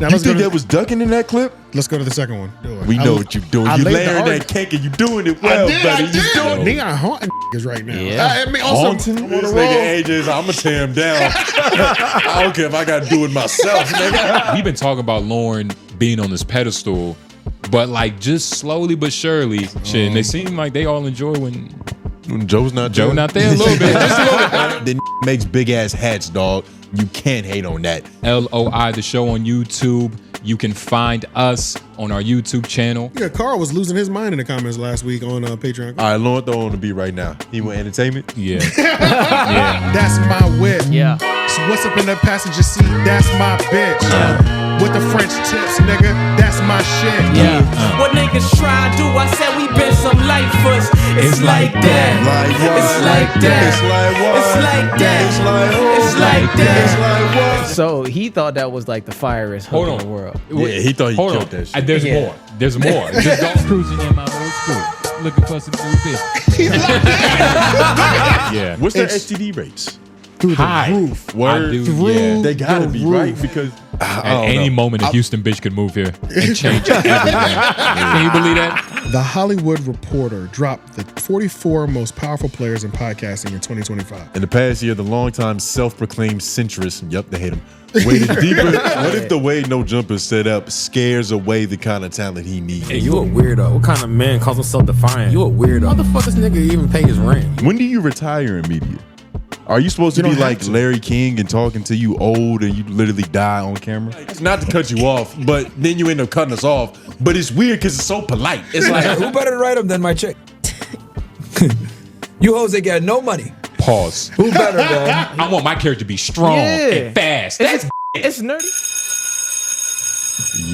Now, You think that was ducking in that clip? Let's go to the second one. We know what you're doing. You layering that cake and you doing it well, buddy. You doing it. Nigga, haunting niggas right now. Yeah. I mean, Haunting? This nigga AJ's, I'm going to tear him down. I don't care if I got to do it myself, nigga. We've been talking about Loren being on this pedestal, but like just slowly but surely, shit, they seem like they all enjoy when Joe's not Joe not there a little bit. Just a little bit. Then makes big ass hats, dog. You can't hate on that. LOI the show on YouTube. You can find us on our YouTube channel. Yeah, Carl was losing his mind in the comments last week on Patreon. All right, Lauren, throw on the beat right now. He want entertainment? Yeah. Yeah. That's my whip. Yeah. So what's up in the passenger seat? That's my bitch. With the French tips, nigga, that's my shit. Yeah. What niggas try to do, I said we been some lifers. It's like that. Like what? It's like that. It's like what? It's like that. It's like who? It's like that. It's like what? So he thought that was like the firest hook in the world. Yeah, he thought he Hold killed on. that shit. There's more. There's more. Just don't Cruising in my old school, looking for some new business. Yeah. What's their STD rates? Through the High. roof. Word. Yeah. They gotta the be roof. right because At any moment, a Houston bitch could move here and change everything. Can you believe that? The Hollywood Reporter dropped the 44 most powerful players in podcasting in 2025. in the past year, the longtime self-proclaimed centrist, yep, they hate him, waded deeper. What if the way No Jumper set up scares away the kind of talent he needs? Hey, you a weirdo. What kind of man calls himself defiant? You a weirdo. Motherfucker, this nigga even pay his rent. When do you retire in media? Are you supposed to You be don't have like to. Larry King and talking to you old and you literally die on camera? Not to cut you off, but then you end up cutting us off. But it's weird because it's so polite. It's like, Who better to write him than my chick? You hoes ain't got no money. Pause. Who better, man? I want my character to be strong and fast. That's It's nerdy.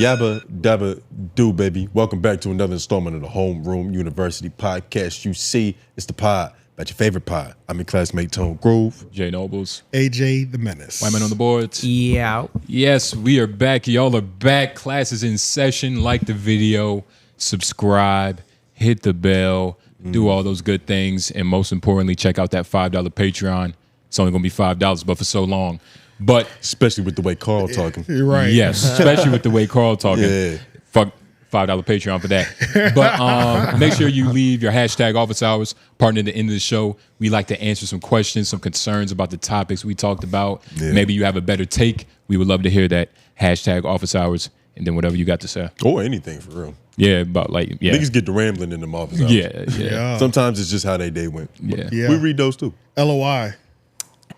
yabba dabba do, baby. Welcome back to another installment of the Homeroom University podcast. You see, it's the pod. About your favorite pod. I'm your classmate, Tone Grove. Jay Nobles. AJ the Menace. White man on the boards. Yeah. Yes, we are back. Y'all are back. Class is in session. Like the video, subscribe, hit the bell, do all those good things, and most importantly, check out that $5 Patreon. It's only gonna be $5, but for so long. But Especially with the way Carl talking. You're right. yes, especially with the way Carl talking. Yeah. Fuck $5 Patreon for that. But make sure you leave your hashtag office hours partner at the end of the show. We like to answer some questions, some concerns about the topics we talked about. Yeah. Maybe you have a better take. We would love to hear that. Hashtag office hours, and then whatever you got to say. Or anything, for real. Yeah, about like, yeah. Niggas get to rambling in them office hours. Yeah. Sometimes it's just how they day went. Yeah. Yeah. We read those too. LOI.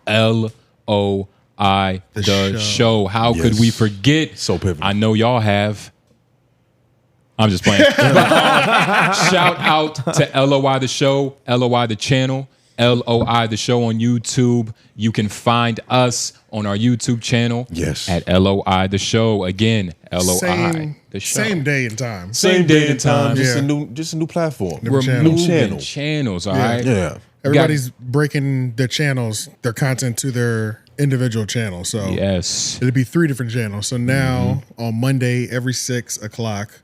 LOI, the show. How could Yes. we forget? So pivotal. I know y'all have. I'm just playing. Shout out to LOI the show, LOI the channel, LOI the show on YouTube. You can find us on our YouTube channel. Yes. At LOI the show. Again, LOI the show. Same day and time. Same day and time. Just Yeah. a new platform. Different We're channel. moving channels, all right? Yeah. Everybody's breaking their channels, their content to their individual channels. So Yes. it'll be 3 different channels. So now on Monday, every 6 o'clock,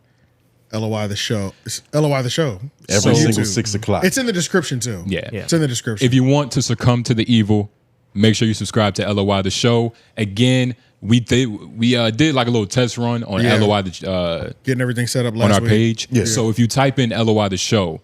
LOI the show. It's LOI the show. Every So- single YouTube. 6 o'clock. It's in the description too. Yeah. It's in the description. If you want to succumb to the evil, make sure you subscribe to LOI the show. Again, we did like a little test run on Yeah. LOI the Getting everything set up last on our week. page. Yeah. So if you type in LOI the show,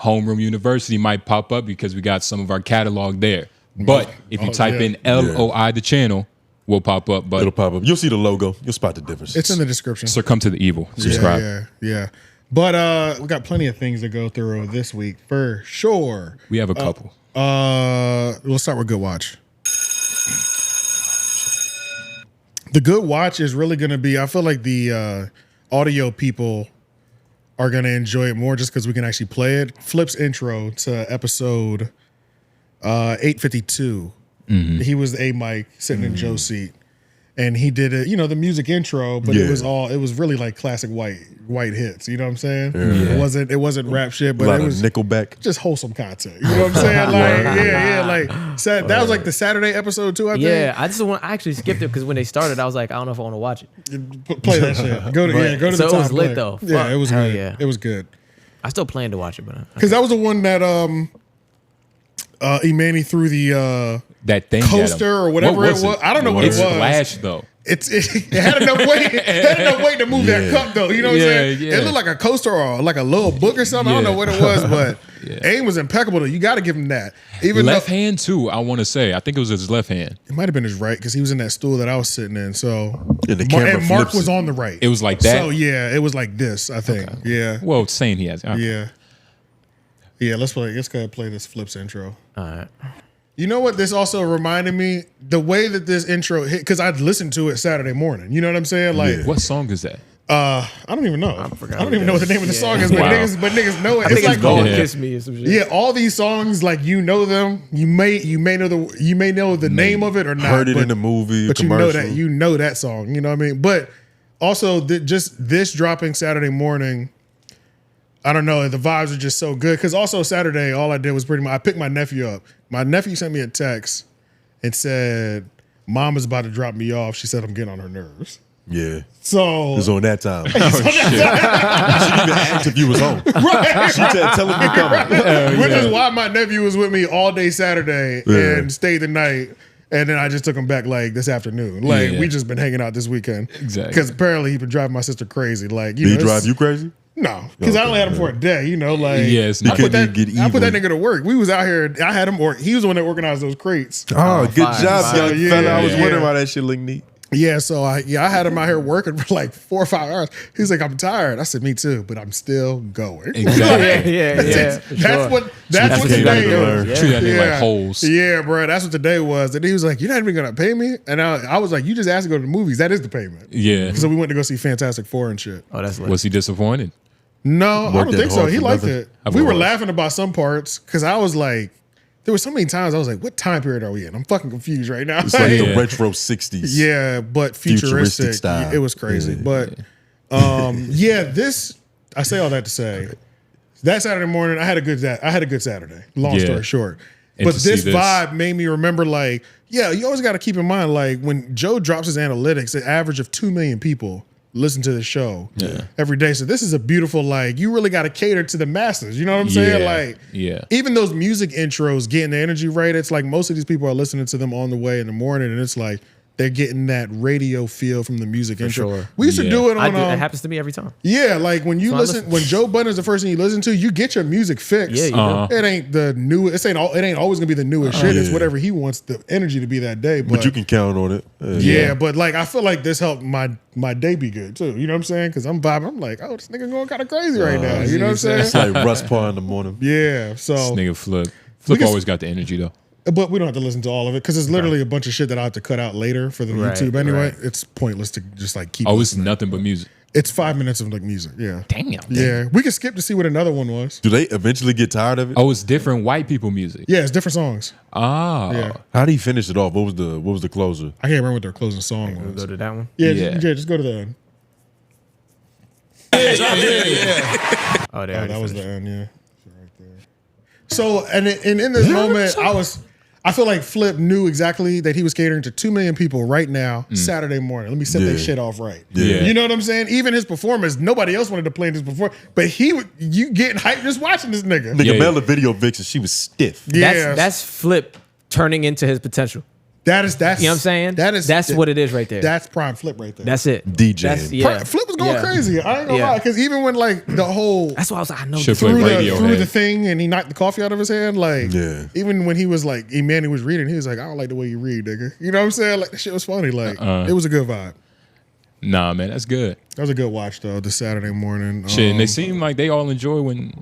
Homeroom University might pop up because we got some of our catalog there. But if you type in LOI the channel, we'll pop up. But It'll pop up. You'll see the logo. You'll spot the difference. It's in the description. succumb to the evil. Subscribe. Yeah. But we got plenty of things to go through this week for sure. We have a couple. We'll start with Good Watch. The Good Watch is really going to be, I feel like the audio people are going to enjoy it more just because we can actually play it. Flip's intro to episode 852. He was the A-Mic sitting in Joe's seat. And he did it, the music intro, but Yeah. it was really like classic white hits. You know what I'm saying? It wasn't rap shit, a but lot it of was Nickelback. just wholesome content. You know what I'm saying? That was like the Saturday episode too, I think. Yeah, I actually skipped it because when they started, I was like, I don't know if I want to watch it. Play that shit. Go to the So it top was lit, player. though. Yeah, Fuck. it was Hell good. yeah. It was good. I still plan to watch it, but Because that was the one that Imani threw the That thing. coaster or whatever What it was. I don't know what It's it was. Splash though. it had enough weight. It had enough weight to move that cup though. You know what I'm saying? Yeah. It looked like a coaster or like a little book or something. I don't know what it was, but aim was impeccable though. You got to give him that. Even left hand too. I want to say. I think it was his left hand. It might have been his right because he was in that stool that I was sitting in. So And the camera and Mark flips was it. on the right. It was like that. So yeah, it was like this. I think. Okay. Yeah. Well, saying he has. Yeah. Yeah. Let's go ahead and play this Flips intro. All right. You know what this also reminded me? The way that this intro hit, because I'd listened to it Saturday morning. You know what I'm saying? Like, What song is that? I don't even know. I don't even know what the name of the song is, Wow. but niggas know it. I think it's like Go and Yeah. Kiss Me or some shit. yeah, all these songs, like you know them. You may know the name of it or not. Heard it but, in the movie, but commercial. you know that song. You know what I mean? But also just this dropping Saturday morning. I don't know. The vibes are just so good. Because also Saturday, all I did was pretty much I picked my nephew up. My nephew sent me a text and said, "Mom is about to drop me off." She said, "I'm getting on her nerves." Yeah. So It was on that time. She didn't even ask if you was home. right. She said, tell him you coming. Which is why my nephew was with me all day Saturday and stayed the night. And then I just took him back like this afternoon. Like Yeah. we just been hanging out this weekend. Exactly. Because apparently he been driving my sister crazy. Like Did he drive you crazy? No, because I only had him for a day. You know, like Yes, I put that couldn't get I put that even. nigga to work. We was out here. I had him. He was the one that organized those crates. Oh, good fine, job, fine. young Yeah, fella. I was yeah. wondering why that shit looked neat. Yeah, so I had him out here working for like 4 or 5 hours. He's like, "I'm tired." I said, "Me too," but I'm still going. Exactly. Yeah. That's sure. what That's what you gotta today learn. is. Treat that nigga like holes. Yeah, bro, that's what today was. And he was like, "You're not even gonna pay me?" And I was like, "You just asked to go to the movies. That is the payment." Yeah. So we went to go see Fantastic Four and shit. Oh, that's lit. Was he disappointed? No, I Worked don't that think so. hard He for liked nothing. it. I We were was. laughing about some parts because I was like, there were so many times I was like, "What time period are we in?" I'm fucking confused right now. It's like the Yeah. retro 60s. Yeah, but Futuristic futuristic. style. It was crazy. Yeah. But this I say all that to say that Saturday morning I had a good Saturday. Long Yeah. story short. And But to see this this- vibe made me remember like, yeah, you always got to keep in mind like when Joe drops his analytics, an average of 2 million people listen to the show every day. So this is a beautiful like you really got to cater to the masses. You know what I'm saying? Yeah. Like Yeah. even those music intros getting the energy right, it's like most of these people are listening to them on the way in the morning, and it's like they're getting that radio feel from the music intro. sure. We used to Yeah. do it I on do, that happens to me every time. yeah, like when you So I listen, listen. when Joe Budden is the first thing you listen to, you get your music fixed. Yeah, you do. It ain't the new. It ain't always gonna be the newest shit. It's Yeah. whatever he wants the energy to be that day. But you can count on it. yeah, but like I feel like this helped my day be good too. You know what I'm saying? Because I'm vibing. I'm like, oh, this nigga going kind of crazy right now. You know what I'm saying? It's like Russ Parr in the morning. Yeah. So, This nigga Flip. Flip can- always got the energy though. but we don't have to listen to all of it because it's literally a bunch of shit that I have to cut out later for the Right, YouTube anyway. right. It's pointless to just like keep. Oh, it's listening. nothing but music. It's 5 minutes of like music. Yeah. Damn. Yeah. We can skip to see what another one was. Do they eventually get tired of it? Oh, it's different white people music. Yeah, it's different songs. Ah. Yeah. How did he finish it off? What was the closer? I can't remember what their closing song We'll was. go to that one. Yeah, Yeah. just go to the end. Oh, there. Oh, that was the end, yeah. Right there. So, and in this moment, I feel like Flip knew exactly that he was catering to 2 million people right now, Saturday morning. Let me set that Yeah. shit off right. Yeah. You know what I'm saying? Even his performance, nobody else wanted to play this before, but you getting hyped just watching this nigga. Nigga, Yeah. Mel Video Vixen, she was stiff. Yeah. That's Flip turning into his potential. That's You know what I'm saying? That's what it is right there. That's prime Flip right there. That's it. DJing. That's, yeah. Flip was going Yeah. crazy. I ain't gonna Yeah. lie, because even when like the whole That's why I was like, I know. Shit this- Flip through Radiohead. the thing and he knocked the coffee out of his hand, like Yeah. even when he was like Emmanuel was reading, he was like, I don't like the way you read, nigga. You know what I'm saying? Like the shit was funny. Like it was a good vibe. Nah, man, that's good. That was a good watch though, this Saturday morning. Shit, and they seem like they all enjoy when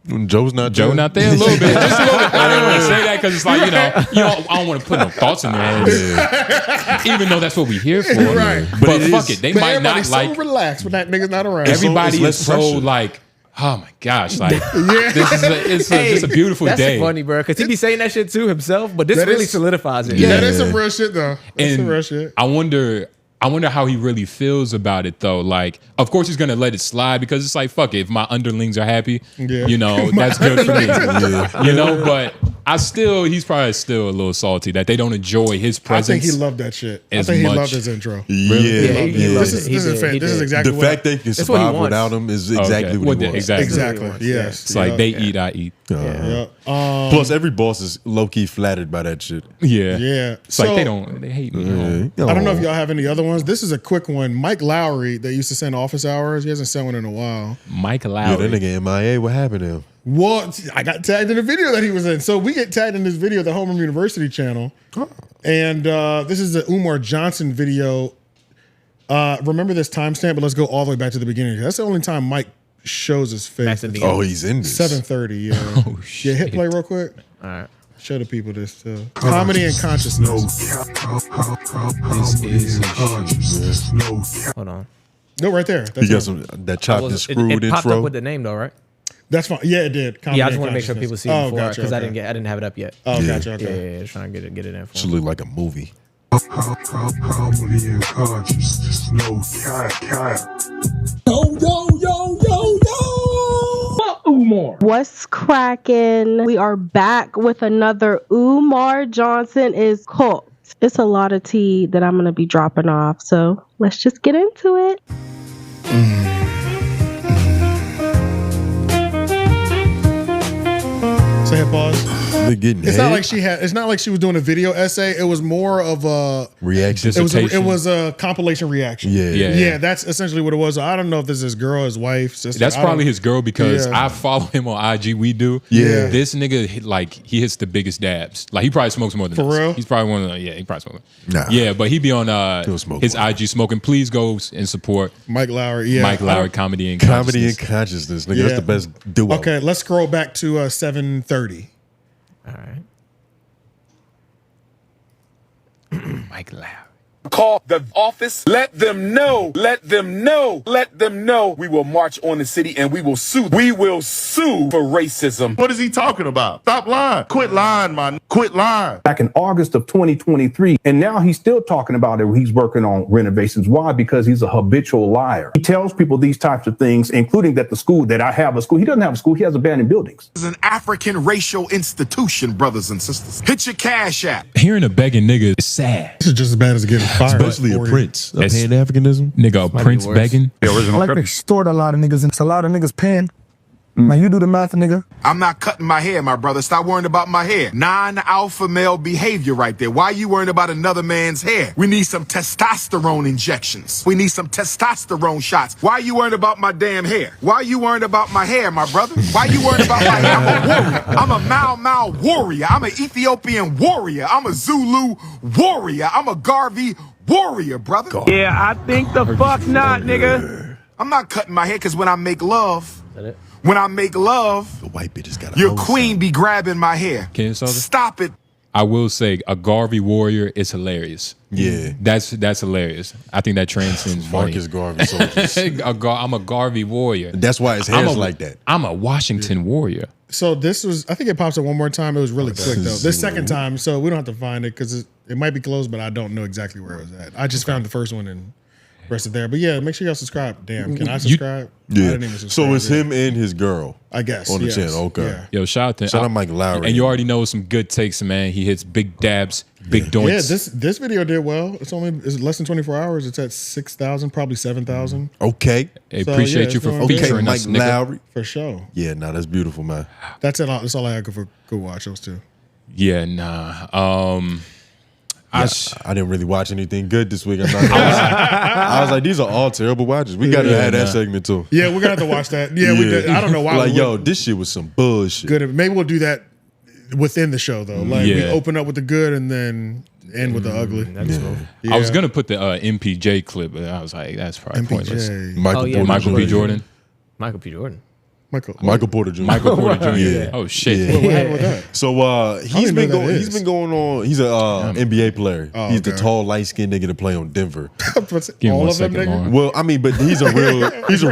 When Joe's not Joe there. not there a little bit. Just a little bit. I didn't want to say that because it's like, I don't want to put no thoughts in their heads. Even though that's what we here for. Right. But it fuck is- it. They But might everybody's not so like relaxed when that nigga's not around. everybody less is so pressure. like, oh my gosh, like this is just a beautiful That's day. funny, bro. Because he be saying that shit to himself, but this That really is- solidifies it. Yeah, Yeah. that is some real shit though. That's some real shit. I wonder how he really feels about it though. Like, of course he's gonna let it slide because it's like, fuck it. If my underlings are happy, Yeah. that's good for me. You know, but He's probably still a little salty that they don't enjoy his presence. I think he loved that shit. I as think he much. loved his intro. Yeah, he loved This it. is exactly the what fact they can That's what he survive wants. without him is exactly what he wants. Exactly. exactly. wants, Yes. It's like they eat, I eat. Yeah. Plus, every boss is low key flattered by that shit. Yeah. Yeah. It's like So- they hate me. I don't know if y'all have any other ones. This is a quick one. Mike Lowry that used to send office hours. He hasn't sent one in a while. Mike Yeah, Lowry. that nigga MIA. What happened to him? Well, I got tagged in the video that he was in. So we get tagged in this video, the Homeroom University channel. And this is the Umar Johnson video. Remember this timestamp, but let's go all the way back to the beginning. That's the only time Mike shows his face. Back to the beginning. Oh, he's in this. 7:30, yeah. Oh, shit. Yeah, hit play real quick. All right. Show the people this too. Comedy and consciousness. This is Hold on. No, right there. He That's, got it. some that chopped and It screwed popped intro. up with the name though, right? That's fine. Yeah, it did. Comedy Yeah, I just and want to make sure people see consciousness. it before Gotcha, because okay. I didn't have it up yet. Oh, Yeah. gotcha. Yeah, Okay. just trying to get it in for Should him. look like a movie. Comedy and consciousness, no cap. What's cracking? We are back with another Umar Johnson is cooked. It's a lot of tea that I'm going to be dropping off. So let's just get into it. So hit pause. They getting It's head? not like she had. It's not like she was doing a video essay. It was more of a reaction. It was a compilation reaction. Yeah. Yeah. That's essentially what it was. I don't know if this is his girl, his wife, sister. That's I don't- probably his girl because Yeah. I follow him on IG. We do. Yeah. This nigga, he hits the biggest dabs. Like he probably smokes more than For us. real? He's probably one of the, he probably smokes. Nah. Yeah, but he be on He'll smoke his more. IG smoking. Please go and support Mike Lowry. Yeah, Mike I Lowry don't- comedy and Comedy and consciousness. consciousness, nigga. Yeah. That's the best duo. Okay, let's scroll back to 7:30. All right. Mike Lowry. Call the office. Let them know. Let them know. Let them know. We will march on the city and we will sue. We will sue for racism. What is he talking about? Stop lying. Quit lying, man. Quit lying. Back in August of 2023, and now he's still talking about it. He's working on renovations. Why? Because he's a habitual liar. He tells people these types of things, including that I have a school. He doesn't have a school. He has abandoned buildings. This is an African racial institution, brothers and sisters. Hit your cash app. Hearing a begging nigga is sad. This is just as bad as getting fired. Especially a 40. prince of It's- Pan-Africanism. Nigga, a prince worse. begging. Like they extort a lot of niggas, and it's a lot of niggas paying. Man, you do the math, nigga. I'm not cutting my hair, my brother. Stop worrying about my hair. Non-alpha male behavior right there. Why are you worrying about another man's hair? We need some testosterone injections. We need some testosterone shots. Why are you worrying about my damn hair? Why are you worrying about my hair, my brother? Why are you worrying about my hair? I'm a warrior. I'm a Mau warrior. I'm an Ethiopian warrior. I'm a Zulu warrior. I'm a Garvey warrior, brother. Yeah, I think the fuck not, nigga. I'm not cutting my hair because when I make love, Is that it? when I make love, The white bitch has got a your hoe queen be grabbing my hair. Can you solve it? Stop it. I will say a Garvey warrior is hilarious. Yeah. That's hilarious. I think that transcends funny. Marcus Garvey soldiers. I'm a Garvey warrior. That's why his hair's like that. I'm a Washington warrior. So this was. I think it pops up one more time. It was really quick though. This slow. second time, so we don't have to find it because it might be closed, but I don't know exactly where it was at. I just found the first one and rested there. But yeah, make sure y'all subscribe. Damn, can I subscribe? I Yeah. didn't even subscribe So it's yet. him and his girl. I guess on the yes. channel. Okay. Yeah. Yo, shout Shout out Mike Lowry. And you already know some good takes, man. He hits big dabs, big Yeah, doinks. this video did well. It's less than 24 hours. It's at 6,000, probably 7,000 Okay. Hey, So, appreciate yeah, you for it's doing featuring Okay, Mike us, nigga. Lowry. for sure. Yeah, nah, that's beautiful, man. That's it. That's all I had for good watch. Those two. Yeah, nah. I didn't really watch anything good this week. I'm not gonna lie. I was like, these are all terrible watches. We gotta have that segment too. Yeah, we're gonna have to watch that. Yeah, we did. I don't know why. Like, we yo, wouldn't- this shit was some bullshit. good. Maybe we'll do that within the show though. Like we Yeah. open up with the good and then end with the ugly. I was gonna put the MPJ clip, but I was like, that's probably pointless. MPJ. Michael Oh, yeah, Porter Michael B. Jr. Jordan. Michael P. Jordan. Michael Porter Jr. Michael Porter Jr. Yeah. Oh shit. Yeah. What happened with that? So he's even been know who that going. is. He's been going on. He's a NBA player. Oh, he's the okay. tall, light skinned nigga to play on Denver. Give me All one of them, second, nigga. Lauren. Well, I mean, but he's a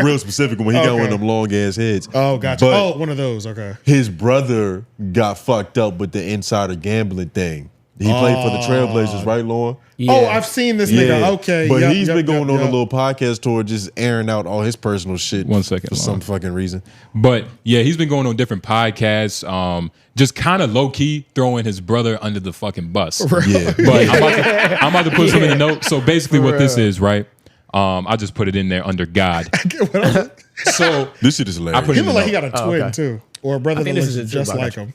real specific one. He got Okay. one of them long ass heads. Oh, gotcha. But Oh, one of those. Okay. his brother got fucked up with the insider gambling thing. He played for the Trailblazers, right, Lauren? Oh, I've seen this nigga. Okay. But he's been going on a little podcast tour just airing out all his personal shit. 1 second. For some fucking reason. But yeah, he's been going on different podcasts, just kind of low key throwing his brother under the fucking bus. Right. Yeah. But I'm about to put some in the note. So basically what this is, right? I just put it in there under God. So this shit is hilarious. He look like he got a twin too. Or a brother that looks just like him.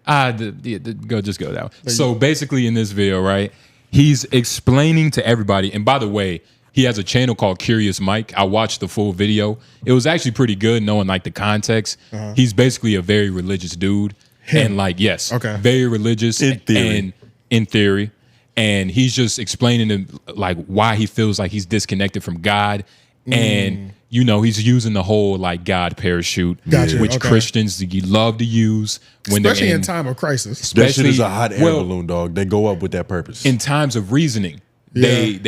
Go down. So basically in this video, right, he's explaining to everybody, and by the way, he has a channel called Curious Mike. I watched the full video. It was actually pretty good knowing like the context. He's basically a very religious dude. And like, very religious in theory. And he's just explaining like why he feels like he's disconnected from God. And you know, he's using the whole like God parachute, which Christians love to use when especially they're in time of crisis. That shit is a hot air balloon, dog. They go up with that purpose. In times of reasoning, they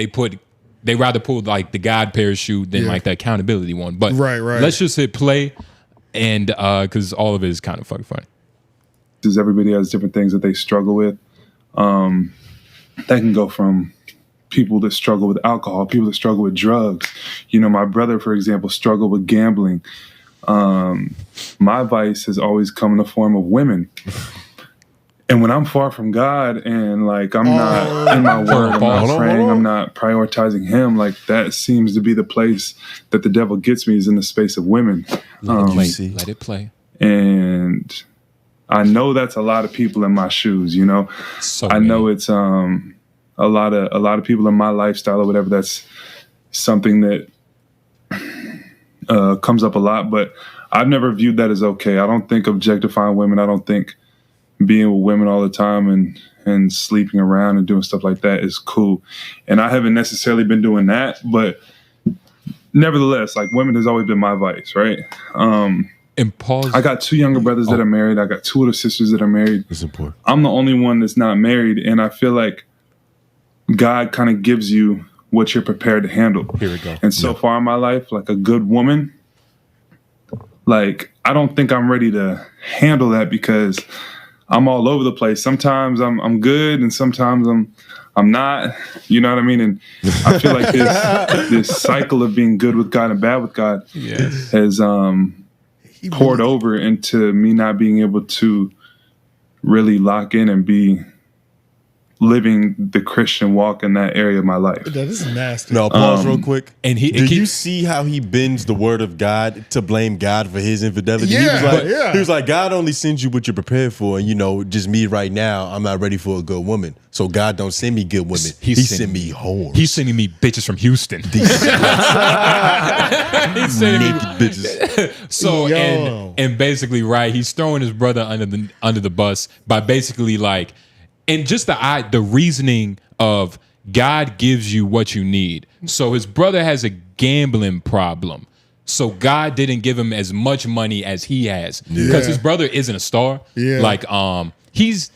rather pull like the God parachute than like the accountability one. But let's just hit play, and because all of it is kind of fucking funny. Because everybody has different things that they struggle with. That can go from people that struggle with alcohol, people that struggle with drugs. You know, my brother, for example, struggled with gambling. My vice has always come in the form of women. And when I'm far from God and like I'm not in my word, I'm not praying, I'm not prioritizing him, like that seems to be the place that the devil gets me, is in the space of women. Let it play. And I know that's a lot of people in my shoes, you know. I know it's a lot of people in my lifestyle or whatever. That's something that comes up a lot, but I've never viewed that as okay. I don't think objectifying women, I don't think being with women all the time and sleeping around and doing stuff like that is cool. And I haven't necessarily been doing that, but nevertheless, like women has always been my vice, right? And pause. I got two younger brothers that are married. I got two older sisters that are married. That's important. I'm the only one that's not married, and I feel like God kind of gives you what you're prepared to handle. Here we go. And so far in my life, like a good woman, like I don't think I'm ready to handle that because I'm all over the place. Sometimes I'm good, and sometimes I'm not. You know what I mean? And I feel like this cycle of being good with God and bad with God has poured over into me not being able to really lock in and be living the Christian walk in that area of my life. This is nasty. No, pause real quick. And do you see how he bends the word of God to blame God for his infidelity? Yeah, he was like, God only sends you what you're prepared for, and you know, just me right now, I'm not ready for a good woman. So God don't send me good women. He send me whores. He's sending me bitches from Houston. He's sending me bitches. So and basically, right, he's throwing his brother under the bus by basically like. And just the reasoning of God gives you what you need. So his brother has a gambling problem. So God didn't give him as much money as he has. Because his brother isn't a star. Yeah. Like he's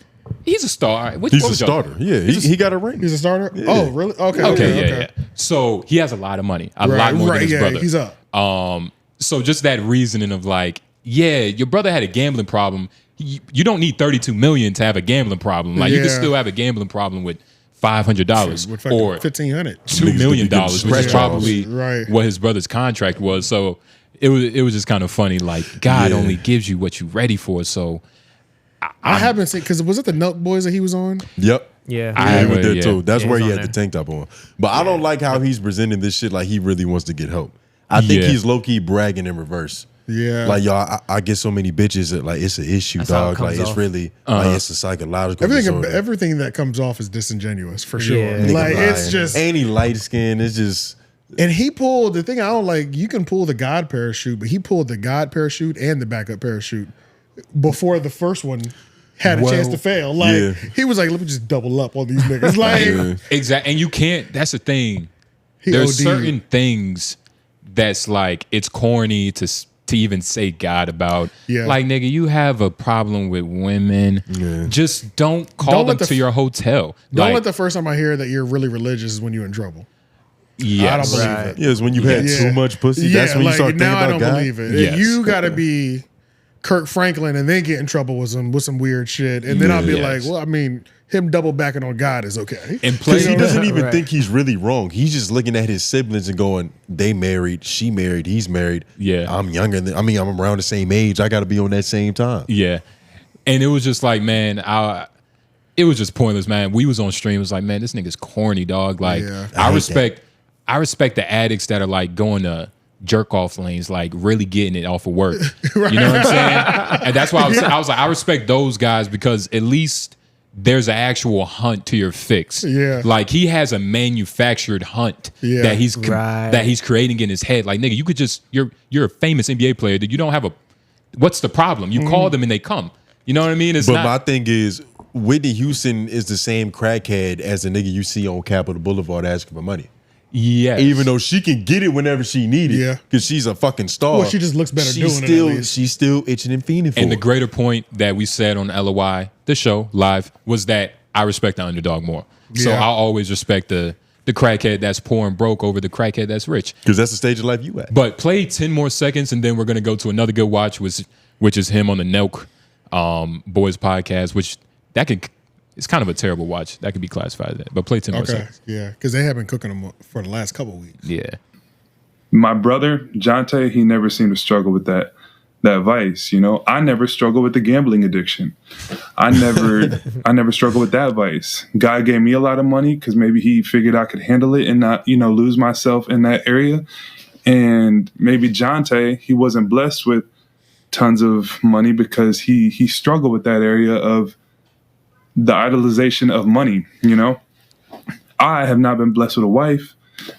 a star. He's a starter. Yeah. He got a ring. He's a starter? Yeah. Oh, really? Okay. Yeah. So he has a lot of money. A lot more than his brother. He's up. So just that reasoning of like, yeah, your brother had a gambling problem. You don't need $32 million to have a gambling problem. Like you can still have a gambling problem with $500 or $1,500, $2 million, which is probably what his brother's contract was. So it was just kind of funny. Like God only gives you what you're ready for. So I haven't seen, because was it the Nelk Boys that he was on? Yep. Yeah, I went there too. That's where he had the tank top on. But I don't like how he's presenting this shit like he really wants to get help. I think he's low key bragging in reverse. Yeah, like y'all, I get so many bitches that like it's an issue, dog. Like it's really like it's a psychological disorder. Everything that comes off is disingenuous for sure. Yeah. Like it's just ain't he light skinned? It's just. And he pulled the thing I don't like. You can pull the God parachute, but he pulled the God parachute and the backup parachute before the first one had a chance to fail. Like he was like, let me just double up on these niggas. Like exactly, and you can't. That's the thing. There's certain things that's like it's corny to even say God about. Like, nigga, you have a problem with women. Just don't call them to your hotel. Don't let the first time I hear that you're really religious is when you're in trouble. Yeah, I don't believe it. Yes, when you've had too much pussy, that's when you start thinking about God. I don't believe it. You got to be Kirk Franklin and then get in trouble with some weird shit. And then I'll be like, well, I mean, him double backing on God is okay. And plus, he doesn't even think he's really wrong. He's just looking at his siblings and going, they married, she married, he's married. Yeah. I'm younger than, I'm around the same age. I got to be on that same time. Yeah. And it was just like, man, it was just pointless, man. We was on stream. It was like, man, this nigga's corny, dog. Like, I respect the addicts that are like going to jerk off lanes, like really getting it off of work. Right. You know what I'm saying? And that's why I was like, I respect those guys because at least there's an actual hunt to your fix. Yeah. Like he has a manufactured hunt that he's creating in his head. Like, nigga, you could just you're a famous NBA player that you don't have what's the problem? You call them and they come. You know what I mean? But my thing is, Whitney Houston is the same crackhead as the nigga you see on Capitol Boulevard asking for money. Yeah. Even though she can get it whenever she need it. Yeah. Because she's a fucking star. Well, she just looks better doing it, at least. She's still itching and fiending for it. And the greater point that we said on LOI, the show, live, was that I respect the underdog more. So I always respect the crackhead that's poor and broke over the crackhead that's rich. Because that's the stage of life you at. But play 10 more seconds and then we're going to go to another good watch, which is him on the Nelk Boys podcast, which it's kind of a terrible watch. That could be classified as that. But play 10 more seconds. Yeah, because they have been cooking them for the last couple of weeks. Yeah. My brother, Jonte, he never seemed to struggle with that vice. You know, I never struggled with the gambling addiction. I never struggled with that vice. Guy gave me a lot of money because maybe he figured I could handle it and not, lose myself in that area. And maybe Jonte, he wasn't blessed with tons of money because he struggled with that area of the idolization of money. I have not been blessed with a wife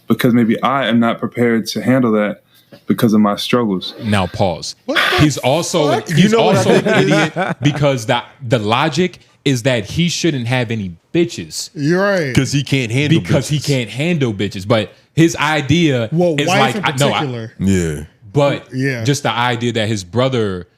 because maybe I am not prepared to handle that because of my struggles. Now pause. He's also an idiot because the logic is that he shouldn't have any bitches. You're right. Because he can't handle bitches. But his idea is wife like in particular. But just the idea that his brother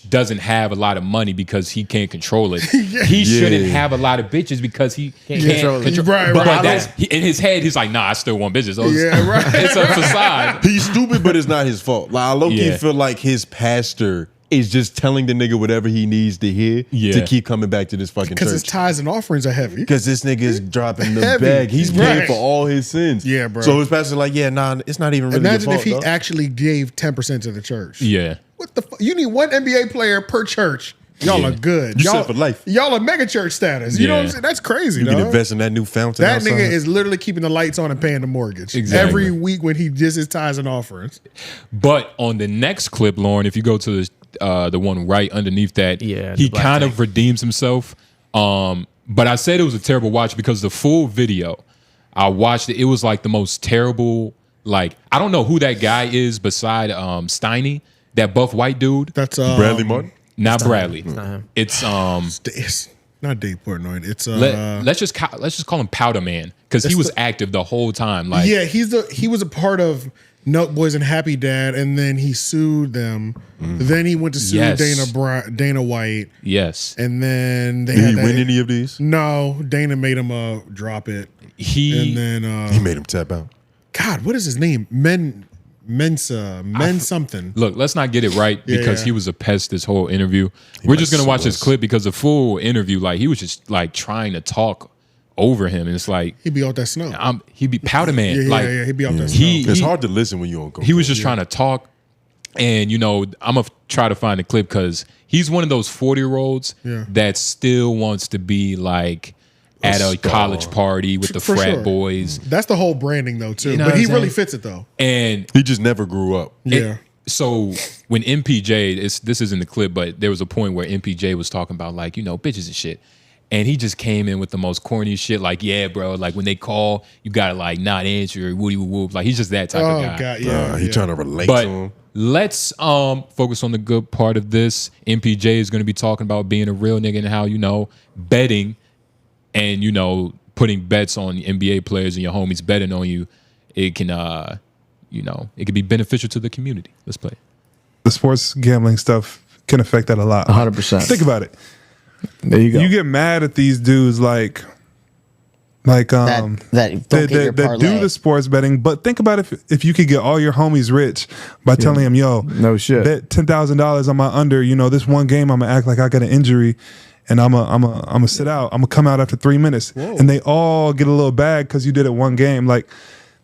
doesn't have a lot of money because he can't control it. He shouldn't have a lot of bitches because he can't control it. Right, but in his head, he's like, nah, I still want bitches. Right. It's a facade. He's stupid, but it's not his fault. Like, I low-key feel like his pastor is just telling the nigga whatever he needs to hear to keep coming back to this fucking church. Because his tithes and offerings are heavy. Because this nigga is dropping the bag. He's paying for all his sins. Yeah, bro. So his pastor's like, it's not even really Imagine your if he fault, actually gave 10% to the church. Yeah. What the fuck? You need one NBA player per church. Y'all are good. You set for life. Y'all are mega church status. You know what I'm saying? That's crazy, You dog. can invest in that new fountain That outside. nigga is literally keeping the lights on and paying the mortgage. Exactly. Every week when he does his tithes and offerings. But on the next clip, Lauren, if you go to the one right underneath that, he kind of redeems himself. But I said it was a terrible watch because the full video, I watched it. It was like the most terrible. Like, I don't know who that guy is beside Steiny, that buff white dude. That's Bradley Martin. Not Bradley. It's not him. It's not Dave Portnoy. It's let's just call him Powder Man because he was active the whole time. Like, yeah, he was a part of Nelk Boys and Happy Dad, and then he sued them. Then he went to sue Dana White. Yes. And then Did he win any of these? No, Dana made him drop it. He made him tap out. God, what is his name? Mensa something. Look, let's not get it right because he was a pest this whole interview. We're just gonna watch this clip because the full interview, like, he was just like trying to talk over him, and it's like he'd be out that snow. He'd be Powder Man. He'd be out that snow. It's hard to listen when you on cocaine. He was just trying to talk, and I'm gonna try to find a clip because he's one of those 40-year-olds that still wants to be like at a college party with the frat boys. That's the whole branding though too. You know but he what I'm really saying? fits it though. And he just never grew up. So when MPJ, this isn't the clip, but there was a point where MPJ was talking about like, bitches and shit. And he just came in with the most corny shit, like, yeah, bro, like when they call, you gotta like not answer, woody whoop. Like, he's just that type of guy. God, he trying to relate to him. Let's focus on the good part of this. MPJ is gonna be talking about being a real nigga and how, betting and, putting bets on NBA players and your homies betting on you, it can, it can be beneficial to the community. Let's play. The sports gambling stuff can affect that a lot. 100%. Think about it. There you go. You get mad at these dudes like Like that do the sports betting, but think about if you could get all your homies rich by telling them, yo, no shit, bet $10,000 on my under. You know, this one game I'm gonna act like I got an injury, and I'm gonna sit out. I'm gonna come out after 3 minutes, and they all get a little bag because you did it one game. Like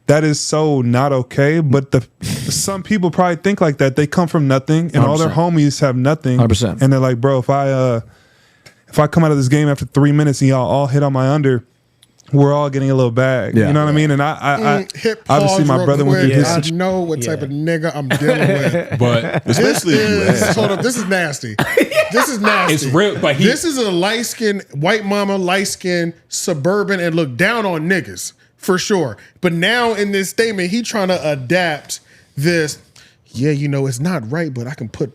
that is so not okay. But some people probably think like that. They come from nothing, and 100%. All their homies have nothing, 100%. And they're like, bro, if I come out of this game after 3 minutes and y'all all hit on my under, we're all getting a little bag. You know what I mean? And I obviously my brother went through this. I know what type of nigga I'm dealing with. But especially hold up, this is nasty. This is nasty. It's real, but this is a light-skinned, white mama, light-skinned, suburban, and look down on niggas, for sure. But now in this statement, he trying to adapt this, yeah, you know, it's not right, but I can put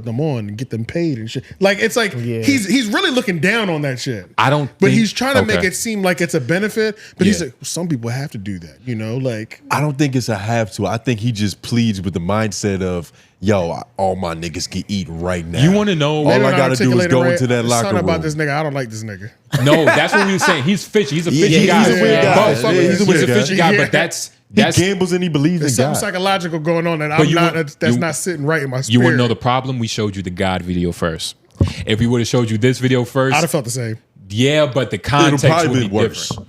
them on and get them paid and shit. Like it's like he's really looking down on that shit. But he's trying to make it seem like it's a benefit. But he's like, some people have to do that, you know. Like I don't think it's a have to. I think he just pleads with the mindset of, yo, all my niggas can eat right now. You want to know? All I gotta do is go into that locker room. Something about this nigga. I don't like this nigga. No, that's what we were saying. He's fishy. He's a fishy guy. He's a weird guy. He's a fishy guy. But he gambles and he believes There's in something God. psychological going on that that's not sitting right in my spirit. You want to know the problem? We showed you the God video first. If we would have showed you this video first, I'd have felt the same. Yeah, but the context would be worse. different.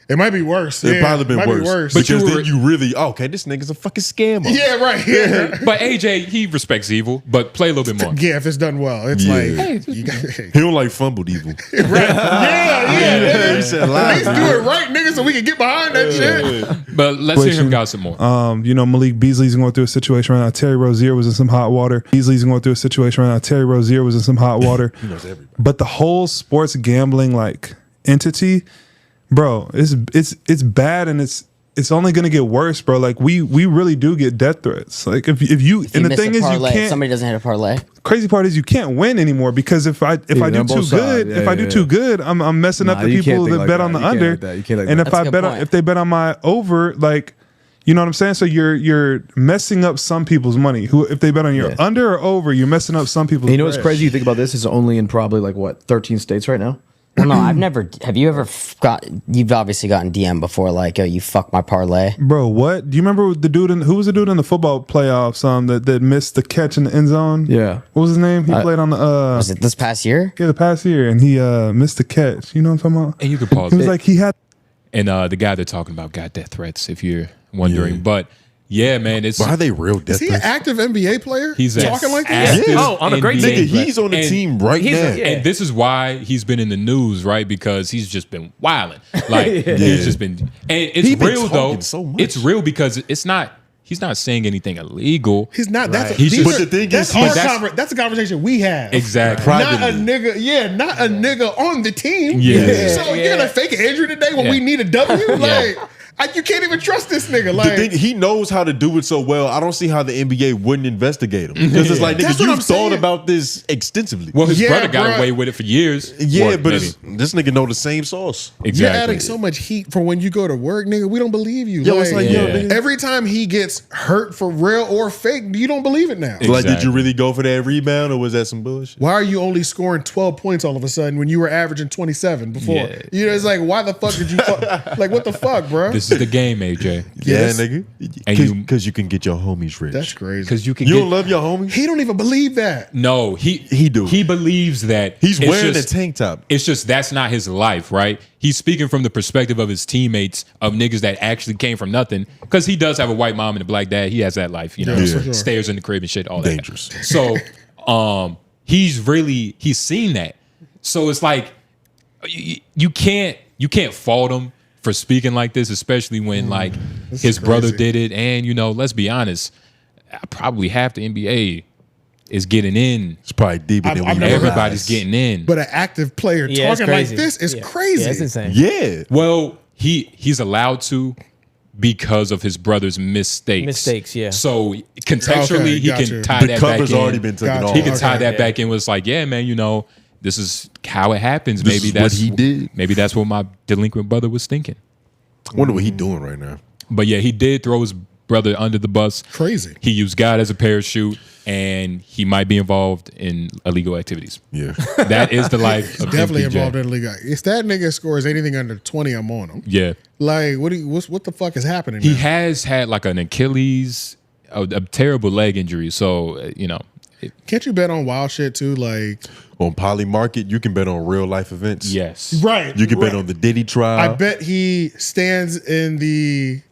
It might be worse. It probably been worse. But because then you really, okay, this nigga's a fucking scammer. Yeah, right. Yeah. But AJ, he respects evil, but play a little bit more. Yeah, if it's done well. It's like you got, he don't like fumbled evil. Right. Yeah. He said live. Let's do it right, nigga, so we can get behind that shit. But let's hear him gossip more. You know, Malik Beasley's going through a situation right now. Terry Rozier was in some hot water. Beasley's going through a situation right now. Terry Rozier was in some hot water. He knows everybody. But the whole sports gambling like entity, bro, it's bad, and it's only gonna get worse, bro. Like we really do get death threats. Like if you and the thing is you can't. Somebody doesn't hit a parlay. Crazy part is you can't win anymore because if I do too good, I'm messing up the people that bet on the under. And if they bet on my over, like, you know what I'm saying? So you're messing up some people's money. Who if they bet on your under or over, you're messing up some people's. You know what's crazy? You think about this? It's only in probably like what 13 states right now. Well, no, I've never. Have you ever you've obviously gotten DM before, like, oh, you fucked my parlay, bro. What? Do you remember the dude? Who was the dude in the football playoffs? That missed the catch in the end zone. Yeah. What was his name? He played on the. Was it this past year? Yeah, the past year, and he missed the catch. You know what I'm talking about? And you could pause. He was like he had. And the guy they're talking about got death threats. If you're wondering, but. Yeah, man. It's why are they real death Is he an active NBA player? He's talking like this? Yeah. Oh, on a great nigga, team. he's on the team right now. And this is why he's been in the news, right? Because he's just been wilding. Like he's just been, and it's real though. So much. It's real because it's not. He's not saying anything illegal. He's not. That's He's just, but the thing that's is, that's a conversation we have. Exactly. Not a nigga. Yeah, not a nigga on the team. Yeah. So you're gonna fake an injury today when we need a W? Like. You can't even trust this nigga. Like, the thing, he knows how to do it so well. I don't see how the NBA wouldn't investigate him because it's like, nigga, you've thought about this extensively. Well, his brother got away with it for years. Yeah, but this nigga know the same sauce. Exactly. You're adding so much heat for when you go to work, nigga. We don't believe you. Yo, it's like, nigga. Every time he gets hurt for real or fake, you don't believe it now. Exactly. Like, did you really go for that rebound or was that some bullshit? Why are you only scoring 12 points all of a sudden when you were averaging 27 before? Yeah. You know, it's like, why the fuck did you like, what the fuck, bro? This is the game, AJ. Yeah, nigga. Because you can get your homies rich. That's crazy. Because you don't love your homies? He don't even believe that. No, he do. He believes that he's wearing a tank top. It's just that's not his life, right? He's speaking from the perspective of his teammates, of niggas that actually came from nothing. Because he does have a white mom and a black dad. He has that life, you know, stairs in the crib and shit, all that. Dangerous. So he's seen that. So it's like you can't fault him for speaking like this, especially when like his brother did it. And, you know, let's be honest, probably half the NBA is getting in. It's probably deeper than we everybody's getting in. But an active player talking like this is crazy. Yeah, it's insane. Yeah. Well, he's allowed to because of his brother's mistakes. Yeah. So contextually, he can tie that back in. Already been taken off. He can tie that back in. Was like, yeah, man, you know, this is how it happens. This maybe that's what he did. Maybe that's what my delinquent brother was thinking. I wonder what he's doing right now. But yeah, he did throw his brother under the bus. Crazy. He used God as a parachute, and he might be involved in illegal activities. Yeah. That is the life of Definitely MPJ. involved in illegal. If that nigga scores anything under 20, I'm on him. Yeah. Like, what the fuck is happening? He now? has had like an Achilles, a terrible leg injury. So, Can't you bet on wild shit too? Like on Poly Market, you can bet on real life events. Yes. Right. You can bet right. on the Diddy trial. I bet he stands in the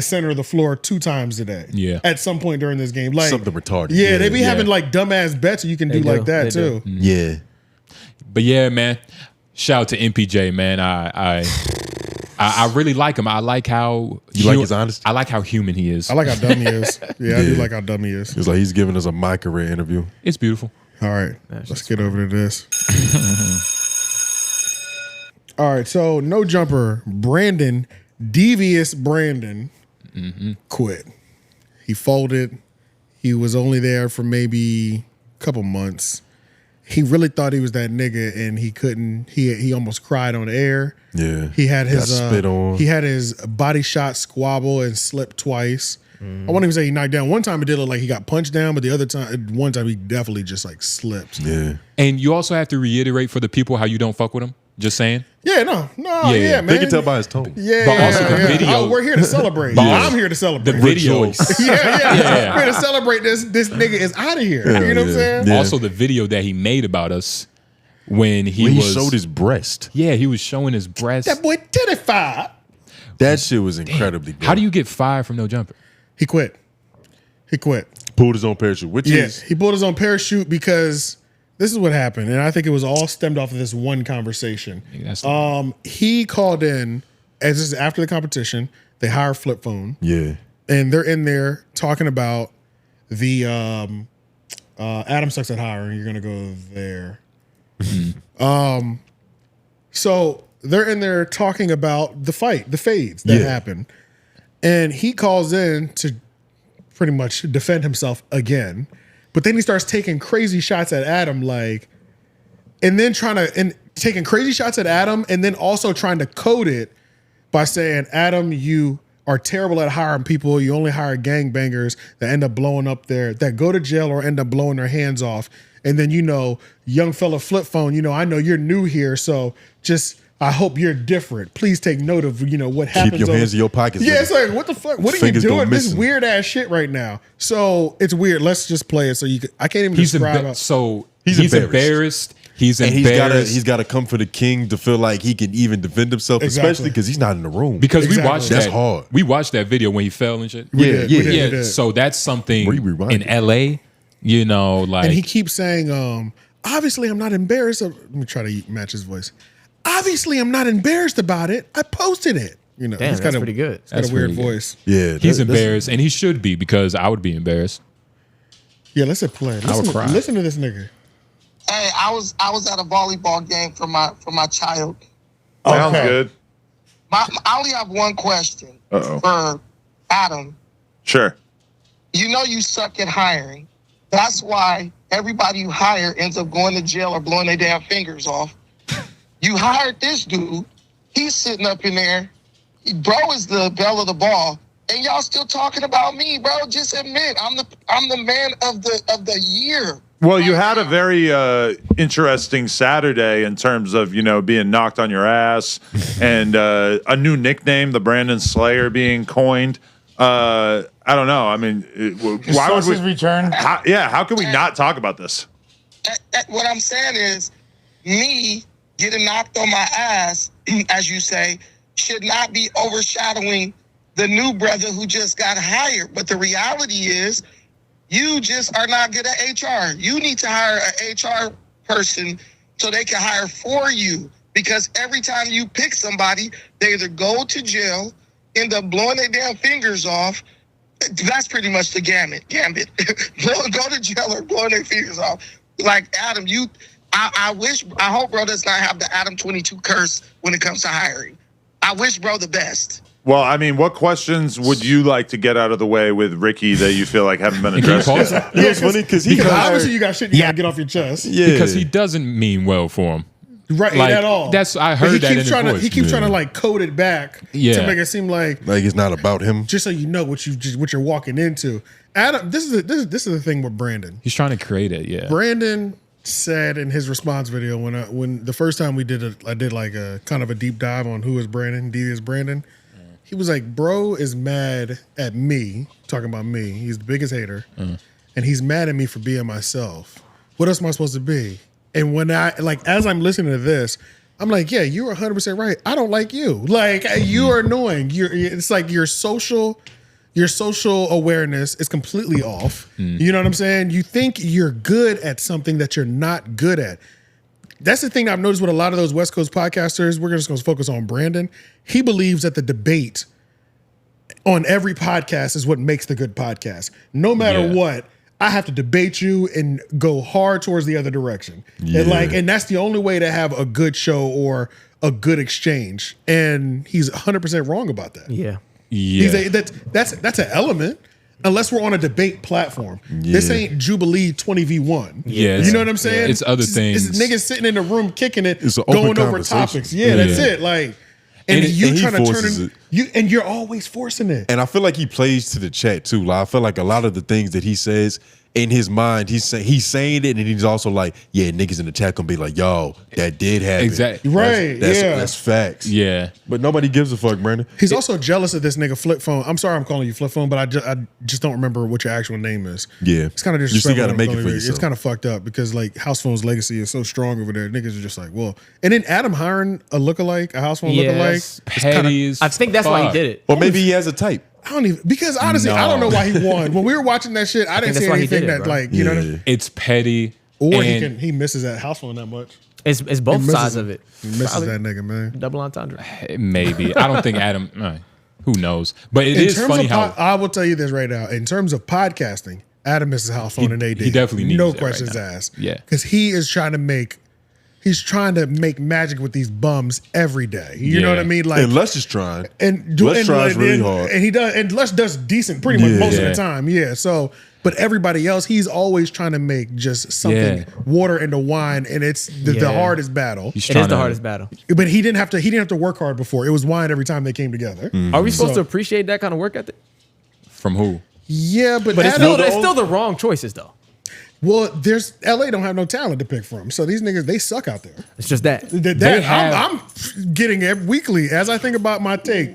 center of the floor 2 times a day. Yeah. At some point during this game. Like something retarded. Yeah, they be having like dumbass bets you can do like that too. Yeah. But yeah, man. Shout out to MPJ, man. I really like him. I like how like his honesty. I like how human he is. I like how dumb he is. Yeah, I do like how dumb he is. It's like he's giving us a my career interview. It's beautiful. All right, let's get over to this. All right, so no jumper. Brandon, devious Brandon, quit. He folded. He was only there for maybe a couple months. He really thought he was that nigga, and he couldn't. He almost cried on air. Yeah, he had his got spit on. He had his body shot squabble and slipped twice. I won't even say he knocked down. One time it did look like he got punched down, but one time he definitely just like slipped. Yeah, and you also have to reiterate for the people how you don't fuck with him. Just saying. Yeah, no, man. They can tell by his tone. Yeah, but also the video. Oh, we're here to celebrate. I'm here to celebrate. The video. yeah. We're here to celebrate this nigga is out of here. You know what I'm saying? Yeah. Also, the video that he made about us when he showed his breast. Yeah, he was showing his breast. That boy tittified. That shit was incredibly dope. How do you get fired from no jumper? He quit. Pulled his own parachute, which is he pulled his own parachute because this is what happened, and I think it was all stemmed off of this one conversation. He called in as this is after the competition. They hire Flip Phone. Yeah, and they're in there talking about the Adam sucks at hiring. You're gonna go there. So they're in there talking about the fight, the fades that happened, and he calls in to pretty much defend himself again. But then he starts taking crazy shots at Adam, taking crazy shots at Adam, and then also trying to code it by saying, Adam, you are terrible at hiring people. You only hire gangbangers that end up blowing up that go to jail or end up blowing their hands off. And then, young fella Flip Phone, I know you're new here, so I hope you're different. Please take note of, what happens. Keep your hands in your pockets. Yeah, it's like, what the fuck? What are you doing? This weird ass shit right now. So it's weird. Let's just play it. So I can't even describe it. So he's embarrassed. He's embarrassed. He's got to come for the king to feel like he can even defend himself, especially because he's not in the room. Because we watched that's hard. We watched that video when he fell and shit. We did. So that's something in LA, And he keeps saying, obviously I'm not embarrassed. Let me try to match his voice. Obviously I'm not embarrassed about it. I posted it. Damn, he's that's pretty good. He's got a weird voice. Yeah, he's embarrassed, and he should be because I would be embarrassed. Yeah, let's play. Listen to this nigga. Hey, I was at a volleyball game for my child. Sounds good. I only have one question for Adam. Sure. You suck at hiring. That's why everybody you hire ends up going to jail or blowing their damn fingers off. You hired this dude. He's sitting up in there. Bro is the belle of the ball. And y'all still talking about me, bro. Just admit I'm the man of the year. Well, you had a very interesting Saturday in terms of, being knocked on your ass and a new nickname, the Brandon Slayer, being coined. I don't know. I mean, why would we return? How can we not talk about this? What I'm saying is me getting knocked on my ass, as you say, should not be overshadowing the new brother who just got hired. But the reality is you just are not good at HR. You need to hire an HR person so they can hire for you. Because every time you pick somebody, they either go to jail, end up blowing their damn fingers off. That's pretty much the gambit. Go to jail or blowing their fingers off. Like Adam, I hope bro does not have the Adam 22 curse when it comes to hiring. I wish bro the best. Well, I mean, what questions would you like to get out of the way with Ricky that you feel like haven't been addressed yet? It's funny because obviously you got shit you gotta get off your chest. Yeah, because he doesn't mean well for him. Right, Like, at all. I heard that in his voice. He keeps trying to like code it back to make it seem like it's not about him. Just so you know what you're walking into. Adam, this is the thing with Brandon. He's trying to create it. Yeah. Brandon said in his response video when the first time we did I did like a kind of a deep dive on who is Brandon, D is Brandon. He was like, bro is mad at me, talking about me. He's the biggest hater. And he's mad at me for being myself. What else am I supposed to be? And when as I'm listening to this, I'm like, yeah, you're 100% right. I don't like you. Like, you are annoying. It's like your social awareness is completely off. You know what I'm saying? You think you're good at something that you're not good at. That's the thing I've noticed with a lot of those West Coast podcasters. We're just going to focus on Brandon. He believes that the debate on every podcast is what makes the good podcast. No matter what, I have to debate you and go hard towards the other direction. And that's the only way to have a good show or a good exchange. And he's 100% wrong about that. Yeah. That's an element. Unless we're on a debate platform. This ain't Jubilee 20v1. You know what I'm saying? It's other things. It's niggas sitting in the room kicking it, it's going over topics. That's it. Like, and you trying to turn it, and you're always forcing it. And I feel like he plays to the chat too. Like, I feel like a lot of the things that he says in his mind, he's saying it, and he's also like, yeah, niggas in the chat gonna be like, yo, that did happen. Exactly. That's facts. Yeah. But nobody gives a fuck, Brandon. He's also jealous of this nigga Flip Phone. I'm sorry I'm calling you Flip Phone, but I just don't remember what your actual name is. Yeah. It's kind of You disrespectful. still gotta make it for It's yourself. kind of fucked up because like House Phone's legacy is so strong over there. Niggas are just like, well. And then Adam hiring a lookalike, a House Phone lookalike. Petty I think that's why he did it. Or maybe he has a type. I don't even, because honestly, I don't know why he won. When we were watching that shit, I didn't see anything that like, you know what I mean? It's petty. Or he misses that House Phone that much. It's both sides of it. He misses Probably that nigga, man. Double entendre. Maybe. I don't think Adam, who knows? But it is funny how. I will tell you this right now. In terms of podcasting, Adam misses House Phone and AD. He definitely needs no it right questions now. asked. Yeah. Because he is trying to make magic with these bums every day. You know what I mean? Like, and Les is trying. Les tries really hard. And he does, and Les does decent pretty much most of the time. Yeah. So, but everybody else, he's always trying to make just something water into wine, and it's the hardest battle. It is the hardest battle. But he didn't have to work hard before. It was wine every time they came together. Are we supposed to appreciate that kind of work ethic? From who? Yeah, but it's still the wrong choices though. Well, LA don't have no talent to pick from, so these niggas, they suck out there. It's just that. I'm getting it weekly as I think about my take.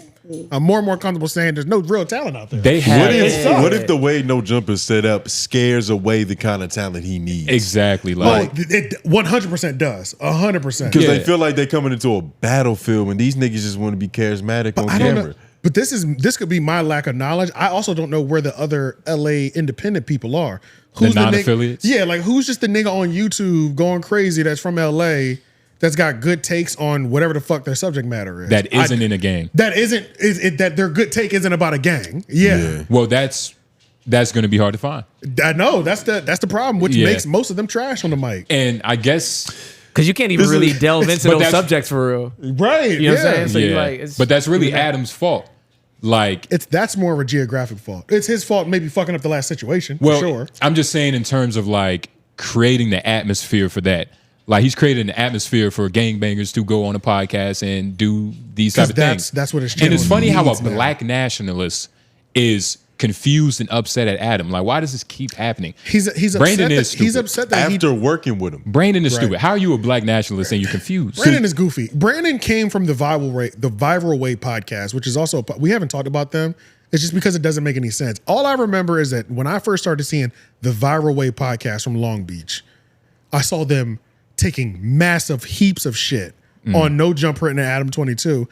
I'm more and more comfortable saying there's no real talent out there. They have. What if the way No Jumper set up scares away the kind of talent he needs? Exactly. Like it 100% does. 100%. Because they feel like they're coming into a battlefield when these niggas just want to be charismatic on camera. But this could be my lack of knowledge. I also don't know where the other LA independent people are. Who's the non-affiliates? Yeah, like who's just the nigga on YouTube going crazy that's from LA that's got good takes on whatever the fuck their subject matter is. That isn't in a gang. That isn't that their good take isn't about a gang. Yeah. Well, that's going to be hard to find. I know that's the problem, which makes most of them trash on the mic. And I guess because you can't even really delve into those subjects for real, right? You know what I'm saying? So you're like, but that's really Adam's fault. Like that's more of a geographic fault. It's his fault maybe fucking up the last situation. Well, for sure. I'm just saying in terms of like creating the atmosphere for that. Like he's created an atmosphere for gangbangers to go on a podcast and do these type of things. That's what it's. And it's funny how a black nationalist is confused and upset at Adam. Like, why does this keep happening? He's Brandon upset is stupid. He's upset that after working with him. Brandon is stupid. How are you a black nationalist and you're confused? Brandon is goofy. Brandon came from the Viral Way podcast, which is also we haven't talked about them. It's just because it doesn't make any sense. All I remember is that when I first started seeing the Viral Way podcast from Long Beach, I saw them taking massive heaps of shit on No Jumper and Adam 22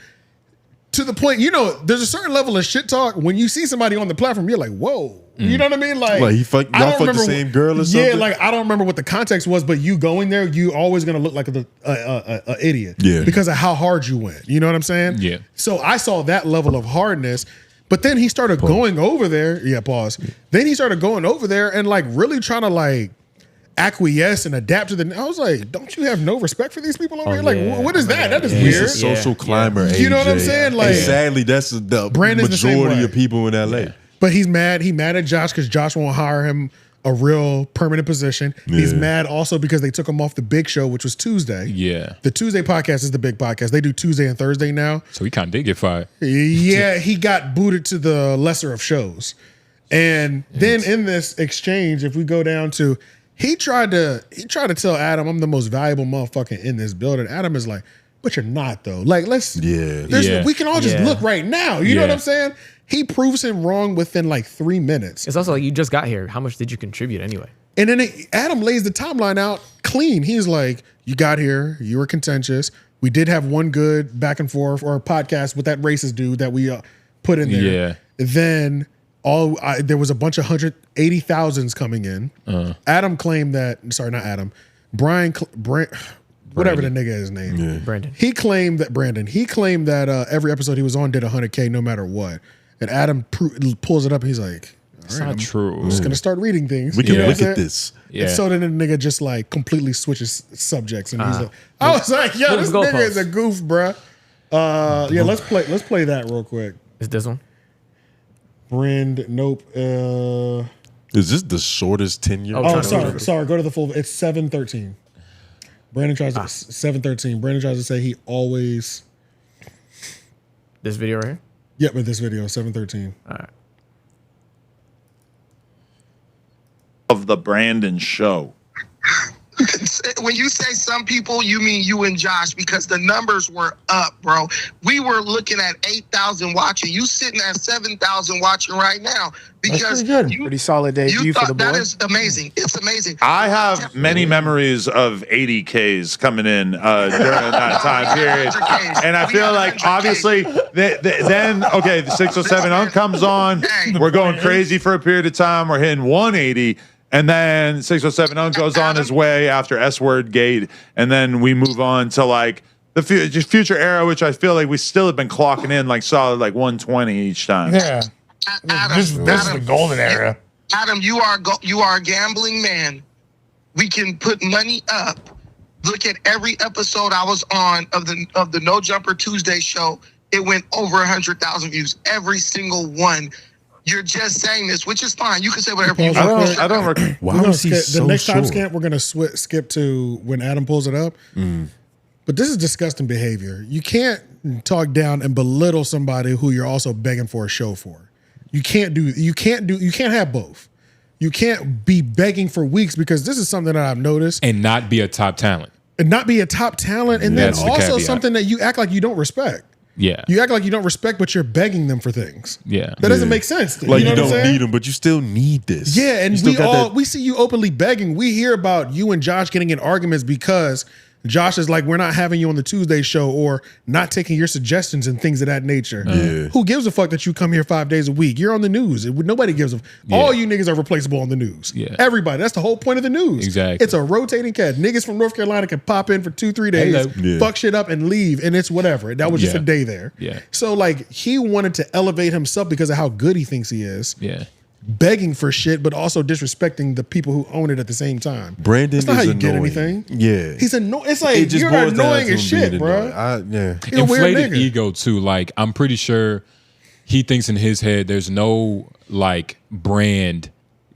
to the point, there's a certain level of shit talk when you see somebody on the platform, you're like, whoa. You know what I mean? Like y'all fuck the same girl or something? Yeah, like I don't remember what the context was, but you going there, you always gonna look like a idiot. Yeah. Because of how hard you went. You know what I'm saying? Yeah. So I saw that level of hardness. But then he started going over there. Yeah, pause. Then he started going over there and like really trying to like acquiesce and adapt to the. I was like, don't you have no respect for these people over here? Like, what is that? That is weird. He's a social climber. You know what I'm saying? Like, and sadly, that's the Brandon's majority the of people in LA. But he's mad. He mad at Josh because Josh won't hire him a real permanent position. He's mad also because they took him off the big show, which was Tuesday. Yeah. The Tuesday podcast is the big podcast. They do Tuesday and Thursday now. So he kind of did get fired. Yeah, he got booted to the lesser of shows. And then in this exchange, if we go down to, he tried to tell Adam, I'm the most valuable motherfucker in this building. Adam is like, but you're not though. Like, we can all just look right now. You know what I'm saying? He proves him wrong within like 3 minutes. It's also like, you just got here. How much did you contribute anyway? And then Adam lays the timeline out clean. He's like, you got here, you were contentious. We did have one good back and forth or podcast with that racist dude that we put in there. Yeah. Then there was a bunch of 180,000s coming in. Adam claimed that, sorry, not Adam, whatever the nigga is named. Yeah. Brandon. He claimed that every episode he was on did 100K no matter what. And Adam pulls it up and he's like, it's not true. I'm just going to start reading things. We can look at this. Yeah. And so then the nigga just like completely switches subjects. And he's like, I was like, yo, this nigga is a goof, bruh. Yeah, let's play that real quick. Is this one? Nope. Is this the shortest tenure? Oh, sorry. Go to the full. It's 7:13. Brandon tries to 7:13. Brandon tries to say he always. This video right here. Yep, with this video 7:13. All right. Of the Brandon show. When you say some people, you mean you and Josh, because the numbers were up, bro. We were looking at 8,000 watching. You sitting at 7,000 watching right now. Because pretty solid debut for the boy. That is amazing. It's amazing. I have many memories of 80Ks coming in during that time period. And I feel like, obviously, then, the 607 comes on. We're going crazy for a period of time. We're hitting 180. And then 607 goes on his way after S-Word Gate. And then we move on to like the future era, which I feel like we still have been clocking in like solid like 120 each time. Yeah. This is the golden era. Adam, you are a gambling man. We can put money up. Look at every episode I was on of the No Jumper Tuesday show. It went over 100,000 views. Every single one. You're just saying this, which is fine. You can say whatever you want. I don't. Why was he so the next time sure? scan, we're gonna skip to when Adam pulls it up. But this is disgusting behavior. You can't talk down and belittle somebody who you're also begging for a show for. You can't have both. You can't be begging for weeks, because this is something that I've noticed. And not be a top talent. And not be a top talent, and then also something that you act like you don't respect. Yeah. You act like you don't respect, but you're begging them for things. Yeah. That doesn't make sense. Like you know don't need them, but you still need this. Yeah, and we see you openly begging. We hear about you and Josh getting in arguments because Josh is like, we're not having you on the Tuesday show, or not taking your suggestions and things of that nature. Yeah. Who gives a fuck that you come here 5 days a week? You're on the news. Nobody gives a All you niggas are replaceable on the news. Yeah. Everybody. That's the whole point of the news. Exactly. It's a rotating cast. Niggas from North Carolina can pop in for 2-3 days, fuck shit up and leave, and it's whatever. That was just a day there. Yeah. So like, he wanted to elevate himself because of how good he thinks he is. Yeah. Begging for shit, but also disrespecting the people who own it at the same time. Brandon That's not is how you get annoying. anything. Yeah. He's annoying. It's like, just you're boils down annoying to as him being shit, bro. annoying. He's a weird Inflated nigga. ego too. Like, I'm pretty sure he thinks in his head there's no like brand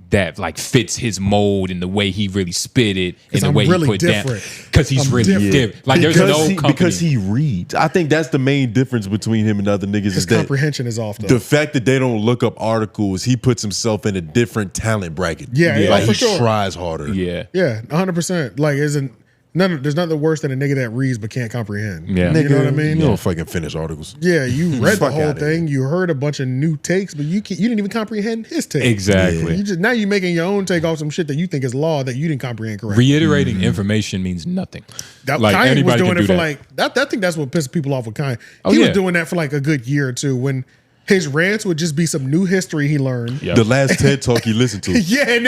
that like fits his mold and the way he really spit it and the I'm way really he put different. down. Because he's really different. Like, there's no company. Because he reads. I think that's the main difference between him and other niggas. His is that comprehension is off though. the fact that they don't look up articles, he puts himself in a different talent bracket. Yeah, like for he sure. tries harder. Yeah. Yeah, 100%. Like, there's nothing worse than a nigga that reads but can't comprehend. Yeah. You know what I mean? You don't fucking finish articles. Yeah, you read the Fuck whole outta here. thing. You heard a bunch of new takes, but you didn't even comprehend his take. Exactly. Now you're making your own take off some shit that you think is law that you didn't comprehend correctly. Reiterating information means nothing. That Like, Kanye was anybody doing can it do for that. like I think that's what pisses people off with Kanye. Oh, He was yeah. doing that for like a good year or two, when his rants would just be some new history he learned. Yep. The last TED talk he listened to. Yeah, and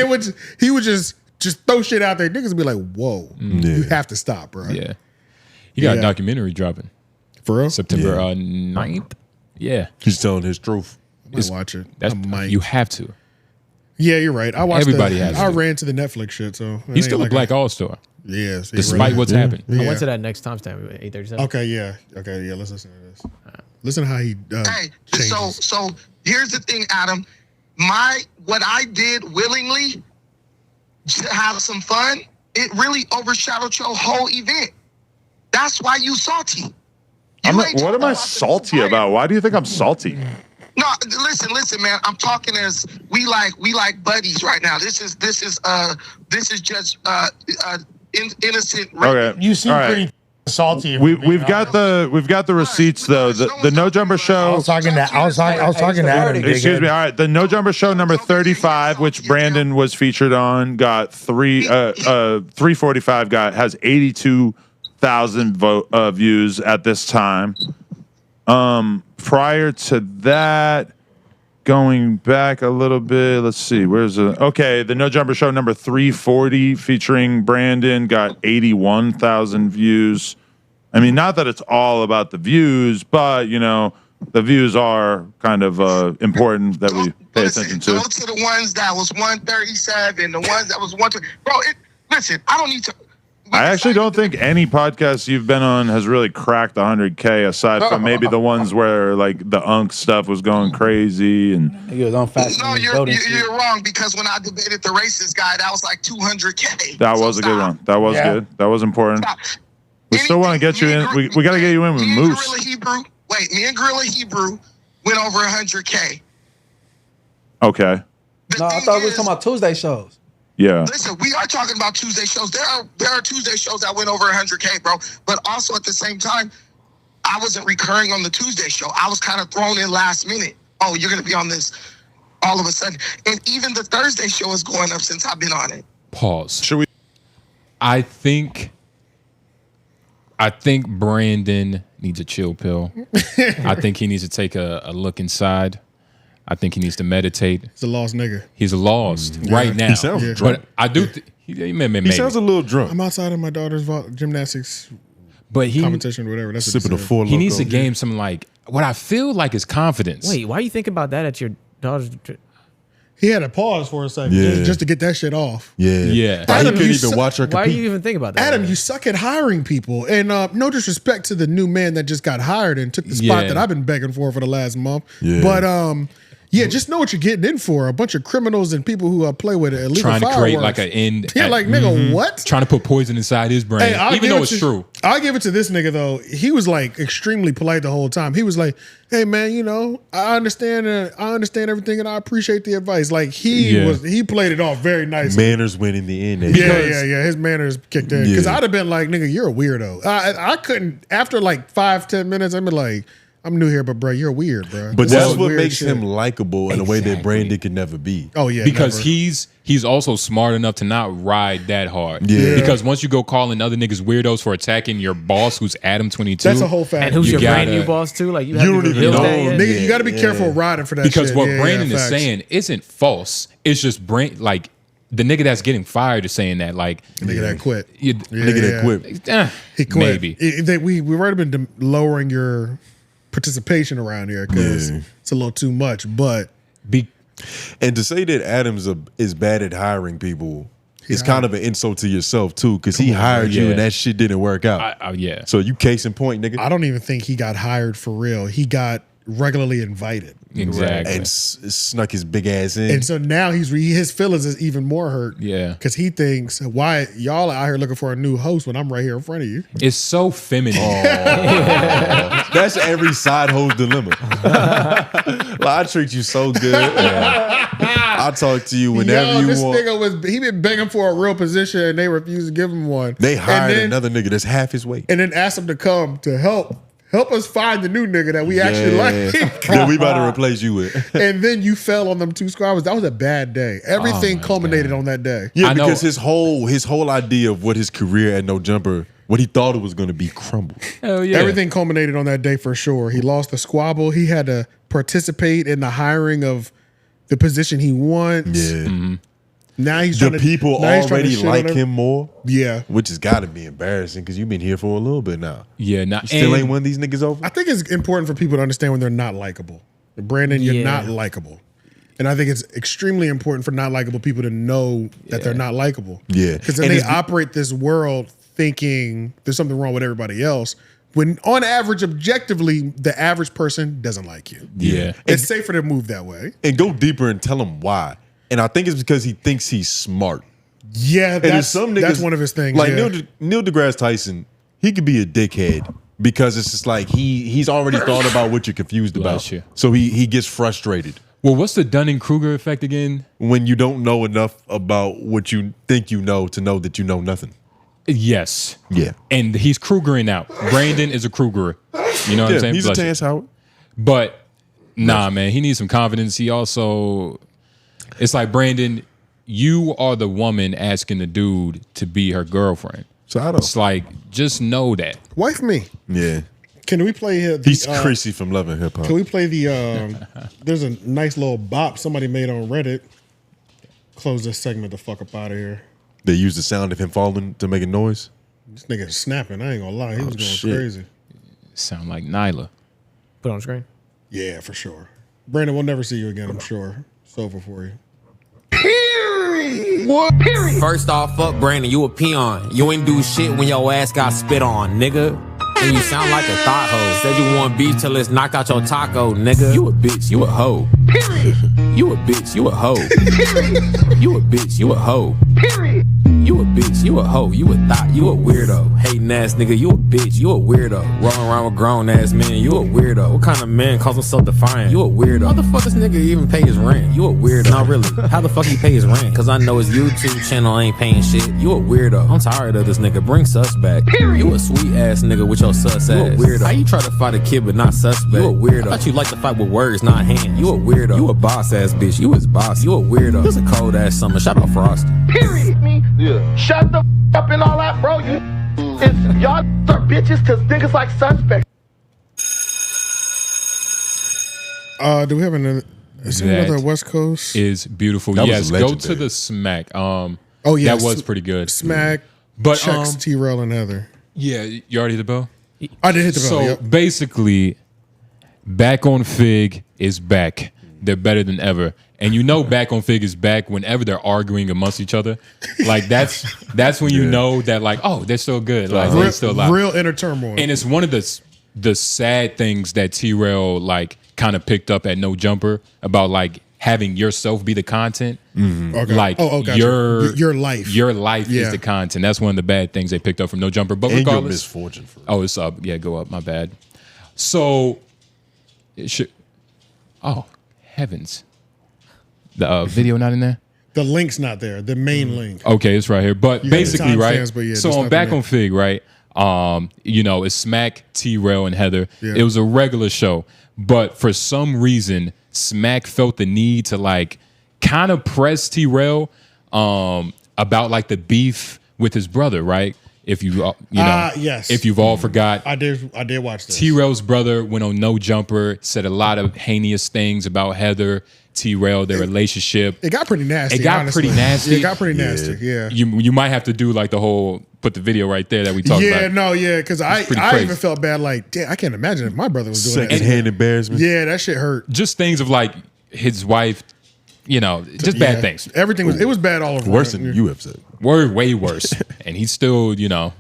he would just throw shit out there. Niggas would be like, whoa, you have to stop, bro. Yeah. He got a documentary dropping. For real? September 9th. Yeah. He's telling his truth. I might watch it. That's, I might. You have to. Yeah, you're right. I watched Everybody has I to. ran to the Netflix shit, so He's still a Black All-Star. Yes. Despite what's happened. Yeah. I went to that next timestamp, 8:37. Okay, yeah. Let's listen to this. Listen to how he changes. So here's the thing, Adam. What I did willingly to have some fun, it really overshadowed your whole event. That's why you salty. What am I salty about? Why do you think I'm salty? No, listen, man. I'm talking as we like buddies right now. This is just innocent. Okay, You seem all right. pretty salty. We've got the receipts though. The No Jumper Show. I was talking to Adam. Excuse me. All right, the No Jumper Show number 35, which Brandon was featured on, got 345. Has 82,000 views at this time. Prior to that, going back a little bit, let's see, the No Jumper Show number 340 featuring Brandon got 81,000 views. I mean, not that it's all about the views, but the views are kind of important that we pay attention to. Go to the ones that was 137, the ones that was 120. Bro, listen, I don't need to. I actually don't think any podcast you've been on has really cracked 100K, aside from maybe the ones where like the Unk stuff was going crazy and. No, you're wrong, because when I debated the racist guy, that was like 200K. That was a good one. That was good. That was important. We still want to get you in. We got to get you in with Moose. Me and Gorilla Hebrew went over 100K. Okay. No, I thought we were talking about Tuesday shows. Yeah. Listen, we are talking about Tuesday shows. There are Tuesday shows that went over 100K, bro. But also at the same time, I wasn't recurring on the Tuesday show. I was kind of thrown in last minute. Oh, you're going to be on this all of a sudden. And even the Thursday show is going up since I've been on it. Pause. Should we? I think Brandon needs a chill pill. I think he needs to take a look inside. I think he needs to meditate. He's a lost nigga. He's lost right now. He sounds drunk. But I do. He sounds a little drunk. I'm outside of my daughter's gymnastics competition or whatever. That's sipping a Four He needs to Loko. gain some what I feel like is confidence. Wait, why you think about that at your daughter's? He had to pause for a second just to get that shit off. Yeah. Adam, he couldn't even watch her compete. Why do you even think about that? Adam, you suck at hiring people. And no disrespect to the new man that just got hired and took the spot that I've been begging for the last month. Yeah. But just know what you're getting in for. A bunch of criminals and people who play with illegal Trying to fireworks. create like an end. Yeah, like, nigga, what? Trying to put poison inside his brain, I'll even give though it it's true. I'll give it to this nigga though. He was like extremely polite the whole time. He was like, "Hey man, I understand everything, and I appreciate the advice." Like he played it off very nicely. Manners win in the end. Yeah. His manners kicked in because I'd have been like, "Nigga, you're a weirdo." I couldn't after like 5-10 minutes. I'd be like, "I'm new here, but bro, you're weird, bro." But This that's is what weird makes shit. him likable in a way that Brandon could never be. Oh yeah, Because never. he's also smart enough to not ride that hard. Yeah. Because once you go calling other niggas weirdos for attacking your boss, who's Adam 22, That's a whole fact. And who's You your brand gotta- new boss too? Like you don't haven't even even know. that yet? Nigga, you got to be careful riding for that because shit. what Yeah, Brandon is facts. saying isn't false. It's just like the nigga that's getting fired is saying that like Nigga that quit. Nigga that quit. He quit. Maybe. We might have been lowering your participation around here because it's a little too much. But And to say that Adams is bad at hiring people is kind of an insult to yourself too, because he hired you and that shit didn't work out. Yeah. So you case in point, nigga. I don't even think he got hired for real. He got regularly invited. Exactly. And snuck his big ass in. And so now his feelings is even more hurt. Yeah. Because he thinks, why y'all out here looking for a new host when I'm right here in front of you? It's so feminine. That's every side hoe's dilemma. Like, I treat you so good. I'll talk to you whenever this you want. nigga he been begging for a real position and they refused to give him one. They hired another nigga that's half his weight. And then asked him to come to help us find the new nigga that we actually like. That we about to replace you with. And then you fell on them 2 squads. That was a bad day. Everything culminated on that day. Yeah, because his whole idea of what his career at No Jumper, what he thought it was going to be, crumbled. Hell yeah. Everything culminated on that day for sure. He lost the squabble. He had to participate in the hiring of the position he wants. Yeah. Mm-hmm. Now he's The trying people to, now he's trying to already shit on like every- him more. Yeah. Which has got to be embarrassing because you've been here for a little bit now. Yeah. You still ain't won these niggas over? I think it's important for people to understand when they're not likable. Brandon, you're not likable. And I think it's extremely important for not likable people to know that they're not likable. Yeah. Because then they operate this world thinking there's something wrong with everybody else. When on average, objectively, the average person doesn't like you. Yeah. It's safer to move that way. And go deeper and tell him why. And I think it's because he thinks he's smart. Yeah, And there's that's some niggas, that's one of his things. Like yeah. Neil deGrasse Tyson, he could be a dickhead because it's just like he's already thought about what you're confused about. So he gets frustrated. Well, what's the Dunning-Kruger effect again? When you don't know enough about what you think you know to know that you know nothing. Yes. Yeah. And he's Krugering out. Brandon is a Kruger. You know what I'm saying? He's a Bless you. Terrence Howard. But nah, man, he needs some confidence. He also, it's like, Brandon, you are the woman asking the dude to be her girlfriend. So I don't. It's like, just know that. Wife me. Yeah. Can we play the, He's Chrissy from Love and Hip Hop. Can we play the there's a nice little bop somebody made on Reddit. Close this segment the fuck up out of here. They use the sound of him falling to make a noise. This nigga snapping. I ain't gonna lie. He was going shit. crazy. Sound like Nyla. Put on screen. Yeah, for sure. Brandon, we'll never see you again, I'm sure. It's over for you. First off, fuck Brandon, you a peon. You ain't do shit when your ass got spit on, nigga. And you sound like a thought hoe. Said you want beef till it's knocked out your taco, nigga. You a bitch, you a hoe. You a bitch, you a hoe. You a bitch, you a hoe. You a bitch, you a hoe, you a thought, you a weirdo. Hating ass nigga, you a bitch, you a weirdo. Rolling around with grown ass men, you a weirdo. What kind of man calls himself defiant? You a weirdo. How the fuck this nigga even pay his rent? You a weirdo. Not really. How the fuck he pay his rent? Cause I know his YouTube channel ain't paying shit. You a weirdo. I'm tired of this nigga. Bring sus back. You a sweet ass nigga with your sus ass. You a weirdo. How you try to fight a kid but not suspect? You a weirdo. I thought you like to fight with words, not hands. You a weirdo. You a boss ass bitch. You is boss. You a weirdo. It was a cold ass summer. Shout out Frost. Yeah. Shut the up and all that, bro. Y'all are bitches because niggas like suspects. Do we have another? Is there another West Coast? Is beautiful. That was Yes, go legendary. to the Smacc. Oh yeah, that was pretty good. Smacc, but checks Trell and Heather. Yeah, you already hit the bell. I did hit the bell. So Yep. basically, Back on Fig is back. They're better than ever. And you know Back on Fig is back whenever they're arguing amongst each other. Like that's when you know that like, oh, they're still good. Like they're still alive. Real inner turmoil. And it's one of the sad things that Trell like kind of picked up at No Jumper about like having yourself be the content. Okay. Like gotcha. your life. Your life Yeah. is the content. That's one of the bad things they picked up from No Jumper. But And your regardless, misfortune. oh, it's up. Yeah, go up. My bad. So, it should. Oh, heavens! The video not in there. The link's not there. The main link. Okay, it's right here. But You got the basically, right. timestamps, but yeah, so just on not Back the on Fig, right? You know, it's Smacc, Trell, and Heather. Yeah. It was a regular show, but for some reason, Smacc felt the need to like kind of press Trell about like the beef with his brother, right? If you know, yes. if you've all forgot, I did watch this. Trell's brother went on No Jumper, said a lot of heinous things about Heather, Trell, their relationship. It got pretty nasty. It got honestly. pretty nasty. Yeah, it got pretty nasty. Yeah. You might have to do like the whole put the video right there that we talked about. Because I crazy. even felt bad. Like, damn, I can't imagine if my brother was doing that. Secondhand embarrassment. Yeah, that shit hurt. Just things of like his wife, you know, just bad things. Everything was. It was bad all over. Worse than you have said. Way worse. And he's still, you know.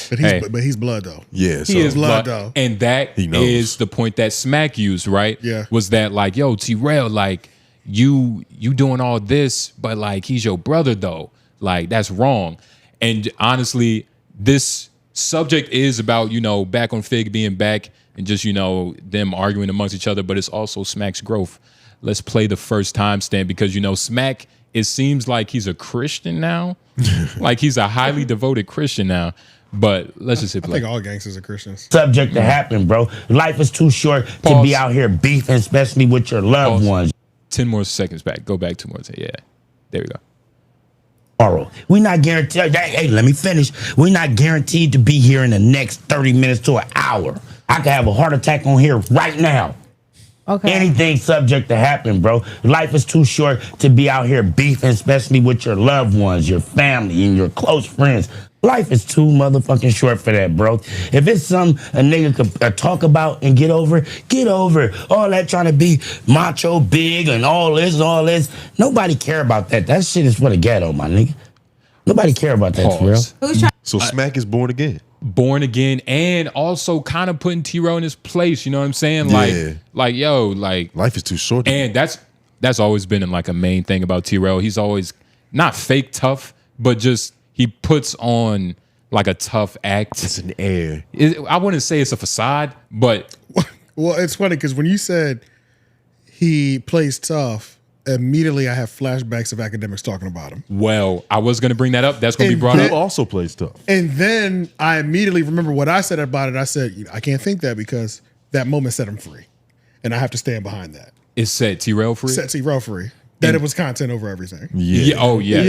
But he's blood though. Yeah, He is blood though. And that He knows. is the point that Smacc used, right? Yeah. Was that like, yo, Trell, like you doing all this, but like he's your brother though. Like that's wrong. And honestly, this subject is about, you know, Back on Fig being back and just, you know, them arguing amongst each other, but it's also Smack's growth. Let's play the first timestamp because, you know, Smacc, it seems like he's a Christian now. Like he's a highly devoted Christian now. But let's just hit play. I think all gangsters are Christians. Subject to happen, bro. Life is too short to be out here beefing, especially with your loved ones. 10 more seconds back. Go back 2 more. Yeah. There we go. Tomorrow. We're not guaranteed. Hey, let me finish. We're not guaranteed to be here in the next 30 minutes to an hour. I could have a heart attack on here right now. Okay. Anything subject to happen, bro. Life is too short to be out here beefing, especially with your loved ones, your family, and your close friends. Life is too motherfucking short for that, bro. If it's something a nigga could talk about and get over, get over it. All that trying to be macho big and all this. Nobody care about that. That shit is for the ghetto, my nigga. Nobody care about that, for real. So Smacc is born again. Born again and also kind of putting T-Row in his place. You know what I'm saying? Yeah. Like, yo, like life is too short. And that's always been like a main thing about T-Row. He's always not fake tough, but just he puts on like a tough act. It's an air. I wouldn't say it's a facade, but well, it's funny because when you said he plays tough, immediately I have flashbacks of academics talking about him. Well, I was going to bring that up. That's going to be brought up. Also plays tough. And then I immediately remember what I said about it. I said, I can't think that because that moment set him free. And I have to stand behind that. It set T-Rail free? Set T-Rail free. That it was content over everything. Yeah. Oh, yes.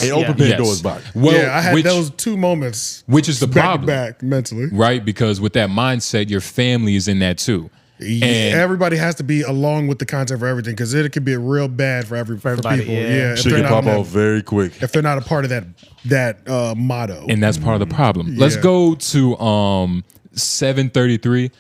Yeah. It opened Pandora's box. Well, I had those two moments. Which is the problem. Back mentally. Right? Because with that mindset, your family is in that too. Yeah, And everybody has to be along with the content for everything because it could be real bad for everybody, people. yeah. Shit can pop off very quick. If they're not a part of that motto. And that's part of the problem. Let's go to 7:33.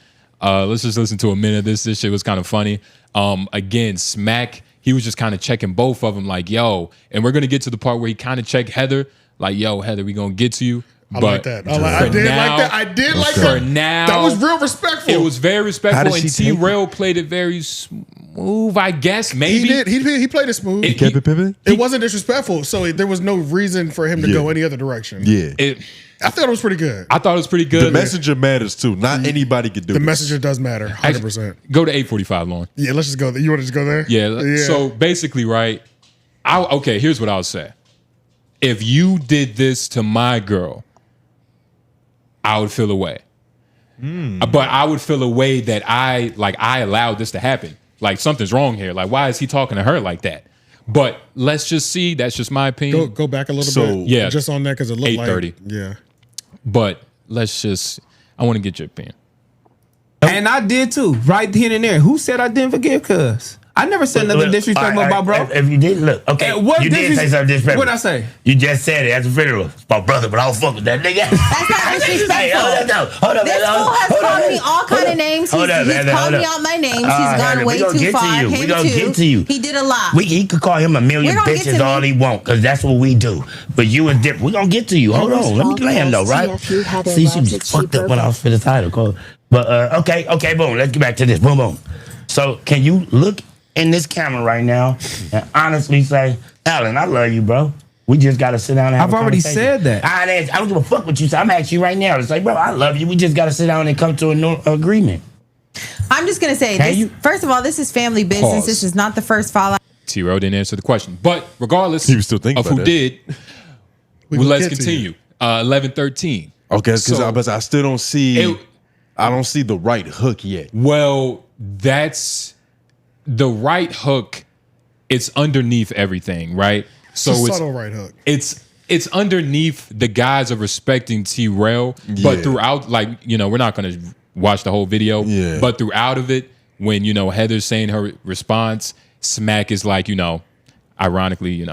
Let's just listen to a minute of this. This shit was kind of funny. Again, Smacc, he was just kind of checking both of them like, yo, and we're going to get to the part where he kind of checked Heather like, yo, Heather, we going to get to you. I like that. I did like that. For now. That was real respectful. It was very respectful, and T-Rail played it very smooth, I guess, maybe. He did. He played it smooth. He kept it pivoting? It wasn't disrespectful, so there was no reason for him to go any other direction. Yeah. I thought it was pretty good. I thought it was pretty good. The messenger matters too. Not anybody could do The this. messenger does matter, 100%. Go to 8:45, Lauren. Yeah, let's just go there. You want to just go there? Yeah. So basically, right, okay, here's what I'll say. If you did this to my girl, I would feel away. But I would feel a way that I allowed this to happen. Like something's wrong here. Like, why is he talking to her like that? But let's just see. That's just my opinion. Go back a little bit. Yeah. Just on that because it looked 8:30. Yeah. But let's just, I want to get your opinion. And I did too, right here and there. Who said I didn't forgive cuz? I never said nothing disrespectful about bro. If you didn't, look, okay, you did say something disrespectful. What'd I say? You just said it as a federal. My brother, but I don't fuck with that nigga. That's not disrespectful. Hey, hold up, this fool has called me all kind of names. He's called me out my names. He's gone way too far. We gonna get to you. He did a lot. He could call him a million bitches all he want, because that's what we do. But you is different. We gonna get to you. Hold on. Let me play him though, right? See, she just fucked up when I was for the title. But okay, boom. Let's get back to this. Boom, boom. So can you look in this camera right now and honestly say, Alan, I love you, bro. We just got to sit down and have I've a already conversation. said that. I don't give a fuck what you say. I'm asking you right now. It's like, bro, I love you. We just got to sit down and come to an agreement. I'm just going to say, first of all, this is family business. Pause. This is not the first fallout. T-Rail didn't answer the question. But regardless he was still thinking of about who that. did, let's continue. 11:13. Okay, because I still don't see, I don't see the right hook yet. Well, that's the right hook. It's underneath everything, right? So it's a subtle right hook. It's underneath the guise of respecting T-Rail, but throughout, like, we're not going to watch the whole video, but throughout of it, when, Heather's saying her response, Smacc is like, ironically,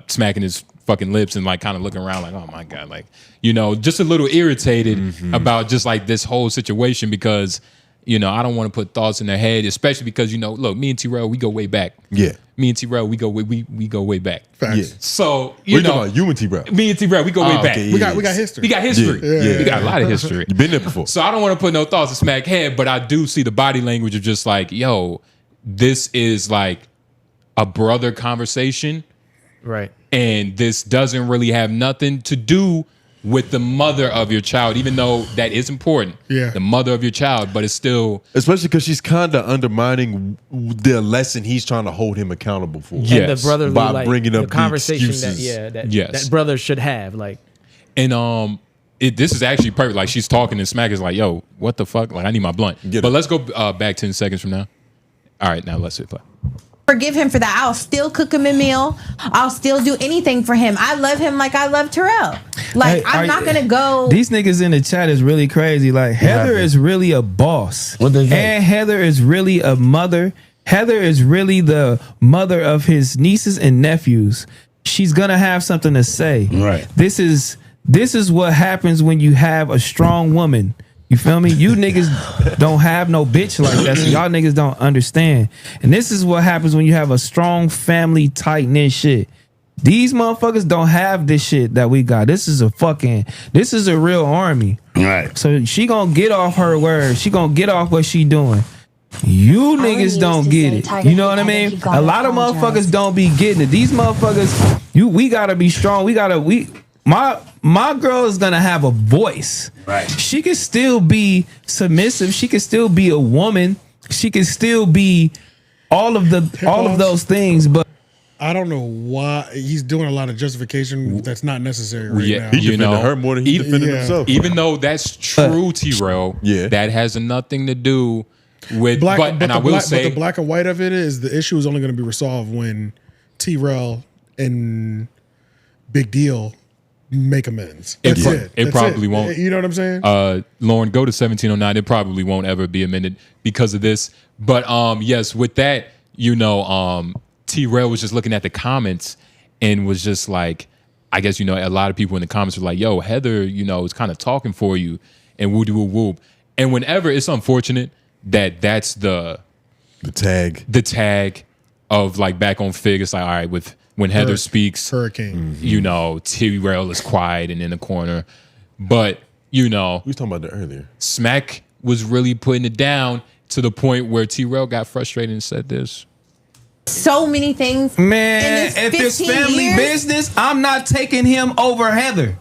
smacking his fucking lips and like kind of looking around like, oh my God, like, just a little irritated about just like this whole situation because, I don't want to put thoughts in their head, especially because, look, me and T-Rail, we go way back. Yeah. Me and T-Rail, we go way back. Facts. Yeah. So, you and T-Rail. Me and T-Rail, we go way back. We got history. We got history. Yeah. We got a lot of history. You've been there before. So I don't want to put no thoughts in Smacc head, but I do see the body language of just like, yo, this is like a brother conversation. Right. And this doesn't really have nothing to do with the mother of your child, even though that is important. Yeah. The mother of your child, but it's still... Especially because she's kind of undermining the lesson he's trying to hold him accountable for. Yes. And the brotherly, by like, bringing up the conversation excuses. that brothers should have. Like, And this is actually perfect. Like, she's talking and Smacc is like, yo, what the fuck? Like, I need my blunt. But let's go back 10 seconds from now. All right, now let's hit play. Forgive him for that. I'll still cook him a meal. I'll still do anything for him. I love him like I love Trell. Like, I'm not going to go. These niggas in the chat is really crazy. Like, Heather is really a boss. And Heather is really a mother. Heather is really the mother of his nieces and nephews. She's going to have something to say. Right. This is what happens when you have a strong woman. You feel me? You niggas don't have no bitch like that, so y'all niggas don't understand. And this is what happens when you have a strong family, tight-knit shit. These motherfuckers don't have this shit that we got. This is a real army. Right. So she gonna get off her word. She gonna get off what she doing. You niggas don't get it. You know what I mean? A lot of motherfuckers don't be getting it. These motherfuckers We gotta be strong. My girl is gonna have a voice. Right. She can still be submissive. She can still be a woman. She can still be all of those things. But I don't know why he's doing a lot of justification that's not necessary right now. He defended her more than he defended himself. Even though that's true, T-Rail, that has nothing to do with. But the black and white of it is the issue is only going to be resolved when T-Rail and Big Deal make amends. It probably won't. You know what I'm saying? Loren, go to 1709. It probably won't ever be amended because of this. But yes, with that, T-Rail was just looking at the comments and was just like, I guess, a lot of people in the comments were like, yo, Heather, is kind of talking for you and whoop whoop whoop. And whenever it's unfortunate that that's the tag of like back on Fig, it's like, all right, when Heather speaks, Hurricane, T-Rail is quiet and in the corner. But, we were talking about that earlier. Smacc was really putting it down to the point where T-Rail got frustrated and said this. So many things. Man, if it's family business, I'm not taking him over Heather.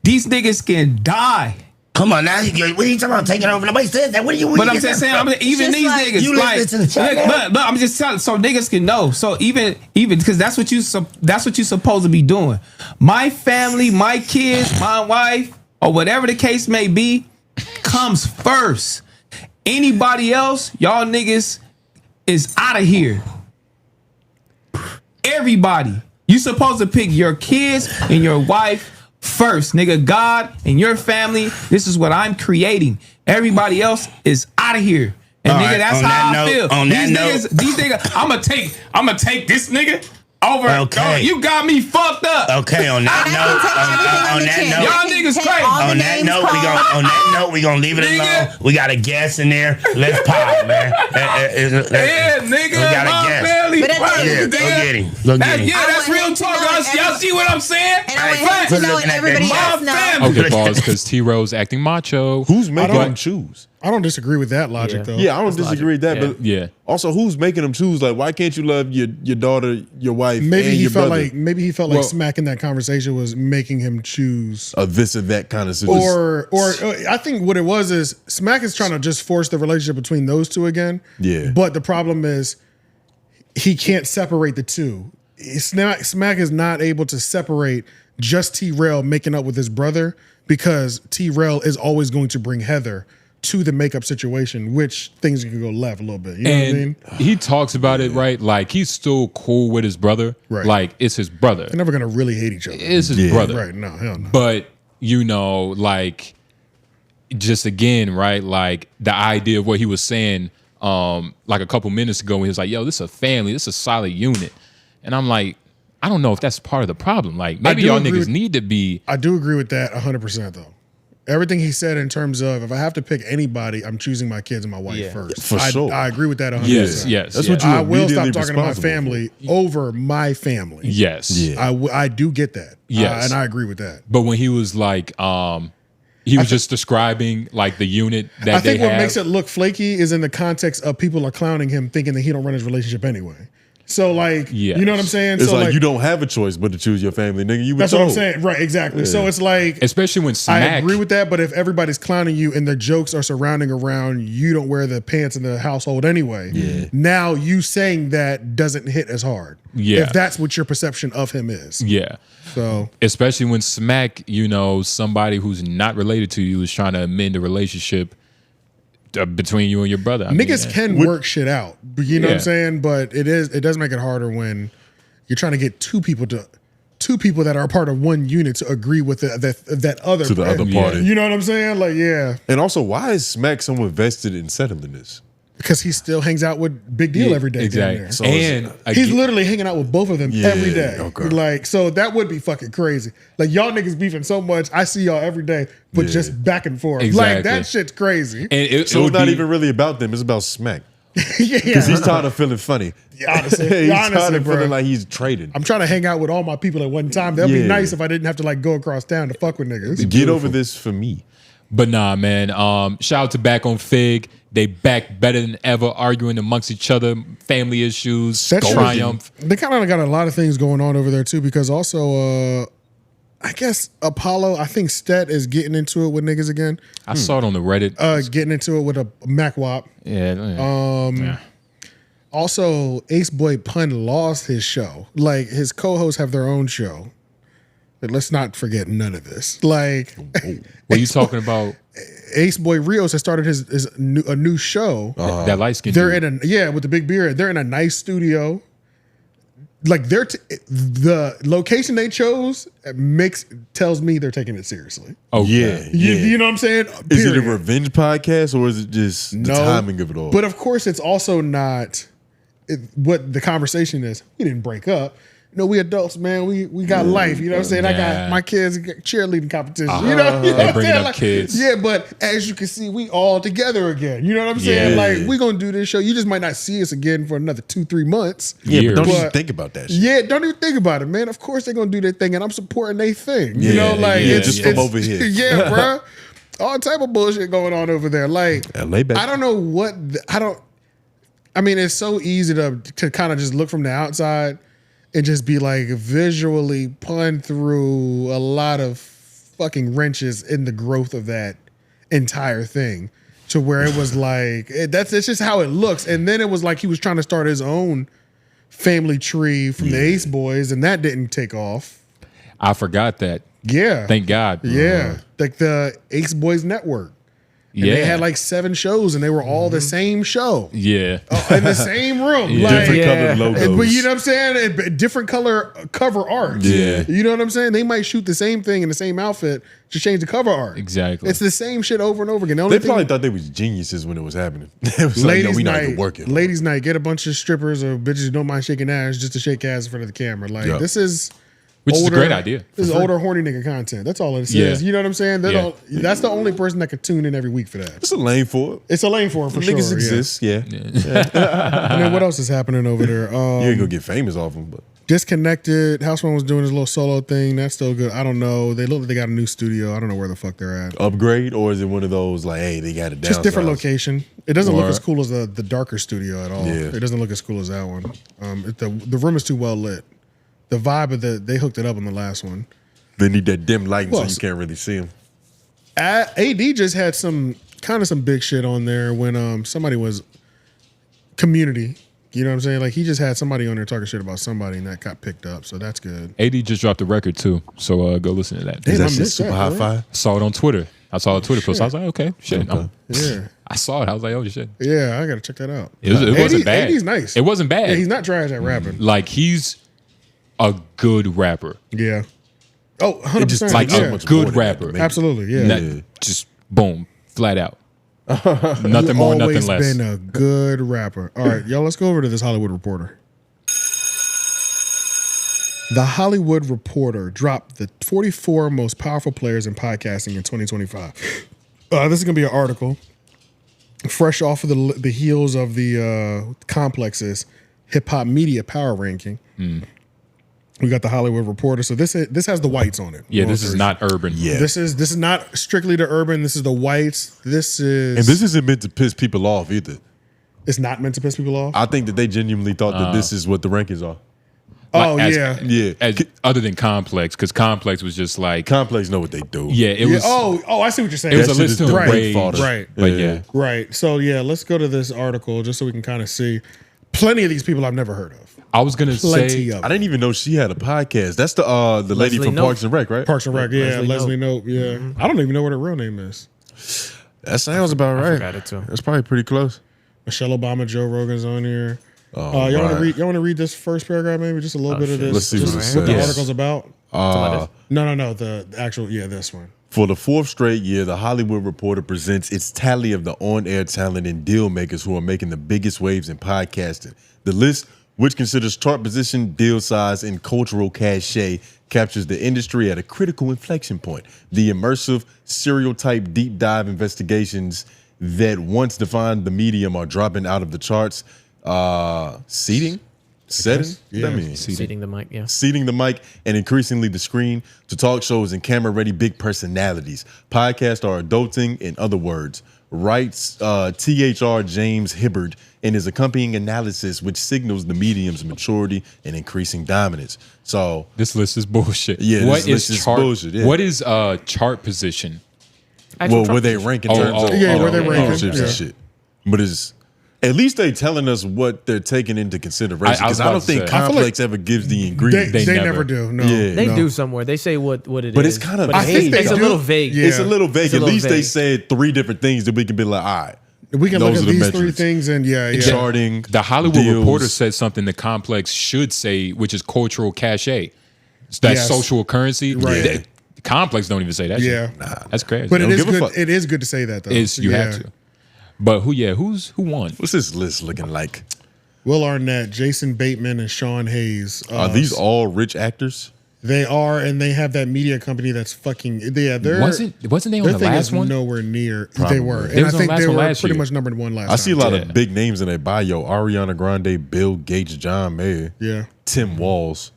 These niggas can die. Come on now, what are you talking about taking over? Nobody said that. What are you? But I'm just saying, even these niggas, you listen to the chat. But I'm just telling, so niggas can know. So even because that's what you're supposed to be doing. My family, my kids, my wife, or whatever the case may be, comes first. Anybody else, y'all niggas is out of here. Everybody, you supposed to pick your kids and your wife first, nigga. God and your family. This is what I'm creating. Everybody else is out of here. And all nigga, right, that's how I feel. On that note, these niggas, I'ma take this nigga over. Okay. You got me fucked up. Okay, on that note, y'all niggas crazy. On that note, we gonna leave it alone. We got a guest in there. Let's pop, man. Yeah, nigga. We got a guest. Go get him. Yeah, that's real talk. Y'all see what I'm saying? And I want him to know and everybody else know. Okay, balls, because T-Rail's acting macho. Who's making them choose? I don't disagree with that logic, though. Yeah, I don't disagree with that. But also, who's making them choose? Like, why can't you love your daughter, your wife, maybe and he your felt brother? like Smacc in that conversation was making him choose a this or that kind of situation. Or I think what it was is Smacc is trying to just force the relationship between those two again. Yeah. But the problem is he can't separate the two. Smacc is not able to separate just T-Rail making up with his brother because T-Rail is always going to bring Heather to the makeup situation, which things can go left a little bit. You know what I mean? He talks about it, right? Like, he's still cool with his brother. Right. Like, it's his brother. They're never going to really hate each other. It's his brother. Right, no, hell no. But, like, just again, right? Like, the idea of what he was saying, like a couple minutes ago, when he was like, yo, this is a family. This is a solid unit. And I'm like, I don't know if that's part of the problem. Like, maybe y'all niggas need to be. I do agree with that 100%, though. Everything he said in terms of if I have to pick anybody, I'm choosing my kids and my wife first. For sure. I agree with that 100%. Yes. That's what you I will stop immediately talking to my responsible family over my family. Yes. Yeah. I do get that. Yes. And I agree with that. But when he was like, he was just describing like the unit that I think they what have. makes it look flaky is in the context of people are clowning him thinking that he don't run his relationship anyway. So like, you know what I'm saying? It's so like you don't have a choice but to choose your family, nigga. You were That's told. what I'm saying. Right, exactly. Yeah. So it's like, especially when I Smacc, agree with that, but if everybody's clowning you and their jokes are surrounding around you don't wear the pants in the household anyway, now you saying that doesn't hit as hard. Yeah. If that's what your perception of him is. Yeah. So especially when Smacc, somebody who's not related to you is trying to amend a relationship between you and your brother. Niggas can work shit out. You know what I'm Yeah. saying? But it does make it harder when you're trying to get two people that are a part of one unit to agree with that other To the other party. You know what I'm saying? Like, yeah. And also, why is Smacc so invested in settling this? Because he still hangs out with Big Deal every day. Exactly. Down So there. And he's literally hanging out with both of them Yeah, every day. okay. Like, so that would be fucking crazy. Like, y'all niggas beefing so much. I see y'all every day, but just back and forth. Exactly. Like, that shit's crazy. And So it's not even really about them. It's about Smacc. Because he's tired of feeling funny. Yeah, honestly, he's honestly, tired of bro. feeling like he's traded. I'm trying to hang out with all my people at one time. That'd be Yeah. nice if I didn't have to like go across town to fuck with niggas. Get over this for me. But nah, man. Shout out to Back on Fig. They back better than ever, arguing amongst each other, family issues, triumph. They kind of got a lot of things going on over there too, because also, I guess Apollo, I think Stet is getting into it with niggas again. I saw it on the Reddit. Getting into it with a Mac Wop. Yeah. Also, Ace Boy Pun lost his show. Like, his co-hosts have their own show. But let's not forget none of this. Like, what are you talking about? Ace Boy Rios has started a new show. That light skin. They're in with the big beard. They're in a nice studio. Like the location they chose tells me they're taking it seriously. Oh yeah, You know what I'm saying? Is it a revenge podcast or is it just the timing of it all? But of course, it's also not what the conversation is. We didn't break up. No, we adults, man. We got life. You know what I'm saying? I got my kids cheerleading competition. You know what I'm saying? Up kids. Yeah, but as you can see, we all together again. You know what I'm saying? Like, we gonna do this show. You just might not see us again for another 2-3 months. Yeah, but don't even think about that shit. Yeah, don't even think about it, man. Of course they're gonna do their thing, and I'm supporting their thing. You know, like it's from over here. Yeah, bro. All type of bullshit going on over there. Like, LA back. I don't know what I mean, it's so easy to kind of just look from the outside and just be like visually pun through a lot of fucking wrenches in the growth of that entire thing to where it was like, it's just how it looks. And then it was like he was trying to start his own family tree from the Ace Boys, and that didn't take off. I forgot that. Yeah. Thank God. Yeah. Like the Ace Boys Network. And they had like 7 shows, and they were all the same show. Yeah. In the same room. Yeah. Like, Different colored logos. But you know what I'm saying? Different color cover art. Yeah. You know what I'm saying? They might shoot the same thing in the same outfit, just change the cover art. Exactly. It's the same shit over and over again. They probably thought they was geniuses when it was happening. It was like, no, we not even working. Ladies' night, get a bunch of strippers or bitches who don't mind shaking ass just to shake ass in front of the camera. Like, this is... Which is a great idea. This is older horny nigga content. That's all it is. Yeah. You know what I'm saying? That's the only person that could tune in every week for that. It's a lane for it. It's a lane for it for sure. Niggas exist, yeah. And then what else is happening over there? You ain't gonna get famous off them, but Disconnected. Houseman was doing his little solo thing. That's still good. I don't know. They look like they got a new studio. I don't know where the fuck they're at. Upgrade, or is it one of those like, hey, they got it down? Just different location. It doesn't look as cool as the darker studio at all. Yeah. It doesn't look as cool as that one. The room is too well lit. The vibe of they hooked it up on the last one. They need that dim lighting so you can't really see them. AD just had some big shit on there when somebody was Community. You know what I'm saying? Like, he just had somebody on there talking shit about somebody, and that got picked up, so that's good. AD just dropped a record too, so go listen to that. Damn, is that shit super hi-fi? I saw it on Twitter. I saw a Twitter post. I was like, okay, shit. Yeah. I saw it. I was like, oh shit. Yeah, I gotta check that out. It wasn't bad. AD's nice. It wasn't bad. Yeah, he's not trash at rapping. Like, he's a good rapper. Yeah. Oh, 100%. Just like a good rapper. Absolutely, yeah. Just boom, flat out. Nothing more, nothing less. Always been a good rapper. All right, y'all, let's go over to this Hollywood Reporter. The Hollywood Reporter dropped the 44 most powerful players in podcasting in 2025. This is going to be an article fresh off of the heels of the Complex's hip hop media power ranking. We got the Hollywood Reporter. So this has the whites on it. Yeah, this is not urban. Yeah. This is not strictly the urban. This is the whites. And this isn't meant to piss people off either. It's not meant to piss people off? I think that they genuinely thought that this is what the rankings are. Other than Complex, because Complex was just like Complex know what they do. Yeah, it was. Oh, I see what you're saying. It was a list of right. But yeah, right. So yeah, let's go to this article just so we can kind of see. Plenty of these people I've never heard of. I was gonna say I didn't even know she had a podcast. That's the lady from Parks and Rec, right? Parks and Rec, yeah, Leslie Knope, yeah. I don't even know what her real name is. That sounds about right. I forgot it too. That's probably pretty close. Michelle Obama, Joe Rogan's on here. Oh, y'all want to read this first paragraph, maybe just a little bit of this. Let's see what the article's about. No, the actual this one. For the 4th straight year, the Hollywood Reporter presents its tally of the on-air talent and deal makers who are making the biggest waves in podcasting. The list, which considers chart position, deal size, and cultural cachet, captures the industry at a critical inflection point. The immersive, serial-type deep dive investigations that once defined the medium are dropping out of the charts. Ceding, Setting? Yeah. What that mean? Ceding the mic, yeah. Ceding the mic and increasingly the screen to talk shows and camera-ready big personalities. Podcasts are adulting, in other words, writes THR James Hibberd in his accompanying analysis, which signals the medium's maturity and increasing dominance. So this list is bullshit. Yeah, What this list is chart? bullshit. Yeah. What is chart position? Well, where they rank in terms of where they rank ownerships and shit. But it's at least they telling us what they're taking into consideration. Because I don't think Complex ever gives the ingredients. They never do. No, They do somewhere. They say what it is. But it's kind of I think they it's do. a little vague. Yeah. It's a little vague. It's a At little least they vague. said 3 different things that we can be like, all right. We can look those at are the these 3 metrics. things and Charting. The Hollywood deals. Reporter said something the Complex should say, which is cultural cachet. That's Yes. social currency. Right. The Complex don't even say that. Yeah. Shit. That's crazy. But They it don't is give a good. fuck. It is good to say that though. You have to. But who won? What's this list looking like? Will Arnett, Jason Bateman, and Sean Hayes. Are these all rich actors? They are, and they have that media company that's fucking. Yeah, they're Wasn't they on their the thing last is one? Nowhere near. Probably. They were, They and I was on think last they one were last pretty year. much number 1 last. I see a time. lot of big names in their bio. Ariana Grande, Bill Gates, John Mayer. Yeah. Tim Walls.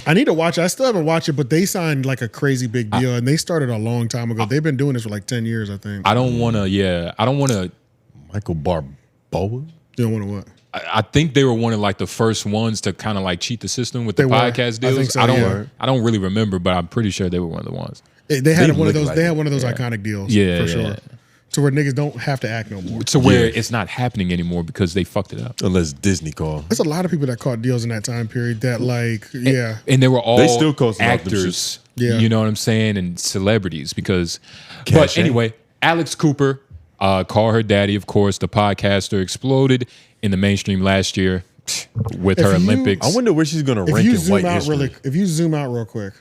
I need to watch it. I still haven't watched it, but they signed like a crazy big deal, and they started a long time ago. They've been doing this for like 10 years, I think. I don't want to. Yeah, I don't want to. Michael Barboa. You don't want to what? I think they were one of like the first ones to kind of like cheat the system with the They were. podcast I deals. think so, I don't really remember, but I'm pretty sure they were one of the ones. They had one of look those. like They it. had one of those iconic deals, Yeah, for yeah. sure. To where niggas don't have to act no more. To where it's not happening anymore because they fucked it up. Unless Disney call. There's a lot of people that caught deals in that time period that And they were all They still cost them off them actors. Yeah. You know what I'm saying? And celebrities because but Cachet. anyway, Alex Cooper, Call Her Daddy, of course, the podcaster, exploded in the mainstream last year with her Olympics. I wonder where she's going to If rank you in zoom white out history. if you zoom out real quick,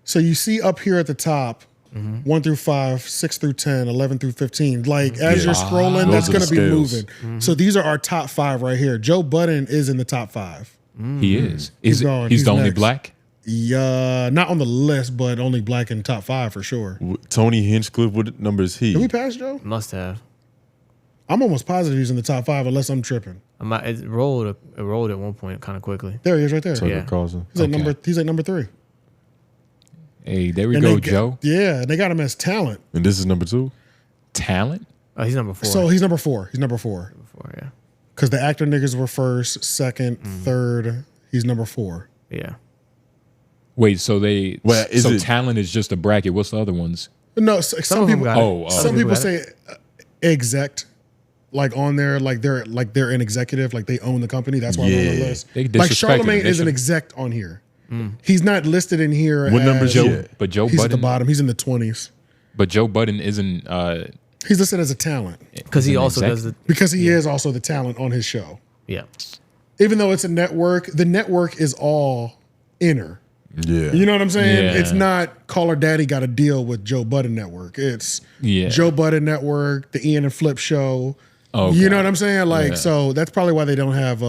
so you see up here at the top, 1 through 5, 6 through 10, 11 through 15. Like as you're scrolling, Those that's are going the to be scales. moving. So these are our top 5 right here. Joe Budden is in the top 5. He is. He's going. He's the only next. black. Yeah, not on the list, but only black in top 5 for sure. Tony Hinchcliffe, what number is he? Did we pass Joe? Must have. I'm almost positive he's in the top 5 unless I'm tripping. It rolled at one point kind of quickly. There he is right there. Tucker Yeah. Carlson. He's at number 3. Hey, there we And go, they Joe. Yeah, and they got him as talent. And this is number 2? Talent? Oh, he's number 4. So he's number 4. He's number 4. Yeah. Because the actor niggas were first, second, third. He's number 4. Yeah. Wait, so is it- talent is just a bracket. What's the other ones? No, some of them people. got it. Some people say exec, like on there, like they're an executive, like they own the company. That's why they're on the Yeah. list. They Like disrespected Charlemagne him. They is an should- exec on here. He's not listed in here. What number is as- he Joe, at? but Joe He's at the Budden. bottom. He's in the 20s. But Joe Budden isn't. He's listed as a talent Because he He's an also exec. does the. because he is also the talent on his show. Yeah. Even though it's a network, the network is all inner. Yeah. You know what I'm saying? Yeah. It's not Call Her Daddy got a deal with Joe Budden Network. It's Yeah. Joe Budden Network, the Ian and Flip show. Okay. You know what I'm saying? Like, Yeah. so that's probably why they don't have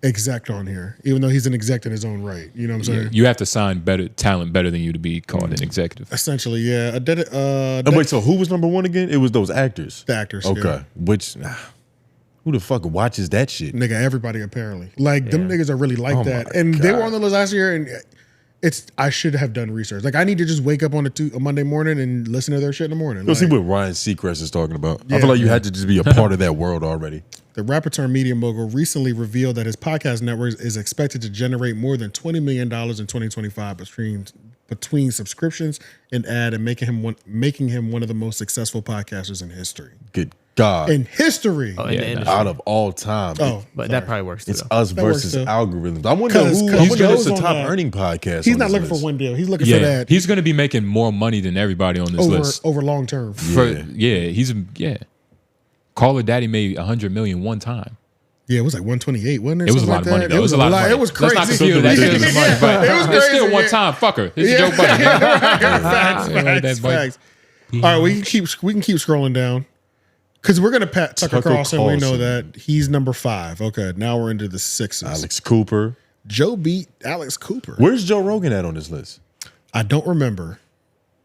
exec on here, even though he's an exec in his own right. You know what I'm saying? You have to sign talent better than you to be called an executive. Essentially, yeah. Wait, so who was number 1 again? It was those actors. The actors. Okay. Yeah. Which, who the fuck watches that shit? Nigga, everybody apparently. Like, them niggas are really like Oh that. my And they were God. on the list last year, and I should have done research. Like, I need to just wake up on a Monday morning and listen to their shit in the morning. Go see Like, what Ryan Seacrest is talking about. I Yeah. feel like you had to just be a part of that world already. the rapper turned media mogul recently revealed that his podcast network is expected to generate more than $20 million in 2025 between subscriptions and ad, and making him one of the most successful podcasters in history. Good God. In history. Oh, in the industry. Out of all time. Oh, But that probably works too. It's though. us That works versus too. algorithms. I wonder 'Cause who is Joe's the on top that. earning podcast. He's on not this looking list. for one deal. He's looking for Yeah, that he's going to be making more money than everybody on this list. over long term. Call Her Daddy made $100 million one time. Yeah, it was like 128, wasn't it? It was a Something lot of like money, that? though. It was a lot of money. It was crazy. Let's not confuse that shit with money, but It was it's still crazy, one yeah. time. Fucker. This is Yeah. Joe Budden. Facts, That boy. facts. All right, we can keep scrolling down because we're gonna pat Tucker Carlson. We know that he's number 5. Okay, now we're into the 6s. Alex Cooper. Joe beat Alex Cooper. Where's Joe Rogan at on this list? I don't remember,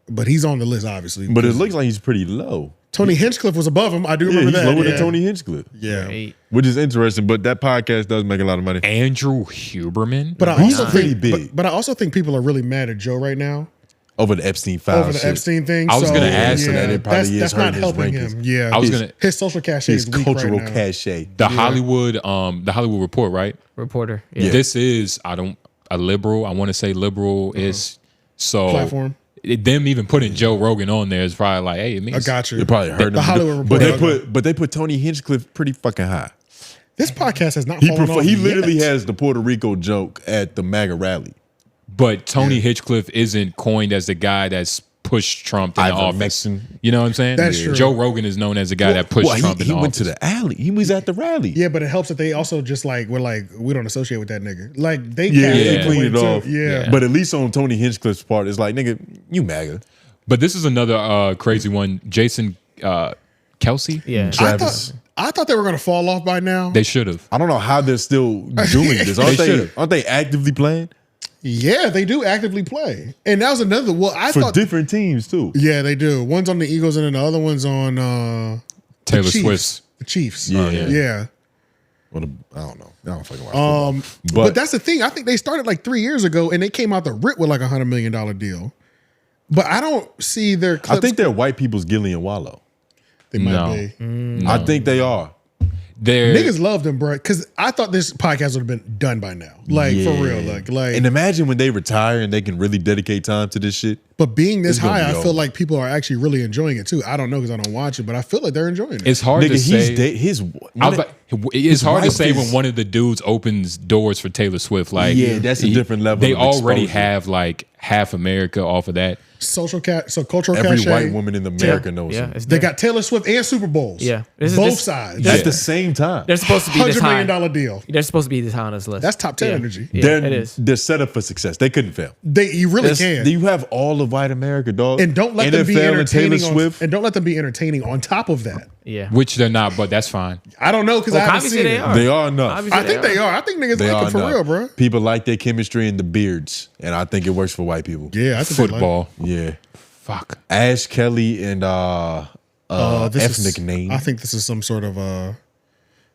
but he's on the list obviously. But it looks like he's pretty low. Tony Hinchcliffe was above him. I do remember he's that. lower than Tony Hinchcliffe. Yeah. Which is interesting, but that podcast does make a lot of money. Andrew Huberman. But I He's also pretty think, big. But I also think people are really mad at Joe right now Over the Epstein file. over the shit. Epstein thing. I was so, gonna ask yeah, that it probably that's is not hurting his helping rankings. him. Yeah, I was gonna his social cachet His is weak cultural right now. cachet. The Hollywood Report, right? Reporter. Yeah. This is a liberal. I want to say liberal is so Platform. Them even putting Joe Rogan on there is probably like, hey, it means I got you. It probably hurt The him. Hollywood but Reporter. they put Tony Hinchcliffe pretty fucking high. This podcast has not He fallen off he literally yet. has the Puerto Rico joke at the MAGA rally. But Tony Hinchcliffe isn't coined as the guy that's pushed Trump in the office. Ivermectin. You know what I'm saying? That's true. Joe Rogan is known as the guy that pushed Trump in he the went office. to the alley. He was at the rally. Yeah, but it helps that they also just like we don't associate with that nigga. Like they Yeah, cast he him cleaned it away, off. too. Yeah. But at least on Tony Hinchcliffe's part, it's like, nigga, you MAGA. But this is another crazy one. Jason Kelsey. Yeah. Travis. I thought they were gonna fall off by now. They should have. I don't know how they're still doing this. Aren't they actively playing? Yeah, they do actively play. And that was another I For thought different teams too. Yeah, they do. One's on the Eagles and then the other one's on the Taylor Chiefs. Swift's. The Chiefs. Yeah. Yeah. Well, I don't know. I don't fucking watch football. But that's the thing. I think they started like 3 years ago and they came out the rip with like $100 million deal. But I don't see their clips. I think they're white people's Gillie and Wallow. They might No. be. No. I think they are. Niggas love them, bro. Because I thought this podcast would have been done by now. Like, for real. Like, and imagine when they retire and they can really dedicate time to this shit. but being this It's gonna high, be I feel over. like people are actually really enjoying it too. I don't know because I don't watch it, but I feel like they're enjoying it. It's hard Nigga, to he's say. It's his hard to wife say is- when one of the dudes opens doors for Taylor Swift. Like, Yeah, that's a different level They of already exposure. have like half America off of that. So cultural Every cachet. white woman in America knows Yeah. him. It's They there. got Taylor Swift and Super Bowls. Yeah. Both sides. At the same time. They're supposed to be this $100 high. million deal. They're supposed to be this high on this list. That's top 10 Yeah. energy. Yeah, it is. They're set up for success. They couldn't fail. You really can. You have all of white America, dog. And don't let NFL them be and Taylor entertaining. Swift. And don't let them be entertaining on top of that. Yeah. Which they're not, but that's fine. I don't know because Well, I haven't obviously seen they it. are. They are enough. Obviously I think they are. I think niggas They like are them for enough. real, bro. People like their chemistry and the beards, and I think it works for white people. Yeah, I think they like- Football. Yeah. Fuck. Ash Kelly and This ethnic is, name. I think this is some sort of what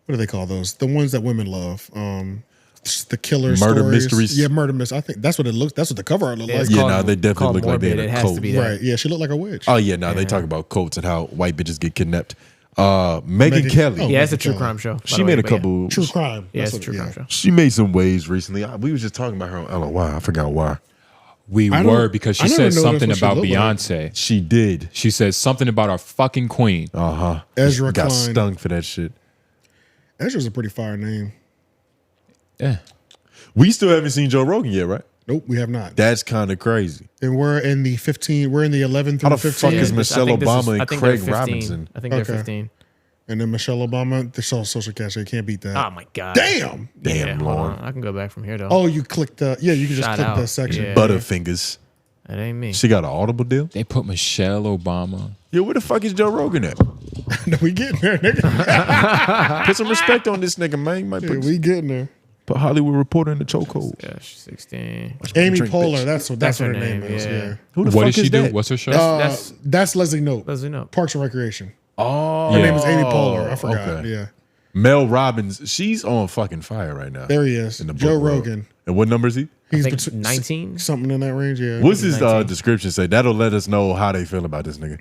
do they call those? The ones that women love. The killer Murder stories. mysteries? Yeah, murder mysteries. I think that's what it looks. That's what the cover art looked like. Yeah, no, they definitely called look like they in Morbid. a It has cult. to be that. Right. Yeah, she looked like a witch. Oh yeah, no, they talk about cults and how white bitches get kidnapped. Megan Kelly. oh, Yeah, it's a Megyn true Kelly. crime show. by She the made way, a but yeah. couple. True crime. Yeah, That's it's a true what- crime show. She made some waves recently. We was just talking about her on LOY. I forgot why. We I were don't- because I she never said noticed something what she about looked like. Beyonce. She did. She said something about our fucking queen. Ezra got Klein. stung for that shit. Ezra's a pretty fire name. Yeah. We still haven't seen Joe Rogan yet, right? Nope, we have not. That's kind of crazy. And we're in the 15. We're in the 11 through How the 15. fuck is Yeah, Michelle I think this is- Obama and I think Craig they're 15. Robinson? I think they're Okay. 15. And then Michelle Obama, the social cachet can't beat that. Oh my god. Damn. Damn, hold Lord. on. I can go back from here though. Oh, you clicked the you can just Shout click out. the section. Yeah. Butterfingers. That ain't me. She got an Audible deal? They put Michelle Obama. Yo, where the fuck is Joe Rogan at? No, we getting there, nigga. Put some respect on this nigga, man. You might Yeah, put, we getting there. put Hollywood Reporter in the chokehold. Yeah, she's 16. Amy Drink, Poehler, bitch. that's what her name is. yeah. Yeah. Who the What fuck does she is do? that? What's her show? That's Leslie Knope. Leslie Knope. Parks and Recreation. Oh, Her name is Amy Poehler. I forgot. okay. Yeah. Mel Robbins, she's on fucking fire right now. There he is. In the Joe book world. Rogan. And what number is he? He's think between 19? something in that range. Yeah. What's his 19. description say? That'll let us know how they feel about this nigga.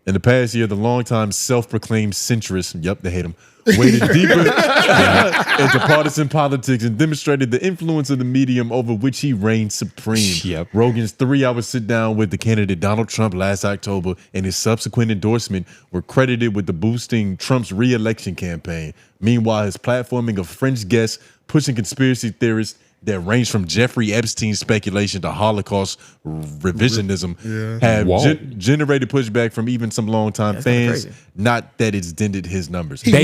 In the past year, the longtime self-proclaimed centrist, yep, they hate him, waded deeper into partisan politics and demonstrated the influence of the medium over which he reigned supreme. Yep. Rogan's 3-hour sit-down with the candidate Donald Trump last October and his subsequent endorsement were credited with the boosting Trump's re-election campaign. Meanwhile, his platforming of French guests, pushing conspiracy theorists that range from Jeffrey Epstein's speculation to Holocaust revisionism have generated pushback from even some longtime fans. crazy. Not that it's dented his numbers. They hate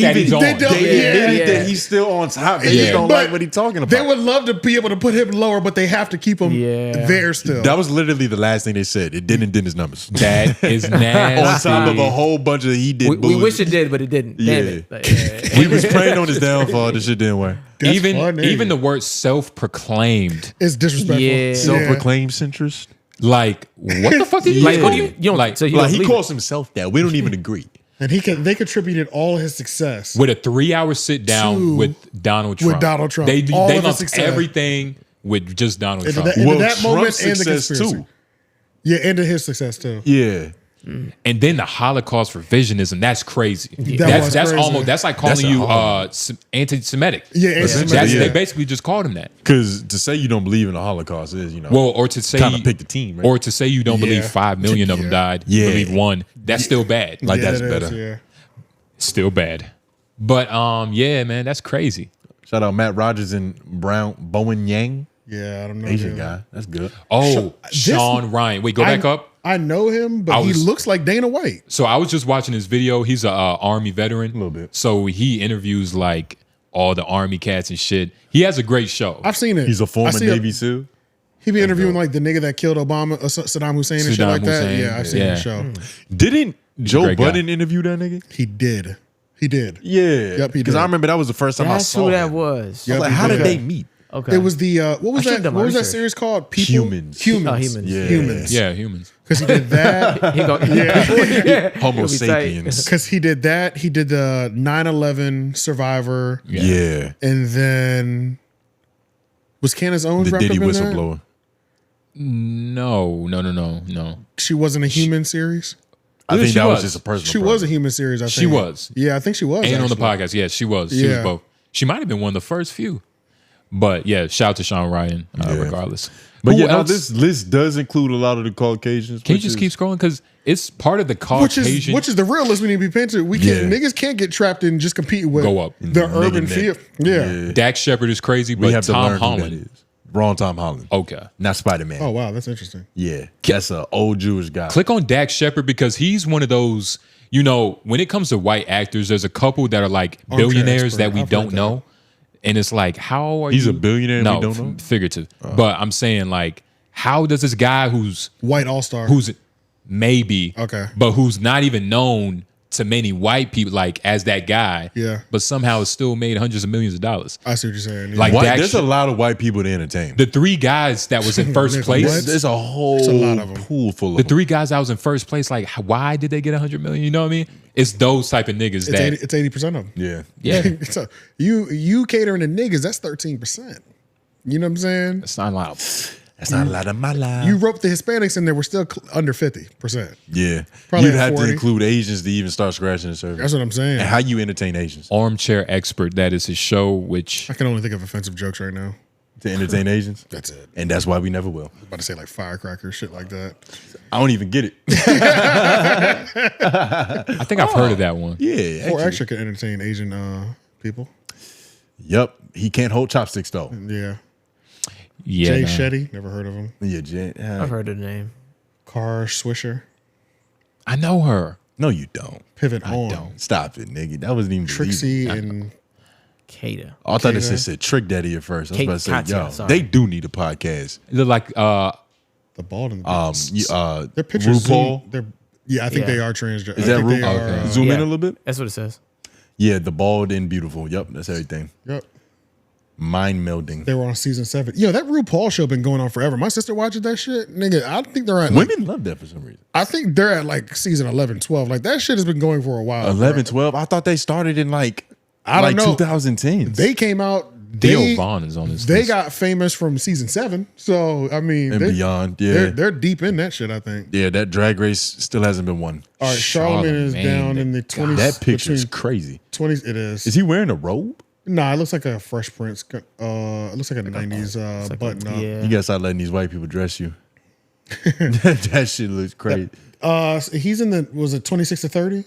that he's on. They admitted Yeah. that he's still on top. They Yeah. just don't But like what he's talking about. They would love to be able to put him lower, but they have to keep him Yeah. there still. that was literally the last thing they said. It didn't dent his numbers. That is nasty. On top of a whole bunch of he did We bullshit. wish it did, but it didn't. Damn Yeah. it. Like, yeah. We was praying on his downfall. This shit didn't work. That's even funny. even the word self-proclaimed. It's disrespectful. Yeah. Self-proclaimed centrist. Like, what the fuck did he Like, do? what do you don't Like, so you Like don't he believe calls himself that. We don't even agree. And they contributed all his success with a 3-hour sit down with Donald Trump. With Donald Trump. They All of his lumped success. everything with just Donald Into Trump. that- into that moment Trump's and the success conspiracy. too. Yeah, and to his success too. Yeah. And then the Holocaust revisionism, that's crazy. That was That's crazy. almost, that's like calling That's a you hard anti-Semitic. Yeah, anti-Semitic. That's, Yeah. They basically just called him that. Because to say you don't believe in the Holocaust is, Well, or to say kind of pick the team, right? or to say you don't believe Yeah. 5 million of them died, you Yeah. believe 1. That's still bad. Like Yeah, that's that is, better. yeah. Still bad. But yeah, man, that's crazy. Shout out Matt Rogers and Bowen Yang, Yeah, I don't know. Asian him. guy. That's good. Oh, This- Sean Ryan. Wait, go back up. I know him, but he looks like Dana White. So I was just watching his video. He's a Army veteran. A little bit. So he interviews like all the Army cats and shit. He has a great show. I've seen it. He's a I former see Navy SEAL. He be interviewing like the nigga that killed Obama, Saddam Hussein, and shit Saddam like that. Hussein, Yeah, I've seen yeah. the show. Didn't Joe great guy. Budden interview that nigga? He did. He did. Yeah. Yep, he Because did. I remember that was the first time I That's saw who that him. was. I was like, how did they meet? Okay. It was the what was I should've that? done my What was that research. series called? People? Humans. Humans. Oh, Humans. Yeah. Humans. Yeah, humans. Because he did that. He go, Yeah. Homo He'll be tight. sapiens. Because he did that. He did the 9/11 Survivor, Yeah. and then was Candace Owens The wrapped Diddy up in that? whistleblower. No. She wasn't a human series. I think she that was was. just a personal She was a human series. I think She was. Yeah, I think she was. And on the actually. podcast, yeah, she was. She was Yeah. both. She might have been one of the first few. But yeah, shout out to Sean Ryan, regardless. But Who yeah, now else? this list does include a lot of the Caucasians. Can you which just is- keep scrolling? Because it's part of the Which is Caucasian. the real list we need to be paying to. We can't Yeah. niggas can't get trapped in just competing with Go up. the Nigga urban neck. field. Yeah. Dak Shepard is crazy, We but have to Tom learn who that Holland. is. Wrong Tom Holland. Okay. Not Spider-Man. Oh wow, that's interesting. Yeah. That's an old Jewish guy. Click on Dak Shepard because he's one of those, you know, when it comes to white actors, there's a couple that are like Armchair billionaires expert. that we I've don't heard that. know. And it's like, how are He's you? a billionaire and No, we don't know? figurative. But I'm saying, like, how does this guy who's White all star. maybe, Okay. but who's not even known to many white people, like as that guy, Yeah. but somehow has still made hundreds of millions of dollars. I see what you're saying. Yeah. Like White- Dak there's a Shep- lot of white people to entertain. the 3 guys that was in first Nigga, place. what? There's a whole There's a lot of 'em. pool full of The them. 3 guys that was in first place, like, why did they get 100 million? You know what I mean? It's those type of niggas that, it's 80% of them. Yeah. yeah, So you catering to niggas, that's 13%. You know what I'm saying? it's not allowed. That's not a lot of my life. You roped the Hispanics in there, we're still under 50%. Yeah. Probably You'd at have 40. to include Asians to even start scratching the surface. That's what I'm saying. And how you entertain Asians? Armchair Expert, that is his show, which I can only think of offensive jokes right now. To entertain Asians? That's it. And that's why we never will. I'm about to say like firecrackers, shit like that. I don't even get it. I think I've heard of that one. Yeah. Or actually. extra can entertain Asian people. Yep. He can't hold chopsticks though. Yeah. Yeah, Jay nah. Shetty, never heard of him. Yeah, Jay. I've heard of the name. Car Swisher, I know her. No, you don't. Pivot I On, don't. Stop it, nigga. That wasn't even Trixie, believable. and Kata. I thought it Kata. said Trick Daddy at first. I was Kate about to say, Katya, yo, sorry. they do need a podcast. They're like, the Bald and the their pictures RuPaul. zoom. I think Yeah. they are transgender. Is I that think they RuPaul? are, Okay. Zoom in Yeah. a little bit. That's what it says. Yeah, the bald and beautiful. Yep, that's everything. Yep. Mind melding. They were on season 7. Yo, that RuPaul show been going on forever. My sister watches that shit. Nigga, I think they're at like, Women love that for some reason. I think they're at like season 11, 12. Like that shit has been going for a while. 11, 12. I thought they started in I don't know. 2010. They came out. Theo They, Vaughn is on this they list. got famous from season 7. So, I mean, and beyond. Yeah. they're deep in that shit, I think. Yeah, that drag race still hasn't been won. All right, Charlamagne is Charlamagne, down in the 20s. That picture is between crazy. 20s, it is. Is he wearing a robe? Nah, it looks like a Fresh Prince. It looks like a 90s button up. Yeah. You gotta start letting these white people dress you. That shit looks crazy. He's in the, was it 26 to 30?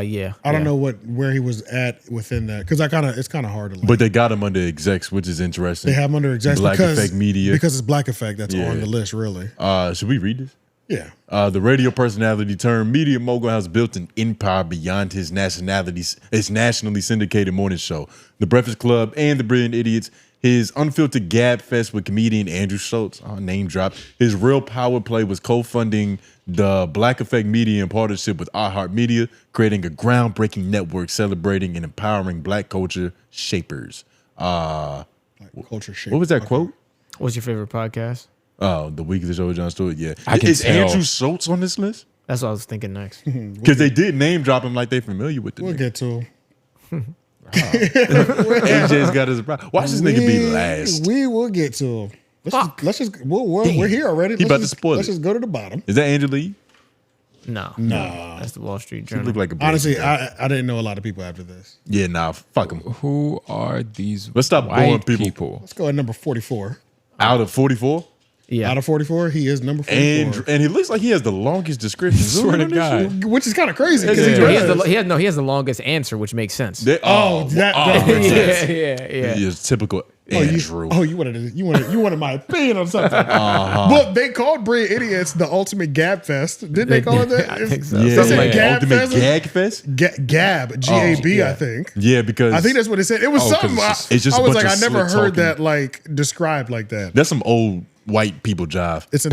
Yeah. I don't know where he was at within that because it's kind of hard to. Like, But they got him under execs, which is interesting. they have him under execs Black because Effect Media. because it's Black Effect that's Yeah. on the list. Really, Should we read this? yeah. The radio personality turned media mogul has built an empire beyond his nationally syndicated morning show, The Breakfast Club, and The Brilliant Idiots. His unfiltered gab fest with comedian Andrew Schulz, name drop. His real power play was co-funding the Black Effect Media in partnership with iHeartMedia, creating a groundbreaking network celebrating and empowering Black culture shapers. Culture shape. What was that quote? What's your favorite podcast? Oh, the weakest show with Jon Stewart. Yeah, I can is tell. Andrew Schulz on this list? That's what I was thinking next. Because they did name drop him like they familiar with the We'll nigga. get to him. AJ's got his surprise. Watch this nigga be last. We will get to him. Let's just we're here already. He about to spoil Let's it. just go to the bottom. Is that Angela Yee? No. That's the Wall Street She Journal. look like a Honestly, bitch. I didn't know a lot of people after this. Yeah, nah, fuck him. Who are these? Let's stop white boring people. Let's go at number 44. Out of 44? Yeah. Out of 44, he is number 44. And he looks like he has the longest description. Swear to God. Which is kind of crazy. Yeah. 'cause He has the longest answer, which makes sense. That makes sense. yeah. He is typical Andrew. You wanted my opinion on something. Well, they called Bria Idiots the ultimate Gab Fest. Didn't they call it that? I think so. Yeah, Something like Gab Ultimate Fest? Gag Fest? Gab, G-A-B, I think. Yeah, because I think that's what it said. It was 'cause something. it's just I a was bunch like, of I never slick heard talking. that like described like that. That's some old white people jive. It's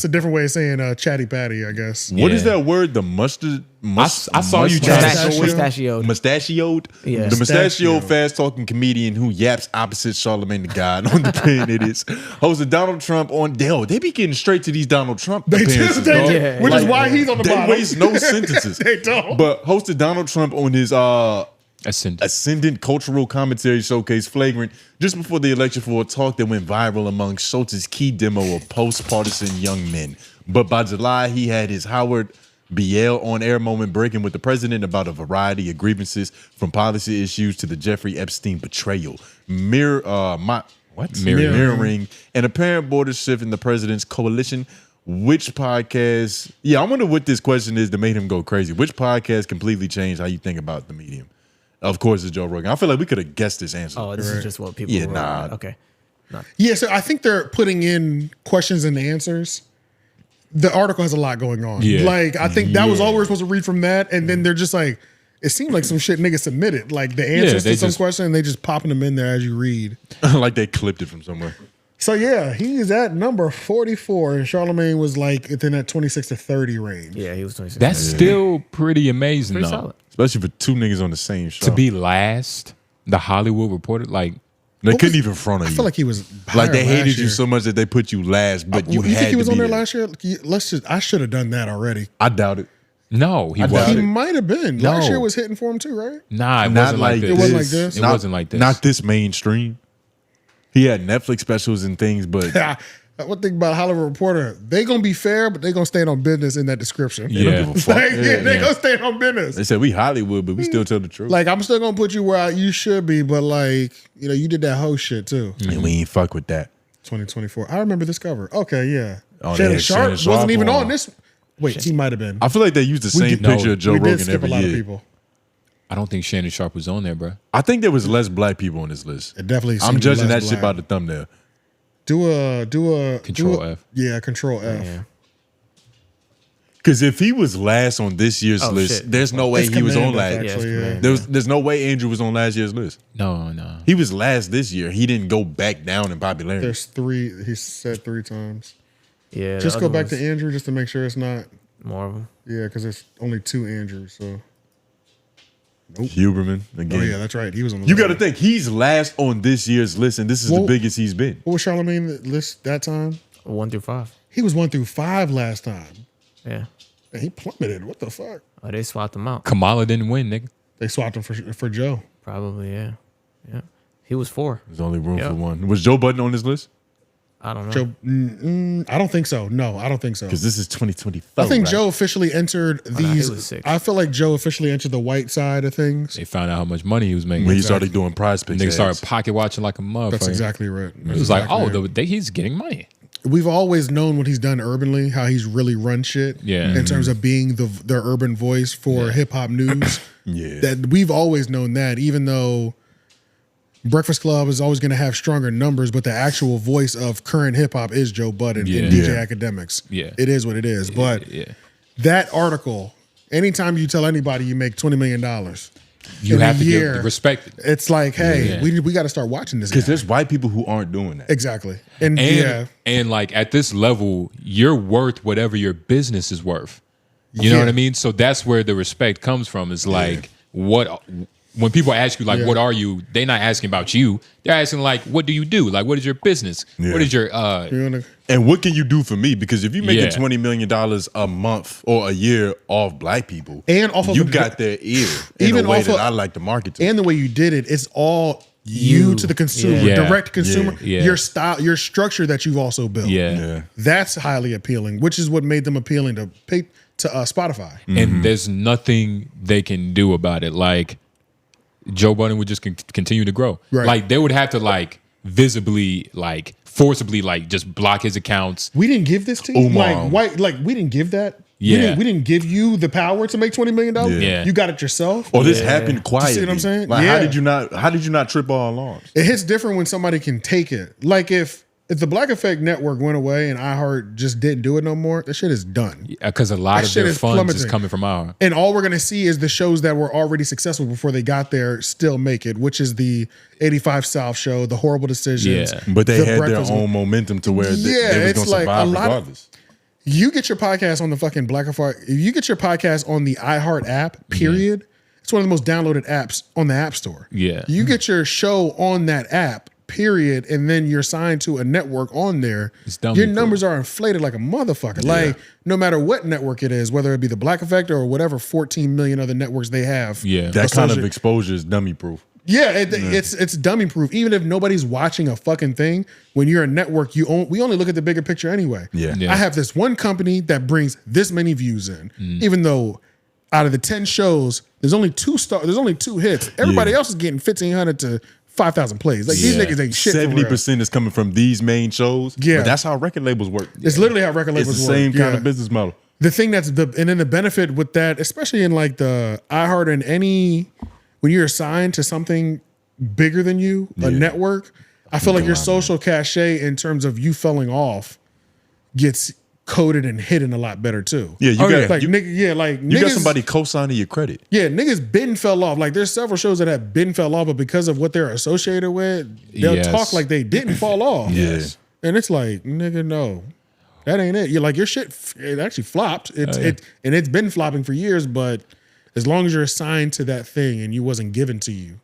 a different way of saying chatty patty, I guess. What is that word? The mustard? I saw you Mustachioed. Mustachioed? Yeah. The mustachioed fast-talking comedian who yaps opposite Charlamagne the God on the pen it is. Hosted Donald Trump on... They be getting straight to these Donald Trump appearances. Which is why he's on the bottom. They waste no sentences. They don't. But hosted Donald Trump on his... Ascendant Cultural Commentary Showcase Flagrant just before the election for a talk that went viral among Schultz's key demo of post-partisan young men. But by July, he had his Howard BL on-air moment breaking with the president about a variety of grievances from policy issues to the Jeffrey Epstein betrayal. Mirroring an apparent border shift in the president's coalition. Which podcast... Yeah, I wonder what this question is that made him go crazy. Which podcast completely changed how you think about the medium? Of course, it's Joe Rogan. I feel like we could have guessed this answer. Oh, this is just what people. Yeah, were nah. Okay. Yeah, so I think they're putting in questions and answers. The article has a lot going on. Yeah. Like, I think that was all we were supposed to read from that. And then they're just like, it seemed like some shit niggas submitted. Like the answers to some question, and they just popping them in there as you read. Like they clipped it from somewhere. So yeah, he's at number 44. And Charlamagne was like within that 26 to 30 range. Yeah, he was 26. That's still pretty amazing, Pretty though. solid. Especially for two niggas on the same show. To be last, the Hollywood Reporter, like... They couldn't even front of you. I feel like he was like they higher hated last you year. so much that they put you last, but you think had he was to on be there last year? I should have done that already. I doubt it. No, he I doubt wasn't. He might have been. No. Last year was hitting for him too, right? Nah, it Not wasn't like this. It wasn't like this? It Not- wasn't like this. Not this mainstream. He had Netflix specials and things, but One thing about Hollywood Reporter, they gonna be fair, but they gonna stand on business in that description. They don't give a fuck. Like, Yeah. they gonna stand on business. they said we Hollywood, but we still tell the truth. Like I'm still gonna put you where you should be, but like you did that whole shit too. And we ain't fuck with that. 2024. I remember this cover. Okay, yeah. Oh, Shannon yeah, Sharp Shannon Sharp wasn't even on- on this. Wait, he might have been. I feel like they used the We same did- picture of Joe we did Rogan skip every a lot year. of people. I don't think Shannon Sharp was on there, bro. I think there was less black people on this list. It definitely. I'm seemed judging less that shit by black. the thumbnail. Do a Control F. Yeah, Control F. Because if he was last on this year's Oh, list, shit. there's no way It's he was on Commando, last. actually, yeah. There's no way Andrew was on last year's list. No. He was last this year. He didn't go back down in popularity. There's 3. He said 3 times. Yeah. the Just go other back to ones, Andrew just to make sure it's not. more of them. Yeah, because there's only 2 Andrews. So. Huberman again. Oh yeah, that's right. He was on the. You list. got to think he's last on this year's list, and this is Well- the biggest he's been. What was Charlamagne list that time? 1 through 5. He was 1 through 5 last time. Yeah. And he plummeted. What the fuck? Oh, they swapped him out. Kamala didn't win, nigga. They swapped him for Joe. Probably, yeah. Yeah. He was 4. There's only room Yep. for one. Was Joe Budden on this list? I don't know. Joe, I don't think so. No, I don't think so. Because this is 2024. I think right? Joe officially entered Oh, nah, he these. was 6. I feel like Joe officially entered the white side of things. They found out how much money he was making. when he started doing prize picks. Niggas started ads. pocket watching like a motherfucker. That's exactly right. It was like, he's getting money. We've always known what he's done urbanly, how he's really run shit. Yeah. In terms of being the urban voice for hip hop news. Yeah. That we've always known that, even though Breakfast Club is always going to have stronger numbers, but the actual voice of current hip hop is Joe Budden Yeah. and DJ Yeah. Academics. Yeah. It is what it is. But that article, anytime you tell anybody you make $20 million, You in have a to year, give respect it. It's like, hey, Yeah. we got to start watching this Because guy. there's white people who aren't doing that. Exactly. And like at this level, you're worth whatever your business is worth. You know Yeah. what I mean? So that's where the respect comes from. Is like what when people ask you like, Yeah. what are you? They're not asking about you. They're asking like, what do you do? Like, what is your business? Yeah. What is your And what can you do for me? Because if you're making Yeah. $20 million a month or a year off black people, And off of you the- got their ear in even a way off that of- I like to market to. And the way you did it, it's all you to the consumer, Yeah. direct consumer. Yeah. Your style, your structure that you've also built. Yeah. That's highly appealing, which is what made them appealing to Spotify. and there's nothing they can do about it. Like Joe Budden would just continue to grow. Right. Like they would have to like visibly, like forcibly, like just block his accounts. We didn't give this to you. Like we didn't give that. Yeah. We didn't give you the power to make $20 million. Yeah. You got it yourself. Or this happened quietly. You see what I'm saying? Like, how did you not trip all alarms? It hits different when somebody can take it. Like if the Black Effect Network went away and iHeart just didn't do it no more, that shit is done. Because a lot That of shit their is funds is plummeting. coming from our. And all we're gonna see is the shows that were already successful before they got there still make it, which is the 85 South show, the Horrible Decisions. Yeah. But they The had Breakfast their own momentum to where they was it's going to like survive a lot regardless. You get your podcast on the fucking Black Effect. If you get your podcast on the iHeart app, period, it's one of the most downloaded apps on the App Store. Yeah. You get your show on that app, period, and then you're signed to a network on there. Your numbers are inflated like a motherfucker. Like no matter what network it is, whether it be the Black Effect or whatever 14 million other networks they have. That kind of associated- exposure is dummy proof. Yeah, it's dummy proof. Even if nobody's watching a fucking thing, when you're a network, we only look at the bigger picture anyway. Yeah. I have this one company that brings this many views in, even though out of the 10 shows, there's only two hits. Everybody else is getting 1,500 to 5,000 plays. Like these niggas ain't shit. 70% is coming from these main shows. Yeah. But that's how record labels work. It's literally how record labels It's the work. same kind Yeah. of business model. The thing and then the benefit with that, especially in like the iHeart and when you're assigned to something bigger than you, a network, I feel like your social cachet in terms of you falling off gets coded and hidden a lot better too. Yeah, you got like you, niggas, you got somebody co-signing your credit. Yeah, niggas been fell off. Like there's several shows that have been fell off, but because of what they're associated with, they'll Yes. talk like they didn't fall off. Yes. And it's like, nigga, no. That ain't it. You're like your shit. It actually flopped. And it's been flopping for years. But as long as you're assigned to that thing and you wasn't given to you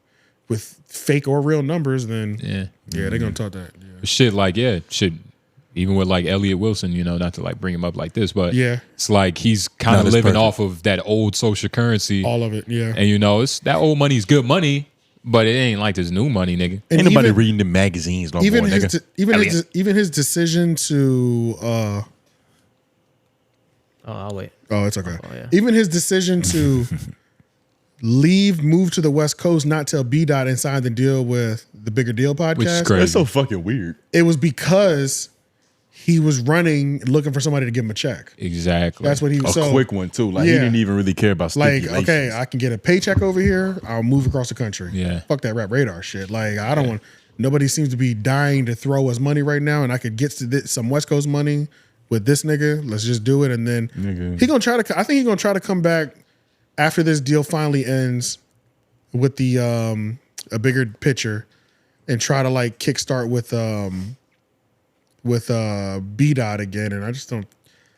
with fake or real numbers, then they're gonna talk that. Shit, like even with like Elliot Wilson, not to like bring him up like this, but it's like he's kind of Not as living perfect. off of that old social currency, all of it. Yeah, and it's that old money is good money, but it ain't like this new money, nigga. And Ain't nobody even- reading the magazines no more, Even nigga. even his decision to. I'll wait. Oh, it's okay. Oh, yeah. Even his decision to move to the West Coast, not tell B Dot and sign the deal with the Bigger Deal podcast. Which is crazy. That's so fucking weird. It was because he was running, looking for somebody to give him a check. Exactly. That's what he was. A quick one too. Like he didn't even really care about Like, stipulations. okay, I can get a paycheck over here. I'll move across the country. Yeah. Fuck that rap radar shit. Like, I don't want. Nobody seems to be dying to throw us money right now, and I could get some West Coast money with this nigga. Let's just do it, and then he gonna try to. I think he's gonna try to come back after this deal finally ends with the a bigger picture, and try to like kickstart with B Dot again. And I just don't.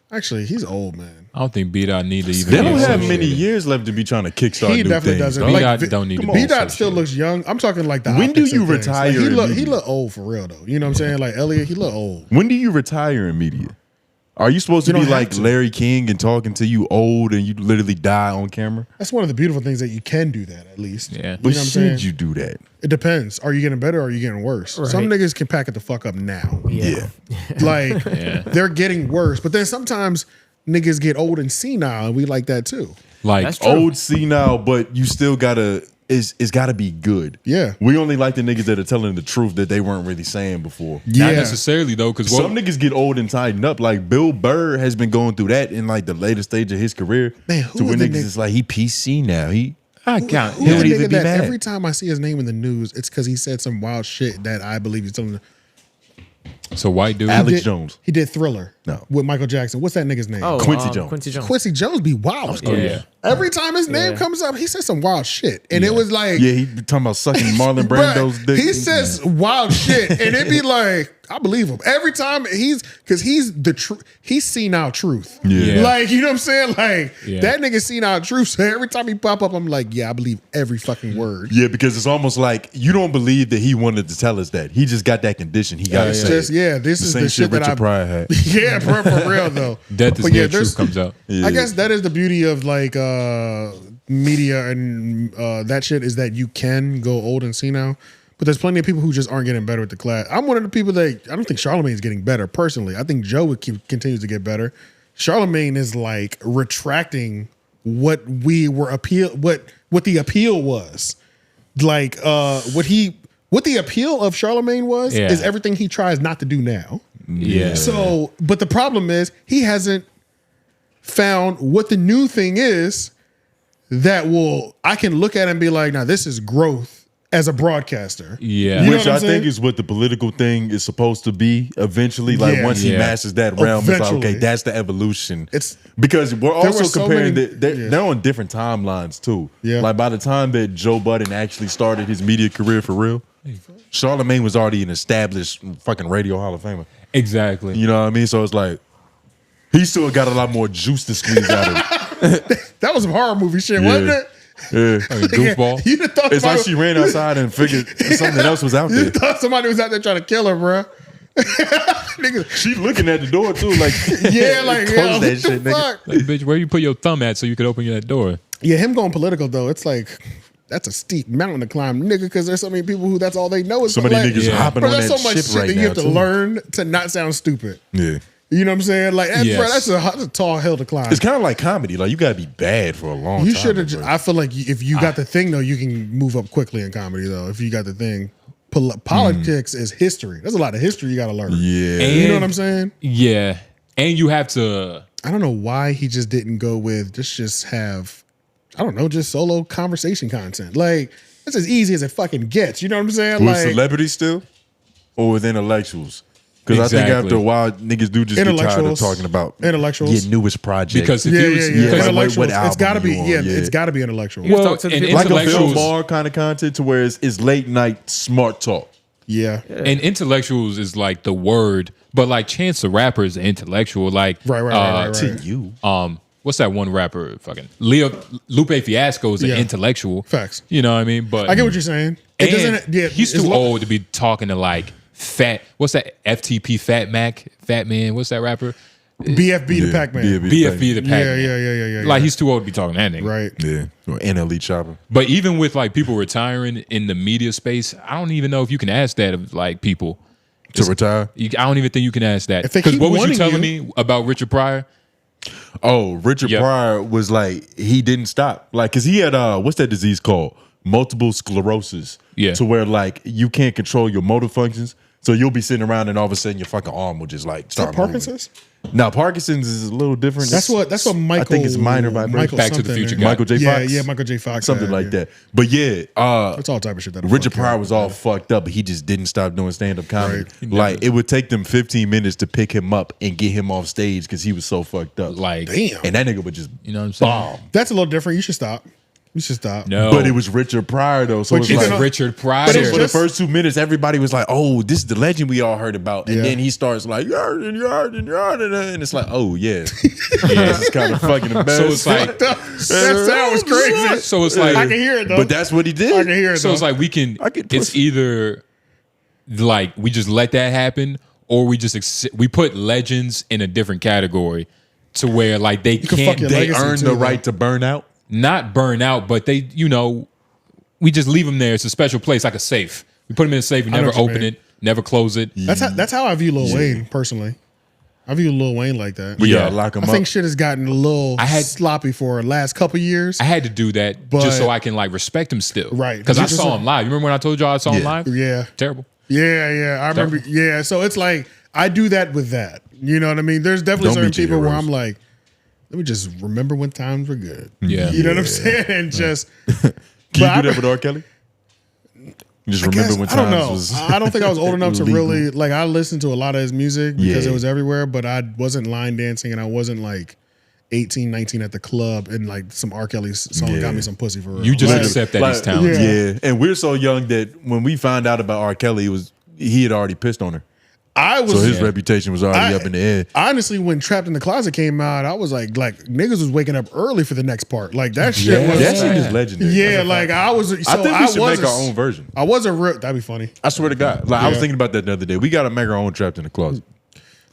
Actually, he's old, man. I don't think B Dot need to even. They don't be have many associated. years left to be trying to kickstart He new definitely things. doesn't. dog. B-Dot don't need to be B Dot still looks young. I'm talking like the. When do optics you of things. retire Like, he in look media? old for real though. You know what I'm saying? Like Elliot, he look old. When do you retire in media? Are you supposed to You be don't have like to. Larry King and talking to you old and you literally die on camera? That's one of the beautiful things that you can do that at least. Yeah. You But know what I'm saying? should you do that? It depends. Are you getting better or are you getting worse? Right. Some niggas can pack it the fuck up now. Yeah. Like they're getting worse. But then sometimes niggas get old and senile and we like that too. Like That's true. Old senile, but you still gotta it's gotta be good. Yeah. We only like the niggas that are telling the truth that they weren't really saying before. Not necessarily though, because Some niggas get old and tighten up. Like Bill Burr has been going through that in like the later stage of his career. Man, who to where is the niggas nigga- is like he PC now. I can't. Who's He don't the even nigga be that mad. every time I see his name in the news, it's because he said some wild shit that I believe he's telling. So white dude. Alex He did- Jones. He did Thriller. No. With Michael Jackson. What's that nigga's name? Oh, Quincy Jones. Quincy Jones. Quincy Jones be wild. Oh, yeah. Every time his name comes up, he says some wild shit. And it was like, Yeah, he be talking about sucking Marlon Brando's dick. he says wild shit. And it be like, I believe him. Every time because he's the truth. He's senile truth. Yeah. Like, you know what I'm saying? Like, Yeah. that nigga senile truth. So every time he pop up, I'm like, yeah, I believe every fucking word. Yeah, because it's almost like you don't believe that he wanted to tell us that. He just got that condition. He got to say Just, it. yeah, this is same the shit that Richard I Pryor had. Yeah, for real though. Death is But near there's- truth comes out. I guess that is the beauty of like media and that shit is that you can go old and senile. But there's plenty of people who just aren't getting better with the class. I'm one of the people that I don't think Charlamagne is getting better personally. I think Joe continues to get better. Charlamagne is like retracting what we were what the appeal was. Like what the appeal of Charlamagne was is everything he tries not to do now. Yeah. So, but the problem is he hasn't found what the new thing is that I can look at and be like, now this is growth as a broadcaster. Yeah. You know Which what I'm I think saying? is what the political thing is supposed to be eventually. Like Yeah. once he masters that realm, it's like, Eventually. okay, that's the evolution. It's because we're there also were so comparing many- they're on different timelines too. Yeah. Like by the time that Joe Budden actually started his media career for real, Charlamagne was already an established fucking radio Hall of Famer. Exactly. You know what I mean? So it's like he still got a lot more juice to squeeze out of it. That was some horror movie shit, Yeah. wasn't it? Yeah. Like a goofball. You'd have thought It's like somebody- she ran outside and figured something else was out there. You thought somebody was out there trying to kill her, bro. Nigga, She looking at the door too, like yeah, like close yeah, that what shit, the nigga. fuck? Like, bitch, where you put your thumb at so you could open that door? Yeah, him going political though, it's like that's a steep mountain to climb, nigga. Because there's so many people who that's all they know is So many like, niggas hopping bro, on there's that so much ship shit right that you now, have to too. learn to not sound stupid. Yeah. You know what I'm saying? Like, bro, Yes. that's a tall hill to climb. It's kind of like comedy. Like you gotta be bad for a long You time. should have. I feel like if you got the thing though, you can move up quickly in comedy though. If you got the thing, politics is history. There's a lot of history you got to learn. Yeah, you know what I'm saying? Yeah, and you have to. I don't know why he just didn't go with just have, I don't know, just solo conversation content. Like it's as easy as it fucking gets. You know what I'm saying? With Like celebrities still, or with intellectuals? Because I think Exactly. after a while, niggas do just get tired of Intellectuals. talking about Intellectuals. your newest project. Because if yeah, he was, yeah, yeah. like, what Intellectuals. album It's got to be. you on? Yeah, Yeah. it's got to be intellectual. well, talk to the and people. like a Bill intellectuals, Maher kind of content to where it's late night smart talk. Yeah. and intellectuals is like the word, but like Chance the Rapper is an intellectual. Like Right. To you, what's that one rapper? Fucking Lupe Fiasco is an Yeah. intellectual. Facts. You know what I mean? But I get what you're saying. It and doesn't. Yeah, he's it's too lo- old to be talking to like fat. What's that? FTP Fat Mac, Fat Man. What's that rapper? BFB the Pac-Man. BFB the Pac Man. Yeah. Like he's too old to be talking to that nigga. Right. yeah, or NLE Chopper. But even with like people retiring in the media space, I don't even know if you can ask that of like people To retire? I don't even think you can ask that. If they Because keep what was you wanting telling you- me about Richard Pryor? Oh, Richard Yep. Pryor was like, he didn't stop. Like, cause he had what's that disease called? Multiple sclerosis. Yeah. To where like you can't control your motor functions. So you'll be sitting around and all of a sudden your fucking arm will just like Is that start moving. Parkinson's? Now Parkinson's is a little different. That's what Michael. I think it's minor vibration. Michael Back to the something, Future man. guy. Michael J. Yeah, Fox? yeah, Michael J. Fox. Something had, like yeah. that. But yeah, It's all type of shit. That Richard Pryor was all fucked up, but he just didn't stop doing stand-up comedy. Right. Like it would take them 15 minutes to pick him up and get him off stage because he was so fucked up. Like, Damn. And that nigga would just you know what I'm saying? bomb. That's a little different. You should stop. You should stop. No, But it was Richard Pryor though, so But it's you like can- Richard Pryor. But so it's for the just- first 2 minutes, everybody was like, "Oh, this is the legend we all heard about," and Yeah. then he starts like, "Yard," and it's like, "Oh yeah, this is kind of fucking embarrassing." So it's like, That sound was crazy. so it's like, I can hear it though. but that's what he did. I can hear it. so though. it's like we can. I get It's pussy. either like we just let that happen, or we just we put legends in a different category to where like they can fuck can't. your They legacy earned too, the though. right to burn out. Not burn out, but they, you know, we just leave them there. It's a special place, like a safe. We put them in a safe. We I know never what you open mean. it, never close it. That's how I view Lil Wayne personally. I view Lil Wayne like that. We Yeah. gotta lock him I up. think shit has gotten a little sloppy for the last couple years. I had to do that But- just so I can like respect him still, Right. Because I You just- saw him live. You remember when I told y'all I saw him Yeah. live? Yeah. Terrible. Yeah. I remember. Yeah. So it's like I do that with that. You know what I mean? There's definitely Don't certain beat your people where heroes. I'm like, let me just remember when times were good. Yeah. You know what I'm saying? And just Can But you I- do that with R. Kelly? You just remember when I don't times know. was I don't think I was old enough to legal. really like. I listened to a lot of his music because Yeah. it was everywhere, but I wasn't line dancing and I wasn't like 18, 19 at the club and like some R. Kelly song got me some pussy for real. You just Like, accept that he's talented. Yeah, and we're so young that when we found out about R. Kelly, he had already pissed on her. So his reputation was already up in the air. Honestly, when Trapped in the Closet came out, I was like niggas was waking up early for the next part. Like that shit was that shit is legendary. Yeah, like I was. So I think we should make was our own version. I wasn't real. That'd be funny. I swear to God. Like I was Yeah. thinking about that the other day. We got to make our own Trapped in the Closet.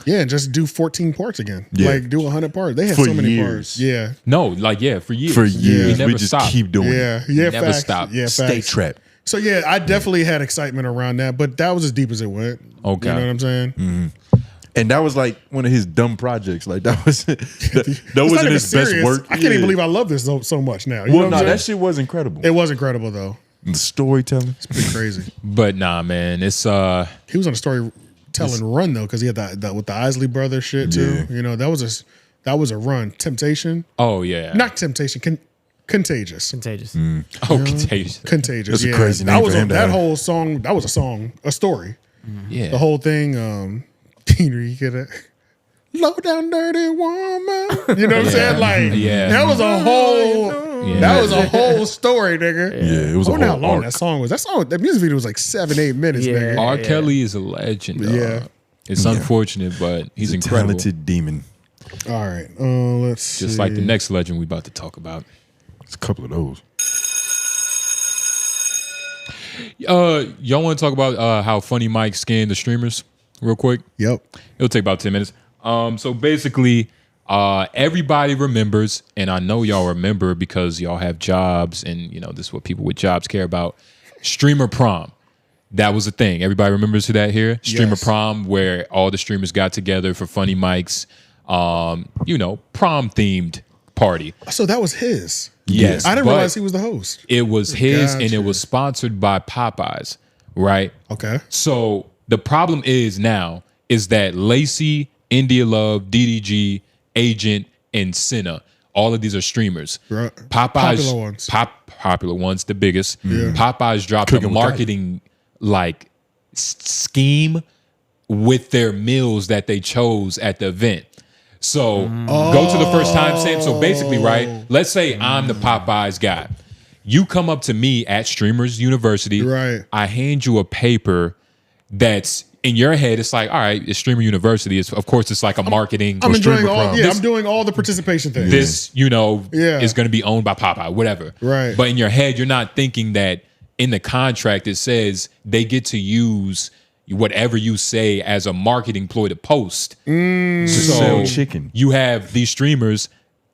Yeah, and just do 14 parts again. Yeah. Like do 100 parts. They had For so many years. parts. Yeah. No, like for years. For years. We never We just stopped. keep doing Yeah. it. Yeah. Never facts. stop. Yeah. Stay facts. trapped. So yeah, I definitely had excitement around that, but that was as deep as it went. Okay. You know what I'm saying? Mm-hmm. And that was like one of his dumb projects. Like that was that It's not wasn't even his best serious. work. I can't even believe I love this so much now. You know Well, what no, I'm that saying? shit was incredible. It was incredible though. The storytelling. It's pretty crazy. But nah, man, it's He was on a storytelling run though, because he had that with the Isley Brothers shit too. You know, that was a run. Temptation. Oh yeah. Not Temptation. Contagious. Contagious. Oh, Contagious. Contagious. That's a crazy name That was for him to that have. whole song. That was a song, a story. Yeah. The whole thing. You get it. Low down dirty woman. You know what I'm saying? Like that was a whole. Yeah. That was a whole story, nigga. Yeah, it was I a wonder how whole long arc. that song was. That music video was like 7-8 minutes, nigga. R. Kelly is a legend. Dog. Yeah. It's unfortunate, but he's a incredible. talented demon. All right. Let's see. Just like the next legend we about to talk about. It's a couple of those. Y'all want to talk about how Funny Mike scanned the streamers real quick? Yep. It'll take about 10 minutes. So basically, everybody remembers, and I know y'all remember because y'all have jobs, and you know this is what people with jobs care about. Streamer Prom. That was a thing. Everybody remembers that here? Streamer Yes. Prom, where all the streamers got together for Funny Mike's, prom themed party. So that was his. Yes. I didn't but realize he was the host. It was his, and Gotcha. it was sponsored by Popeyes, right? Okay. So the problem is that Lacey, India Love, DDG, Agent, and Senna, all of these are streamers. Right. Popeyes, Popular ones. Popular ones, the biggest. Yeah. Popeyes dropped Cooking a with marketing scheme with their meals that they chose at the event. So go to the first time stamp. So basically, right, let's say I'm the Popeyes guy. You come up to me at Streamers University. Right. I hand you a paper that's in your head. It's like, all right, it's Streamer University. Of course, it's like a marketing. I'm enjoying Streamer all. Prom. Yeah, I'm doing all the participation things. This, Yeah. is going to be owned by Popeye, whatever. Right. But in your head, you're not thinking that in the contract it says they get to use whatever you say as a marketing ploy to post. To sell chicken. You have these streamers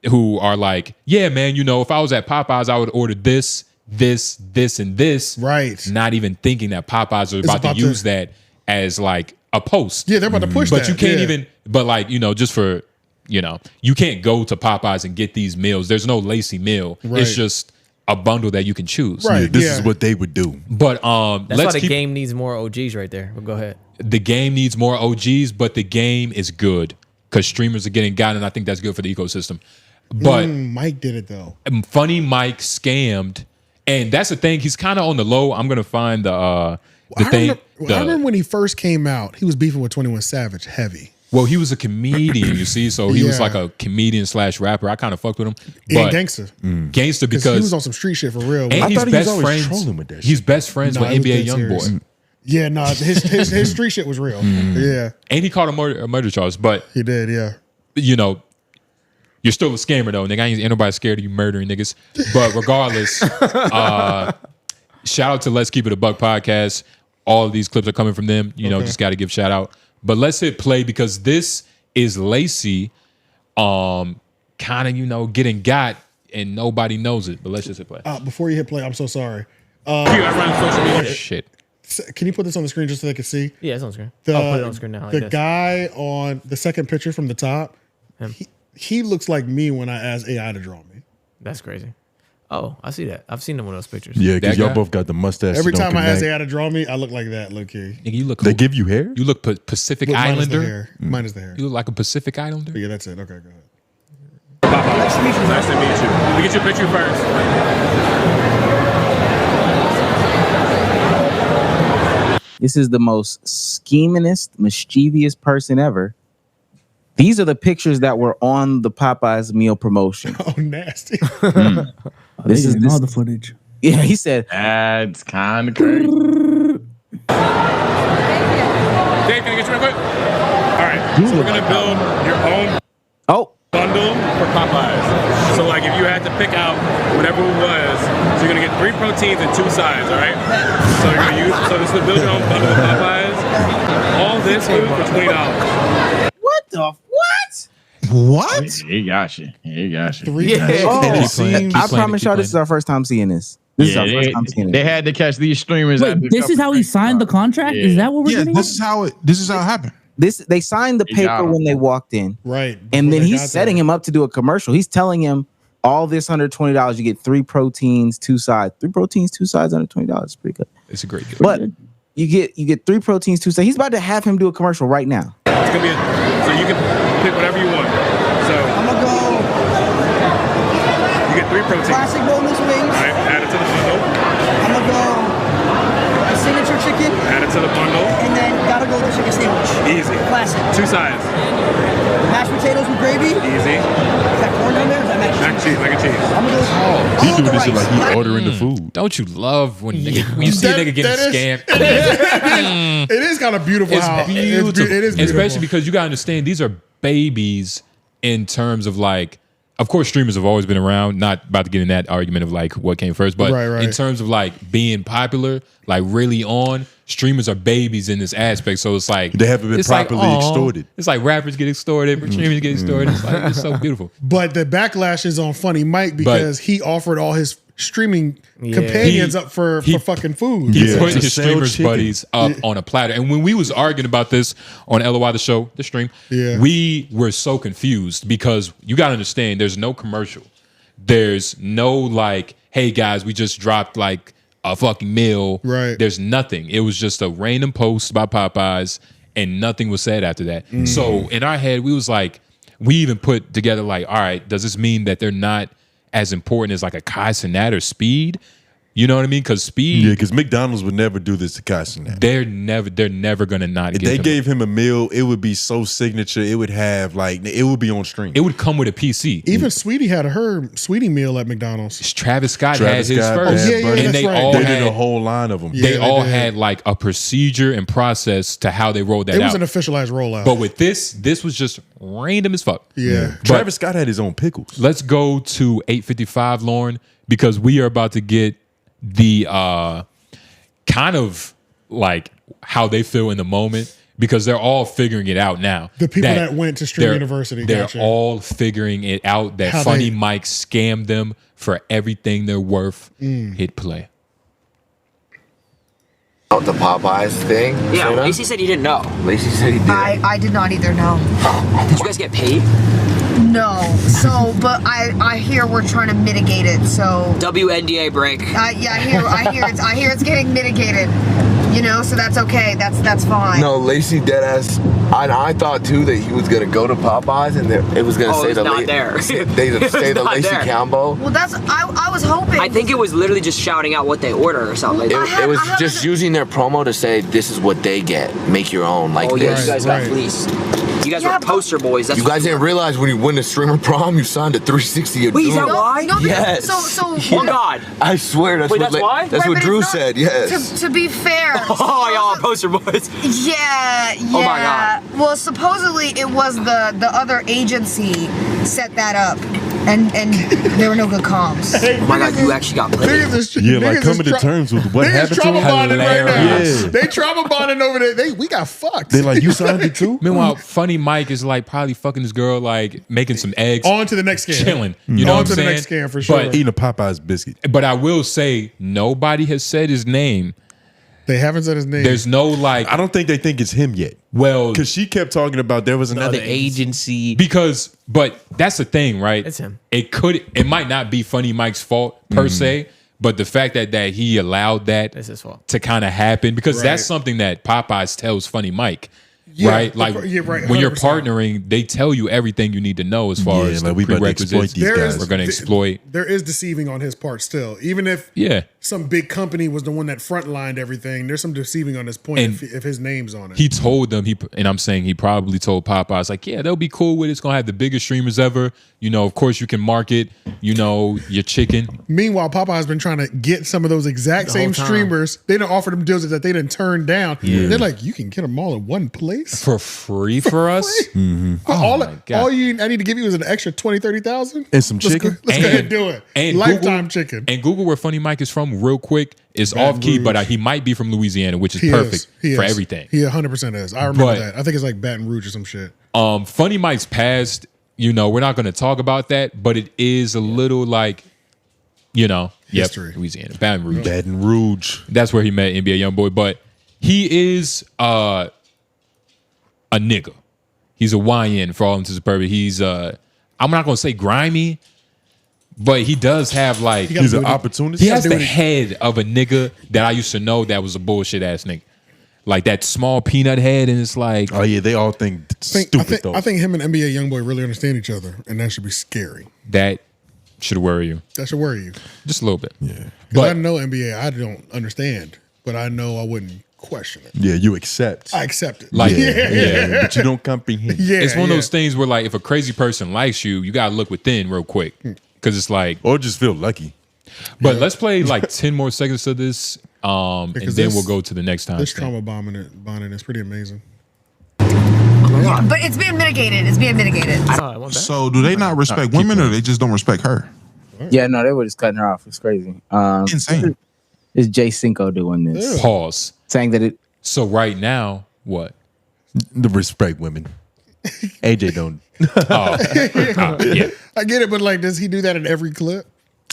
who are like, yeah, man, if I was at Popeyes, I would order this, and this. Right. Not even thinking that Popeyes are about to use that as like a post. Yeah, they're about to push But that. you can't yeah. even, but like, just for, you can't go to Popeyes and get these meals. There's no Lacey meal. Right. It's just a bundle that you can choose. Right. Yeah, this yeah. is what they would do. But That's let's why the keep, game needs more OGs right there. But go ahead. the game needs more OGs, but the game is good because streamers are getting gotten, and I think that's good for the ecosystem. But Mike did it though. Funny Mike scammed, and that's the thing. He's kind of on the low. I'm gonna find the thing. I remember when he first came out, he was beefing with 21 Savage heavy. Well, he was a comedian, you see, so he was Yeah. like a comedian / rapper. I kind of fucked with him, Yeah, but gangster. gangster Because he was because on some street shit for real. and I he's thought he was best always friends. trolling with that He's shit. best friends Nah, with he was NBA dead serious. YoungBoy, Yeah, no, his street shit was real. Yeah, and he caught a murder charge. But he did. Yeah. You're still a scammer though, nigga. Ain't nobody scared of you murdering niggas. But regardless, shout out to Let's Keep It a Buck podcast. All of these clips are coming from them. Just got to give shout out. But let's hit play because this is Lacey, kind of getting got and nobody knows it. But let's just hit play. Before you hit play, I'm so sorry. Shit. Can you put this on the screen just so they can see? Yeah, it's on screen. The, I'll put it on screen now. Like the this. guy on the second picture from the top, he looks like me when I asked AI to draw me. That's crazy. Oh, I see that. I've seen them with those pictures. Yeah, because That y'all guy? both got the mustache. Every that don't time I ask connect. AI to draw me, I look like that, low key. Nigga, you look. They give you hair? You look Pacific But minus the Islander. hair. Minus the hair. You look like a Pacific Islander. Yeah, that's it. Okay, go ahead. Nice to meet you. Nice to meet you. We get your picture first. This is the most schemingest, mischievous person ever. These are the pictures that were on the Popeyes meal promotion. Oh, nasty. This is all the footage. Yeah, he said. That's kind of crazy. Dave, can I get you real quick? All right. So we're going to build your own bundle for Popeyes. So, like, if you had to pick out whatever it was, so you're going to get 3 proteins and 2 sides, all right? So you're going to use, so this is the build your own bundle of Popeyes. All this food for $20. What the what? What? He got you. He got you. I promise y'all, this is our first time seeing this. This is our first time seeing it. They had to catch these streamers. Wait, this is how he signed the contract? Is that what we're getting? This is how it happened. They signed the paper when they walked in. Right. And then he's setting him up to do a commercial. He's telling him all this $120, you get 3 proteins, 2 sides. 3 proteins, 2 sides, $120. It's pretty good. It's a great deal. But you get 3 proteins, 2 sides. He's about to have him do a commercial right now. It's gonna be so you can pick whatever you want. So I'm gonna go. You get 3 proteins. Classic boneless wings. All right, add it to the bundle. I'm gonna go a signature chicken. Add it to the bundle. And then gotta go the chicken sandwich. Easy. Classic. 2 sides. Mashed potatoes with gravy. Easy. Is that corn down there? Or is that mac and cheese? Mac and cheese. I'm gonna go. He doing this shit like he ordering the food. Don't you love when when you see a nigga getting scammed? It is kind of beautiful. It's how beautiful. It is beautiful. Especially because you gotta understand these are babies in terms of like, of course, streamers have always been around. Not about to get in that argument of like what came first, but Right. in terms of like being popular, like really on, streamers are babies in this aspect. So it's like They haven't been it's like, properly aw. extorted. It's like rappers get extorted, streamers get extorted. It's like it's so beautiful. But the backlash is on Funny Mike because he offered all his streaming companions up for fucking food. He put his streamers buddies up on a platter. And when we was arguing about this on LOI the show, the stream, we were so confused because you gotta understand there's no commercial. There's no like, hey guys, we just dropped like a fucking meal. Right. There's nothing. It was just a random post by Popeyes and nothing was said after that. So in our head, we was like, we even put together like, all right, does this mean that they're not as important as like a Kai Cenat or Speed? You know what I mean? Because Speed, Yeah, because McDonald's would never do this to Cashapp. they're never gonna not. If give they him gave him a meal, it would be so signature. It would have like it would be on stream. It would come with a PC. Even Sweetie had her Sweetie meal at McDonald's. Travis Scott had his first, and they all they had did a whole line of them. They all had like a procedure and process to how they rolled that It out. was an officialized rollout. But with this was just random as fuck. Yeah. But Travis Scott had his own pickles. let's go to 855, Lauren, because we are about to get the kind of like how they feel in the moment because they're all figuring it out now. The people that went to Stream University, They're gotcha. all figuring it out that How Funny they- Mike scammed them for everything they're worth. Hit play. About the Popeyes thing? Yeah, Santa? Lacey said he didn't know. Lacey said he did. I did not either know. Did you guys get paid? No. So, but I hear we're trying to mitigate it. So WNDA break. yeah, I hear it's getting mitigated. You know, so that's okay. That's fine. No, Lacey deadass. I thought too that he was gonna go to Popeyes and it was gonna say it's the not there. They say the not Lacey there. combo. Well, that's I was hoping. I think it was literally just shouting out what they order or something. It was just using their promo to say this is what they get. Make your own like oh this. yeah, you guys got fleeced. You guys were poster boys. That's you guys didn't realize when you win the streamer prom, you signed a 360. Wait, is that why? No, yes. So oh God. I swear that's Wait, what that's why? that's Right, what but Drew it's not- said. Yes. To be fair. Oh, y'all are poster boys. Yeah. Oh my God. Well, supposedly it was the other agency set that up, and there were no good comms. Oh my God, you actually got played. Yeah, like coming to terms with what happened to trauma him. bonding right now. Yeah. They trauma bonding over there. We got fucked. They like, you signed it too? Meanwhile, Funny Mike is like probably fucking this girl, like making some eggs. On to the next scam. Chilling. You know On what to I'm the saying? next scam for sure. Eating a Popeyes biscuit. But I will say, nobody has said his name. They haven't said his name. There's no like. I don't think they think it's him yet. Well, because she kept talking about there was another agency. Because, but that's the thing, right? It's him. It might not be Funny Mike's fault per se, but the fact that he allowed that It's his fault. to kind of happen, because that's Right. something that Popeyes tells Funny Mike. right? Like when you're 100%. partnering, they tell you everything you need to know as far as the we about to prerequisites. exploit these guys. We're going to exploit. There is deceiving on his part still. Even if some big company was the one that frontlined everything, there's some deceiving on this point if his name's on it. He told them, and I'm saying he probably told Popeyes, like, yeah, they'll be cool with it. It's going to have the biggest streamers ever. You know, of course you can market, you know, your chicken. Meanwhile, Popeye's been trying to get some of those exact The same whole time. streamers. They done offered them deals that they didn't turn down. Yeah. They're like, you can get them all in one place For free for us? All I need to give you is an extra 20, 30,000 and some chicken. Let's go ahead and do it. And Lifetime Google, chicken. And Google where Funny Mike is from real quick is Baton off key, Rouge. but he might be from Louisiana, which is He perfect He for is. everything. He 100% is. I remember But- that. I think it's like Baton Rouge or some shit. Funny Mike's past, you know, we're not going to talk about that, but it is a little like, you know, History. Louisiana, Baton Rouge. Baton Rouge. That's where he met NBA YoungBoy, but he is a nigga. He's a YN for all intents and purposes. He's I'm not going to say grimy, but he does have like He's an opportunist. He has the head of a nigga that I used to know that was a bullshit ass nigga. Like that small peanut head, and it's like, oh yeah, they all think stupid though. I think him and NBA YoungBoy really understand each other, and that should be scary. That should worry you. That should worry you. Just a little bit. Yeah. Because I know NBA, I don't understand, but I know I wouldn't question it. Yeah, you accept. I accept it. Like, yeah, but you don't comprehend. It's one of those things where, like, if a crazy person likes you, you gotta look within real quick, because it's like, or just feel lucky. But let's play like 10 more seconds of this, and then we'll go to the next time. This trauma bonding is pretty amazing. But it's being mitigated. It's being mitigated. So do they not respect women, or they just don't respect her? Yeah, no, they were just cutting her off. It's crazy. Insane. It's Jay Cinco doing this. Pause. Saying that it. So right now, what? The respect women. AJ don't. Yeah. I get it, but like, does he do that in every clip?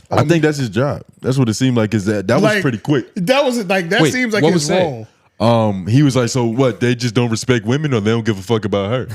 I think that's his job. That's what it seemed like. Is that was Like, pretty quick. That was like that Wait, seems like what his was that? role. He was like, so what? They just don't respect women, or they don't give a fuck about her.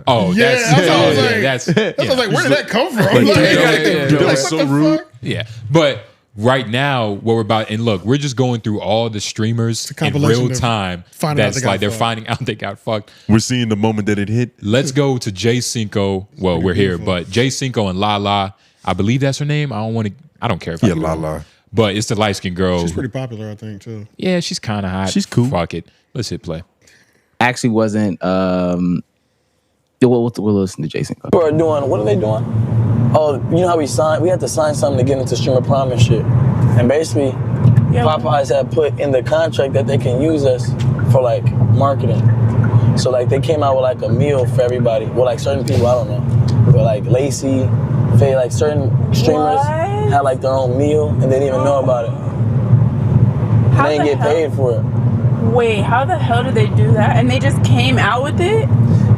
Oh, Yeah, that's what I was like. that's I was like, where did that come from? Like, Like, that was so rude. Yeah, but right now, what we're about, and look, we're just going through all the streamers in compilation real of time. finding out That's they got like they're fucked. finding out they got fucked. We're seeing the moment that it hit. Let's go to Jay Cinco. Well, we're here, but Jay Cinco and Lala, I believe that's her name. I don't care if I Yeah, get it wrong. Lala. But it's the light skinned girl. She's pretty popular, I think, too. Yeah, she's kind of hot. She's cool. Fuck it. Let's hit play. Actually wasn't. We'll listen to Jay Cinco. People are doing, what are they doing? Oh, you know how we had to sign something to get into streamer Prom and shit. And basically, Popeyes had put in the contract that they can use us for like marketing. So like they came out with like a meal for everybody. Well, like certain people, I don't know. But like Lacey, Faye, like certain streamers had like their own meal and they didn't even know about it. And they didn't get paid for it. Wait, how the hell did they do that? And they just came out with it?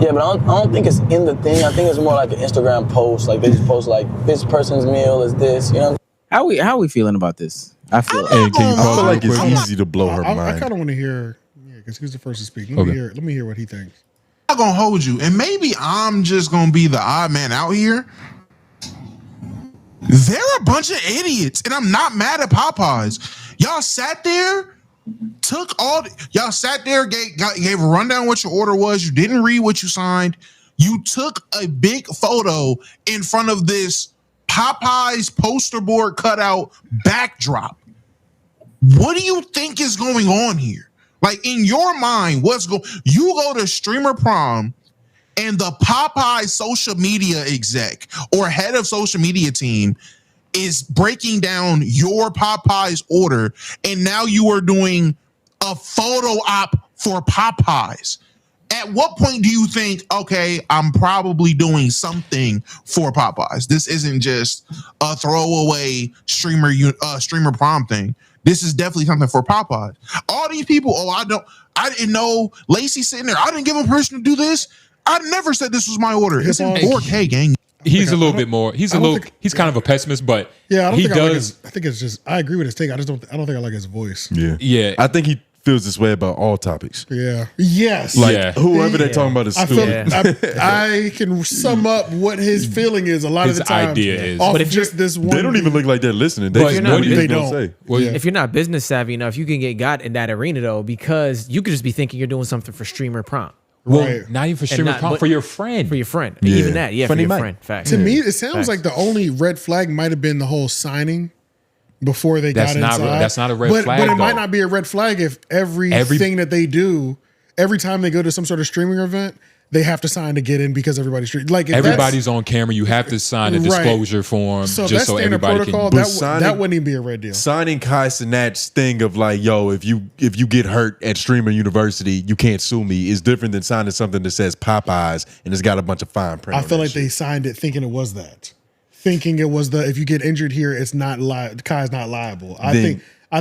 Yeah, but I don't think it's in the thing. I think it's more like an Instagram post. Like they just post like this person's meal is this. You know. How we feeling about this? I feel. I feel like it's easy to blow her I mind. kind of want to hear, because he was the first to speak. Okay. Let me hear what he thinks. I'm not gonna hold you, and maybe I'm just gonna be the odd man out here. They're a bunch of idiots, and I'm not mad at Popeyes. Y'all sat there, y'all sat there, gave a rundown what your order was. You didn't read what you signed. You took a big photo in front of this Popeyes poster board cutout backdrop. What do you think is going on here? Like, in your mind, you go to streamer Prom, and the Popeye social media exec or head of social media team is breaking down your Popeyes order, and now you are doing a photo op for Popeyes. At what point do you think, okay, I'm probably doing something for Popeyes? This isn't just a throwaway streamer Prom thing. This is definitely something for Popeyes. All these people, I didn't know Lacey sitting there. I didn't give him permission to do this. I never said this was my order. It's in 4K, gang. He's a little bit more. He's kind of a pessimist, but Yeah, I don't he think does. I think it's just. I agree with his take. I don't think I like his voice. Yeah. I think he feels this way about all topics. Yeah. Yes. Like whoever they're talking about is I stupid. I can sum up what his feeling is a lot of His the time. idea is- off But of just this one. They don't even look like they're listening. They But just you're know not- what he's they gonna don't. say. Well, if you're not business savvy enough, you can get got in that arena though, because you could just be thinking you're doing something for streamer Prom. Well, Right. not even for And streamer not- prom, but- for your friend. For your friend. Yeah. Even that, yeah, Funny for your Mike. friend. Facts. To me, it sounds Facts. like the only red flag might have been the whole signing before they That's got not inside. that's not a red but, flag. But it might though. not be a red flag if everything that they do, every time they go to some sort of streaming event, they have to sign to get in because everybody's streaming. Like if Everybody's on camera. You have to sign a Right. disclosure form so just that's so standard everybody protocol. can. That wouldn't even be a red deal. Signing Kai Cenat's thing of like, yo, if you get hurt at Streamer University, you can't sue me is different than signing something that says Popeyes and it's got a bunch of fine print. I on feel that like shit. they signed it thinking it was that. Thinking it was the if you get injured here, it's not Kai's not liable. I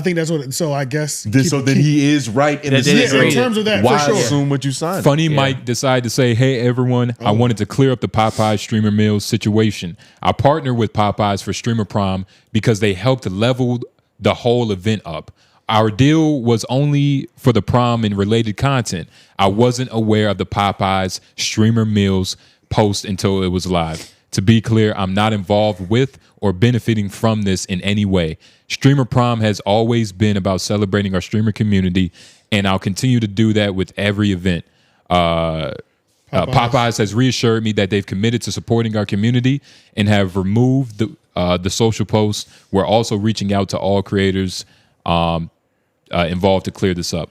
think that's what. So I guess. He is right in the sense in terms of that. Why for sure. assume what you signed? Funny Mike decided to say, hey, everyone, I wanted to clear up the Popeyes Streamer Meals situation. I partnered with Popeyes for Streamer Prom because they helped level the whole event up. Our deal was only for the prom and related content. I wasn't aware of the Popeyes Streamer Meals post until it was live. To be clear, I'm not involved with or benefiting from this in any way. Streamer Prom has always been about celebrating our streamer community, and I'll continue to do that with every event. Popeyes has reassured me that they've committed to supporting our community and have removed the social posts. We're also reaching out to all creators involved to clear this up.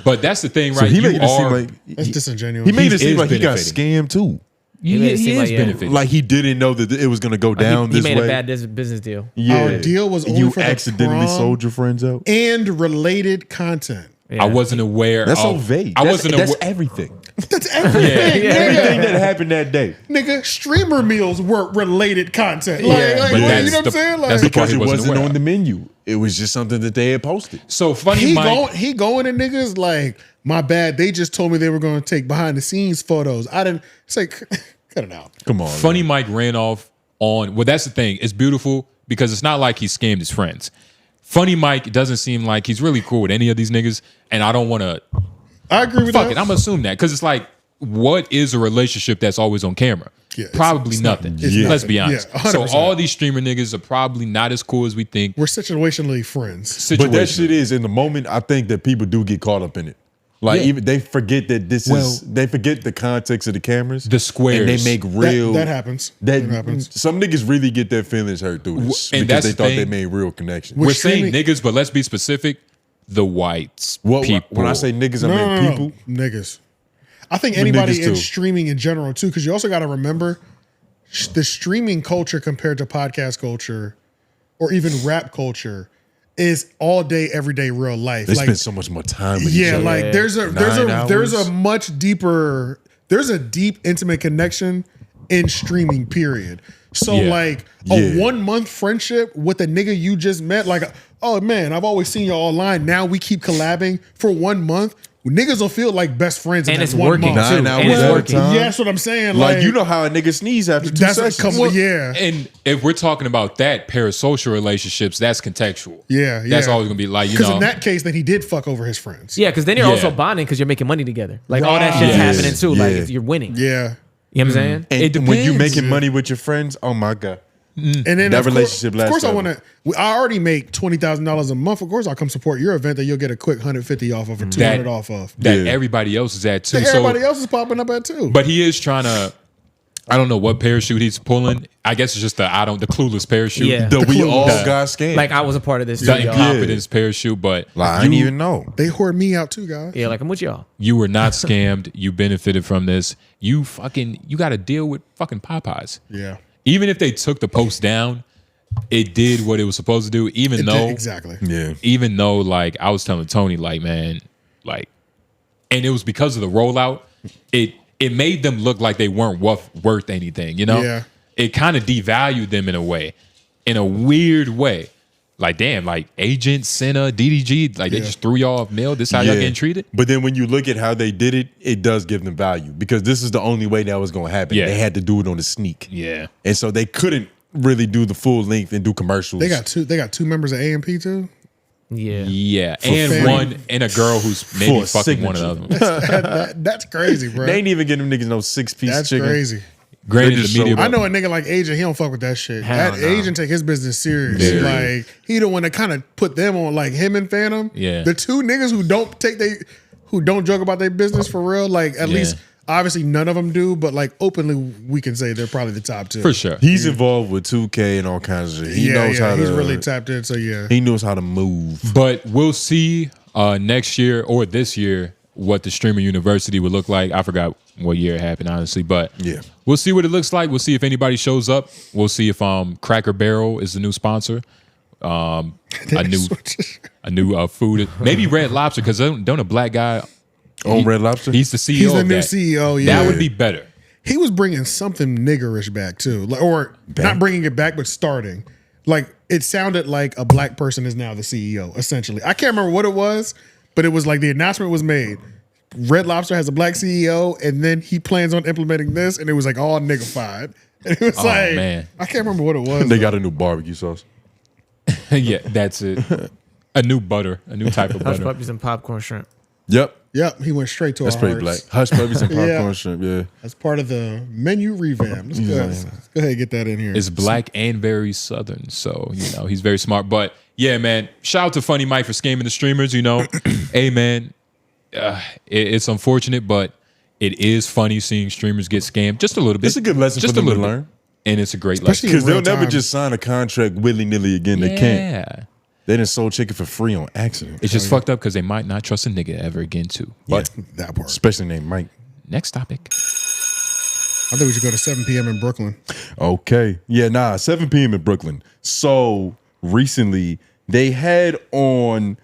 But that's the thing, right? So he made it seem like That's disingenuous. He made it seem is like he got benefiting. scammed too. He made it He seem is like, yeah. benefiting. Like he didn't know that it was going to go down He this made way. a bad business deal. Yeah, Our deal was only you for the accidentally prom sold your friends out. and related content. I wasn't aware. That's so of, vague. I That's- wasn't That's aware. everything. That's everything. nigga. Everything that happened that day. Nigga, streamer meals were related content. Yeah, Like, but what, you that's know what I'm the- saying? that's the Like, part Because he it wasn't wasn't aware on of. the menu. It was just something that they had posted. So funny, he going to niggas like, my bad. They just told me they were going to take behind the scenes photos. I didn't say, cut it out. Come on. Funny Mike ran off on. Well, that's the thing. It's beautiful because it's not like he scammed his friends. Funny Mike doesn't seem like he's really cool with any of these niggas, and I don't want to. I agree with Fuck that. it. I'm gonna assume that because it's like, what is a relationship that's always on camera? Yeah, probably it's nothing. It's Let's nothing. be honest. Yeah, so 100%. all these streamer niggas are probably not as cool as we think. We're situationally friends. But that shit is in the moment. I think that people do get caught up in it. Like Yeah. even they forget that this is. They forget the context of the cameras, the squares, and they make real. That happens. That That happens. Some niggas really get their feelings hurt through this And because that's they the thought thing. they made real connections. We're saying niggas, but let's be specific. The whites people. When I say niggas, I mean people. Niggas. I think But anybody niggas in too. streaming in general too, because you also got to remember the streaming culture compared to podcast culture or even rap culture is all day, every day, real life. They like, spend so much more time with each yeah, other. like there's a 9 much deeper, there's a deep, intimate connection in streaming. Period. So Yeah. like a Yeah. 1 month friendship with a nigga you just met, like, oh man, I've always seen you online. Now we keep collabing for 1 month. Niggas will feel like best friends, in And that it's 1 working, month. too. 9 hours And it's at a working. time. Yeah, that's what I'm saying. Like you know how a nigga sneeze after 2 that's sessions. a couple. Yeah, And if we're talking about that parasocial relationships, that's contextual. yeah, yeah. That's always gonna be like, you because know. in that case, then he did fuck over his friends. Yeah, because then you're Yeah. also bonding because you're making money together. Like all that Right. shit's Yes. happening too. Like Yeah. if you're winning. Yeah. You know what I'm saying? And It when you depends. making money with your friends, oh my god. And then That of course- relationship Of lasts course, I forever. want to. I already make $20,000 a month. Of course, I'll come support your event that you'll get a quick $150 off of or $200 off of. that Yeah. everybody else is at too. That everybody else is popping up at too. But he is trying to. I don't know what parachute he's pulling. I guess it's just the clueless parachute. Yeah. That we all The- got scammed. Like I was a part of this too, The y'all. incompetence parachute, but like, I didn't even know. they hoard me out too, guys. Yeah, like I'm with y'all. you were not scammed. You benefited from this. You got to deal with fucking Popeyes. Yeah. Even if they took the post down, it did what it was supposed to do. Even It though did, exactly. Yeah. even though like I was telling Tony, like, man, like, and it was because of the rollout, it made them look like they weren't worth anything, you know? Yeah. It kind of devalued them in a way, in a weird way. Like, damn, like Agent, Senna, DDG, like they Yeah. just threw y'all off mail. This how y'all getting treated? But then when you look at how they did it, it does give them value because this is the only way that was going to happen. Yeah. They had to do it on the sneak. Yeah. And so they couldn't really do the full length and do commercials. They got two members of AMP too. Yeah. Yeah. For And free. one and a girl who's maybe For a fucking one of signature. them. That's crazy, bro. They ain't even getting them niggas no 6-piece That's chicken. crazy. Granted, They just the media. showed I know a nigga like Agent, he don't fuck with that shit. Hell That no. Agent take his business serious. Yeah. Like he the one that kind of put them on, like him and Phantom. Yeah. The two niggas who don't joke about their business for real. Like at Yeah. least Obviously, none of them do, but like openly, we can say they're probably the top 2 For sure. He's involved with 2K and all kinds of shit. He knows how to. He's really tapped in. So yeah, he knows how to move. But we'll see next year or this year what the streaming university would look like. I forgot what year it happened, honestly, but yeah, we'll see what it looks like. We'll see if anybody shows up. We'll see if Cracker Barrel is the new sponsor. A new food, maybe Red Lobster, because don't a black guy on Red Lobster? He's the CEO. He's the of new that. CEO. Yeah, That would be better. He was bringing something niggerish back too, or not bringing it back, but starting. Like it sounded like a black person is now the CEO. Essentially, I can't remember what it was, but it was like the announcement was made. Red Lobster has a black CEO, and then he plans on implementing this, and it was like all niggified. And it was like, man. I can't remember what it was. They got a new barbecue sauce. Yeah, that's it. A new butter, a new type of Hush butter. puppies and popcorn shrimp. Yep. He went straight to That's our pretty hearts. black. Hush puppies and popcorn shrimp. Yeah, that's part of the menu revamp. Let's go ahead and get that in here. It's black and very southern, so he's very smart. But yeah, man, shout out to Funny Mike for scamming the streamers. Hey man, it's unfortunate, but it is funny seeing streamers get scammed just a little bit. It's a good lesson for them to learn. And it's a great lesson. Because they'll never just sign a contract willy-nilly again. They can't. Yeah. They done sold chicken for free on accident. It's just fucked up because they might not trust a nigga ever again too. But that part. Especially named Mike. Next topic. I think we should go to 7 p.m. in Brooklyn. Okay. Yeah, 7 p.m. in Brooklyn. So recently they had on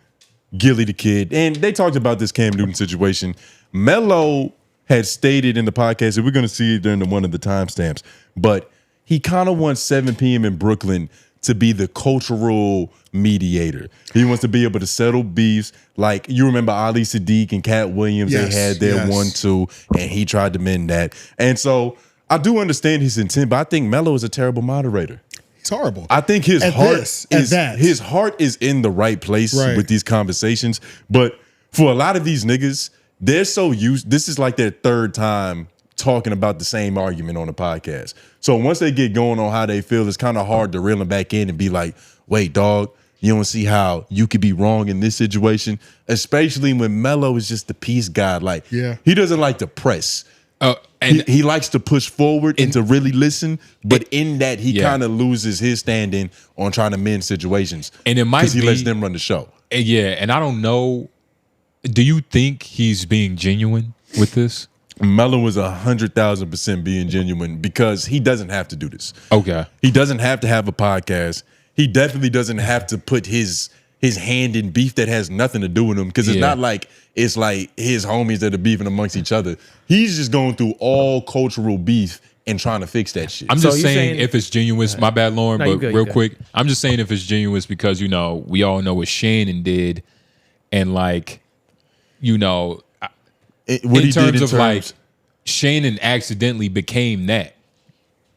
Gillie the Kid, and they talked about this Cam Newton situation. Mello had stated in the podcast, and we're going to see it during one of the timestamps, but he kind of wants 7 p.m. in Brooklyn to be the cultural mediator. He wants to be able to settle beefs. Like, you remember Ali Sadiq and Cat Williams, they had their 1-2, and he tried to mend that. And so I do understand his intent, but I think Mello is a terrible moderator. He's horrible. I think his heart is in the right place with these conversations. But for a lot of these niggas, they're so used. This is like their third time talking about the same argument on a podcast. So once they get going on how they feel, it's kind of hard to reel them back in and be like, wait, dog, you don't see how you could be wrong in this situation, especially when Mello is just the peace god. Like, he doesn't like to press. And he likes to push forward and to really listen, but in that he kind of loses his standing on trying to mend situations. And it might because he lets them run the show. Yeah, and I don't know. Do you think he's being genuine with this? Mello is 100,000% being genuine because he doesn't have to do this. Okay. He doesn't have to have a podcast. He definitely doesn't have to put his hand in beef that has nothing to do with him, because it's not like it's like his homies that are beefing amongst each other. He's just going through all cultural beef and trying to fix that shit. I'm just saying if it's genuine, my bad, Lauren, but real quick, I'm just saying if it's genuine because, we all know what Shannon did, and like, in terms of like, Shannon accidentally became that.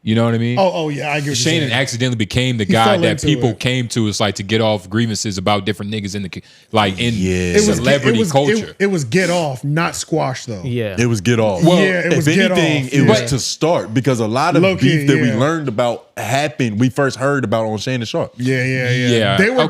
You know what I mean? Oh yeah, I get what you're Shannon saying. accidentally became the guy that people came to. It's like to get off grievances about different niggas in the celebrity culture. It was get off, not squash though. Yeah, it was get off. Well, it was if get anything, off. it was to start, because a lot of Low-key, beef that we learned about happened. We first heard about on Shannon Sharp. Yeah. They were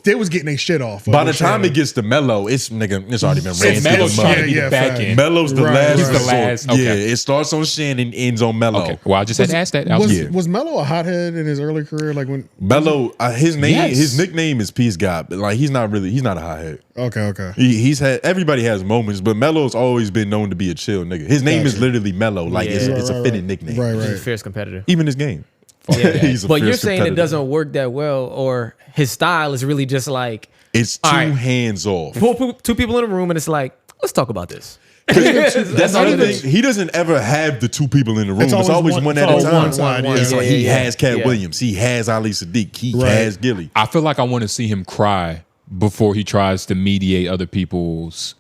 they was getting their shit off. By the time it gets to Mello, it's already been ran. Mello's trying to get back in. Mello's the last. He's the last. Okay. Yeah, it starts on Shannon, ends on Mello. Okay. Well, I just had to ask that. Was Mello a hothead in his early career? Like when Mello, his nickname is Peace God, but like he's not a hothead. Okay. He's had, everybody has moments, but Mello's always been known to be a chill nigga. His name is literally Mello. Like it's a fitting nickname. He's a fierce competitor. Even his game. Yeah. He's a but fierce you're saying competitor. it doesn't work that well, or his style is really just like it's too hands off. Pull two people in a room and it's like, let's talk about this. That's another thing. He doesn't ever have the two people in the room. It's always one at a time. He has Cat Williams. He has Ali Sadiq. He has Gillie. I feel like I want to see him cry before he tries to mediate other people's.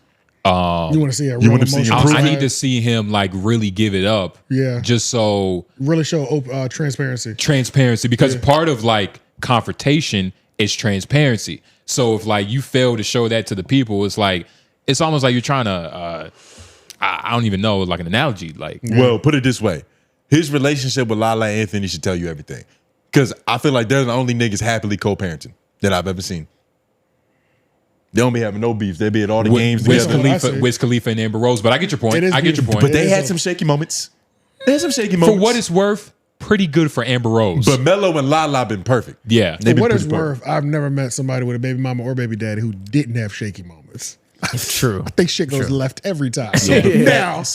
You want to see a real emotional I need to see him like really give it up. Yeah. Just so really show transparency. Transparency, because part of like confrontation is transparency. So if like you fail to show that to the people, it's like it's almost like you're trying to. I don't even know, like an analogy. Like, well, put it this way: his relationship with Lala Anthony should tell you everything. Because I feel like they're the only niggas happily co-parenting that I've ever seen. They don't be having no beef. They be at all the games Wiz together. Khalifa and Amber Rose. But I get your point. I get your point. But they had some shaky moments. They had some shaky moments. For what it's worth, pretty good for Amber Rose. But Melo and Lala been perfect. Yeah. For what it's worth, I've never met somebody with a baby mama or baby daddy who didn't have shaky moments. True. I think shit goes left every time. So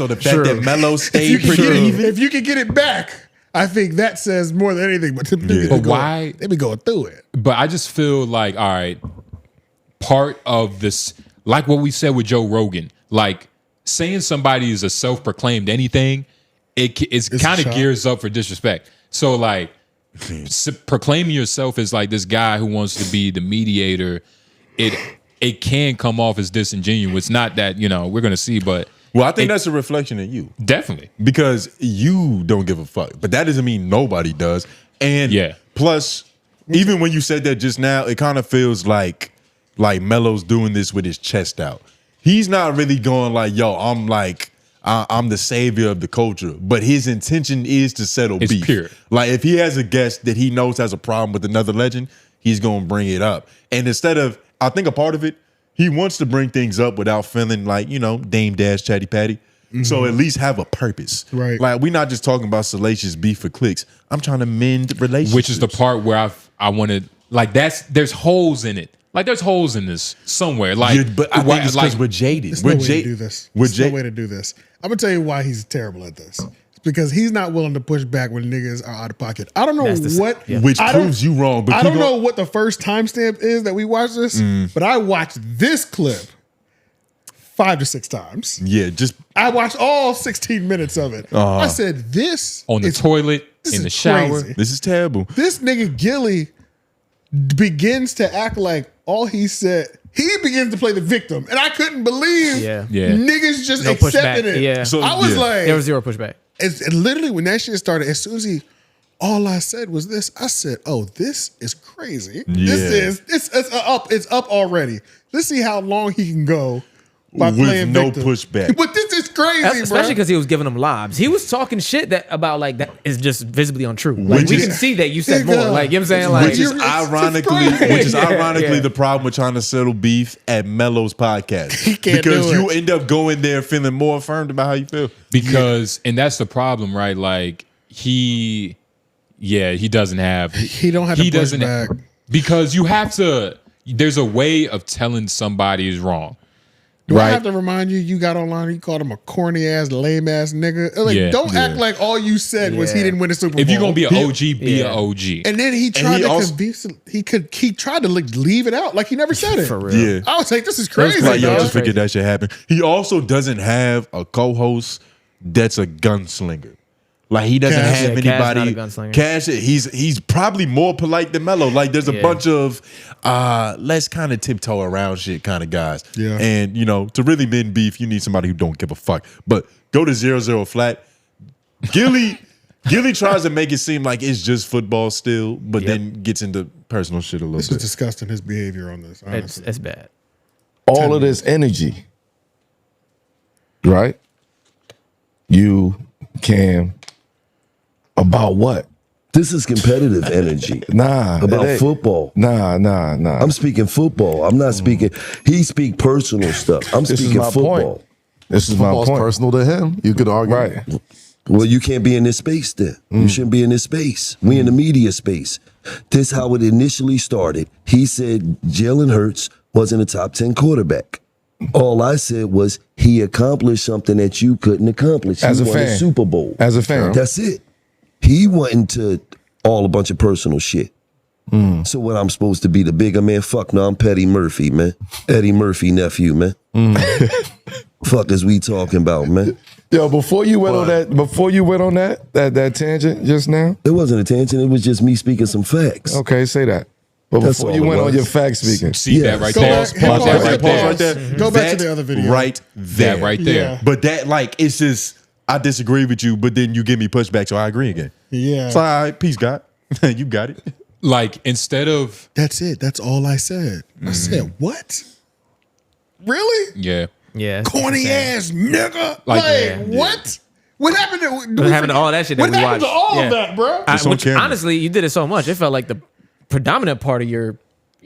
the fact that Melo stayed pretty even. If you can get it back, I think that says more than anything. But, why? They be going through it. But I just feel like, all right, part of this, like what we said with Joe Rogan, like saying somebody is a self-proclaimed anything, it's kind of gears up for disrespect. So like proclaiming yourself as like this guy who wants to be the mediator, it can come off as disingenuous. Not that, we're going to see, but. Well, I think that's a reflection of you. Definitely. Because you don't give a fuck. But that doesn't mean nobody does. And plus, even when you said that just now, it kind of feels like Melo's doing this with his chest out. He's not really going like, yo, I'm the savior of the culture. But his intention is to settle beef. Pure. Like if he has a guest that he knows has a problem with another legend, he's going to bring it up. And instead of, I think a part of it, he wants to bring things up without feeling like, Dame Dash, Chatty Patty. Mm-hmm. So at least have a purpose. Right. Like we're not just talking about salacious beef for clicks. I'm trying to mend relationships. Which is the part where I wanted, like there's holes in it. Like there's holes in this somewhere. Like, but I think it's because we're jaded. There's no way to do this. There's no way to do this. I'm going to tell you why he's terrible at this. Because he's not willing to push back when niggas are out of pocket. I don't know what. Which proves you wrong. But I don't know what the first timestamp is that we watched this, but I watched this clip 5 to 6 times. Yeah, I watched all 16 minutes of it. I said, this on the toilet, in the shower. Crazy. This is terrible. This nigga Gillie begins to act like all he said. He begins to play the victim, and I couldn't believe niggas just accepted it. Yeah. So, I was like, there was zero pushback. It's literally when that shit started, as soon as all I said was this, I said, oh, this is crazy. Yeah. It's up already. Let's see how long he can go by playing no victim. pushback. But this is crazy, especially because he was giving them lobs. He was talking shit that that is just visibly untrue. Like we can see that you said more. Like, you know what I'm saying? Like, which is ironically the problem with trying to settle beef at Melo's podcast. He can't because do you it. end up going there feeling more affirmed about how you feel. Because and that's the problem, right? Like he doesn't have to push back. Because you have to. There's a way of telling somebody is wrong. Do I have to remind you? You got online. You called him a corny ass, lame ass nigga. Like, don't act like all you said was he didn't win a Super Bowl. If you're gonna be an OG, be an OG. And then he tried to convince. He tried to leave it out like he never said it. For real. Yeah, I was like, this is crazy. Like, yo, just figured that shit happened. He also doesn't have a co-host that's a gunslinger. Like he doesn't have anybody. Cash, he's probably more polite than Melo. Like there's a bunch of let's kind of tiptoe around shit kind of guys. Yeah. And to really mend beef, you need somebody who don't give a fuck. But go to 0-0 flat. Gillie tries to make it seem like it's just football still, but then gets into personal shit a little bit. This is disgusting. His behavior on this. Honestly. It's bad. All of this energy, right? You can. About what? This is competitive energy. Nah. About football. Nah. I'm speaking football. I'm not speaking. He speak personal stuff. I'm speaking football. Point. This is my point. Personal to him. You could argue. Right. Well, you can't be in this space then. You shouldn't be in this space. We in the media space. This how it initially started. He said Jalen Hurts wasn't a top 10 quarterback. All I said was he accomplished something that you couldn't accomplish. As he a won fan. a Super Bowl. As a fan. That's it. He went into all a bunch of personal shit. So what I'm supposed to be, the bigger man? Fuck no, I'm Petty Murphy, man. Eddie Murphy nephew, man. Fuck is we talking about, man? Yo, before you went on that tangent just now? It wasn't a tangent, it was just me speaking some facts. Okay, say that. But That's before all you it went was. on your fact speaking. See that right Go there. back- Pause that right there. Right there. Go back to That the other video. Right there. That right there. Yeah. But that, like, it's just, I disagree with you, but then you give me pushback, so I agree again. Yeah. It's all right, peace, God. You got it. Like, instead of... That's it. That's all I said. I said, what? Really? Yeah. Yeah. Corny ass nigga. Like, what? What happened to What happened to all that shit that What we happened watched? to all of that, bro? Which, honestly, you did it so much. It felt like the predominant part of your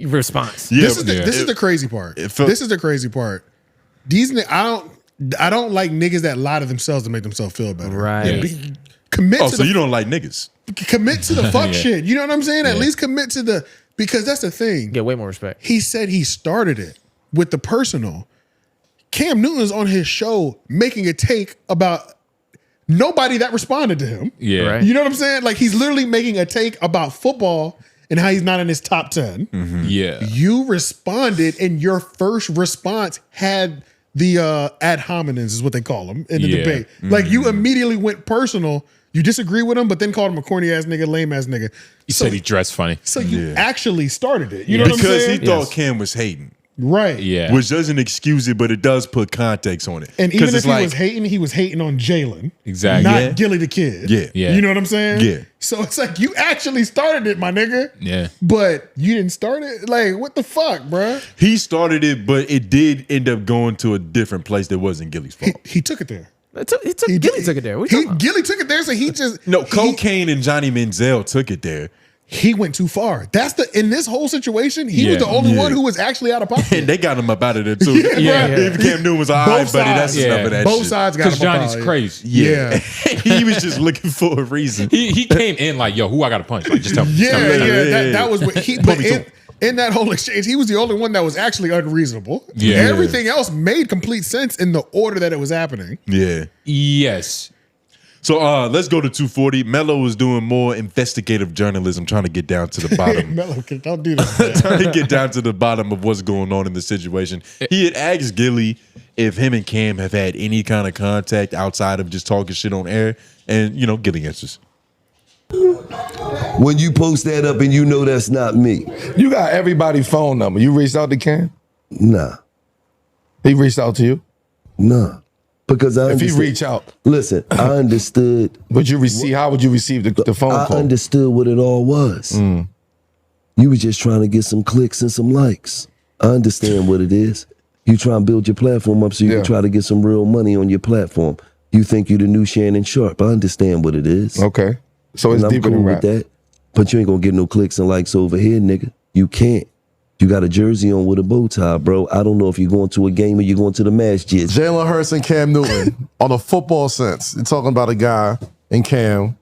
response. Yeah, This is the crazy part. This is the crazy part. I don't like niggas that lie to themselves to make themselves feel better. Right. Commit to so you don't like niggas. Commit to the fuck Yeah. shit. You know what I'm saying? At Yeah. least commit to the, because that's the thing. Get way more respect. He said he started it with the personal. Cam Newton's on his show making a take about nobody that responded to him. Yeah. Right. You know what I'm saying? Like he's literally making a take about football and how he's not in his top 10. Yeah. You responded and your first response had the ad hominems is what they call them in the Yeah. debate. Like you immediately went personal. You disagree with him, but then called him a corny ass nigga, lame ass nigga. He said he dressed funny. So you actually started it. You know what I'm Because saying? he thought Cam was hating. Right. Yeah. Which doesn't excuse it, but it does put context on it. And even if it's he was hating on Jalen. Exactly. Not Yeah. Gillie the kid. Yeah. Yeah. You know what I'm saying? Yeah. So it's like you actually started it, my nigga. Yeah. But you didn't start it? Like, what the fuck, bruh? He started it, but it did end up going to a different place that wasn't Gillie's fault. He took it there. Gillie took it there. What you talking about? Gillie took it there, so he just No, cocaine and Johnny Manziel took it there. He went too far. That's in this whole situation, he was the only one who was actually out of pocket. And they got him up out of there too. Yeah, right. If Cam Newton was all right, Both buddy, that's sides. enough of that Both shit. sides got Because him up Johnny's out of crazy. Yeah. he was just looking for a reason. He came in like, yo, who I got to punch? Like, just tell me. Yeah, Just tell me. that was what he. But in that whole exchange, he was the only one that was actually unreasonable. Yeah. Everything else made complete sense in the order that it was happening. Yeah. Yes. So let's go to 240. Mello was doing more investigative journalism, trying to get down to the bottom. Mello, don't do this. Trying to get down to the bottom of what's going on in the situation. He had asked Gillie if him and Cam have had any kind of contact outside of just talking shit on air, and Gillie answers. When you post that up and you know that's not me. You got everybody's phone number. You reached out to Cam? Nah. He reached out to you? Nah. Because I If he understood- reach out. Listen, I understood. Would you receive? How would you receive the phone I call? understood what it all was. You were just trying to get some clicks and some likes. I understand what it is. You try and build your platform up so you can try to get some real money on your platform. You think you're the new Shannon Sharp. I understand what it is. Okay. So it's And I'm deeper cool than with rap. that. But you ain't gonna get no clicks and likes over here, nigga. You can't. You got a jersey on with a bow tie, bro. I don't know if you're going to a game or you're going to the masjid. Jalen Hurts and Cam Newton, on a football sense, you're talking about a guy in Cam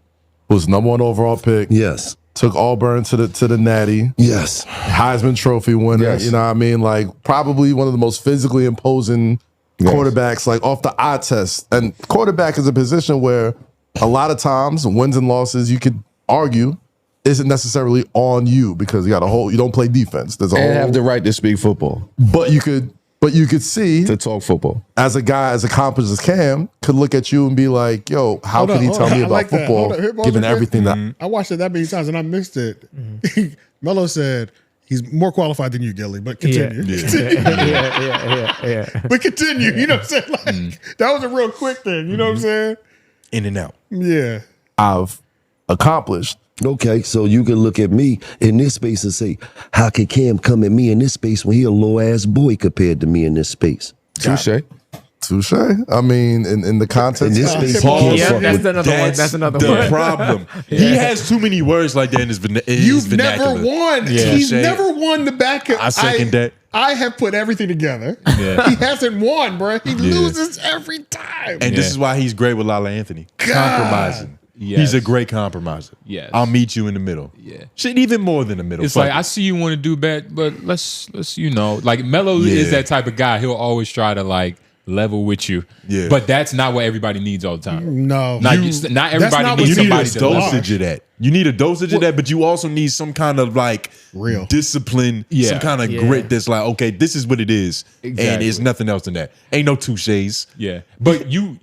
who's #1 overall pick. Yes. Took Auburn to the Natty. Yes. Heisman Trophy winner. Yes. You know what I mean? Like probably one of the most physically imposing quarterbacks, like off the eye test. And quarterback is a position where a lot of times wins and losses, you could argue, isn't necessarily on you because you don't play defense. There's a And whole, have the right to speak football. but you could see to talk football. as a guy as accomplished as Cam could look at you and be like, yo, how Hold can on, he hold tell on. me I about like that. football Hold on. Here, pause given it quick. everything that I watched it that many times and I missed it. Mello said he's more qualified than you, Gillie, but continue. Yeah. But continue. You know what I'm saying? Like, that was a real quick thing. You know what I'm saying? In and out. Yeah. I've accomplished. Okay, so you can look at me in this space and say, how can Cam come at me in this space when he a low-ass boy compared to me in this space? Touche. I mean, in the context. In this space, That's another one. That's another the one. problem. He has too many words like that in his, You've vernacular. never won. Yeah. He's Touche. never won the back of I second that. I have put everything together. Yeah. He hasn't won, bro. He loses every time. And this is why he's great with Lala Anthony. Compromising. Yes. He's a great compromiser. Yes. I'll meet you in the middle. Yeah. Shit, even more than the middle. It's Fuck like it. I see you want to do bad, but let's like Mello is that type of guy. He'll always try to like level with you. Yeah. But that's not what everybody needs all the time. No. Not That's everybody not needs what you need somebody a to level. dosage of that. You need a dosage of that, but you also need some kind of like real discipline, some kind of grit that's like, okay, this is what it is. And Exactly. it's nothing else than that. Ain't no touches. Yeah. But you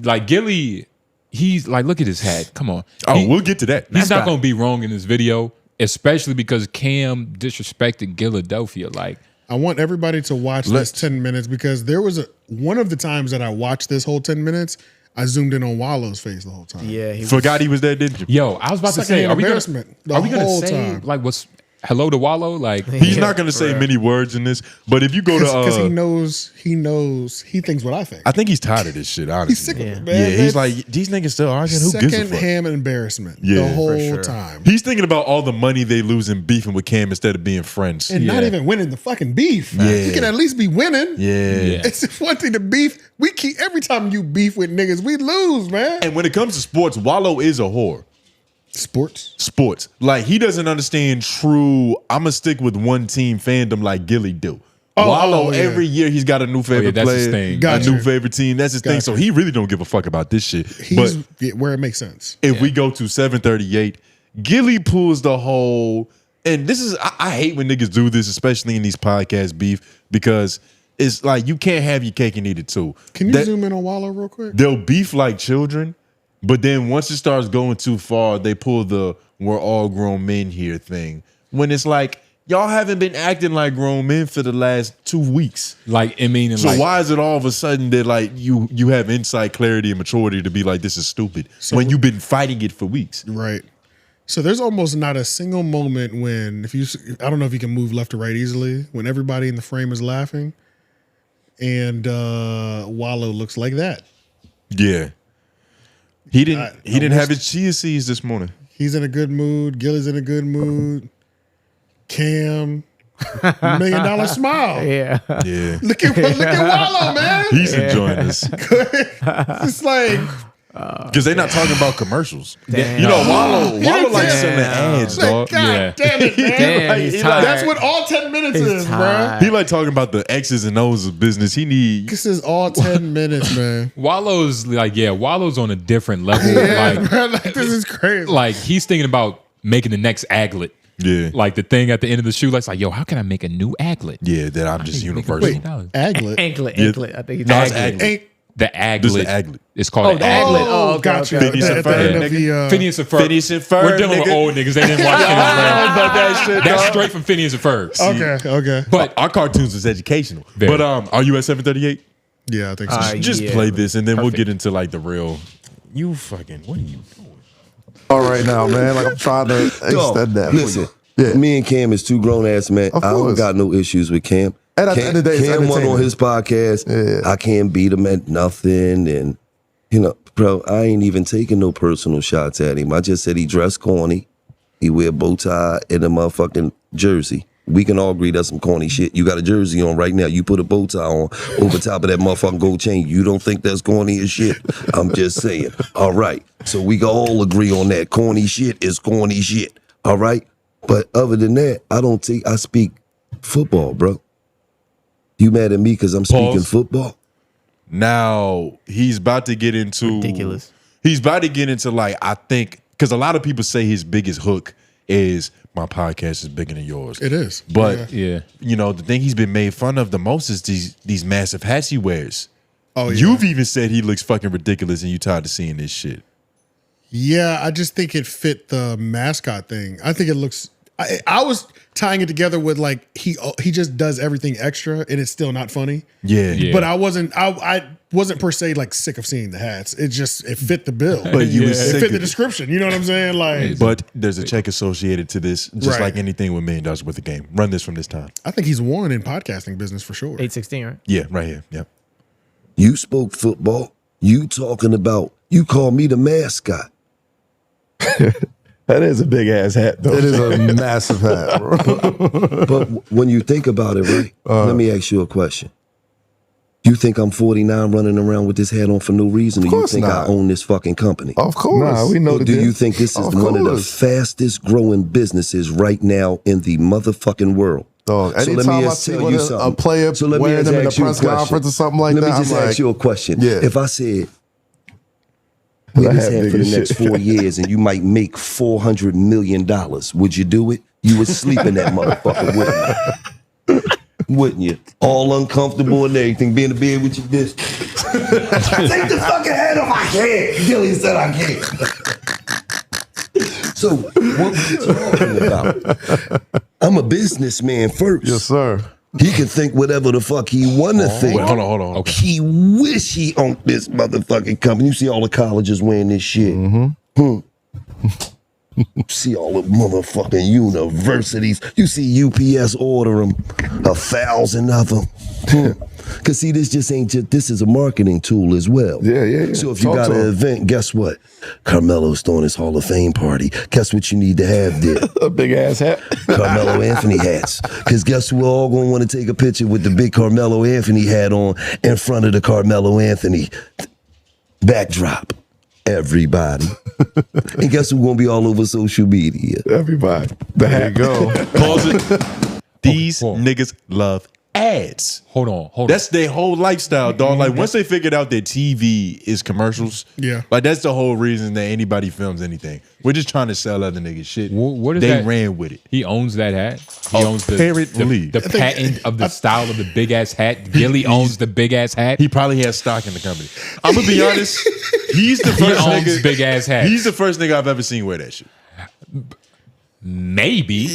like Gillie, he's like, look at his hat. Come on. Oh, we'll get to that. He's not gonna be wrong in this video, especially because Cam disrespected Philadelphia. Like, I want everybody to watch this 10 minutes because there was one of the times that I watched this whole 10 minutes, I zoomed in on Wallow's face the whole time. Yeah, he Forgot he was there, didn't you? Yo, I was about to say, Secondhand are we embarrassment the gonna whole say time. like what's hello to Wallow. Like he's not going to say many words in this, but if you go to because he knows he thinks what I think. I think he's tired of this shit. Honestly, he's sick of it, man. Yeah, he's like these niggas still arguing. Who gives a fuck? Secondhand embarrassment the whole time. He's thinking about all the money they lose in beefing with Cam instead of being friends and not even winning the fucking beef. Yeah. You can at least be winning. Yeah. It's one thing to beef. We keep every time you beef with niggas, we lose, man. And when it comes to sports, Wallow is a whore. Sports. Like he doesn't understand true. I'ma stick with one team fandom like Gillie do. Wallow every year he's got a new favorite that's his player, thing. a new favorite team. That's his thing. So he really don't give a fuck about this shit. He's where it makes sense. If we go to 738, Gillie pulls the whole. And this is I hate when niggas do this, especially in these podcast beef, because it's like you can't have your cake and eat it too. Can you zoom in on Wallow real quick? They'll beef like children. But then once it starts going too far, they pull the "we're all grown men here" thing. When it's like y'all haven't been acting like grown men for the last 2 weeks. Like I mean, so why is it all of a sudden that like you have insight, clarity, and maturity to be like this is stupid when you've been fighting it for weeks? Right. So there's almost not a single moment when I don't know if you can move left or right easily when everybody in the frame is laughing, and Wallow looks like that. Yeah. He didn't have his chia seeds this morning. He's in a good mood. Gillie's in a good mood. Cam, $1 million smile. Yeah. Look at Wallow, man. He's enjoying this. It's like because they're not talking about commercials. Damn. You know, Wallow likes selling ads, dog. God damn it, man. Damn, he's tired. That's what all 10 minutes is, bro. He like talking about the X's and O's of business. He need. This is all 10 minutes, man. Wallow's Wallow's on a different level. Like this is crazy. Like he's thinking about making the next aglet. Yeah. Like the thing at the end of the shoe, like yo, how can I make a new aglet? Yeah, that I'm just universal. Wait, aglet? Anklet. I think he's aglet. The aglet. This is the aglet. It's called the aglet. Oh, gotcha. Phineas and Ferb. Phineas and Ferb. Phineas and Ferb. We're dealing with old niggas. They didn't watch Phineas and Ferb. that shit. That's straight from Phineas and Ferb. Okay. But our cartoons is educational. Very. But are you at 738? Yeah, I think so. Just play this and then we'll get into like the real. You fucking. What are you doing? All right now, man. Like I'm trying to extend that. Listen, me and Cam is two grown ass men. I don't got no issues with Cam. And at the end of the day, Cam went on his podcast. I can't beat him at nothing. And, you know, bro, I ain't even taking no personal shots at him. I just said he dressed corny. He wear a bow tie and a motherfucking jersey. We can all agree that's some corny shit. You got a jersey on right now. You put a bow tie on over top of that motherfucking gold chain. You don't think that's corny as shit? I'm just saying. All right. So we can all agree on that. Corny shit is corny shit. All right? But other than that, I speak football, bro. You mad at me because I'm speaking football? Now he's about to get into ridiculous. He's about to get into like I think because a lot of people say his biggest hook is my podcast is bigger than yours. It is, but you know the thing he's been made fun of the most is these massive hats he wears. Oh, yeah. You've even said he looks fucking ridiculous, and you tired of seeing this shit. Yeah, I just think it fit the mascot thing. I think it looks. I was tying it together with like he just does everything extra and it's still not funny. Yeah. But I wasn't per se like sick of seeing the hats. It fit the bill. But you was it sick fit the of- description. You know what I'm saying? Like, But there's a check associated to this, just Right. like anything with $1 million worth of game. Run this from this time. I think he's won in podcasting business for sure. 816, right? Yeah, right here. Yep. You spoke football. You talking about, you call me the mascot. That is a big ass hat, though. It is a massive hat, bro. But when you think about it, right? Let me ask you a question. You think I'm 49 running around with this hat on for no reason, or you think I own this fucking company? Of course. Nah, we know Or the do you deal. think this is Of one of the course. fastest growing businesses right now in the motherfucking world? Dog, So let anytime me I just see tell what you a something. player So let me wearing just them in a ask you a press question. conference or something like Let that, me just I'm ask like, you a question. yeah. If I said, That wear this hat hat big for the as next shit. 4 years and you might make $400 million, would you do it? You would sleep in that motherfucker, wouldn't you? Wouldn't you? All uncomfortable and everything, being in bed with you this. Take the fucking hat off. I can't. Gillie said I can't. So, what we talking about? I'm a businessman first. Yes, sir. He can think whatever the fuck he want to think. Wait, hold on. Okay. He wish he owned this motherfucking company. You see all the colleges wearing this shit. You see all the motherfucking universities. You see UPS order them 1,000 of them. Cause see, this is a marketing tool as well. Yeah. So if you got an event, guess what? Carmello's throwing his Hall of Fame party. Guess what you need to have there? A big ass hat. Carmello Anthony hats. Cause guess who all gonna want to take a picture with the big Carmello Anthony hat on in front of the Carmello Anthony backdrop? Everybody. And guess who's gonna be all over social media? Everybody. There you go. Pause it. These niggas love ads. Hold on. That's their whole lifestyle, dog. Like once they figured out that TV is commercials, like that's the whole reason that anybody films anything. We're just trying to sell other niggas shit. What is they that? ran with it. He owns that hat. He owns the patent of the style of the big ass hat. Gillie owns the big ass hat. He probably has stock in the company. I'm gonna be honest. He's the first nigga. Big ass hat. He's the first nigga I've ever seen wear that shit. Maybe.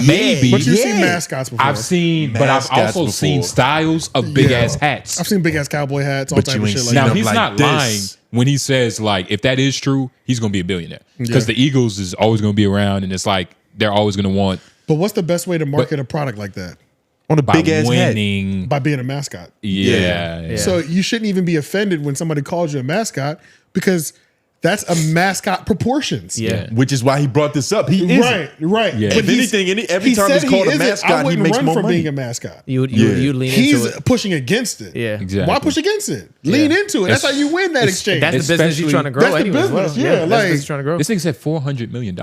Maybe. But you've seen mascots before. I've seen, but I've also seen styles of big ass hats. I've seen big ass cowboy hats, all type of shit like now, that. he's not lying when he says, like, if that is true, he's going to be a billionaire. Because the Eagles is always going to be around, and it's like, they're always going to want. But what's the best way to market a product like that? On a big ass winning. hat. By being a mascot. Yeah. So you shouldn't even be offended when somebody calls you a mascot because that's a mascot proportions. Yeah. Which is why he brought this up. He is right. Yeah. But if anything, every time he's called a mascot, he makes more money. Being a mascot. You lean He's into it. pushing against it. Yeah. Exactly. Why push against it? Lean into it. That's how you win that exchange. That's the business you're trying to grow That's the anyway. business. Yeah, Yeah, that's like the business trying to grow. This thing said $400 million.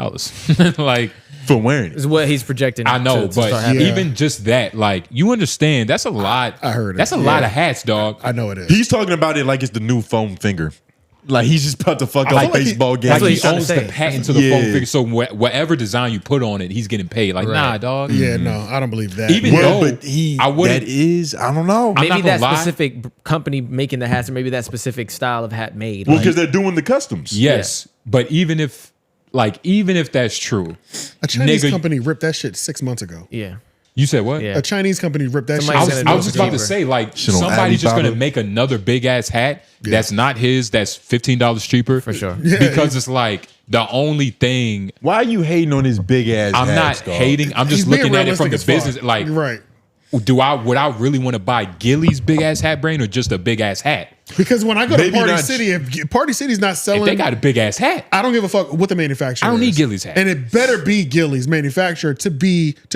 Like, for wearing it. Is what he's projecting. I know, to start but happening. even just that, like, you understand, that's a lot. I heard it. That's a lot of hats, dog. I know it is. He's talking about it like it's the new foam finger. Like he's just about to fuck up Like baseball game. Like he trying to owns say. the patent to the phone figure. So whatever design you put on it, he's getting paid. Like, nah, dog. Yeah, no, I don't believe that. Even though but I wouldn't. that is, I don't know. I'm Maybe not that gonna lie. specific company making the hats, or maybe that specific style of hat made. Well, Like, because they're doing the customs. Yes, but even if that's true, A Chinese nigga, company ripped that shit 6 months ago. yeah. you said what? Yeah. A Chinese company ripped that Somebody's shit. gonna I was just about to cheaper. say, like, Shit on somebody's just Alibaba. gonna make another big ass hat that's not his, that's $15 cheaper. For sure. Because it's like the only thing. Why are you hating on his big ass? I'm not hats, dog? hating. I'm just He's being looking at it from the realistic as business. fuck. Like, You're right. would I really want to buy Gillie's big ass hat brand or just a big ass hat? Because when I go to Maybe Party not- City, if Party City's not If selling, they got a big ass hat, I don't give a fuck what the manufacturer. I don't need is. Gillie's hat. and it better be Gillie's manufacturer to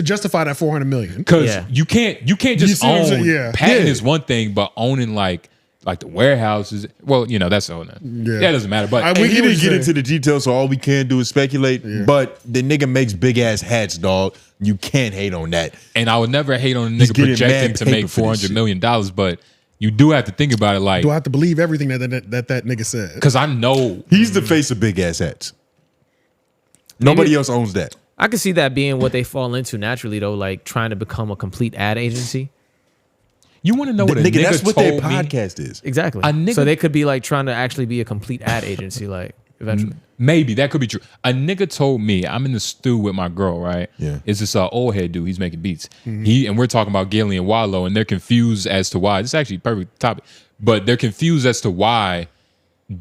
justify that $400 million. because Yeah. you can't just see what I'm own. saying? Yeah. Patent Yeah. is one thing, but owning like the warehouses. Well, that's all. Yeah. That doesn't matter. But I- And We he get what didn't you're get saying. into the details, so all we can do is speculate. But the nigga makes big ass hats, dog. You can't hate on that. and I would never hate on a He's nigga getting projecting mad to paper make for this $400 million, but you do have to think about it, like, Do I have to believe everything that nigga said? because I know He's the face of big ass hats. Nobody else owns that. I could see that being what they fall into naturally, though, like trying to become a complete ad agency. you want to know what a nigga That's what their told me. podcast is. Exactly. A nigga- So they could be like trying to actually be a complete ad agency, like eventually. Maybe that could be true. A nigga told me, I'm in the stew with my girl, right? Yeah. It's this old head dude. He's making beats. And we're talking about Gillie and Wallow, and they're confused as to why. This is actually a perfect topic, but they're confused as to why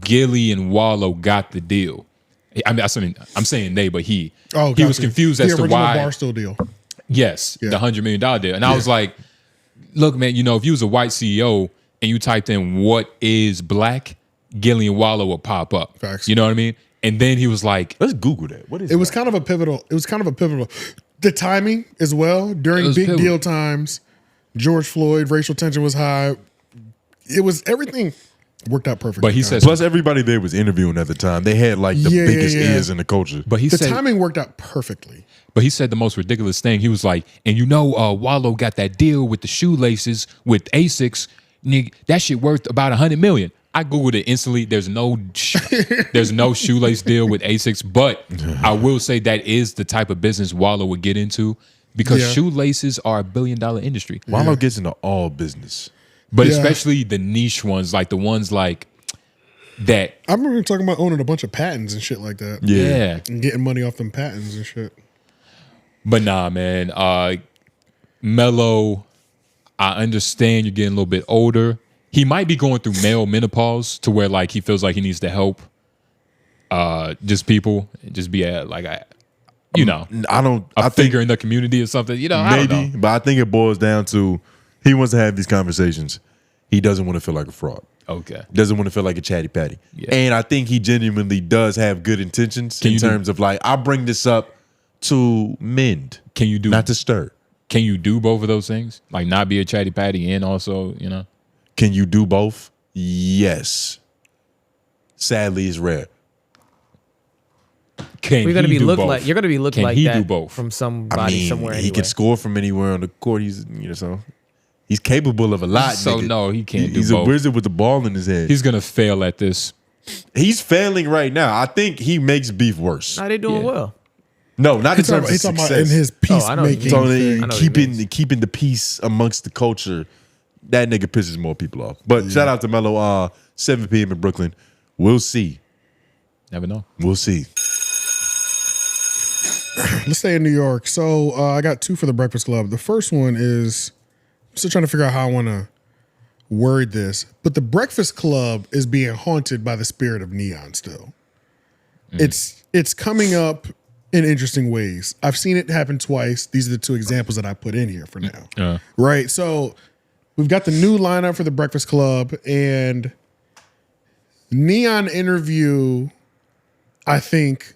Gillie and Wallow got the deal. I'm saying they, but he. Oh, he gotcha. was confused The as to original why. Barstool deal. Yes, Yeah. the $100 million deal. And I was like, look, man, if you was a white CEO and you typed in what is black, Gillie and Wallow will pop up. Facts. You know what I mean? And then he was like, Let's Google that. What is It was kind of a pivotal. The timing as well It during was big pivotal. deal times. George Floyd, racial tension was high. It was everything worked out perfectly. but he said, Plus, everybody there was interviewing at the time. They had like the Yeah, biggest yeah. ears in the culture. but he the said, timing worked out perfectly. but he said the most ridiculous thing. He was like, and Wallow got that deal with the shoelaces with Asics. Nigga, that shit worth about $100 million. I googled it instantly. There's no shoelace deal with Asics, but I will say that is the type of business Wallow would get into because Yeah. shoelaces are $1 billion industry. Wallow gets into all business. But Yeah. especially the niche ones, like the ones like that. I remember talking about owning a bunch of patents and shit like that. Yeah. And getting money off them patents and shit. But nah, man. Mello, I understand you're getting a little bit older. He might be going through male menopause to where like he feels like he needs to help just people, just be a I figure in the community or something. You know, I don't know. But I think it boils down to he wants to have these conversations. He doesn't want to feel like a fraud. Okay. Doesn't want to feel like a chatty patty. Yeah. And I think he genuinely does have good intentions in terms of like, I bring this up to mend. Can you do not to stir? Can you do both of those things? Like not be a chatty patty and also, you know? Can you do both? Yes. Sadly, it's rare. Can You're gonna he be do look both? like you're gonna be looking Can like he that do both? from somebody somewhere. He Anyway. can score from anywhere on the court. He's so he's capable of a lot. So nigga. no, he can't do He's both. a wizard with the ball in his head. He's gonna fail at this. He's failing right now. I think he makes beef worse. Nah, they doing well. No, not in terms of He's talking about success. in his peacemaking. Keeping the peace amongst the culture. That nigga pisses more people off. But shout out to Melo. 7 p.m. in Brooklyn. We'll see. Never know. We'll see. Let's stay in New York. So I got 2 for the Breakfast Club. The first one is I'm still trying to figure out how I want to word this, but the Breakfast Club is being haunted by the spirit of neon still. It's coming up in interesting ways. I've seen it happen twice. These are the 2 examples that I put in here for now. Right. So we've got the new lineup for the Breakfast Club, and Neon interview, I think,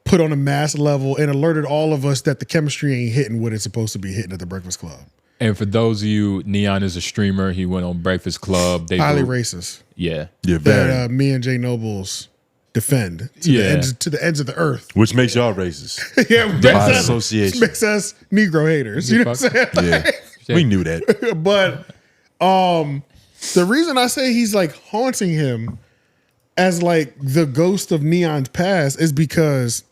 put on a mass level and alerted all of us that the chemistry ain't hitting what it's supposed to be hitting at the Breakfast Club. And for those of you, Neon is a streamer. He went on Breakfast Club. Highly racist. Yeah. That me and Jay Nobles defend to the ends of the earth. Which makes y'all racist. By association. Makes us Negro haters. You know what I'm saying? Yeah. We knew that. But the reason I say he's like haunting him as like the ghost of Neon's past is because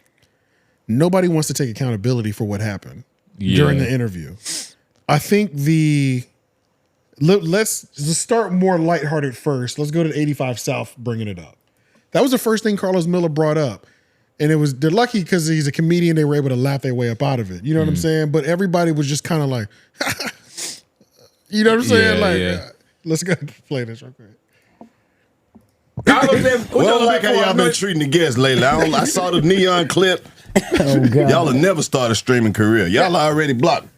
nobody wants to take accountability for what happened during the interview. I think let's start more lighthearted first. Let's go to the 85 South bringing it up. That was the first thing Carlos Miller brought up. And they're lucky because he's a comedian, they were able to laugh their way up out of it. You know what I'm saying? But everybody was just kind of like, you know what I'm saying? Let's go play this real quick. Well, like how y'all been treating the guests lately. I saw the Neon clip. Y'all have never started a streaming career. Y'all already blocked.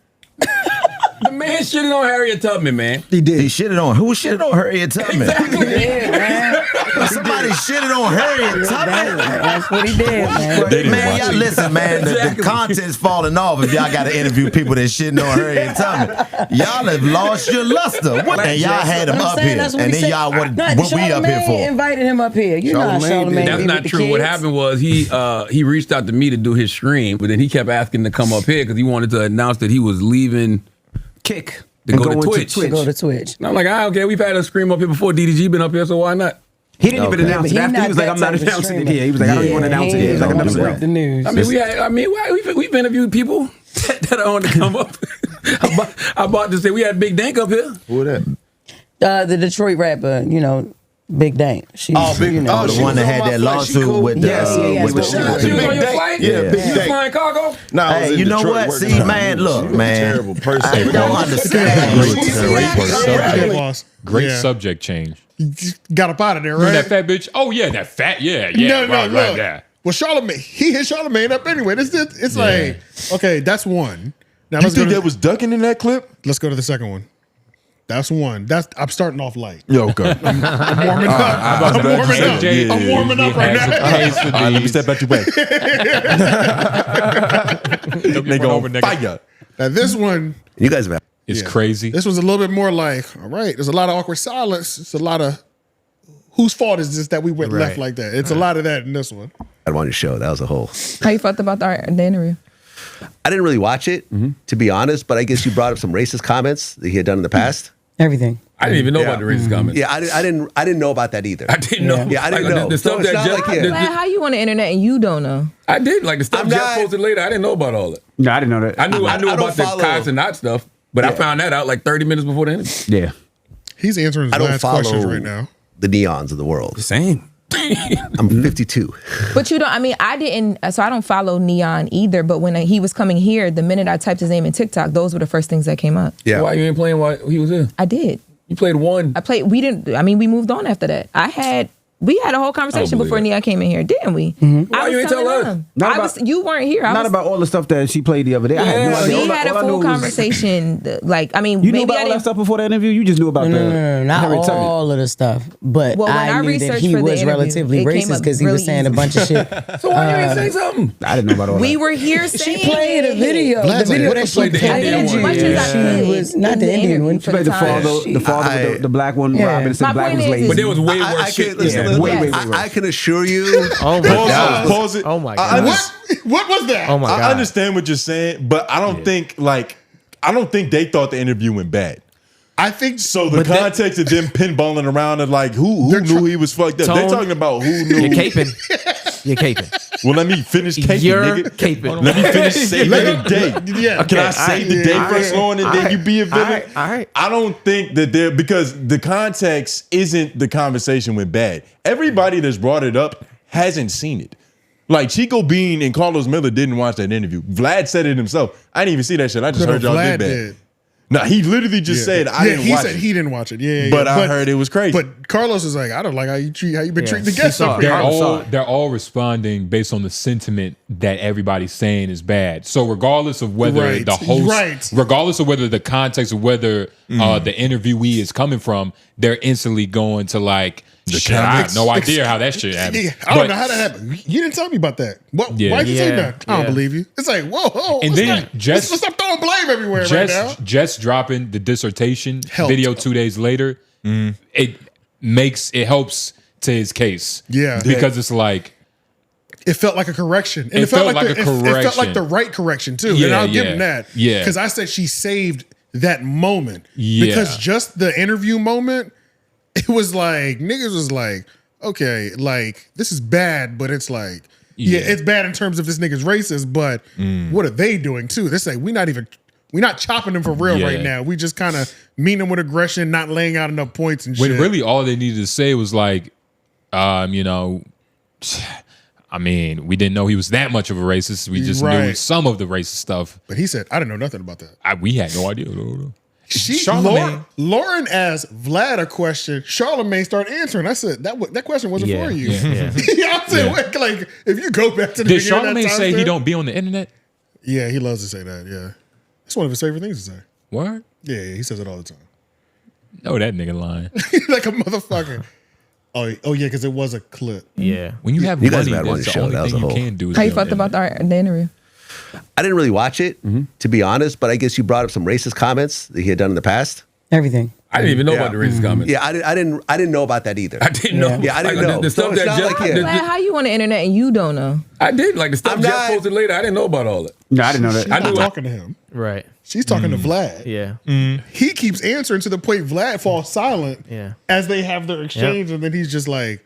The man shitted on Harriet Tubman, man. He did. He shitted on. Who shitted on Harriet Tubman? Exactly. Man. Somebody shitted on Harriet Tubman. That's what he did, man. Man, y'all listen, man. The content's falling off if y'all got to interview people that shitting on Harriet Tubman. Y'all have lost your luster. And y'all had him up here. And then y'all what we up here for? Invited him up here. You know Charlamagne. That's not true. What happened was he reached out to me to do his stream, but then he kept asking to come up here because he wanted to announce that he was leaving Kick to go to Twitch. To go to Twitch. And I'm like, okay, we've had a stream up here before. DDG been up here, so why not? He didn't even announce it after. He was like, I'm not announcing it here. He was like, I don't even want to announce it here. He was like, I'm not break the news. We've interviewed people that are on to come up. I about to say we had Big Dank up here. Who that? The Detroit rapper, Big Dank. The one that had that lawsuit with the She was on your flight? Yeah, Big You Dank. flying cargo? No, I was Hey, in you know Detroit what? working See, on man, it. look, man. Terrible person. I don't understand. Great subject change. Got up out of there, right? Remember that fat bitch? Oh yeah, that fat. Yeah. Right there. Well, Charlamagne, he hit Charlamagne up anyway. It's like, okay, that's one. Now You think that was ducking in that clip? Let's go to the second one. That's one. I'm starting off light. Yo, okay. I'm warming up. I'm warming up right now. All right, let me step out your way. Nigga on fire. Now this one, You guys have It's crazy. this was a little bit more like, all right, there's a lot of awkward silence. It's a lot of whose fault is this that we went left like that? It's a lot of that in this one. I on your show. That was a whole. How you felt about the interview? I didn't really watch it, to be honest, but I guess you brought up some racist comments that he had done in the past. Everything. I didn't even know about the racist comments. Yeah, I didn't know about that either. I didn't know. Yeah, I didn't Like, know. The stuff So it's that not Jeff, like, Man, how you on the internet and you don't know? I did. Like the stuff I'm Jeff not- posted later, I didn't know about all that. No, I didn't know that. I knew I don't about the follow- Kais and Not stuff, but I found that out like 30 minutes before the interview. Yeah. He's answering I his don't last follow questions right now. the neons of the world. Same. I'm 52. But you don't. I mean, I didn't. So I don't follow Neon either. But when he was coming here, the minute I typed his name in TikTok, those were the first things that came up. Yeah. Why you ain't playing while he was here? I did. You played one. I played. We didn't. I mean, we moved on after that. I had We had a whole conversation before Nia came in here, didn't we? Why you ain't tell us? You weren't here. Not about all the stuff that she played the other day. I had no idea. We had a full conversation. Like, I mean, you knew maybe about all that stuff before the interview. You just knew about No, not all of the stuff. But Well, when I I knew that researched he for the was interview, relatively it came racist up because he was really saying a bunch of shit. So why you ain't say something? I didn't know about all We that. were here saying She played a video. The Vlad's like, video what that the she fuck played. the I did as much as I She could. was not in the Indian interview one. for She played the time. father, the black one. Yeah. Robin said My black point was is- lazy. But there was way worse shit. Listen, I can assure you. Oh my god. Pause it. Oh my I god. What was that? Oh my god. I understand what you're saying, but I don't think they thought the interview went bad. I think so. The context of them pinballing around and like who knew he was fucked up. They're talking about who knew. You're caping. You're caping. Well, let me finish caping, You're nigga. caping. Let me finish saving the day. Yeah. Can I save the day first, Lauren, and then you be a villain? All right. I don't think that because the context isn't the conversation went bad. Everybody that's brought it up hasn't seen it. Like Chico Bean and Carlos Miller didn't watch that interview. Vlad said it himself. I didn't even see that shit. I just heard y'all Vlad did bad. did. No, he literally just said I didn't he watch said it. he didn't watch it. Yeah, But I heard it was crazy. But Carlos is like, I don't like how you been treating the guests. So They're all responding based on the sentiment that everybody's saying is bad. So regardless of whether the host, regardless of whether the context of whether the interviewee is coming from, they're instantly going to like, shit, I have no idea how that shit happened. Yeah, I don't know how that happened. You didn't tell me about that. What? Why'd you say that? I don't believe you. It's like, whoa. And then let's stop throwing blame everywhere right now. Just dropping the dissertation video 2 days later, it helps to his case. Yeah. Because it's like, it felt like a correction. And It felt like a it felt like correction. the right correction too. Yeah, and I'll give yeah, him that. yeah. Because I said she saved that moment. Yeah. Because just the interview moment, it was like, niggas was like, okay, like, this is bad, but it's like, yeah, it's bad in terms of this nigga's racist, but what are they doing too? They're like, we're not chopping them for real right now. We just kind of mean them with aggression, not laying out enough points and shit. when really all they needed to say was like, you know, I mean, we didn't know he was that much of a racist. We just knew some of the racist stuff. But he said, I didn't know nothing about that. We had no idea. Lauren asked Vlad a question. Charlamagne started answering. I said that question wasn't for you. Yeah. I said, like, if you go back to the Did beginning of that Charlamagne time say he stamp- don't be on the internet? Yeah, he loves to say that. Yeah, that's one of his favorite things to say. What? Yeah, he says it all the time. No, that nigga lying. Like a motherfucker. Oh yeah, because it was a clip. Yeah. When you have You guys money, might want that's to the show that only as a thing you whole. can do. Is How you be on felt about the interview? I didn't really watch it, to be honest, but I guess you brought up some racist comments that he had done in the past. Everything. I didn't even know about the racist comments. Yeah, I didn't know about that either. I didn't know. Yeah, I didn't Like, know. the stuff So it's that not Jeff- like, Vlad, how you on the internet and you don't know? I did. Like the stuff Jeff posted later, I didn't know about all that. No, I didn't know that. She's I not knew talking to him. Right. She's talking to Vlad. Yeah. He keeps answering to the point Vlad falls silent Yeah. as they have their exchange, and then he's just like,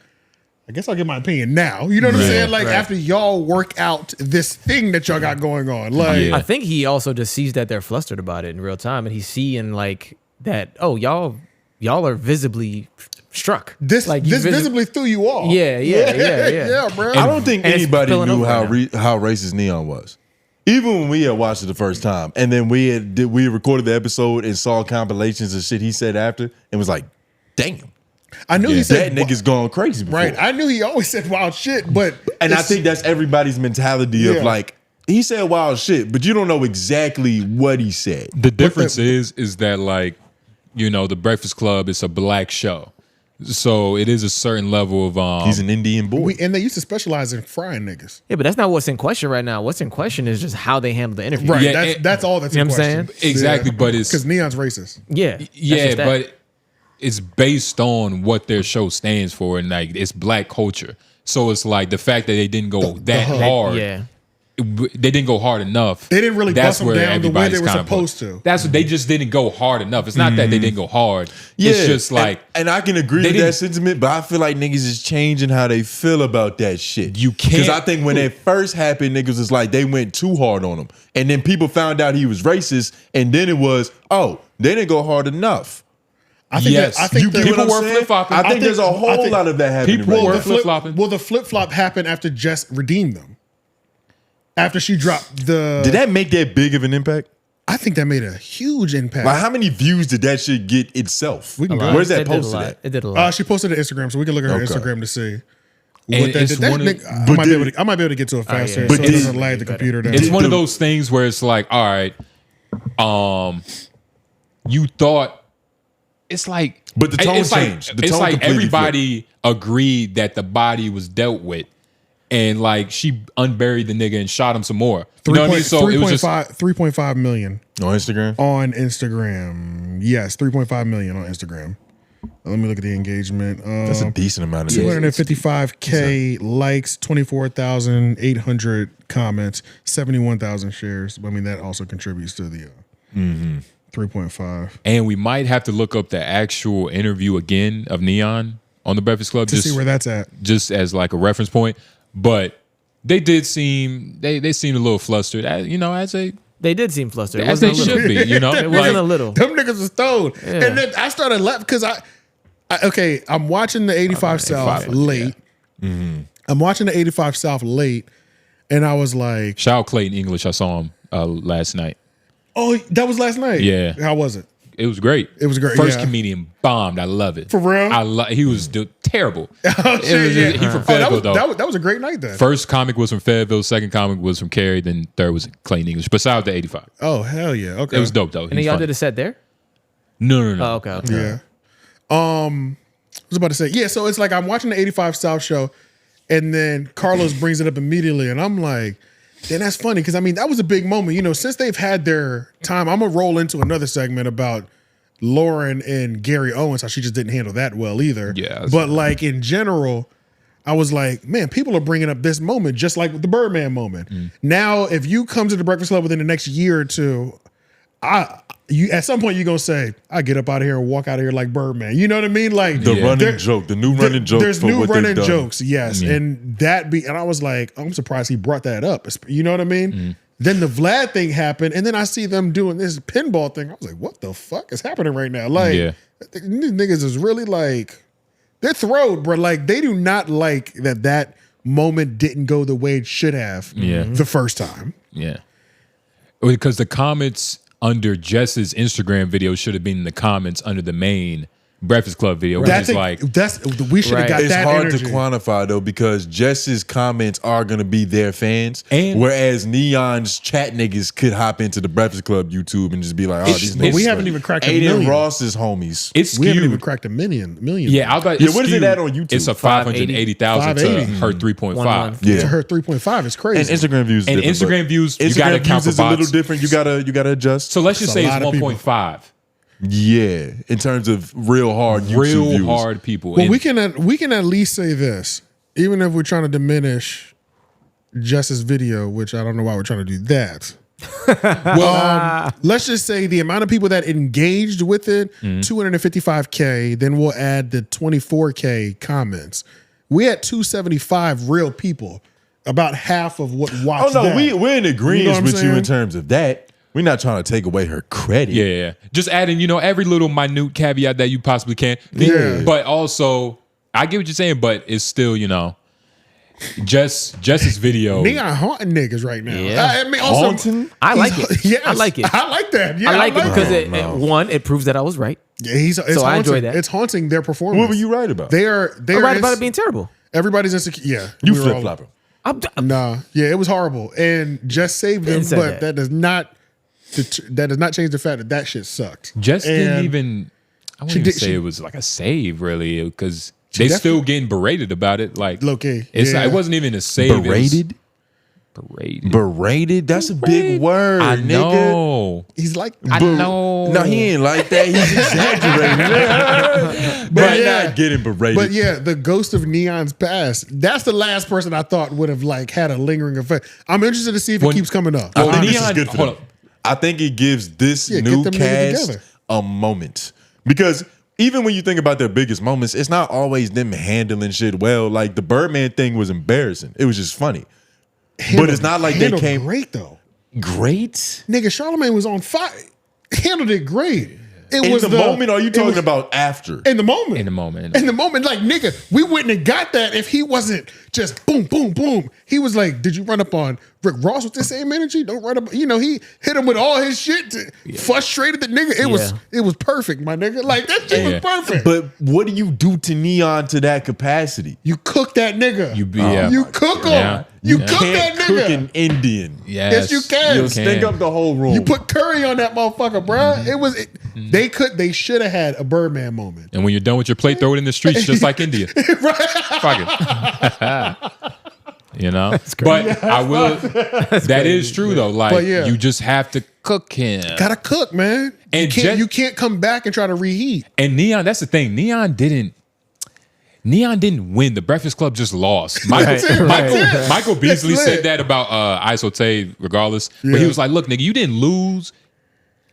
I guess I'll give my opinion now. You know what I'm saying? Like after y'all work out this thing that y'all got going on. Like I think he also just sees that they're flustered about it in real time, and he's seeing like that. Oh, y'all are visibly struck. This like this visibly threw you off. Yeah, bro. I don't think and it's anybody spilling knew over how racist Neon was. Even when we had watched it the first time, and then we recorded the episode and saw compilations of shit he said after, and was like, damn. I knew he said that nigga's gone crazy before. Right. I knew he always said wild shit, but And I think that's everybody's mentality of like, he said wild shit, but you don't know exactly what he said. The difference is that like, you know, the Breakfast Club is a black show. So it is a certain level of he's an Indian boy. And they used to specialize in frying niggas. Yeah, but that's not what's in question right now. What's in question is just how they handle the interview. Right. Yeah, that's all that's you in know what I'm question. saying? Exactly, but it's because Neon's racist. Yeah. Yeah, but it's based on what their show stands for, and like it's black culture. So it's like the fact that they didn't go that hard. Yeah. They didn't go hard enough. They didn't really That's bust them where down the way they everybody's were kinda supposed to. That's what they just didn't go hard enough. It's not that they didn't go hard. It's just like and I can agree with that sentiment, but I feel like niggas is changing how they feel about that shit. You can't, because I think when it first happened, niggas was like they went too hard on him, and then people found out he was racist, and then it was they didn't go hard enough. I think yes, that, I think the, people were flip flopping. I think there's a whole lot of that happening. People were right flip flopping. Well, the flip flop happened after Jess redeemed them. After she dropped the. Did that make that big of an impact? I think that made a huge impact. Like, how many views did that shit get itself? We can go. Where's that It did a posted lot. at? It did a lot. She posted it to Instagram, so we can look at her Okay. Instagram to see. And What that it's did. one of- I might be able to get to it faster, so it doesn't lag the computer down. It's one of those things where it's like, all right, you thought it's like, but the tone it's changed. Like, The it's tone like completely everybody agreed that the body was dealt with, and like she unburied the nigga and shot him some more. You know what I mean? So it was just 3.5 million on Instagram. On Instagram, yes, 3.5 million on Instagram. Let me look at the engagement. That's a decent amount of 255K likes, 24,800 comments, 71,000 shares. I mean, that also contributes to the 3.5. And we might have to look up the actual interview again of Neon on the Breakfast Club To see where that's at. just as like a reference point. But they did seem they seemed a little flustered, as they did seem flustered. It as wasn't they a little. should be. You know, It wasn't a little. Them niggas was stoned. Yeah. And then I started laughing because I'm watching the 85 South late. I'm watching the 85 South late, and I was like, shout out Clayton English. I saw him last night. oh, that was last night? Yeah. How was it? It was great. It was great. First yeah. comedian bombed. I love it. For real? He was terrible. Oh, shit, yeah. He from Fayetteville though. That was a great night then. First comic was from Fayetteville. Second comic was from Cary. Then third was Clayton English. But shout out to 85. Oh, hell yeah. Okay. It was dope though. And then y'all did a set there? No. Oh, okay. Yeah. I was about to say, yeah, so it's like I'm watching the 85 South show, and then Carlos brings it up immediately, and I'm like, then that's funny, because I mean, that was a big moment. You know, since they've had their time, I'm going to roll into another segment about Loren and Gary Owens, how she just didn't handle that well either. Yeah. But like in general, I was like, man, people are bringing up this moment just like with the Birdman moment. Now, if you come to the Breakfast Club within the next year or two, at some point you're gonna say, I get up out of here and walk out of here like Birdman. You know what I mean? Like The running joke, the new running joke. There's for new what they've running done. jokes, yes. And I was like, I'm surprised he brought that up. You know what I mean? Then the Vlad thing happened, and then I see them doing this pinball thing. I was like, what the fuck is happening right now? Like, these niggas is really like, they're thrilled, bro. Like, they do not like that moment didn't go the way it should have the first time. Yeah. Because the comments under Jess's Instagram video should have been in the comments under the main Breakfast Club video, which is like we should have got it's that hard energy. to quantify though, because Jess's comments are gonna be their fans, whereas Neon's chat niggas could hop into the Breakfast Club YouTube and just be like, oh, these niggas. we haven't even cracked a Aiden million. Ross's homies. It's we haven't skewed. even cracked a million. Yeah, what is it at on YouTube? It's a 580,000 to 580. her 3.5. Yeah. To her 3.5 is crazy. And Instagram views, And different, Instagram but views, you Instagram gotta count views for is a little bots. different. You gotta adjust. So let's just say That's a it's lot of people. 1.5. Yeah, in terms of real hard YouTube Real views. hard people. Well, And we can at least say this, even if we're trying to diminish Jess's video, which I don't know why we're trying to do that. Let's just say the amount of people that engaged with it, 255K. Then we'll add the 24K comments. We had 275 real people, about half of what watched. Oh no, that. we're in agreement You know what I'm with you saying? in terms of that. We're not trying to take away her credit. Yeah. Just adding, every little minute caveat that you possibly can. Yeah. But also, I get what you're saying, but it's still, Jess's video. Neon haunting niggas right now. Yeah. I mean, also, Haunting? I like it. Yes, I like it. I like that. Yeah, I like it because it. Oh, no. one, it proves that I was right. Yeah, it's So I haunting. enjoy that. It's haunting their performance. What were you right about? They are I'm right about it being terrible. Everybody's insecure. Yeah, You we were flip all- flopping. Nah, yeah, it was horrible, and Jess saved them, Didn't say but that. that does not change the fact that shit sucked. Jess didn't And even. I she wouldn't even did- say she- it was like a save, really, because She they definitely- still getting berated about it. Like, low-key, it's yeah. it wasn't even a save. it was Berated? Berated? That's a big word, I nigga. know. He's like, I know. No, he ain't like that. He's exaggerating. But yeah. not getting berated. But yeah, the ghost of Neon's past. That's the last person I thought would have like had a lingering effect. I'm interested to see if it keeps coming up. I think Honestly. this is good for them. I think it gives this Yeah, new get them niggas cast together. a moment. Because even when you think about their biggest moments, it's not always them handling shit well. Like the Birdman thing was embarrassing. It was just funny. But it's not like they Handled came great though. great. Nigga, Charlamagne was on fire. Handled it great. It in was the moment, or are you talking about after? In the moment. In the moment. In the moment, like, nigga, we wouldn't have got that if he wasn't just boom, boom, boom. He was like, did you run up on Rick Ross with the same energy? Don't run up. He hit him with all his shit. Frustrated the nigga. It was perfect, my nigga. Like, that shit was perfect. But what do you do to Neon to that capacity? You cook that nigga. You cook him. You cook that nigga. Cook an Indian. Yes, you can. You'll stink up the whole room. You put curry on that motherfucker, bruh. They should have had a Birdman moment. And when you're done with your plate, throw it in the streets just like India. Fuck it. But I will. That is true though. Like you just have to cook him. Gotta cook, man. And you can't come back and try to reheat. And Neon, that's the thing. Neon didn't win. The Breakfast Club just lost. Michael Beasley said that about ISO Tay regardless. But he was like, look, nigga, you didn't lose.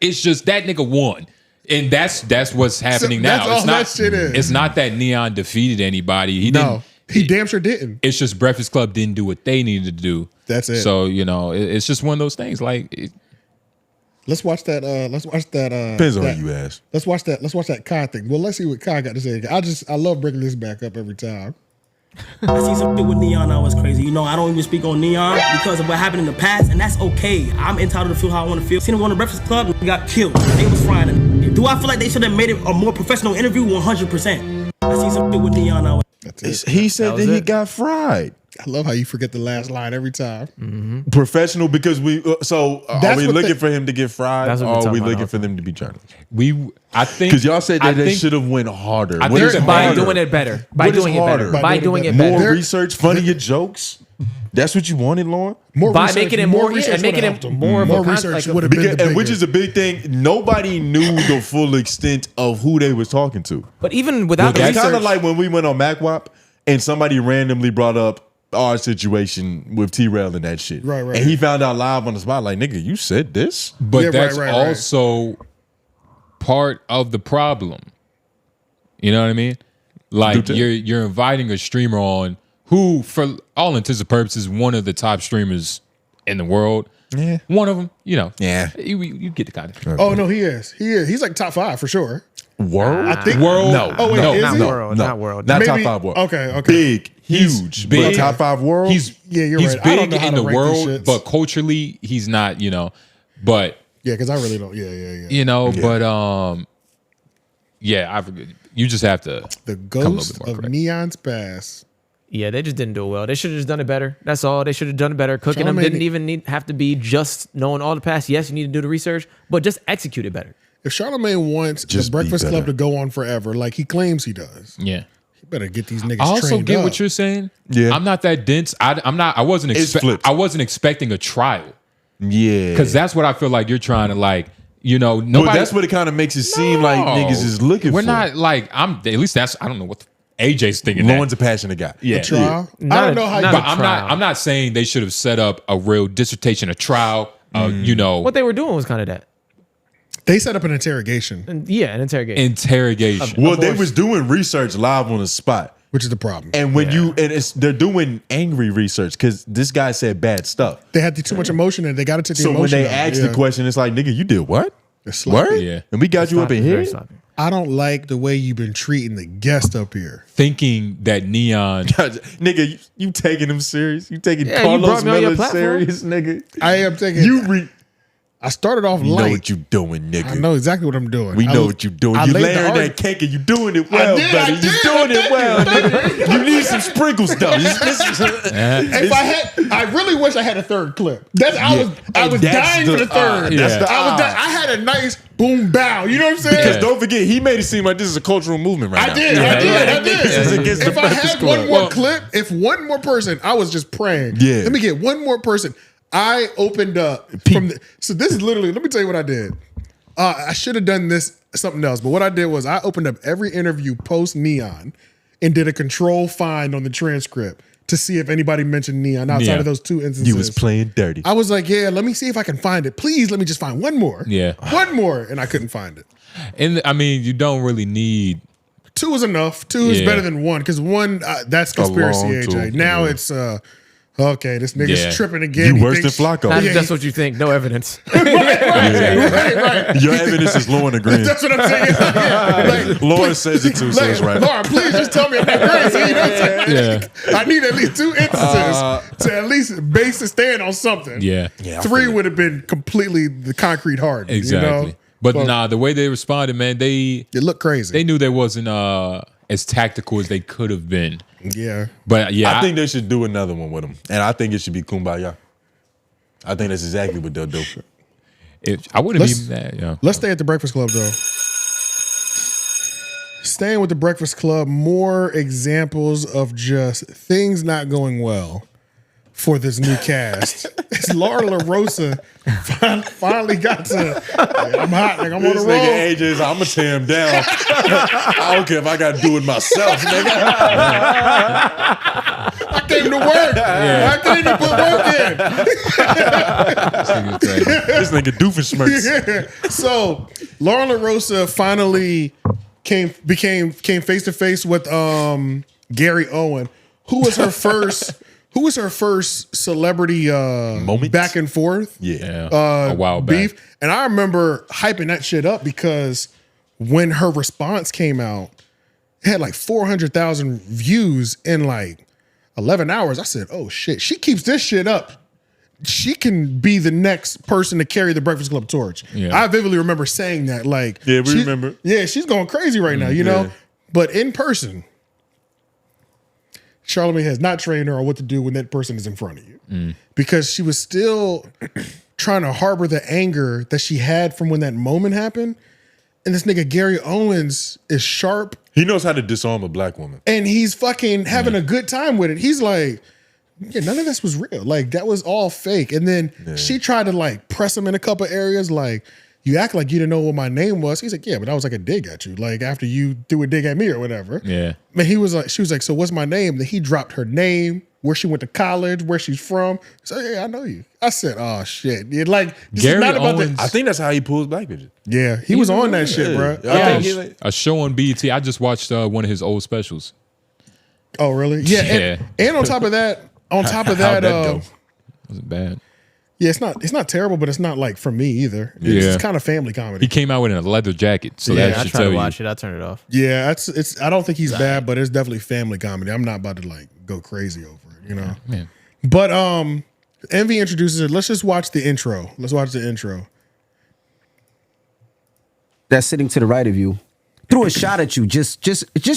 It's just that nigga won. And that's what's happening now. That's all that shit is. It's not that Neon defeated anybody. He damn sure didn't. It's just Breakfast Club didn't do what they needed to do. That's it. So, it's just one of those things. Like, let's watch that. Depends on who you ask. Let's watch that Kai thing. Well, let's see what Kai got to say. I love bringing this back up every time. I seen something with Neon that was crazy. I don't even speak on Neon because of what happened in the past, and that's okay. I'm entitled to feel how I want to feel. Seen him on the Breakfast Club, and he got killed. They was frying him. Do I feel like they should have made it a more professional interview? 100%. I seen something with Neon that was. He said that he got fried. I love how you forget the last line every time. Professional, because are we looking for him to get fried, or are we looking for them to be journalists? I think because y'all said that they should have went harder. I think by doing it better. By doing it better. By doing it better. More research, funnier jokes. That's what you wanted, Lauren. By making it more research, making it more of a research would have been, and which is a big thing. Nobody knew the full extent of who they was talking to. But even without the research, research, kind of like when we went on MacWap and somebody randomly brought up our situation with Trell and that shit. Right. And he found out live on the spot, like, nigga, you said this? But that's also part of the problem. You know what I mean? Like, you're inviting a streamer on who, for all intents and purposes, one of the top streamers in the world. Yeah. One of them, Yeah. You get the context. Oh, no, he is. He's like top 5 for sure. World? I think world. No. Oh, wait, no, is not he? world. No. Not world. Not Maybe- top 5 world. Okay. Big, huge, big. but top 5 world. He's you're he's right. I don't big know how in to the rank these world, shits. but culturally, he's not. But Yeah, because I really don't. Yeah. But I forget. You just have to The come a little ghost bit more of correct. Neon's past. yeah, they just didn't do it well. They should have just done it better. That's all. They should have done it better. Cooking them Charlamagne- didn't even have to be just knowing all the past. Yes, you need to do the research, but just execute it better. If Charlamagne wants Just the be Breakfast Club better. to go on forever, like he claims he does, Yeah. he better get these niggas I also trained get up. what you're saying. Yeah. I'm not that dense. I'm not. I wasn't. It's flipped. I wasn't expecting a trial Yeah. because that's what I feel like you're trying to nobody. Well, that's what it kind of makes it seem like niggas is looking We're for. not like I'm. At least that's. I don't know what AJ's thinking. Lauren's a passionate guy. Yeah. A trial? I Not don't a- know how. not You, a But trial. I'm not saying they should have set up a real dissertation, a trial. What they were doing was kind of that. they set up an interrogation, And yeah, an interrogation. Interrogation. Well, they was doing research live on the spot. which is the problem. And when they're doing angry research because this guy said bad stuff. They had too much emotion in it. They got to take the So emotion when they out. ask the question, it's like, nigga, you did what? It's sloppy. Word? Yeah. And we got you up in here? I don't like the way you've been treating the guest up here. Thinking that Neon. Nigga, you taking him serious? You taking Yeah, you Carlos brought me on your Miller platform. serious, nigga? I am taking. I started off You know light. what you doing, nigga. I know exactly what I'm doing. We I know was- what you doing. I You laid the layering arg- that cake and you doing it well, did, buddy. I You did. doing it Thank well, you. nigga. You need some sprinkles, though. If I really wish I had a third clip. I was dying for the third. I had a nice boom bow. You know what I'm saying? Because don't forget, he made it seem like this is a cultural movement right I now. did. This is against the If I Breakfast had Club. one more clip, if one more person, I was just praying. Yeah. Let me get one more person. I opened up so this is literally, let me tell you what I did. I should have done this something else, but what I did was I opened up every interview post Neon and did a control find on the transcript to see if anybody mentioned Neon outside of those two instances. You was playing dirty. I was like, yeah, let me see if I can find it. Please let me just find one more. Yeah. One more. And I couldn't find it. And I mean, you don't really need. 2 is enough. 2 is better than 1 because 1, that's conspiracy, long AJ. tool. Now it's Okay, this nigga's Yeah. tripping again. You worse than Flacco. That's what you think. No evidence. Right. Your evidence is Lauren agreeing. That's what I'm saying. Like, Lauren says it too, so it's right. Lauren, please just tell me I'm not crazy. You know what I'm saying? I need at least 2 instances to at least base a stand on something. Yeah. 3 would have been completely the concrete hard. Exactly. You know? But nah, the way they responded, man, they looked crazy. They knew they wasn't as tactical as they could have been. Yeah. But yeah, I think they should do another one with him. And I think it should be Kumbaya. I think that's exactly what they'll do. I wouldn't be mad. Yeah. Let's stay at the Breakfast Club, though. Staying with the Breakfast Club, more examples of just things not going well for this new cast. It's Loren LaRosa finally got to, I'm hot, like I'm on the This roll. nigga AJ's, I'm gonna tear him down. I don't care if I gotta do it myself, nigga. I came to work. Yeah. I came to put work in. This nigga doofenshmirtz. Yeah. So Loren LaRosa finally came face to face with Gary Owen, who was her first celebrity back and forth. Yeah. A while back. Beef. And I remember hyping that shit up because when her response came out, it had like 400,000 views in like 11 hours. I said, oh shit, she keeps this shit up. She can be the next person to carry the Breakfast Club torch. Yeah. I vividly remember saying that. Like, Yeah, we remember. Yeah, she's going crazy right now, you know? Yeah. But in person, Charlamagne has not trained her on what to do when that person is in front of you. Because she was still trying to harbor the anger that she had from when that moment happened. And this nigga Gary Owens is sharp. He knows how to disarm a black woman. And he's fucking having a good time with it. He's like, yeah, none of this was real. Like, that was all fake. And then she tried to like press him in a couple areas. Like, you act like you didn't know what my name was. He's like, yeah, but that was like a dig at you. Like, after you threw a dig at me or whatever. Yeah. Man, she was like, so what's my name? Then he dropped her name, where she went to college, where she's from. So yeah, I know you. I said, oh shit. Yeah, like, this Gary is not about Owens- the. I think that's how he pulls black bitches. Yeah, he was on that shit, bro. Yeah, a show on BET. I just watched one of his old specials. Oh, really? Yeah. And on top of that, How'd that go? Wasn't bad. Yeah, it's not terrible, but it's not like for me either. It's kind of family comedy. He came out with a leather jacket, so that I should tried tell to you. watch it. I turned it off. Yeah, it's. I don't think he's bad, but it's definitely family comedy. I'm not about to like go crazy over it, you know. Man. But Envy introduces it. Let's just watch the intro. Let's watch the intro. That's sitting to the right of you. Threw a shot at you, just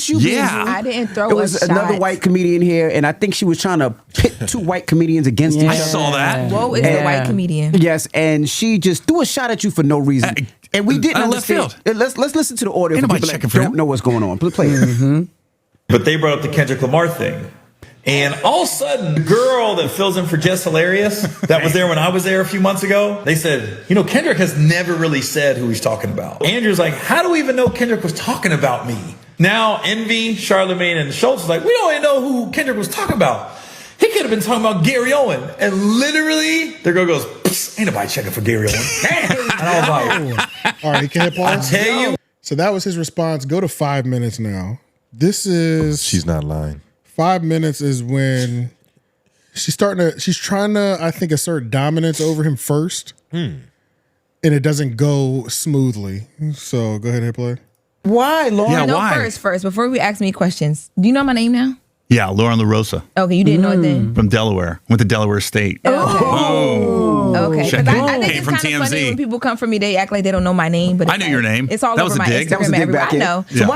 you. Yeah, I didn't throw It was a another shot. white comedian here, and I think she was trying to pit 2 white comedians against each other. I saw that. Whoa, is the white comedian? Yes, and she just threw a shot at you for no reason, and we didn't left understand. Let's listen to the audio Ain't for nobody people that checking for don't him. know what's going on. Play it. But they brought up the Kendrick Lamar thing. And all of a sudden, the girl that fills in for Jess Hilarious, that was there when I was there a few months ago, they said, you know, Kendrick has never really said who he's talking about. Andrew's like, how do we even know Kendrick was talking about me? Now, Envy, Charlamagne, and Schulz was like, we don't even know who Kendrick was talking about. He could have been talking about Gary Owen. And literally, their girl goes, psst, ain't nobody checking for Gary Owen. And I was like, All right, can I pause? I tell you. So that was his response. Go to 5 minutes now. This is. She's not lying. 5 minutes is when she's trying to, I think, assert dominance over him first. And it doesn't go smoothly. So go ahead and hit play. Why, Lauren? Yeah, no, first, before we ask me questions, do you know my name now? Yeah, Loren LaRosa. Okay, you didn't know it then? From Delaware. Went to Delaware State. Okay. Check 'Cause it. I think Came it's from kind of funny TMZ. when people come for me, they act like they don't know my name. But I knew your name. It's all That over was a my dig. That Instagram was a and dig everywhere. back I in. know. Yeah.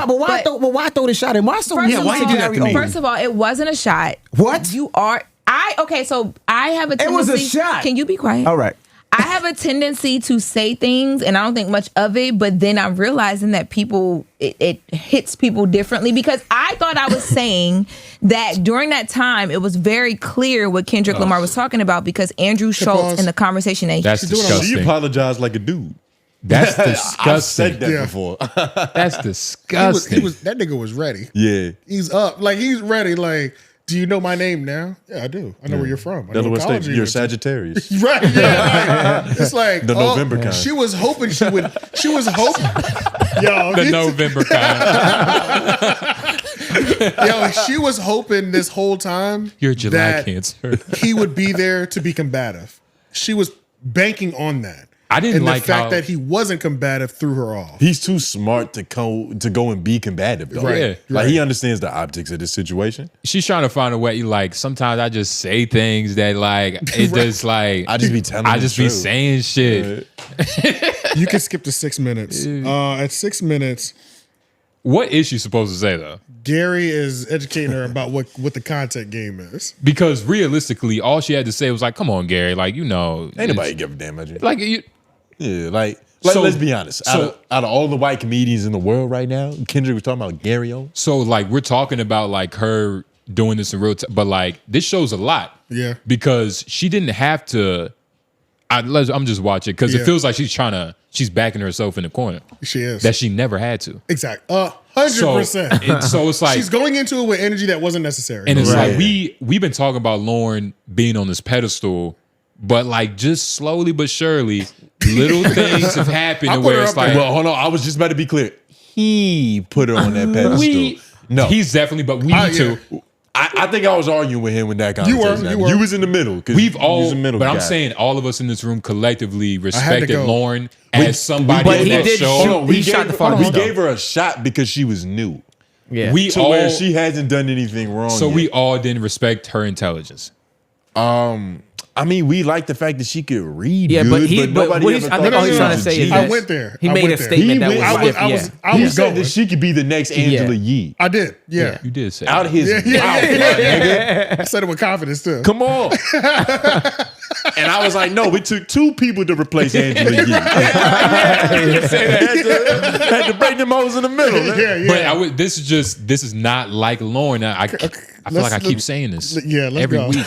Why throw the shot in? Why so? First of why you all, do that to me? First of all, it wasn't a shot. What? You are. So I have a It tendency. was a shot. Can you be quiet? All right. I have a tendency to say things and I don't think much of it, but then I'm realizing that it hits people differently because I thought I was saying that during that time, it was very clear what Kendrick Lamar was talking about because Andrew Schulz in the conversation that That's he's disgusting. You apologize like a dude. That's disgusting. I've said that before. That's disgusting. That nigga was ready. Yeah. He's up. Like, he's ready. Like, do you know my name now? Yeah, I do. I know where you're from. I know Delaware what State. college You're went to. Sagittarius. Right, yeah. It's like The November kind. She was hoping she would. She was hoping. Yo, The November kind. Yo, she was hoping this whole time Your July that cancer. he would be there to be combative. She was banking on that. I didn't and like the fact how- that he wasn't combative threw her off. He's too smart to go and be combative, though. Right. Yeah. Like he understands the optics of this situation. She's trying to find a way. Like sometimes I just say things that like it just like I just be telling. I the just be truth. saying shit. You can skip to 6 minutes. At 6 minutes, What is she supposed to say though? Gary is educating her about what the content game is. Because realistically, all she had to say was like, "Come on, Gary. Like you know, Ain't nobody give a damn about you. like you." Yeah, like So- let's be honest. so- Out of all the white comedians in the world right now, Kendrick was talking about Gary O. So like we're talking about like her doing this in real time, but like this shows a lot. Yeah. Because she didn't have to. I'm just watching because Yeah. it feels like she's backing herself in the corner She is. that she never had to. Exactly. 100%. So it's like she's going into it with energy that wasn't necessary. And it's like we've been talking about Lauren being on this pedestal, but like just slowly but surely, little things have happened to where it's like, well, hold on. I was just about to be clear. He put her on that pedestal. No, he's definitely, but we need to. I think I was arguing with him with that You conversation. were. You was in the middle. We've you all, was the middle but I'm guy. saying all of us in this room collectively to respected go. Lauren as somebody but on he that did show. shoot- Hold on, we He shot gave the fuck we off. gave her a shot because she was new. Yeah. We To all, where she hasn't done anything wrong. so yet. we all didn't respect her intelligence. I mean, we like the fact that she could read. Yeah, good, but he. But nobody what ever he's, I thought think all she he's trying to was a say is genius. that I went there. He I made went a there. statement He that went- was. I was He was said going. that she could be the next Angela Yee. I did. Yeah. You did say Out that. his Yeah. mouth, my nigga. I said it with confidence too. Come on. And I was like, no, it took two people to replace Angela Yee. had to break them holes in the middle. Man. Yeah. But this is not like Lauren. I feel like I keep saying this. Yeah, let's every go. week.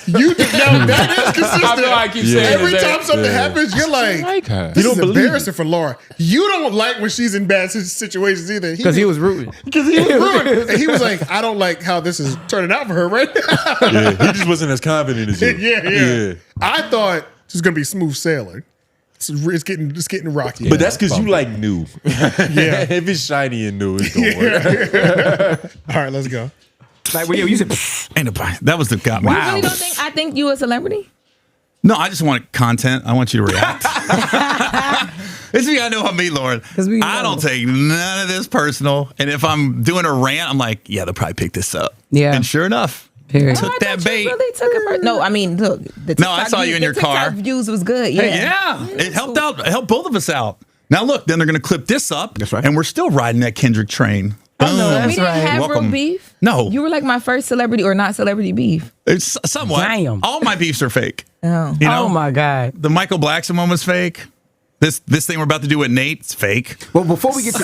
You did, no, that is consistent. I feel like I keep saying every this time something happens, you're like her. this You is don't believe embarrassing for Laura. You don't like when she's in bad situations either. Because he was rooting. Because he was ruined. And he was like, I don't like how this is turning out for her right now. Yeah, he just wasn't as confident as you. yeah. I thought this was gonna be smooth sailing. It's getting rocky. But that's because you like new. Yeah. If it's shiny and new, it's gonna work. All right, let's go. Like, well, you said, ain't nobody. That was the got me. You really don't think I think you a celebrity? No, I just want content. I want you to react. It's me. I know how me, Lauren. I don't take none of this personal. And if I'm doing a rant, I'm like, yeah, they'll probably pick this up. Yeah. And sure enough, Period. took that bait. Really took it. No, I mean, look. The No, I TikTok saw you in the your TikTok car. Views was good. Yeah. Hey, yeah. It helped out. It helped both of us out. Now look, then they're going to clip this up. That's right. And we're still riding that Kendrick train. We didn't have real Welcome. beef. No. You were like my first celebrity or not celebrity beef. It's somewhat. Damn. All my beefs are fake. Oh. You know? Oh my God. The Michael Blackson one was fake. This thing we're about to do with Nate's fake. Well, before we get to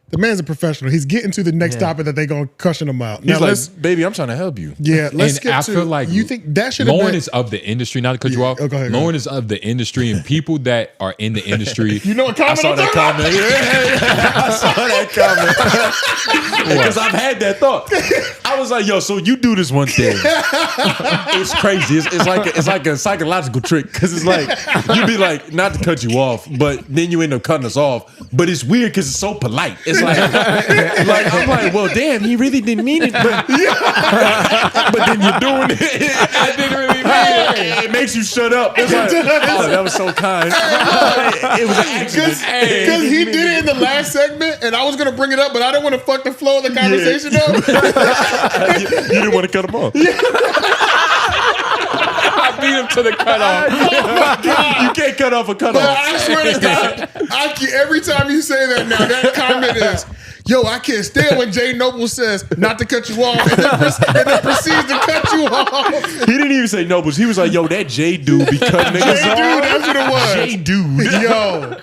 The man's a professional. He's getting to the next topic that they're gonna cushion him out. He's Now like, let's baby, I'm trying to help you. let's And skip I to. feel like you think that should have Lauren been? is of the industry, not to cut you off. go ahead, Lauren is of the industry, and people that are in the industry. You know what I comment? saw that comment. I saw that comment. Because I've had that thought. I was like, yo, so you do this one thing. It's crazy. It's like a psychological trick. Because it's like, you be like, not to cut you off, but then you end up cutting us off. But it's weird because it's so polite. It's like I'm like, well, damn, he really didn't mean it. But then you're doing it. I didn't really mean it. It makes you shut up. It's like, oh, that was so kind. It was an accident. Because he did it in the last segment, and I was gonna bring it up, but I didn't want to fuck the flow of the conversation up. You didn't want to cut him off. I beat him to the cutoff. You can't cut off a But cutoff. I swear to God, every time you say that now, that comment is, yo, I can't stand when Jay Noble says not to cut you off and then proceeds to cut you off. He didn't even say Nobles. He was like, yo, that J dude be cutting niggas Jay off. Dude, that's what it was. J dude. Yo.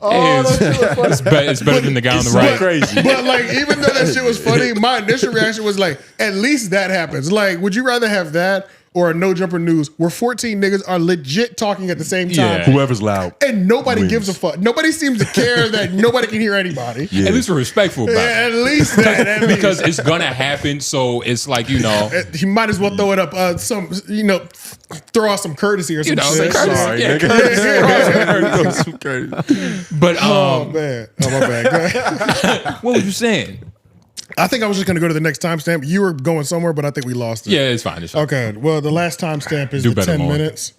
Oh, that shit was funny. It's better than the guy on the So right. crazy. But like, even though that shit was funny, my initial reaction was like, at least that happens. Like, would you rather have that or a No Jumper News where 14 niggas are legit talking at the same time. Whoever's loud. And nobody gives a fuck. Nobody seems to care that nobody can hear anybody. At least we're respectful about it. At least that. Because it's gonna happen. So it's like, you know, he might as well throw it up throw out some courtesy or some shit. Sorry, But oh man, my bad. Go ahead. What was you saying? I think I was just going to go to the next timestamp. You were going somewhere, but I think we lost it. Yeah, it's fine. It's fine. Okay. Well, the last timestamp is the 10 minutes.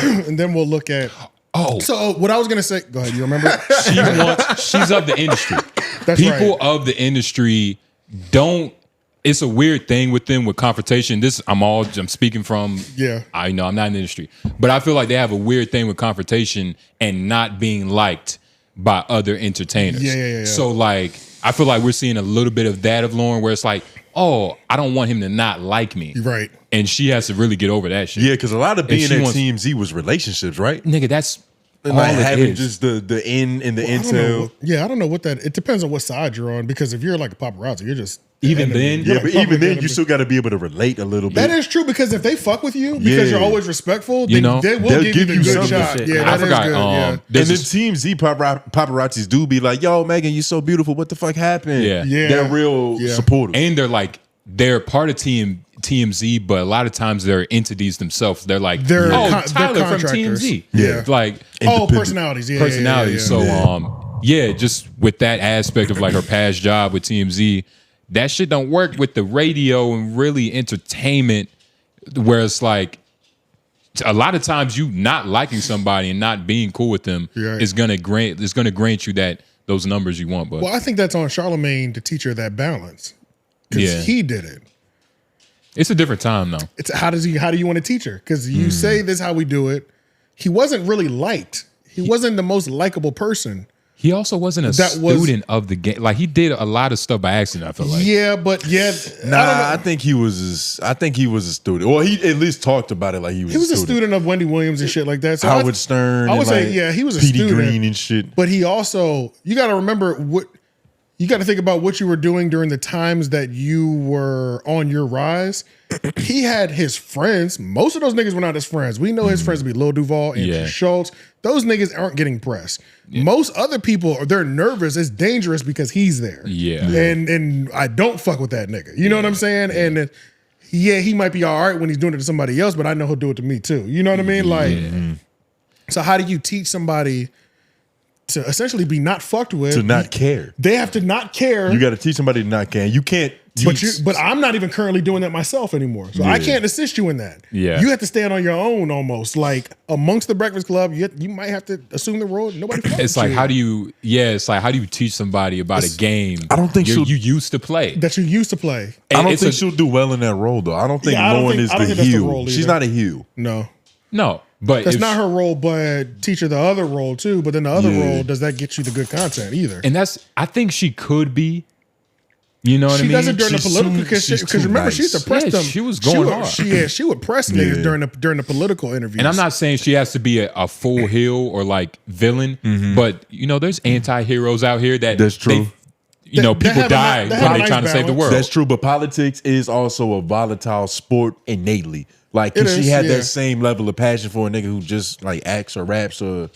And then we'll look at. Oh. So what I was going to say. Go ahead. You remember? She's of the industry. That's People right. of the industry don't. It's a weird thing with them with confrontation. I'm speaking from. Yeah. I know I'm not in the industry, but I feel like they have a weird thing with confrontation and not being liked by other entertainers. Yeah. So like, I feel like we're seeing a little bit of that of Loren, where it's like, oh, I don't want him to not like me. Right. And she has to really get over that shit. Yeah, because a lot of being And at she TMZ was relationships, right? Nigga, that's And all like it having is. just the in and the I don't know intel. I don't know what that. It depends on what side you're on, because if you're like a paparazzi, you're just Even then, Yeah, but even then, you still got to be able to relate a little bit. That is true, because if they fuck with you because Yeah. you're always respectful, You then know, they will they'll give you the good something. shot. Yeah, I that is forgot. good. Yeah. And then TMZ paparazzis do be like, "Yo, Megan, you so beautiful. What the fuck happened?" Yeah. They're real supportive. And they're part of TMZ, but a lot of times they're entities themselves. They're like, They're Tyler from contractors. TMZ. Yeah. Like, Personalities. Yeah, personalities. yeah. So, just with that aspect of like her past job with TMZ, that shit don't work with the radio and really entertainment, where it's like, a lot of times you not liking somebody and not being cool with them is gonna grant you those numbers you want. But Well, I think that's on Charlemagne to teach her that balance, because he did it. It's a different time though. It's how do you want to teach her? Because you say this is how we do it. He wasn't really liked. He wasn't the most likable person. He also wasn't a student of the game. Like, he did a lot of stuff by accident, I feel like. I think he was a student. Well, he at least talked about it like he was. He was a student of Wendy Williams and shit like that. So Howard Stern. I would and say, like he was a Petey student. Green and shit. But he also, you got to remember you got to think about what you were doing during the times that you were on your rise. He had his friends. Most of those niggas were not his friends. We know his friends to be Lil Duval and Schulz. Those niggas aren't getting press. Most other people, they're nervous. It's dangerous because he's there. Yeah. And I don't fuck with that nigga. You know what I'm saying? And he might be all right when he's doing it to somebody else, but I know he'll do it to me too. You know what I mean? Like, so how do you teach somebody to essentially be not fucked with? To not care. They have to not care. You got to teach somebody to not care. You can't teach. But I'm not even currently doing that myself anymore. So I can't assist you in that. Yeah. You have to stand on your own almost. Like, amongst the Breakfast Club, you might have to assume the role. Nobody fucks It's with like, you. how do you teach somebody about a game I don't think you used to play? That you used to play. I don't think she'll do well in that role, though. I don't think Lauren is the heel. She's not a heel. No. But that's not her role, but teach her the other role too. But then the other role, does that get you the good content either? And I think she could be. You know what I mean? She does it during the political, because remember, she used to press them. She was going hard. She would press niggas during the political interviews. And I'm not saying she has to be a full heel or like villain, but there's anti-heroes out here that's true. People die when they're trying to save the world. That's true, but politics is also a volatile sport innately. Like, cause she had that same level of passion for a nigga who just like acts or raps or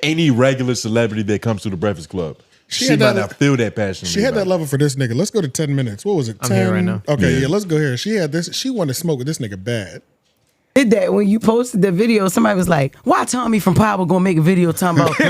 any regular celebrity that comes to the Breakfast Club. She might not feel that passion. She had that level for this nigga. Let's go to 10 minutes. What was it? 10? I'm here right now. Okay, yeah, let's go here. She had this. She wanted to smoke with this nigga bad. Did that when you posted the video? Somebody was like, "Why Tommy from Power gonna make a video talking about you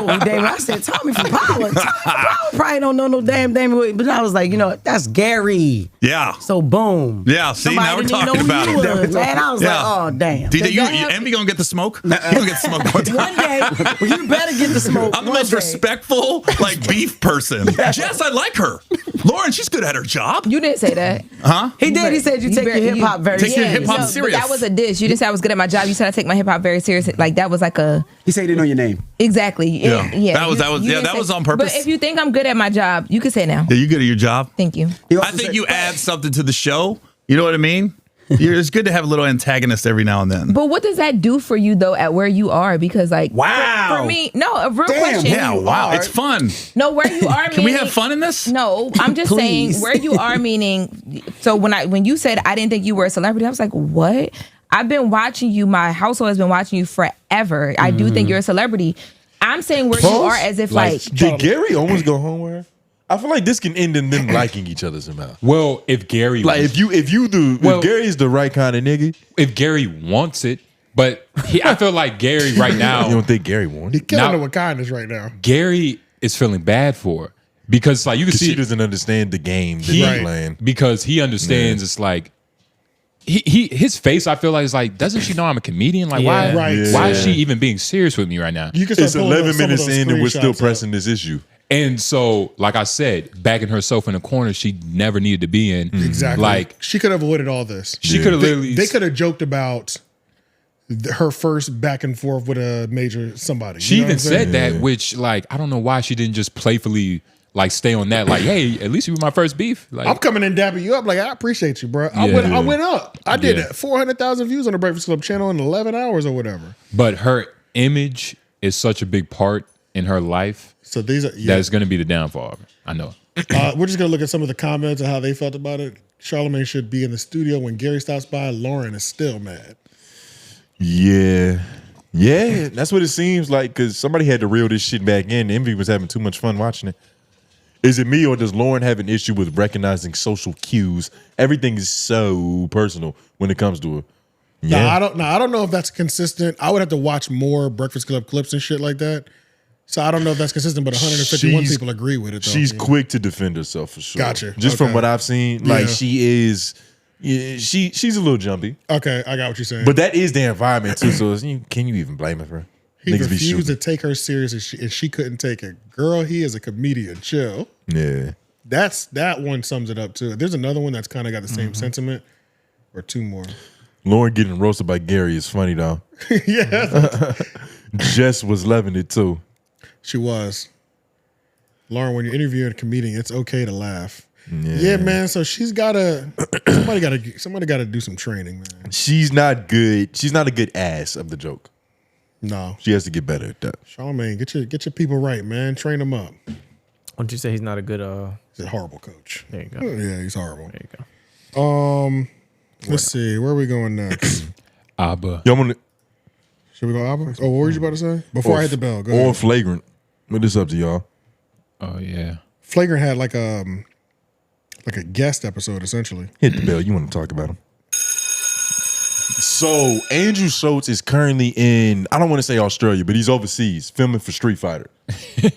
know who Damon?" I said, "Tommy from Power. Power probably don't know no damn Damon." But I was like, that's Gary. Yeah. So boom. Yeah. See, Somebody now we're didn't even talking know about who it. you was, man. I was like, oh damn. DJ, you Envy gonna get the smoke? You gonna get the smoke one time. One day, well, you better get the smoke. I'm the most respectful, beef person. Jess, I like her. Lauren, she's good at her job. You didn't say that. Huh? He did. He said you take your hip hop very Take your serious. hip hop serious. But that was a diss. You didn't say I was good at my job. You said I take my hip hop very serious. Like, that was like a. He said he didn't know your name. Exactly. Yeah. That was You didn't that say- was on purpose. But if you think I'm good at my job, you can say it now. Yeah, you good at your job? Thank you. I think you add something to the show. You know what I mean? It's good to have a little antagonist every now and then. But what does that do for you though at where you are? Because like Wow. for me, no, a real question. Yeah, wow. It's fun. No, where you are. Can we have fun in this? No, I'm just saying where you are. Meaning, so when you said I didn't think you were a celebrity, I was like, what? I've been watching you. My household has been watching you forever. I do think you're a celebrity. I'm saying where you are as if like did Gary almost go home with her? I feel like this can end in them liking each other somehow. Well, if Gary like if Gary is the right kind of nigga, if Gary wants it, but I feel like Gary right now. You don't think Gary wants He it? killing her with kindness right now. Gary is feeling bad for her because like you can see she doesn't understand the game that he's playing. Because he understands it's like his face. I feel like is like, doesn't she know I'm a comedian? Like why? Right. Why is she even being serious with me right now? You can It's 11 minutes in and we're still pressing this issue. And so, like I said, backing herself in a corner she never needed to be in. Exactly. Like she could have avoided all this. She could have literally. They could have joked about her first back and forth with a major somebody. She You know even what I'm saying? said that, which like I don't know why she didn't just playfully like stay on that. Like, hey, at least you were my first beef. Like I'm coming and dapping you up. Like I appreciate you, bro. I went up. I did 400,000 views on the Breakfast Club channel in 11 hours or whatever. But her image is such a big part in her life. So these are that's going to be the downfall of her. I know. We're just gonna look at some of the comments and how they felt about it. Charlamagne should be in the studio when Gary stops by. Loren is still mad. Yeah, that's what it seems like. Because somebody had to reel this shit back in. Envy was having too much fun watching it. Is it me or does Loren have an issue with recognizing social cues? Everything is so personal when it comes to her. Yeah, I don't know if that's consistent. I would have to watch more Breakfast Club clips and shit like that. So I don't know if that's consistent, but 151 people agree with it. Though. She's quick to defend herself for sure. Gotcha. Just from what I've seen, like she is, she's a little jumpy. Okay, I got what you're saying. But that is the environment too. So can you even blame her for? He refused to take her serious, and she couldn't take it. Girl, he is a comedian. Chill. Yeah, that one sums it up too. There's another one that's kind of got the same sentiment, or two more. Loren getting roasted by Gary is funny though. Yeah, Jess was loving it too. She was. Loren, when you're interviewing a comedian, it's okay to laugh. Yeah, man. So she's gotta somebody gotta do some training, man. She's not good. She's not a good ass of the joke. No, she has to get better at that. Charlamagne, get your people right, man. Train them up. Don't you say he's not a good? He's a horrible coach. There you go. Yeah, he's horrible. There you go. Let's see. Where are we going next? Abba. Y'all want to? Should we go Abba? Oh, what were you about to say? Before I hit the bell, go ahead. Or Flagrant. But it's up to y'all. Oh yeah. Flagrant had like a guest episode essentially. Hit the bell. You want to talk about him? So Andrew Schulz is currently in, I don't want to say Australia, but he's overseas filming for Street Fighter.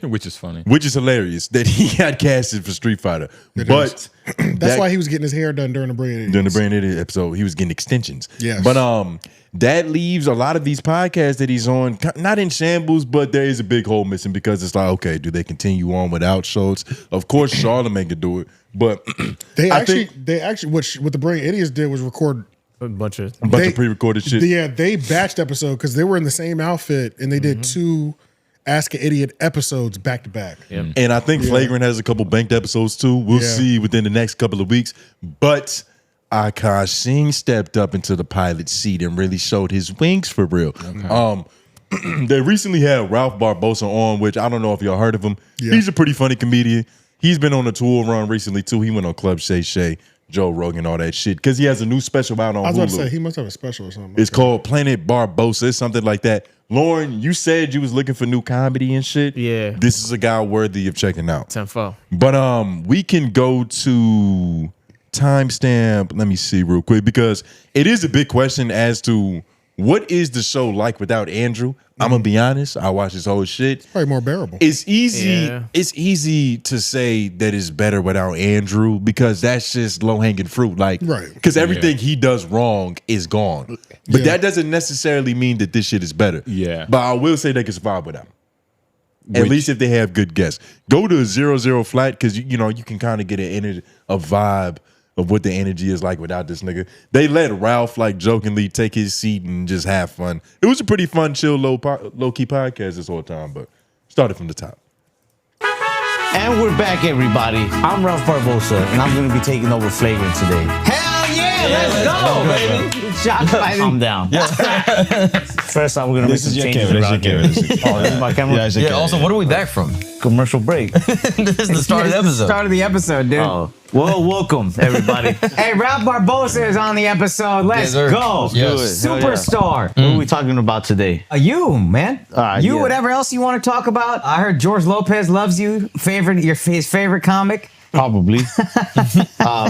Which is funny. Which is hilarious that he got casted for Street Fighter. But that's why he was getting his hair done during the Brain Idiots. During the Brain Idiot episode, he was getting extensions. Yes. But that leaves a lot of these podcasts that he's on not in shambles, but there is a big hole missing because it's like, okay, do they continue on without Schulz? Of course, Charlamagne could do it, but they actually what the Brain Idiots did was record a bunch of pre-recorded shit. Yeah, they batched episode because they were in the same outfit and they did two Ask an Idiot episodes back to back. And I think Flagrant has a couple banked episodes too. We'll see within the next couple of weeks. But Akash Singh stepped up into the pilot seat and really showed his wings for real. Okay. They recently had Ralph Barbosa on, which I don't know if y'all heard of him. Yeah. He's a pretty funny comedian. He's been on a tour run recently too. He went on Club Shay Shay, Joe Rogan, all that shit. Because he has a new special out on Hulu. I was about to say, he must have a special or something. It's called Planet Barbosa. It's something like that. Loren, you said you was looking for new comedy and shit. Yeah. This is a guy worthy of checking out. 10-4. But we can go to timestamp. Let me see real quick because it is a big question as to what is the show like without Andrew. I'm gonna be honest. I watched this whole shit. Probably more bearable. It's easy. Yeah. It's easy to say that it's better without Andrew because that's just low hanging fruit. Like, right? Because everything he does wrong is gone. But that doesn't necessarily mean that this shit is better. Yeah. But I will say they can survive without him. At least if they have good guests. Go to 0-0 flat because you can kind of get a vibe of what the energy is like without this nigga. They let Ralph like jokingly take his seat and just have fun. It was a pretty fun, chill, low-key podcast this whole time, but started from the top. And we're back, everybody. I'm Ralph Barbosa, and I'm going to be taking over Flagrant today. Hell yeah! let's go, baby. Shots fighting. I'm down. First off, we're gonna make some changes around here. Oh, this is my camera. Yeah. Also, what are we back from? Commercial break. This is the start of the episode. Start of the episode, dude. Oh. Well, welcome everybody. Hey, Ralph Barbosa is on the episode. Let's go. Yes. Superstar. What are we talking about today? You, man. You, whatever else you want to talk about. I heard George Lopez loves you. His favorite comic. Probably.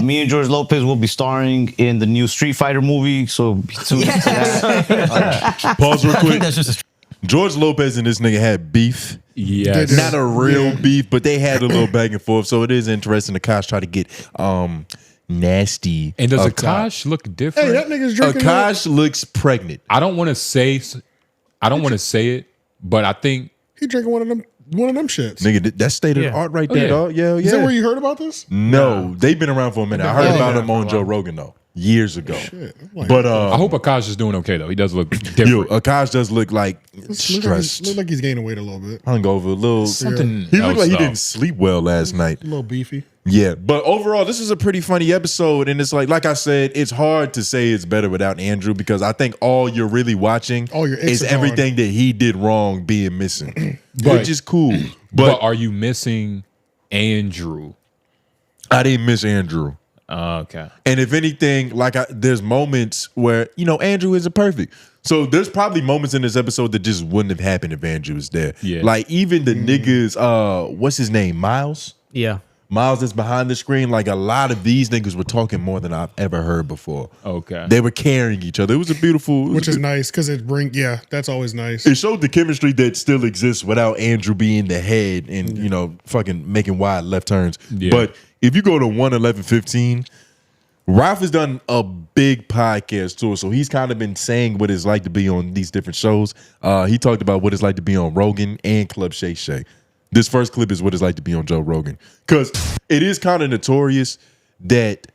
Me and George Lopez will be starring in the new Street Fighter movie. So tune into that. Pause real quick. George Lopez and this nigga had beef. Yes. Not a real beef, but they had a little back and forth. So it is interesting. Akash try to get nasty. And does Akash look different? Hey, that nigga's drinking. Akash looks pregnant. I don't want to say it, but I think he drinking one of them shits. Nigga, that's state of the art right there, dog. Yeah. Is that where you heard about this? No, they've been around for a minute. I heard about him on Joe Rogan though, years ago. But I hope Akash is doing okay though. He does look different. Akash does look like stressed. Look like he's gaining weight a little bit. Hungover, a little something. He looked like he didn't sleep well last night. A little beefy. Yeah, but overall, this is a pretty funny episode, and it's like I said, it's hard to say it's better without Andrew because I think all you're really watching is everything that he did wrong being missing, which is cool. But are you missing Andrew? I didn't miss Andrew. Okay. And if anything, there's moments where Andrew isn't perfect. So there's probably moments in this episode that just wouldn't have happened if Andrew was there. Yeah. Like even the niggas, what's his name, Miles? Yeah. Miles that's behind the screen, like a lot of these niggas were talking more than I've ever heard before. Okay. They were carrying each other. It was a beautiful... Which is nice because that's always nice. It showed the chemistry that still exists without Andrew being the head and, fucking making wide left turns. Yeah. But if you go to 111.15, Ralph has done a big podcast tour, so he's kind of been saying what it's like to be on these different shows. He talked about what it's like to be on Rogan and Club Shay Shay. This first clip is what it's like to be on Joe Rogan. Because it is kind of notorious that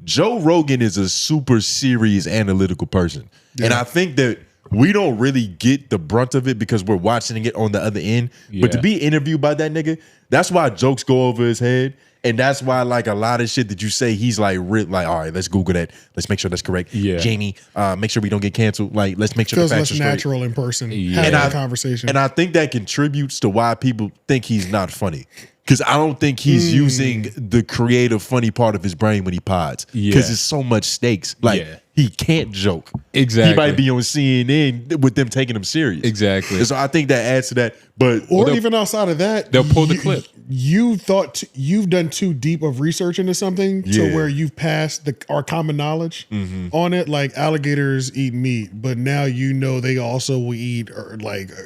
Joe Rogan is a super serious analytical person. Yeah. And I think that we don't really get the brunt of it because we're watching it on the other end. Yeah. But to be interviewed by that nigga, that's why jokes go over his head. And that's why, a lot of shit that you say, he's all right, let's Google that. Let's make sure that's correct. Yeah. Jamie, make sure we don't get canceled. Let's make sure feels the facts less are straight. natural in person. Having a conversation. And I think that contributes to why people think he's not funny. Because I don't think he's using the creative, funny part of his brain when he pods. Because it's so much stakes. He can't joke. Exactly. He might be on CNN with them taking him serious. Exactly. So I think that adds to that. But or even outside of that, they'll pull the clip. You thought you've done too deep of research into something to where you've passed our common knowledge on it. Like alligators eat meat, but now they also will eat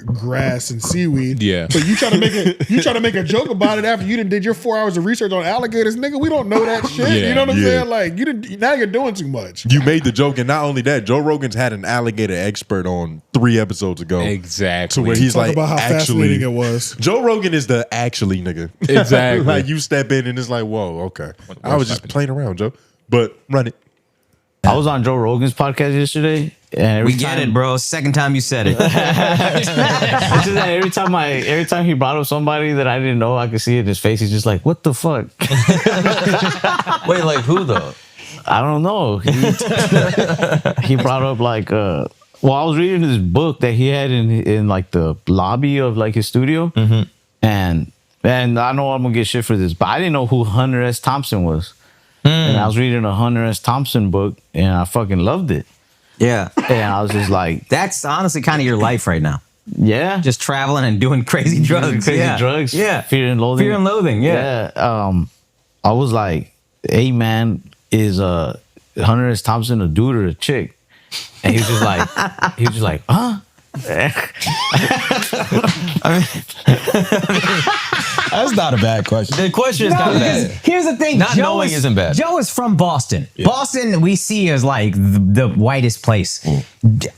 grass and seaweed. Yeah. But you try to make a joke about it after you did your 4 hours of research on alligators, nigga. We don't know that shit. Yeah. You know what I'm saying? Now you're doing too much. You made the joke, and not only that, Joe Rogan's had an alligator expert on 3 episodes ago. Exactly. To where he's Talk about how fascinating it was. Joe Rogan is the actually nigga. Exactly. You step in and it's like, whoa, okay. I was just playing around, Joe. But run it. I was on Joe Rogan's podcast yesterday. And we get it, bro. Second time you said it. It's just that every time he brought up somebody that I didn't know, I could see it in his face. He's just like, what the fuck? Wait, like who though? I don't know. He brought up I was reading this book that he had in the lobby of his studio, and I know I'm gonna get shit for this, but I didn't know who Hunter S. Thompson was, and I was reading a Hunter S. Thompson book, and I fucking loved it. Yeah, and I was just like, that's honestly kind of your life right now. Yeah, just traveling and doing crazy drugs, drugs. Yeah, fear and loathing. Yeah. I was like, hey man, is Hunter S. Thompson a dude or a chick? And he was just like, huh? That's not a bad question. The question is not bad. Here's the thing. Not knowing isn't bad. Joe is from Boston. Yeah. Boston we see as the whitest place.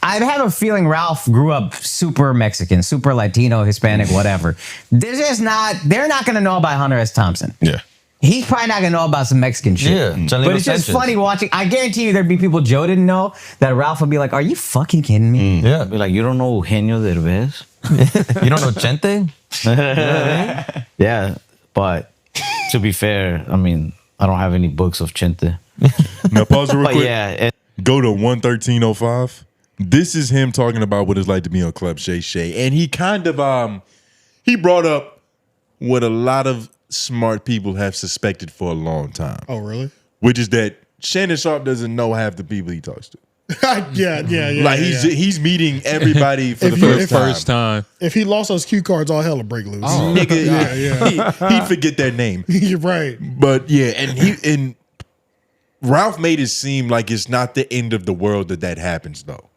I have a feeling Ralph grew up super Mexican, super Latino, Hispanic, whatever. They're not going to know about Hunter S. Thompson. Yeah. He's probably not going to know about some Mexican shit. Yeah, but it's just funny watching. I guarantee you there'd be people Joe didn't know that Ralph would be like, are you fucking kidding me? Yeah. Be like, you don't know Eugenio Derbez? You don't know Chente? Yeah, but to be fair, I mean, I don't have any books of Chente. Now pause it real But quick. yeah, Go to 11305. This is him talking about what it's like to be on Club Shay Shay. And he kind of he brought up what a lot of smart people have suspected for a long time. Oh, really? Which is that Shannon Sharp doesn't know half the people he talks to. yeah. Like he's meeting everybody for the first time. If he lost those cue cards, all hell will break loose. Oh, nigga, he'd forget that name. You're right. But yeah, and Ralph made it seem like it's not the end of the world that happens though,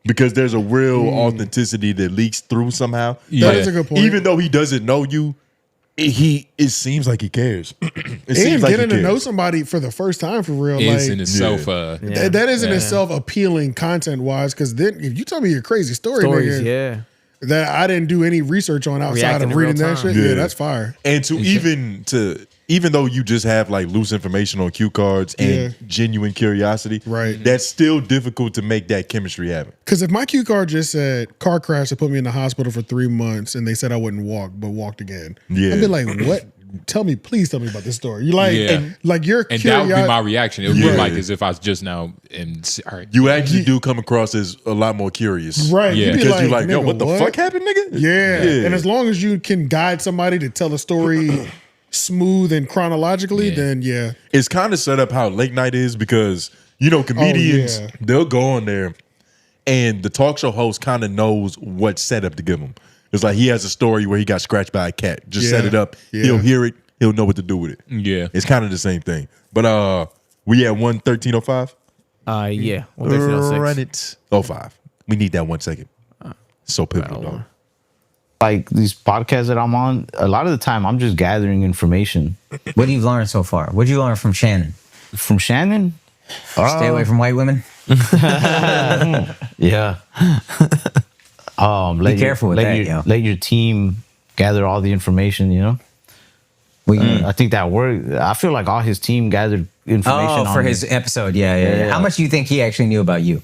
because there's a real authenticity that leaks through somehow. That is a good point. Even though he doesn't know you, it seems like he cares. And getting to know somebody for the first time for real, is like, in itself. That is in itself appealing content wise. Because then, if you tell me your crazy stories, nigga, that I didn't do any research on outside of reading that shit, that's fire. And even though you just have like loose information on cue cards and genuine curiosity, right? That's still difficult to make that chemistry happen. Because if my cue card just said car crash and put me in the hospital for 3 months, and they said I wouldn't walk but walked again, I'd be like, what? Please tell me about this story. You're like, your and curiosity. that would be my reaction. It would be like as if I was just now all right. You actually do come across as a lot more curious, Right? Yeah, You'd be because you're like, yo, nigga, what the fuck happened, nigga? Yeah. And as long as you can guide somebody to tell a story smooth and chronologically, then it's kind of set up how late night is, because comedians they'll go on there and the talk show host kind of knows what setup to give them. It's like he has a story where he got scratched by a cat. Just set it up. He'll hear it. He'll know what to do with it. Yeah, it's kind of the same thing. But we at 11305. Yeah, 11306. Run it 05. We need that 1 second. So pivotal, dog. Like these podcasts that I'm on, a lot of the time I'm just gathering information. What have you learned so far? What did you learn from Shannon? From Shannon? Stay away from white women. Yeah. Be careful with that, let your team gather all the information, I think that worked. I feel like all his team gathered information for his episode. Yeah. How much do you think he actually knew about you?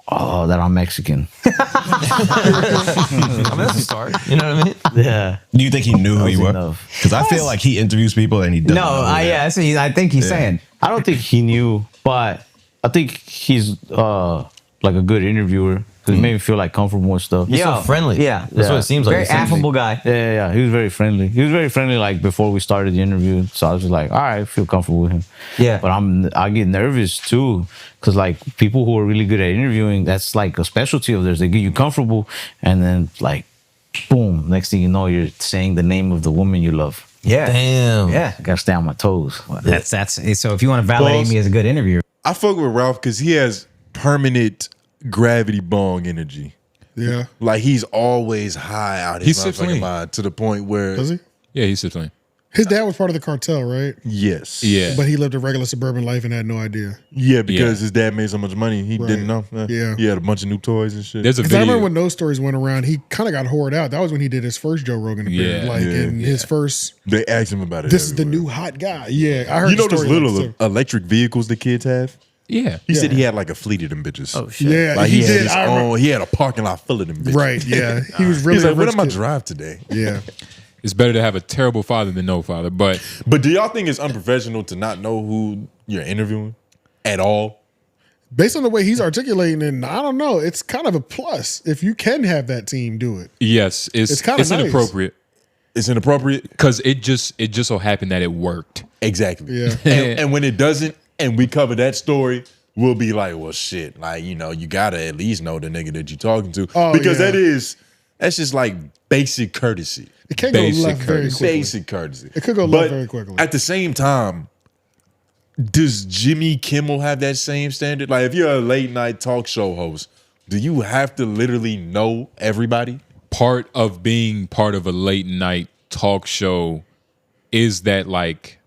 Oh, that I'm Mexican. I mean, that's a start. You know what I mean? Yeah. Do you think he knew who you were? Because I feel like he interviews people and he doesn't. I think he's saying. I don't think he knew, but I think he's like a good interviewer. Because it made me feel like comfortable and stuff. He's so friendly. Yeah. That's what it seems like. Very affable guy. Yeah. He was very friendly. He was very friendly like before we started the interview. So I was just like, all right, I feel comfortable with him. Yeah. But I get nervous too. Because like people who are really good at interviewing, that's like a specialty of theirs. They get you comfortable and then like, boom, next thing you know, you're saying the name of the woman you love. Yeah. Damn. Yeah. Gotta stay on my toes. Well, that's so if you want to validate me as a good interviewer. I fuck with Ralph because he has permanent gravity bong energy. Yeah. Like he's always high out his He's motherfucking mind to the point where Does he? Yeah, he's 15. His dad was part of the cartel, right? Yes. Yeah. But he lived a regular suburban life and had no idea. Yeah, because his dad made so much money, he didn't know. Yeah. He had a bunch of new toys and shit. There's a Because I video. remember when those stories went around, he kind of got whored out. That was when he did his first Joe Rogan appearance. His first. They asked him about it. This is the new hot guy. Yeah, I heard. You know the those story little electric vehicles the kids have? Yeah. He said he had like a fleet of them bitches. Oh shit. Yeah, Like he he had did. his I own. He had a parking lot full of them bitches. Right. Yeah, he was really. He's like, a what rich am I kid. drive today? Yeah. It's better to have a terrible father than no father. But do y'all think it's unprofessional to not know who you're interviewing at all? Based on the way he's articulating it, I don't know. It's kind of a plus if you can have that team do it. yes, it's kinda nice. inappropriate. It's inappropriate because it just so happened that it worked. Exactly. Yeah. and when it doesn't, and we cover that story, we'll be like, well, shit. Like, you gotta at least know the nigga that you're talking to, because that's just like basic courtesy. It can go left very quickly. Basic courtesy. It could go left very quickly. At the same time, does Jimmy Kimmel have that same standard? Like, if you're a late night talk show host, do you have to literally know everybody? Part of being part of a late night talk show is that like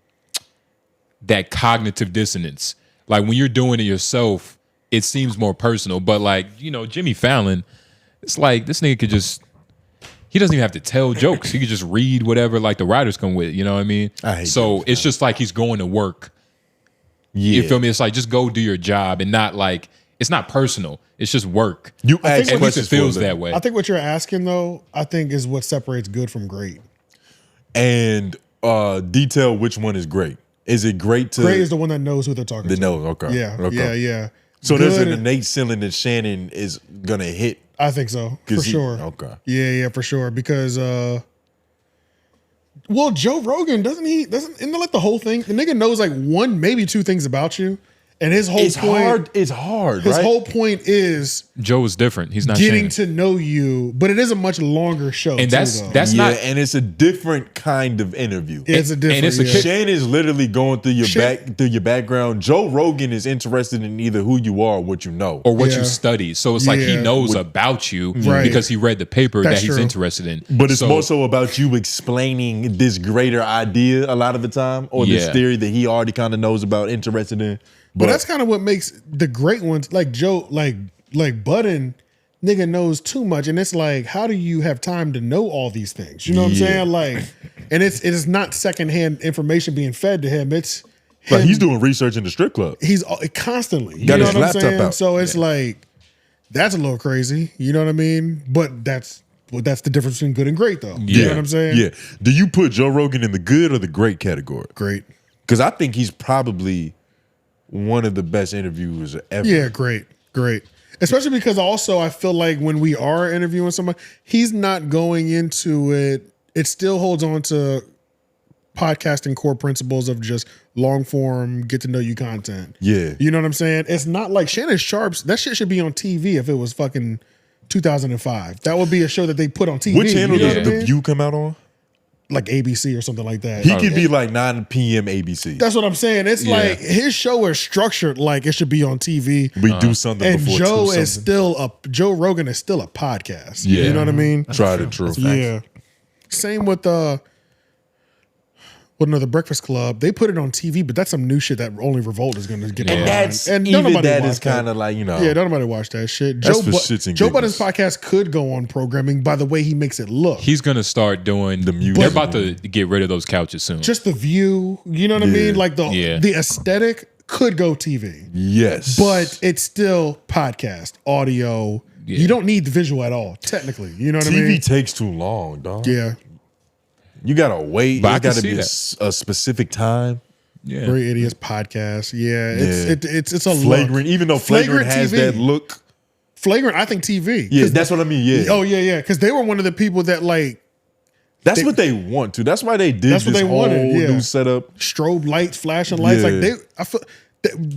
that cognitive dissonance. Like when you're doing it yourself, it seems more personal. But like, Jimmy Fallon, it's like this nigga could just, he doesn't even have to tell jokes. He could just read whatever like the writers come with, you know what I mean? So it's just like he's going to work. Yeah. You feel me? It's like just go do your job and not like, it's not personal. It's just work. You I ask think questions it feels that way. I think what you're asking though, I think is what separates good from great. And detail which one is great. Is it great to? Great is the one that knows who they're talking to. Okay. Yeah. So Good. there's an innate ceiling that Shannon is gonna hit. I think so, for sure. Okay. Yeah, for sure. Because well, Joe Rogan isn't it like the whole thing? The nigga knows like one, maybe two things about you. And his whole point, it's hard. His right? whole point is Joe is different. He's not getting Shannon. to know you, but it is a much longer show. And that's not, and it's a different kind of interview. It's a different. And it's Shannon is literally going through your background. Joe Rogan is interested in either who you are or what you know. or what you study. So it's like he Yeah. knows about you Right. because he read the paper That's that he's true. interested in. But it's more so about you explaining this greater idea a lot of the time, or this Yeah. theory that he already kind of knows about, interested in. But that's kind of what makes the great ones like Joe, like Budden, nigga knows too much, and it's like, how do you have time to know all these things? You know what I'm Yeah. saying? Like, and it is not secondhand information being fed to him. It's Like him- he's doing research in the strip club. He's constantly. You Got know his what I'm laptop saying? out. So it's like that's a little crazy. You know what I mean? But that's the difference between good and great, though. You know what I'm saying? Yeah. Do you put Joe Rogan in the good or the great category? Great. Because I think he's probably one of the best interviewers ever. Yeah, great. Especially because also I feel like when we are interviewing someone, he's not going into it. It still holds on to podcasting core principles of just long form, get to know you content. Yeah. You know what I'm saying? It's not like Shannon Sharp's, that shit should be on TV if it was fucking 2005. That would be a show that they put on TV. Which channel you know does what I The mean? View come out on? Like ABC or something like that. He could be like 9 p.m. ABC. That's what I'm saying. It's Yeah. like his show is structured like it should be on TV. We do something and before Joe 2 is something. Joe Rogan is still a podcast. Yeah. You know what I mean? Tried and true. Yeah. Same with the Breakfast Club. They put it on TV, but that's some new shit that only Revolt is going to get. And behind. that's don't even nobody that watch is kind of like, you know. Yeah, don't nobody watch that shit. That's for shits and Joe giggles. Budden's podcast could go on programming by the way he makes it look. He's gonna start doing the music. They're about to get rid of those couches soon. Just the view, you know what I mean? Like the aesthetic could go TV. Yes. But it's still podcast, audio. You don't need the visual at all, technically. You know what I TV mean? takes too long, dog. Yeah. You gotta wait. But I It's can gotta see be that. a specific time. Yeah. Great Idiots podcast. Yeah. It's a Flagrant. look. Even though Flagrant has TV. that look. Flagrant, I think TV. Yeah, 'Cause that's what I mean. Yeah. Oh, yeah. Because they were one of the people that like. That's what they want to. That's why they did That's what this they whole wanted. Yeah. new setup. Strobe lights, flashing lights. Yeah. Like I feel.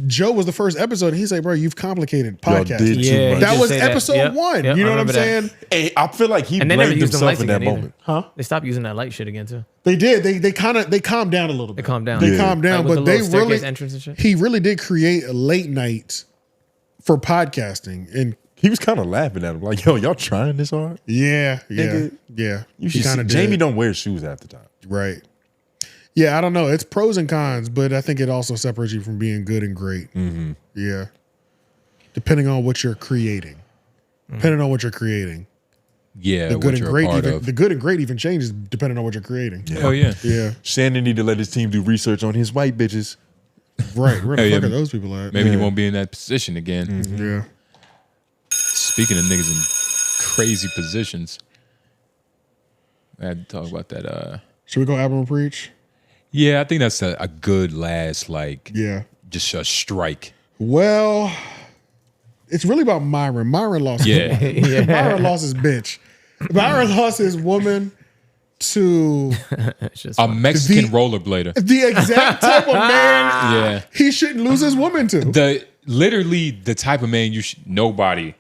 Joe was the first episode. And he's like, bro, you've complicated Y'all podcasting. did too much. That did was say that. episode Yep. 1. Yep, You know I what I'm remember saying? Hey, I feel like he And they never blamed used them himself lights in that again either. moment. Huh? They stopped using that light shit again too. They did. They calmed down a little bit. They calmed down. They calmed down, Like with but the they little staircase really entrance and shit? He really did create a late night for podcasting, and he was kind of laughing at him, like, "Yo, y'all trying this hard?" Yeah. Nigga, You You should should see, kind of Jamie don't wear shoes half the time. Right. Yeah, I don't know. It's pros and cons, but I think it also separates you from being good and great. Mm-hmm. Yeah. Depending on what you're creating. Depending on what you're creating. Yeah, The what good and you're a great part even of. the good and great even changes depending on what you're creating. Oh, yeah. Yeah. Shannon need to let his team do research on his white bitches. Right. Where the Hey, fuck yeah, are those people at? Maybe he Yeah. won't be in that position again. Yeah. Speaking of niggas in crazy positions, I had to talk about that. Should we go album and preach? Yeah, I think that's a good last, like, just a strike. Well, it's really about Myron. Myron lost his Yeah. wife. Yeah. Myron lost his bitch. Myron lost his woman to A Mexican rollerblader. the exact type of man Yeah. he shouldn't lose his woman to. Literally the type of man nobody.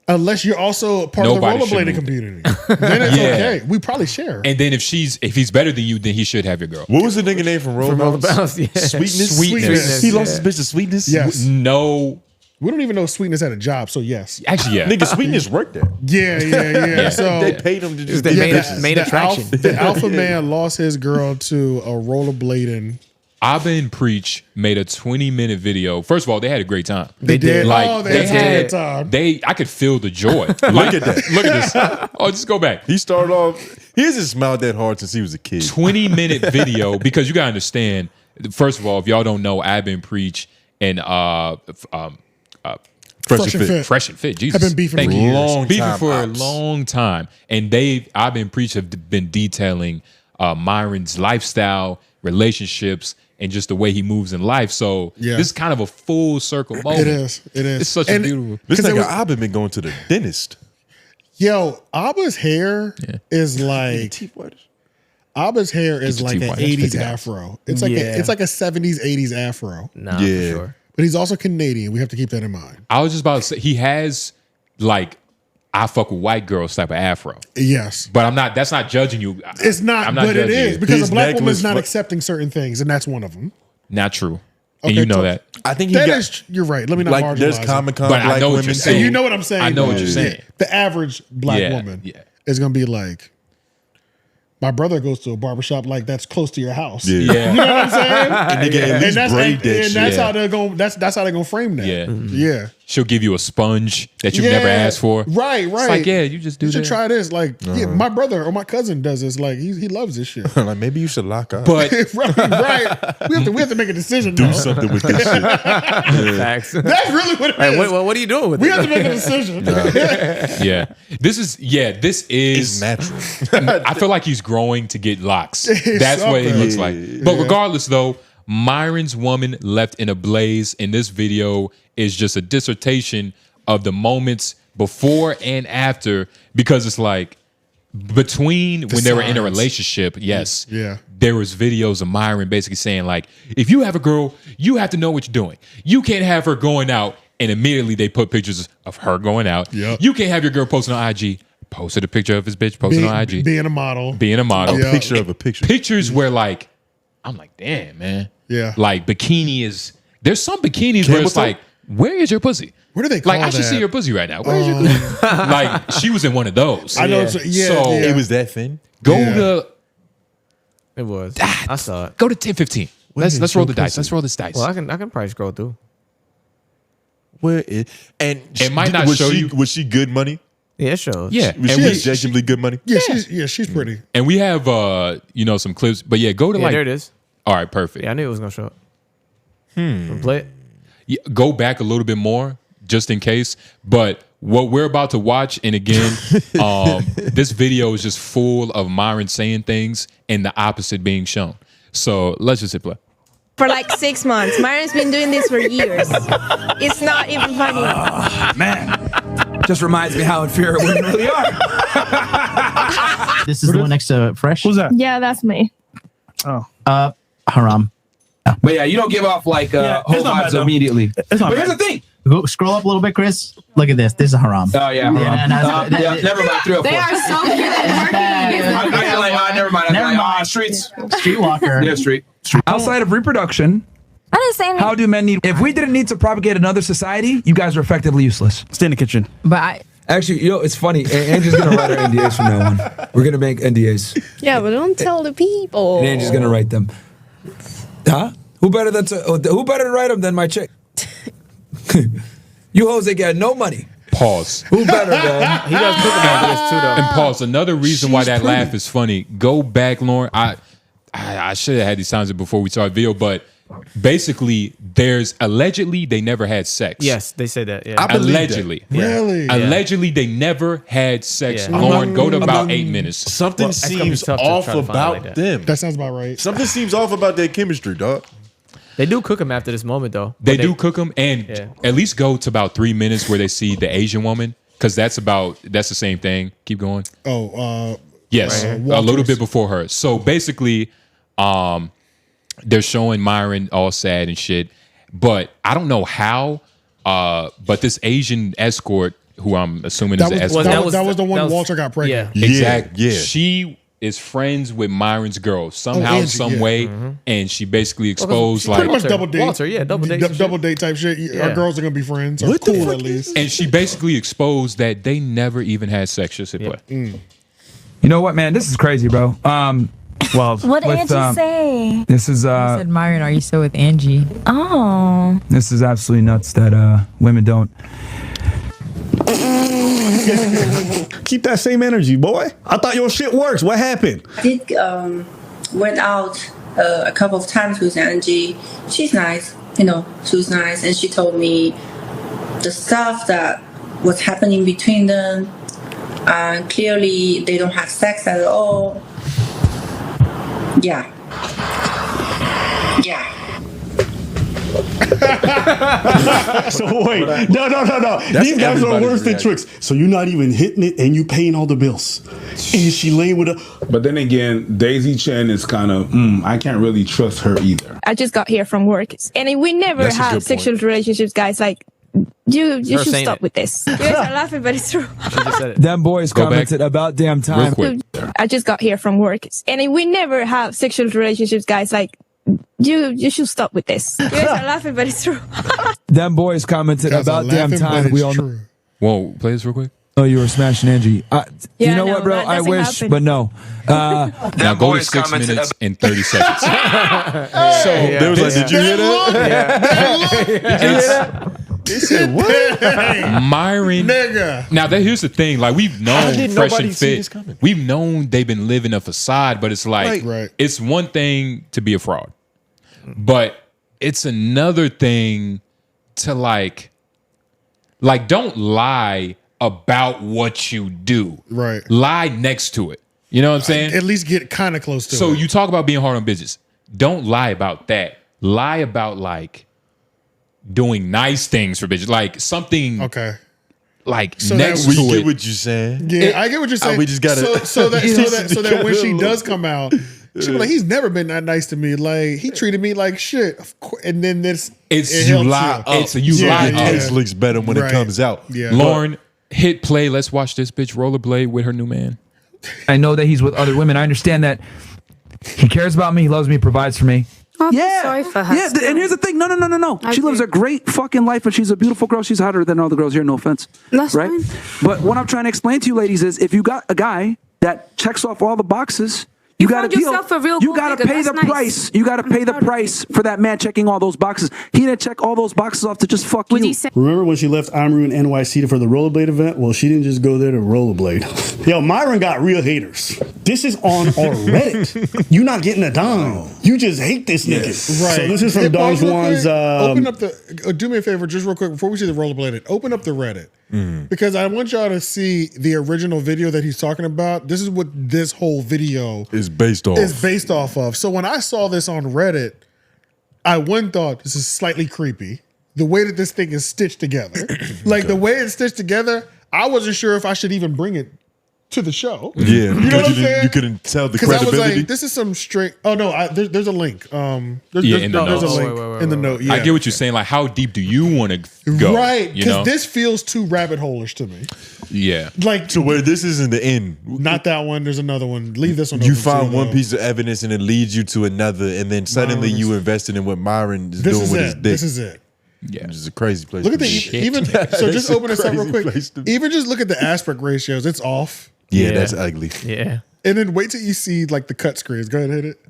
Unless you're also part Nobody of the should rollerblading move. community. Then it's Yeah. okay. We probably share. And then if he's better than you, then he should have your girl. What was the nigga name from Rollerbounce? Sweetness. Sweetness. He lost his bitch to Sweetness. Yes. No. We don't even know Sweetness had a job, so yes. Actually, yeah. Nigga, Sweetness worked there. Yeah. So They paid him to just They be made bitches. it main attraction. The alpha man lost his girl to a rollerblading. Abba and Preach made a 20-minute video. First of all, they had a great time. They did. Like, Oh, they had a good time. I could feel the joy. Look at that. Look at this. Oh, just go back. He started off. He hasn't smiled that hard since he was a kid. 20-minute video, because you gotta understand. First of all, if y'all don't know, Abba and Preach and Fresh and Fit. Fresh and Fit. Jesus, Have been beefing Thank for you. years. Beefing for a long time, and Abba and Preach have been detailing Myron's lifestyle, relationships, and just the way he moves in life. So this is kind of a full circle moment. It is. It's such a beautiful. This nigga Abba been going to the dentist. Yo, Abba's hair is like Abba's hair is like an 80s afro. It's like it's like a 70s, 80s afro. Nah, for sure. But he's also Canadian. We have to keep that in mind. I was just about to say he has like I fuck with white girls type of afro. Yes. But I'm not that's not judging you. It's not, I'm not but it judging is you. because a black woman is not accepting certain things, and that's one of them. Not true. And Okay, you know so- that. I think you're right. Let me not like marginalize there's it. Comic-Con But I black know what women. you're saying. And you know what I'm saying? I know what you're saying. The average black woman is going to be like, my brother goes to a barbershop like that's close to your house. Yeah. You know what I'm saying? And nigga at least braid that shit. that's how they're going. That's how they're going to frame that. Yeah. Yeah. She'll give you a sponge that you've never asked for. Right. It's like, yeah, you just do You should that. try this. Like, yeah, my brother or my cousin does this. Like, he loves this shit. Like maybe you should lock up. But right. We have to make a decision. do though. something with this shit. Facts. That's really what it is. Wait, what are you doing with We it? have to make a decision. Yeah. This is natural. I feel like he's growing to get locks. That's what it looks like. But regardless though, Myron's woman left in a blaze in this video is just a dissertation of the moments before and after, because it's like between when they were in a relationship, yes. Yeah. There was videos of Myron basically saying like, if you have a girl, you have to know what you're doing. You can't have her going out and immediately they put pictures of her going out. Yep. You can't have your girl posting on IG. Posted a picture of his bitch, posted on IG. Being a model. Being a model. A picture of a picture. Pictures where like, I'm like, damn, man. Yeah. Like bikini is, there's some bikinis where it's like, where is your pussy? What do they call Like, I should that? see your pussy right now. Where is your pussy? Like, she was in one of those. I know. So It was that thin. go to It was. I saw it. go to 10-15. Let's roll the dice. Let's roll this dice. Well, I can probably scroll through. Where it and It might not was show she, you. Was she good money? Yeah, it shows. Yeah. Was And she we- objectively good money? Yeah, she's pretty. And we have some clips, but yeah, go to Yeah, like there it is. All right, perfect. Yeah, I knew it was gonna show up. Play it. Yeah, go back a little bit more just in case. But what we're about to watch, and again, this video is just full of Myron saying things and the opposite being shown. So let's just hit play. For like 6 months. Myron's been doing this for years. It's not even funny. Man, just reminds me how inferior women really are. This is the one next to Fresh. Who's that? Yeah, that's me. Oh. Haram. But yeah, you don't give off like whole it's not vibes bad, though. immediately. It's not But here's bad. the thing. Go, scroll up a little bit, Chris. Look at this. This is a haram. Oh yeah, never mind. 3 or 4. They are so cute and working. Never mind. Never mind. Streets. Streetwalker. Yeah, street. Outside of reproduction, I didn't say anything. how do men need? If we didn't need to propagate another society, you guys are effectively useless. Stay in the kitchen. But Actually, it's funny. Angie's gonna write our NDAs from now on. We're gonna make NDAs, yeah, but don't tell the people. and Angie's gonna write them. Huh? Who better to write them than my chick? You Jose got no money. Pause. Who better than? He does cook about this too, though. And pause. Another reason why She's that pretty. laugh is funny. Go back, Lauren. I should have had these sounds before we started video, but basically, there's allegedly they never had sex. Yes, they say that. Yeah. I believe Allegedly. that. Really? Yeah. Allegedly, they never had sex. Yeah. Lauren, go to about 8 minutes. Something Well, that's gonna be seems tough to off try to find about like that. them. That sounds about right. Something seems off about their chemistry, dog. They do cook them after this moment, though. They But do cook them, and Yeah. at least go to about 3 minutes where they see the Asian woman, because that's the same thing. Keep going. Oh, Yes, Right. a little Walters. bit before her. So basically, they're showing Myron all sad and shit. But I don't know how. But this Asian escort, who I'm assuming is that an was, escort, that was the one Walter got pregnant. Yeah. exactly. Yeah. She is friends with Myron's girl somehow, Angie, some yeah. way, and she basically exposed Pretty like much double date. Walter, yeah, double date. Double date type shit. Our Yeah. girls are gonna be friends. Or What the cool fuck at least. and she basically exposed that they never even had sex. Just hit play. You know what, man? This is crazy, bro. Well, What did Angie say? This is I said, Myron, are you still with Angie? Oh. this is absolutely nuts that women don't. Keep that same energy, boy. I thought your shit works. What happened? I did went out a couple of times with Angie. She's nice, she was nice, and she told me the stuff that was happening between them. Clearly, they don't have sex at all. Yeah. So wait, no. These guys are worse than tricks. So you're not even hitting it, and you paying all the bills, and she laying with a. But then again, Daisy Chen is kind of. I can't really trust her either. I just got here from work, and we never have sexual relationships, guys. Like, you should stop with this. You guys are laughing, but it's true. Them boys commented about damn time. I just got here from work, and we never have sexual relationships, guys. Like, you should stop with this. You guys are laughing, but it's true. Them boys commented about damn time. We all know. Whoa, play this real quick. Oh, you were smashing Angie. You know what, bro? that I doesn't wish, happen. but no. Now go to 6 minutes and 30 seconds. So they was like, did you hear that? They said what? Myron, nigga. Now here's the thing: like we've How known did Fresh nobody and see this Fit, coming? we've known they've been living a facade, but it's like Right. it's one thing to be a fraud, but it's another thing to like don't lie about what you do. Right. Lie next to it. You know what I'm saying? At least get kind of close to it. So you talk about being hard on business. Don't lie about that. Lie about like doing nice things for bitches, like something. Okay. Like So next that to We it. get what you're saying. Yeah, I get what you're saying. We just gotta. so that when she does come out, she'll be like, he's never been that nice to me. Like he treated me like shit. Of course, and then it you helps lie up. It's you lie Your up. taste looks better when it Right. comes out. Yeah. Lauren, hit play. Let's watch this bitch rollerblade with her new man. I know that he's with other women. I understand that he cares about me. He loves me. Provides for me. Yeah, sorry for her. Yeah, and here's the thing. No. I She lives agree. a great fucking life, and she's a beautiful girl. She's hotter than all the girls here. No offense. That's right? fine. But what I'm trying to explain to you, ladies, is if you got a guy that checks off all the boxes, you got to found yourself a real You gold got to digger. pay the That's nice. price. You got to pay the price for that man checking all those boxes. He didn't check all those boxes off to just fuck you. Remember when she left Amaru in NYC for the rollerblade event? Well, she didn't just go there to rollerblade. Yo, Myron got real haters. This is on our Reddit. You not getting a dime. You just hate this nigga. Right. So this is from Hey, Don pause real Juan's. quick. Open up the. Do me a favor, just real quick, before we see the rollerbladed. Open up the Reddit because I want y'all to see the original video that he's talking about. This is what this whole video Is based off. is based off of. So when I saw this on Reddit, I one thought this is slightly creepy. The way that this thing is stitched together, like the way it's stitched together, I wasn't sure if I should even bring it to the show. Yeah, you know what I'm because saying? you couldn't tell the Because I was credibility. like, this is some straight. Oh no, there's a link. There's Yeah, in the there's a notes. link in the note. Yeah. I get what you're saying. Like, how deep do you want to go? Right, You know? because this feels too rabbit hole-ish to me. Yeah. Like to where this isn't the end. Not that one. There's another one. Leave this one. You open find too, one though. piece of evidence and it leads you to another, and then suddenly Myron you invested in what Myron is This doing is with his it. dick. This is it. Yeah, which is a crazy place. Look at to the be. even. So just It's a open this up real crazy quick. place to be. Even just look at the aspect ratios. It's off. Yeah, that's ugly. Yeah. And then wait till you see like the cut screens. Go ahead, hit it.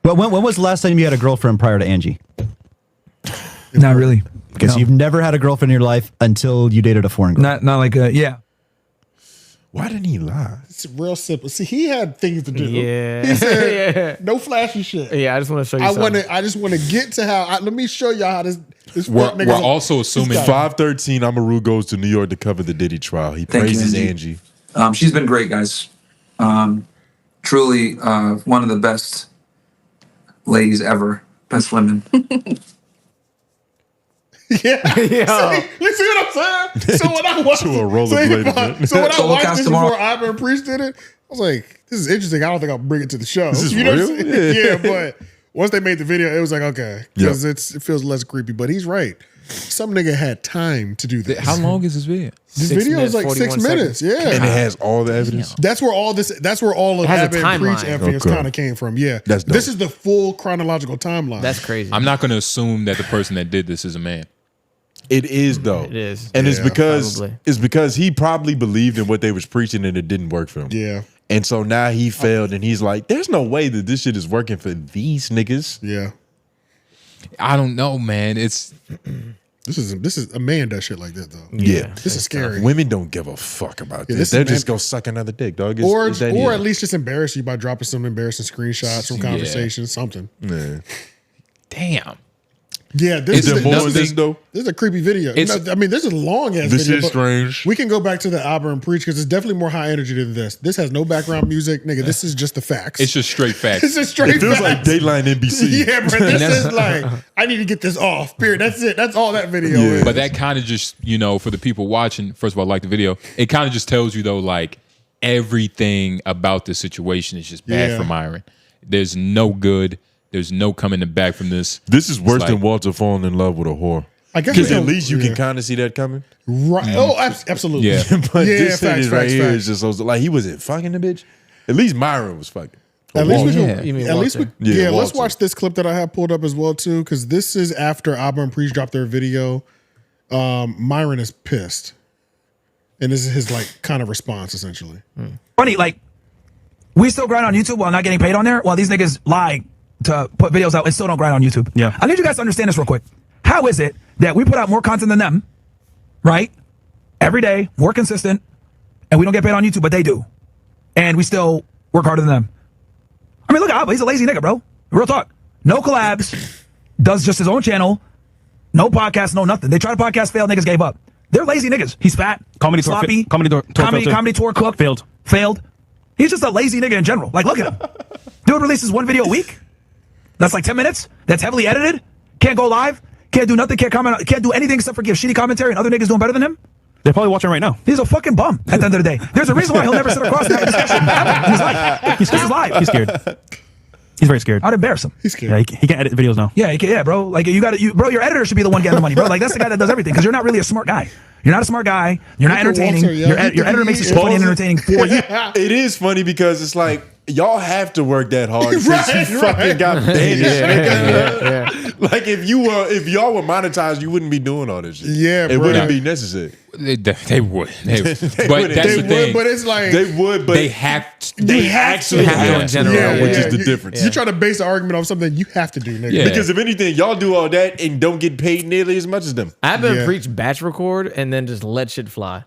But when was the last time you had a girlfriend prior to Angie? Not really. Okay, so you've never had a girlfriend in your life until you dated a foreign girl. Not like yeah. Why didn't he lie? It's real simple. See, he had things to do. Yeah. He said, Yeah. no flashy shit. Yeah, I just want to show you something. I just want to get to how. Let me show y'all how this We're, fuck nigga. we're also assuming This guy- 513 Amaru goes to New York to cover the Diddy trial. He Thank you, praises Angie. Angie. She's been great, guys. Truly one of the best ladies ever. Best women. Yeah. Yeah. You see what I'm saying? So when I watched To a rollerblade event. so when I Soul watched cast this tomorrow. before Ivan and Priest did it, I was like, this is interesting. I don't think I'll bring it to the show. This is you know real? what I'm saying? Yeah. Yeah, but once they made the video, it was like, okay. Because it feels less creepy. But he's right. Some nigga had time to do this. How long is this video? This video is like 6 minutes. Yeah. And it has all the evidence. That's where all of It has a Ivan and Priest timeline. evidence Okay. kind of came from. Yeah. That's dope. This is the full chronological timeline. That's crazy. I'm not going to assume that the person that did this is a man. It is though. It is. And it's Yeah, because he probably believed in what they was preaching and it didn't work for him. Yeah. And so now he failed and he's like, there's no way that this shit is working for these niggas. Yeah. I don't know, man. It's This is a man does shit like that though. Yeah. This is scary. Women don't give a fuck about Yeah, this. this They're is just man- gonna suck another dick, dog. Or It's that or easy. at least just embarrass you by dropping some embarrassing screenshots from Yeah. conversations, something. Yeah. damn. Yeah, this is more than this though. This is a creepy video. This is a long ass video. This is strange. We can go back to the album and preach because it's definitely more high energy than this. This has no background music, nigga. This is just the facts. It's just straight facts. It's just straight It feels facts. like Dayline NBC. Yeah, bro. This is like, I need to get this off. Period. That's it. That's all that video is. But that kind of just, for the people watching, first of all, like the video, it kind of just tells you though, like everything about the situation is just bad for Myron. There's no good. There's no coming back from this. This is worse than Walter falling in love with a whore. I guess Because at least you can kind of see that coming. Right. Oh, absolutely. Yeah. But this shit facts, is right facts, here facts. is just like he wasn't fucking the bitch. At least Myron was fucking. At least we Walter. can. Let's Walter. watch this clip that I have pulled up as well too, because this is after Abba and Preach dropped their video. Myron is pissed, and this is his like kind of response essentially. Funny, like we still grind on YouTube while not getting paid on there, while these niggas lie to put videos out and still don't grind on YouTube. Yeah, I need you guys to understand this real quick. How is it that we put out more content than them, right? Every day, more consistent, and we don't get paid on YouTube, but they do, and we still work harder than them. I mean, look at Abba. He's a lazy nigga, bro. Real talk. No collabs. Does just his own channel. No podcast. No nothing. They tried a podcast, failed. Niggas gave up. They're lazy niggas. He's fat. Comedy sloppy. tour Comedy tour cook. Failed. He's just a lazy nigga in general. Like, look at him. Dude releases one video a week. That's like 10 minutes. That's heavily edited. Can't go live. Can't do nothing. Can't comment. Can't do anything except for give shitty commentary. And other niggas doing better than him. They're probably watching right now. He's a fucking bum at the end of the day. There's a reason why he'll never sit across and have a discussion ever in his life. This is live. He's scared. He's very scared. I'd embarrass him. He's scared. Yeah, he can't edit videos now. Yeah, yeah, bro. Like bro, your editor should be the one getting the money, bro. Like that's the guy that does everything because you're not really a smart guy. You're not a smart guy. You're not entertaining. Your editor makes it funny and entertaining for you. It is funny because it's like y'all have to work that hard since Right, you fucking right. got banished. Yeah, nigga. Like if y'all were monetized, you wouldn't be doing all this shit. Yeah, it bro. wouldn't be necessary. They would. But wouldn't. that's the They thing. would, but it's like They would, but They have to. they actually have in to, general, which is the difference. You try to base an argument on something you have to do, nigga. Yeah. Because if anything, y'all do all that and don't get paid nearly as much as them. I've been Yeah. preach batch record and then just let shit fly.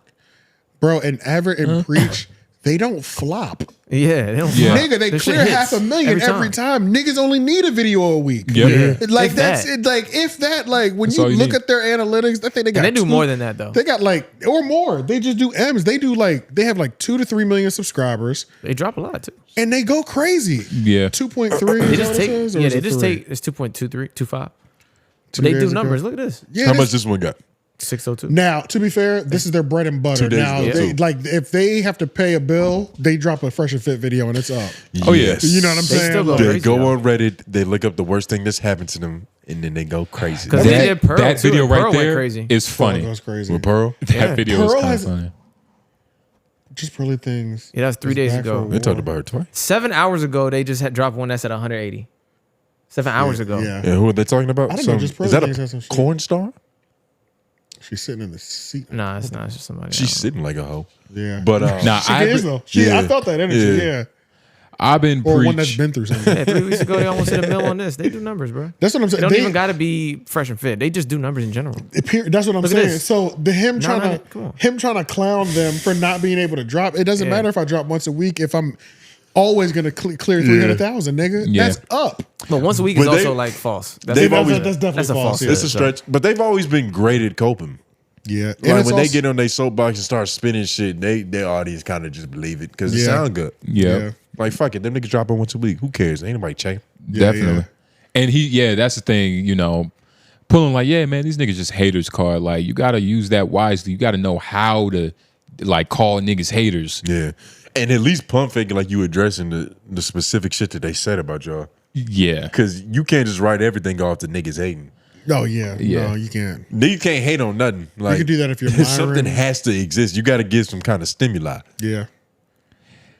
Bro, and Everett and Preach, they don't flop. Yeah, they don't Yeah. Nigga, they This shit clear hits $500,000 every time. Niggas only need a video a week. Yeah. Like If that's that. it. Like if that, like when That's you all you look need. at their analytics, I think they got. And they do more than that though. They got like or more. They just do M's. They do like they have like 2 to 3 million subscribers, They drop a lot too. and they go crazy. Yeah. 2.3. They is just that take what it is, or yeah, is they it just 3? take it's 2.23, 2.5. 2 They days do ago. numbers. Look at this. Yeah, How this- much this one got? 602. Now, to be fair, this is their bread and butter. 2 days Now, ago, they, too. like if they have to pay a bill, they drop a Fresh and Fit video and it's up. Oh, yes. You know what I'm They saying? still go Like, They crazy, go though. on Reddit, they look up the worst thing that's happened to them, and then they go crazy. Because they did Pearl that too, video and right Pearl went there crazy. is Pearl funny. goes crazy. With Pearl? That video is Pearl kind of has- funny. Just Pearly Things. Yeah, that was 3 is days back for ago. a They talked war. about her twice. 7 hours ago, they just had dropped one that's at 180. 7 hours ago. Yeah. And who are they talking about? I don't know, just is that Pearly Things has some a shit. corn star? She's sitting in the seat. Nah, it's not. It's just somebody. She's sitting like a hoe. Yeah. But Nah, She I've is been- though. I felt that energy. Yeah. Yeah. I've been Or one that's preach. been through something. Yeah, 3 weeks ago, they almost hit a mill on this. They do numbers, bro. That's what I'm They saying. don't They- even got to be fresh and fit. They just do numbers in general. That's what I'm Look at saying. this. So him trying 900, come on. to clown them for not being able to drop. It doesn't Yeah. matter if I drop once a week. If I'm always gonna clear 300,000, nigga, Yeah. that's up. But once a week But is they- also like false. they've always- that's definitely that's a false. false. Yeah. It's a stretch, but they've always been great at coping. Yeah. And Like it's when they also- get on their soapbox and start spinning shit, their audience kind of just believe it because it Yeah. sound good. Yeah. Like fuck it, them niggas dropping once a week. Who cares? Ain't nobody checking. Definitely. And that's the thing, pulling like, yeah, man, these niggas just haters card. Like, you got to use that wisely. You got to know how to, like, call niggas haters. Yeah. And at least pump faking like you addressing the specific shit that they said about y'all. Yeah. Because you can't just write everything off the niggas hating. Oh yeah. Yeah. No, you can't. You can't hate on nothing. Like, can do that if you're Myron. something has to exist. You got to give some kind of stimuli. Yeah.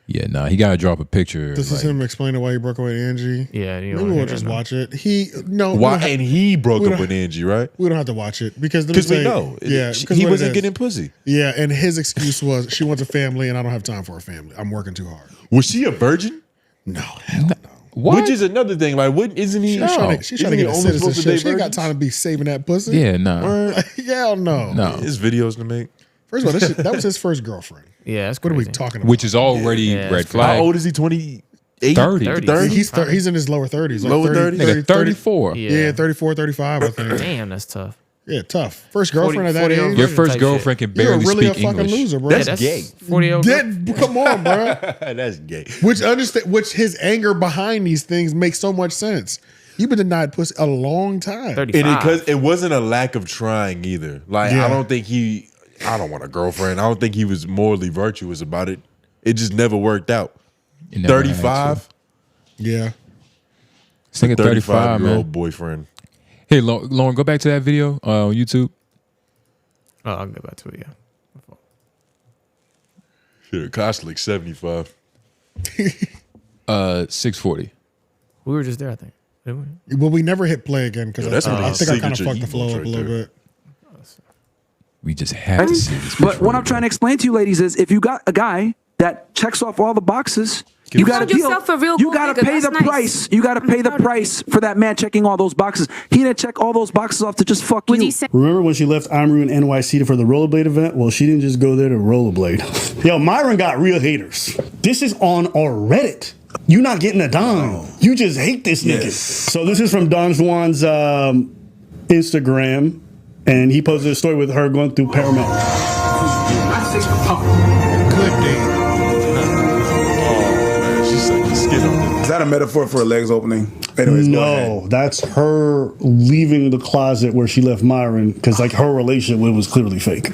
Yeah, nah, he got to drop a picture. This is like- him explaining why he broke up with Angie. Yeah, you Maybe don't wanna we'll hear just that, no. watch it. Why? And he broke we up don't- with Angie, right? We don't have to watch it because Because we know. Yeah, because He what it wasn't is- getting pussy. Yeah, and his excuse was she wants a family and I don't have time for a family. I'm working too hard. Was she a virgin? No, hell no. What? Which is another thing. Like, what isn't he? She's trying to Isn't get he a only supposed to citizenship. date She ain't got virgins? time to be saving that pussy. Yeah, nah. Hell no. No. His videos to make. First of all, that was his first girlfriend. Yeah, that's What are we crazy. talking about? Which is already Yeah, red that's flag. How old is he? 28? 30. He's in his lower 30s. Like Lower 30, 30s? Nigga, 34. Yeah, 34, 35, I think. Damn, that's tough. Yeah, tough. First girlfriend 40 at that age. Your first girlfriend can You're barely really a speak fucking English. loser, bro. That's gay. 40-year-old. Come on, bro. That's gay. Which his anger behind these things makes so much sense. You've been denied pussy a long time. 35. Because it wasn't a lack of trying either. Like Yeah. I don't want a girlfriend. I don't think he was morally virtuous about it. It just never worked out. It never had 35. Yeah. This nigga 35, man. year-old boyfriend. Hey, Lauren, go back to that video on YouTube. Oh, I'll go back to it, yeah. Shit, it cost like 75. 640. We were just there, I think. Didn't we? Well, we never hit play again because that's I think I kind of signature fucked the flow up emotes a little right bit. We just have to see this. But what I'm trying to explain to you, ladies, is if you got a guy that checks off all the boxes, you got to deal. You got to pay the price. You got to pay the price for that man checking all those boxes. He didn't check all those boxes off to just fuck you. Remember when she left Imru in NYC for the rollerblade event? Well, she didn't just go there to rollerblade. Yo, Myron got real haters. This is on our Reddit. You not getting a dime. You just hate this nigga. So this is from Don Juan's Instagram, and he posted a story with her going through Paramount. Good day. Is that a metaphor for her legs opening? Anyways, No, that's her leaving the closet where she left Myron because like her relationship with was clearly fake.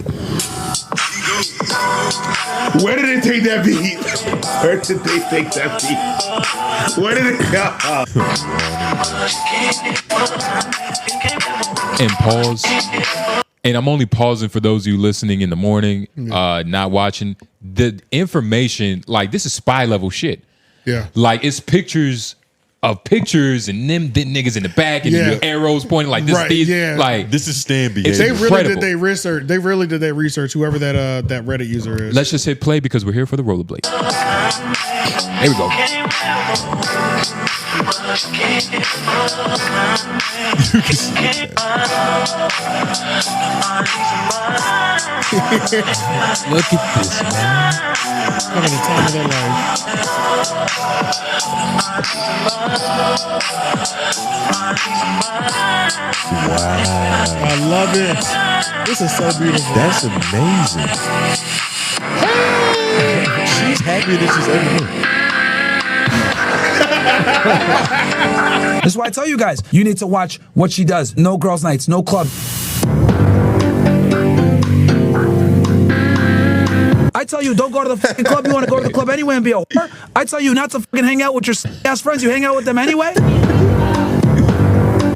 Where did they take that beat? Where did they take that beat? Where did it go? And pause. And I'm only pausing for those of you listening in the morning, not watching. The information, like this is spy level shit. Yeah. Like it's pictures of pictures and them niggas in the back and the arrows pointing like this. Right, These, yeah. Like this is stand behavior. They really did their research. They really did their research. Whoever that Reddit user is. Let's just hit play because we're here for the rollerblade. Here we go. You can see it. Look at this, man. Having the time of their life. Wow. I love it. This is so beautiful. That's amazing. She's happier than she's ever been. That's why I tell you guys, you need to watch what she does. No girls' nights, no club. I tell you, don't go to the fucking club. You want to go to the club anyway and be a whore. I tell you not to fucking hang out with your ass friends. You hang out with them anyway.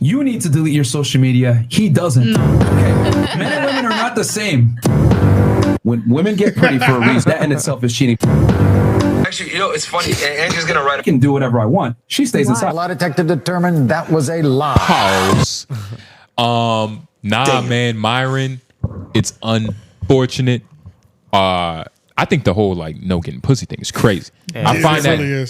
You need to delete your social media. He doesn't. Okay. Men and women are not the same. When women get pretty for a reason, that in itself is cheating. Actually, you know, it's funny. Angie's gonna write. I can do whatever I want. She stays inside. A lie detector determined that was a lie. Pause. Man, Myron, it's unfortunate. I think the whole like no getting pussy thing is crazy. Yeah. I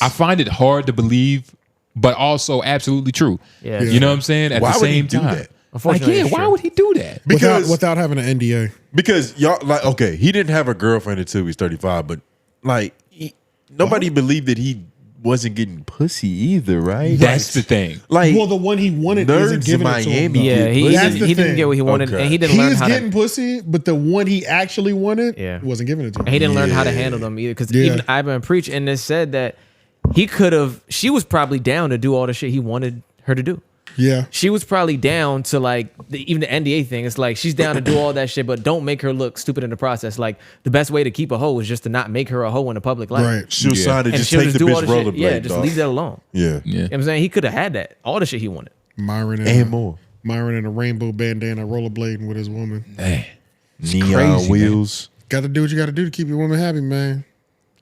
find it hard to believe, but also absolutely true. Yeah. You know what I'm saying? At Why the would he same do time. that? Unfortunately, Like, why would he do that? Because without having an NDA. Because y'all like okay, he didn't have a girlfriend until he was 35, but like nobody believed that he wasn't getting pussy either, right? That's the thing. Like, well, the one he wanted isn't nerds in giving it to him. Miami. Yeah, he didn't get what he wanted, and he didn't learn He's how getting to. pussy, but the one he actually wanted wasn't giving it to him. And he didn't learn how to handle them either, because even I've been preaching, and it said that he could have. She was probably down to do all the shit he wanted her to do. Yeah, she was probably down to like even the NDA thing. It's like she's down to do all that shit, but don't make her look stupid in the process. Like the best way to keep a hoe is just to not make her a hoe in the public life. Right. She'll sign to And just she'll take the do all bitch shit. rollerblade. Yeah, just dog. leave that alone. Yeah. You know what I'm saying? He could have had that. All the shit he wanted. Myron and more. Myron in a rainbow bandana rollerblading with his woman. Man, neon wheels. Got to do what you got to do to keep your woman happy, man.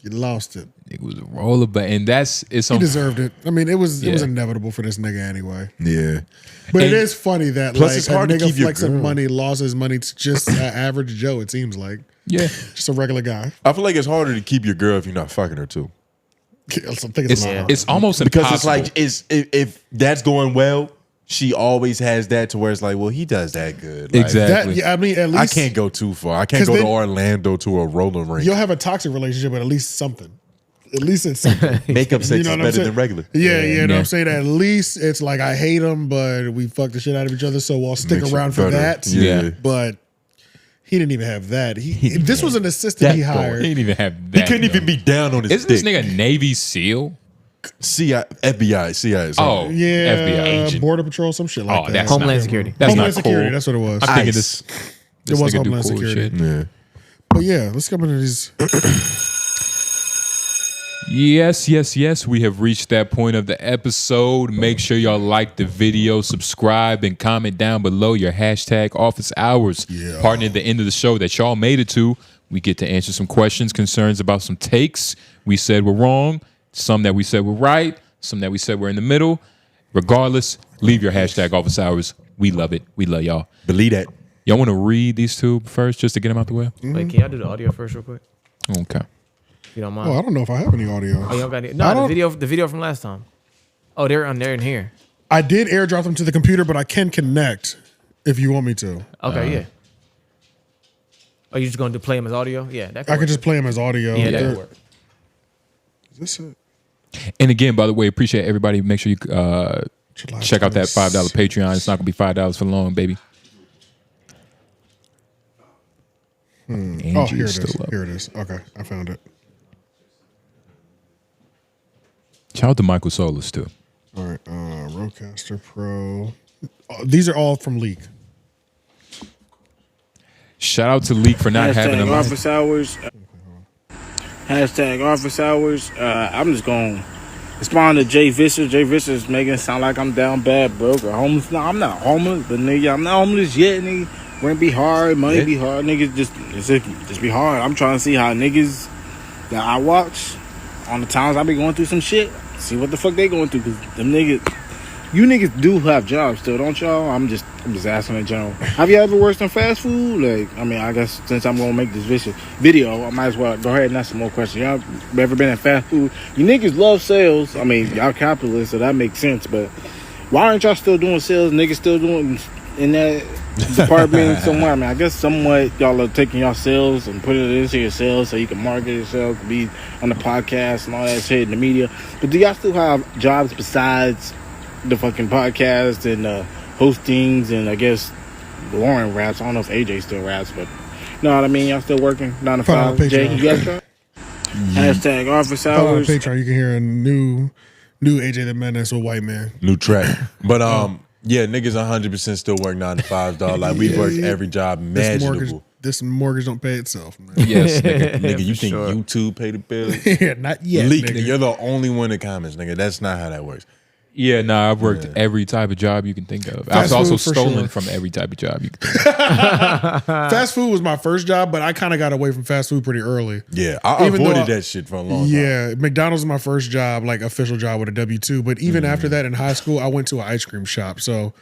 You lost it. It was a rollerblade, and it's he deserved it. I mean, it was inevitable for this nigga anyway. Yeah, but it is funny that plus like it's hard a to nigga keep your flexing girl. money lost his money to just an average Joe. It seems like just a regular guy. I feel like it's harder to keep your girl if you're not fucking her too. I think It's almost because impossible. it's like if that's going well, she always has that to where it's like, well, he does that good. Like, Exactly. I mean, at least I can't go too far. I can't 'Cause go to then Orlando to a roller rink. you'll have a toxic relationship, but at least something. At least it's something. Makeup sex You know is what I'm better saying? than regular. Yeah, you know what I'm saying? At least it's like I hate him, but we fuck the shit out of each other, so I'll stick Makes it around for better. that. Yeah. But he didn't even have that. This was an assistant he hired. He didn't even have He that. couldn't even be down on his Isn't dick. this nigga Navy SEAL? CIA, FBI, CIA. Oh, Yeah, FBI agent. Border Patrol, some shit like Oh, that. that's Homeland not- Security. That's Homeland not Security, cool. that's what it was. I'm thinking ICE. this It was nigga do Homeland cool Security. shit. Yeah. But yeah, let's come into these. Yes. We have reached that point of the episode. Make sure y'all like the video, subscribe, and comment down below your hashtag office hours. Yeah. Partner at the end of the show that y'all made it to. We get to answer some questions, concerns about some takes we said were wrong, some that we said were right, some that we said were in the middle. Regardless, leave your hashtag office hours. We love it. We love y'all. Believe that. Y'all want to read these two first just to get them out the way? Wait, can y'all do the audio first real quick? Okay. If you don't mind. Oh, I don't know if I have any audio. Oh, y'all got it? I No, don't- the video from last time. Oh, they're on there in here. I did airdrop them to the computer, but I can connect if you want me to. Okay, yeah. Are you just going to play them as audio? Yeah, that I could just play them as audio. Yeah, that could work. Is this it? And again, by the way, appreciate everybody. Make sure you check out that $5 Patreon. It's not going to be $5 for long, baby. Oh, Angie's here it is. still up. Here it is. Okay, I found it. Shout out to Michael Solis, too. All right, Rodecaster Pro. These are all from Leak. Shout out to Leak for not having them. office hours. Hashtag office hours. I'm just going to respond to Jay Visser. Jay Visser is making it sound like I'm down bad, broke, or homeless. No, I'm not homeless, but nigga, I'm not homeless yet, nigga. Rent be hard, money be hard, niggas just be hard. I'm trying to see how niggas that I watch on the times I be going through some shit, see what the fuck they going through, cause them niggas, you niggas do have jobs still, don't y'all? I'm just asking in general. Have you ever worked in fast food? Like, I mean, I guess since I'm gonna make this video, I might as well go ahead and ask some more questions. Y'all ever been in fast food? You niggas love sales. I mean, y'all capitalists, so that makes sense. But why aren't y'all still doing sales? Niggas still doing in that department somewhere. I mean, I guess somewhat y'all are taking y'all sales and putting it into your sales so you can market yourself, be on the podcast and all that shit in the media. But do y'all still have jobs besides the fucking podcast and hostings and I guess Loren raps? I don't know if AJ still raps, but you know what I mean? Y'all still working 9 to 5? Jay, you guys try? Hashtag office hours. Patreon, you can hear a new AJ the Menace with White Man. New track. But yeah, niggas 100% still work 9 to 5, dog. Like we worked every job imaginable. This mortgage don't pay itself, man. Yes, nigga, you think YouTube pay the bill? Yeah, not yet. Leak, nigga. you're the only one in comments, nigga. That's not how that works. Yeah, nah, I've worked every type of job you can think of. I've Fast also food for stolen sure. from every type of job you can think of. Fast food was my first job, but I kind of got away from fast food pretty early. Yeah, I Even avoided though that shit for a long time. Yeah, McDonald's was my first job, like official job with a W-2. But even after that in high school, I went to an ice cream shop. So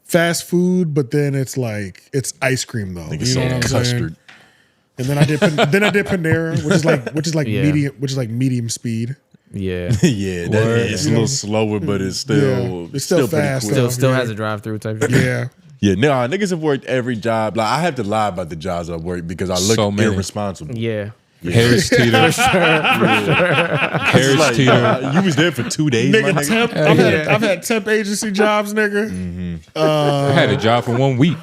fast food, but then it's like it's ice cream though. Nigga You know what I'm custard. saying? And then I did Panera, which is like Yeah. medium speed. Yeah. Yeah, it's a little slower, but it's still Yeah, it's still pretty fast, quick. though. Still Yeah. has a drive-through type shit. Yeah. Yeah, no, niggas have worked every job. Like I have to lie about the jobs I've worked because I look So many. irresponsible. Yeah. Harris Teeter. Harris Like, Teeter. you was there for 2 days, my Nigga, nigga. temp, I've had temp agency jobs, nigga. I had a job for 1 week.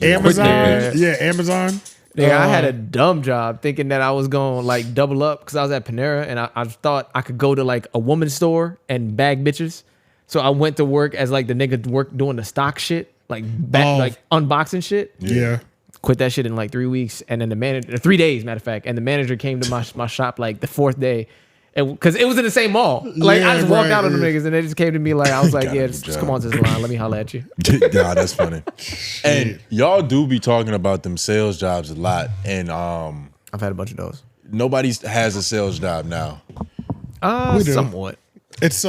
Amazon, Quit yeah, Amazon. Yeah, I had a dumb job thinking that I was going to like double up because I was at Panera and I thought I could go to like a woman's store and bag bitches. So I went to work as like the nigga doing the stock shit, like like unboxing shit. Yeah. Quit that shit in like 3 weeks. And then the manager, 3 days, matter of fact. And the manager came to my shop like the 4th day. Because it was in the same mall. Like I just walked out on them niggas and they just came to me like, I was like, yeah, just come on to this line. Let me holler at you. Nah, that's funny. And y'all do be talking about them sales jobs a lot. And I've had a bunch of those. Nobody has a sales job now. We do. Somewhat. It's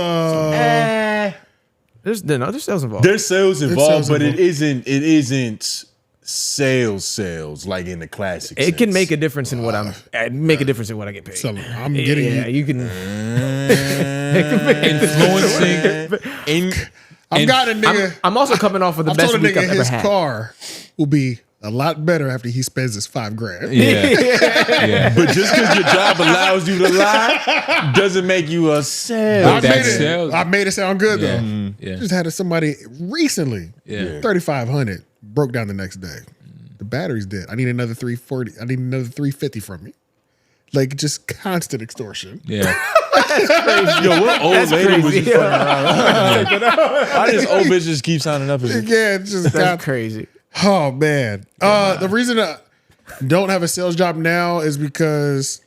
There's sales involved. There's sales involved, but involved. it isn't sales like in the classic It sense. can make a difference in what I get paid. So I'm getting yeah, you can. Influencing. I've got a nigga. I'm also coming off of the I've best told a week nigga I've ever his had. car will be a lot better after he spends his $5,000. Yeah. But just because your job allows you to lie doesn't make you a sales. I made it sound good though. Yeah. Just had somebody recently, Yeah. 3,500 broke down the next day. The battery's dead. I need another 340. I need another 350 from you. Like just constant extortion. Yeah. Yo, what old lady was just fucking around? Why does old bitch just keep signing up? Yeah, it's just That's crazy. Oh man. The reason I don't have a sales job now is because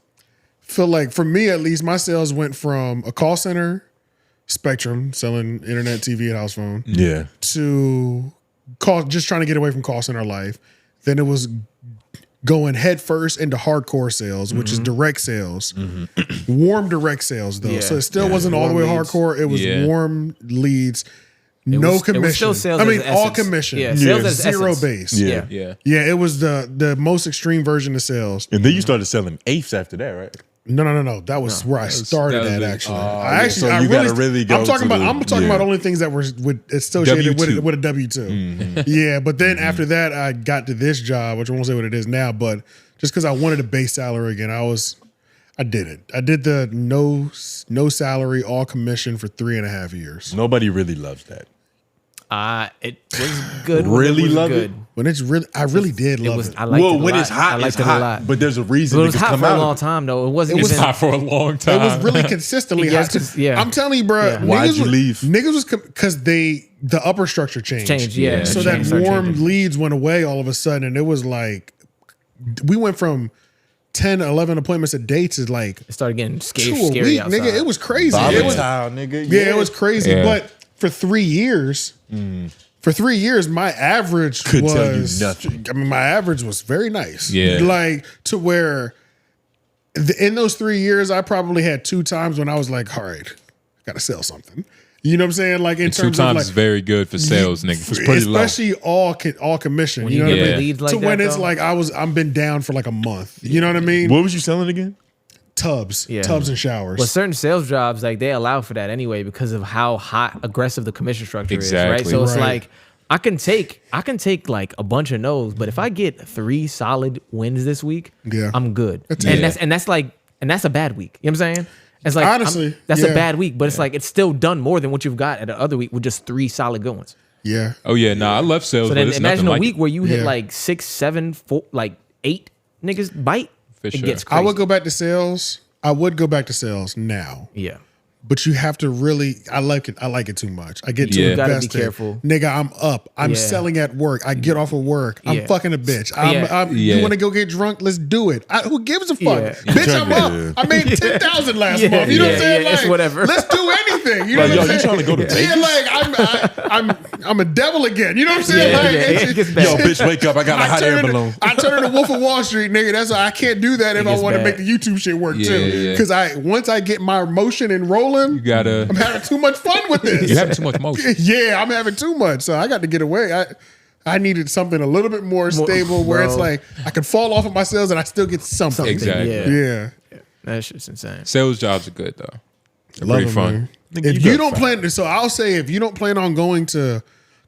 I feel like for me at least, my sales went from a call center, Spectrum, selling internet, TV, and house phone, to just trying to get away from call center life. Then it was going head first into hardcore sales, which is direct sales, warm direct sales though. Yeah. So it still wasn't all the way Warm leads. hardcore. It was warm leads. No commission. It was still sales I mean, as all essence. commission. Yeah, sales as Zero essence. base. Yeah. Yeah, it was the most extreme version of sales. And then you started selling eighths after that, right? No. That was where I started at actually. So you gotta really go. I'm talking about only things that were associated W2. with a W-2. Yeah, but then after that, I got to this job, which I won't say what it is now, but just because I wanted a base salary again, I did it. I did the no salary, all commission for 3.5 years. Nobody really loves that. It was good. Really when it was love good. it? When it's really, I really did love it. I liked it a when lot. it's hot, I liked it's it a hot. lot. But there's a reason But it was niggas hot come for a out. long time though. It wasn't. It was even, hot for a long time. It was really consistently hot. 'cause- yeah. I'm telling you, bro. Yeah. Why'd you leave? Niggas was because the upper structure changed. Yeah. So it that changed, started warm changing. leads went away all of a sudden, and it was like we went from 10, 11 appointments a day to like It started getting scary, 2 a scary week, outside. nigga. It was crazy. Volatile, It was, nigga. yeah, it was crazy. Yeah. But for 3 years, my average Could was tell you nothing. I mean, my average was very nice. Yeah. Like to where in those 3 years, I probably had 2 times when I was like, all right, I gotta sell something. You know what I'm saying? Like in And 2 terms of times like is very good for sales, nigga. It's pretty low. especially all commission. When You you know get what I the mean? leads like to when that, it's though. like I'm been down for like a month. You know what I mean? What was you selling again? Tubs and showers. Well, certain sales jobs like they allow for that anyway because of how hot aggressive the commission structure is, right? Exactly. So it's Right. like I can take like a bunch of no's, but if I get 3 solid wins this week, Yeah. I'm good. That's and it. that's a bad week. You know what I'm saying? It's like Honestly, that's yeah. a bad week, but it's like it's still done more than what you've got at the other week with just 3 solid good ones. Yeah. Oh yeah, nah, I love sales. So but then it's imagine nothing a like week it. where you hit Yeah. like 6, 7, 4, like 8 niggas bite. For It sure. gets crazy. I would go back to sales. I would go back to sales now. Yeah. But you have to really, I like it too much. I get too Yeah. You gotta be invested. careful. Nigga, I'm up. I'm Yeah. selling at work. I get off of work. I'm Yeah. fucking a bitch. Yeah. You Yeah. want to go get drunk? Let's do it. Who gives a fuck? Yeah. Bitch, I'm up. Yeah. I made 10,000 last Yeah. month. You know what I'm Yeah. saying? Yeah. It's Like, whatever. Let's do anything. You know Like, what yo, I'm you saying? trying to go to Yeah, Vegas? like I'm a devil again. You know what I'm saying? Yeah, Like, yeah, it's- it gets bad. Yo, bitch, wake up. I got a hot air balloon. I turn into Wolf of Wall Street, nigga. That's why I can't do that if I gets want to bad. make the YouTube shit work Yeah, too. yeah. Because once I get my motion and rolling, You gotta. I'm having too much fun with this. You're having too much motion. Yeah, I'm having too much. So I got to get away. I needed something a little bit more stable where it's bro. like I can fall off of my sales and I still get something. Exactly. Yeah. Yeah. That shit's insane. Sales jobs are good though. They're Love pretty it, fun. man. Nigga, If you you got don't fat. plan, so I'll say if you don't plan on going to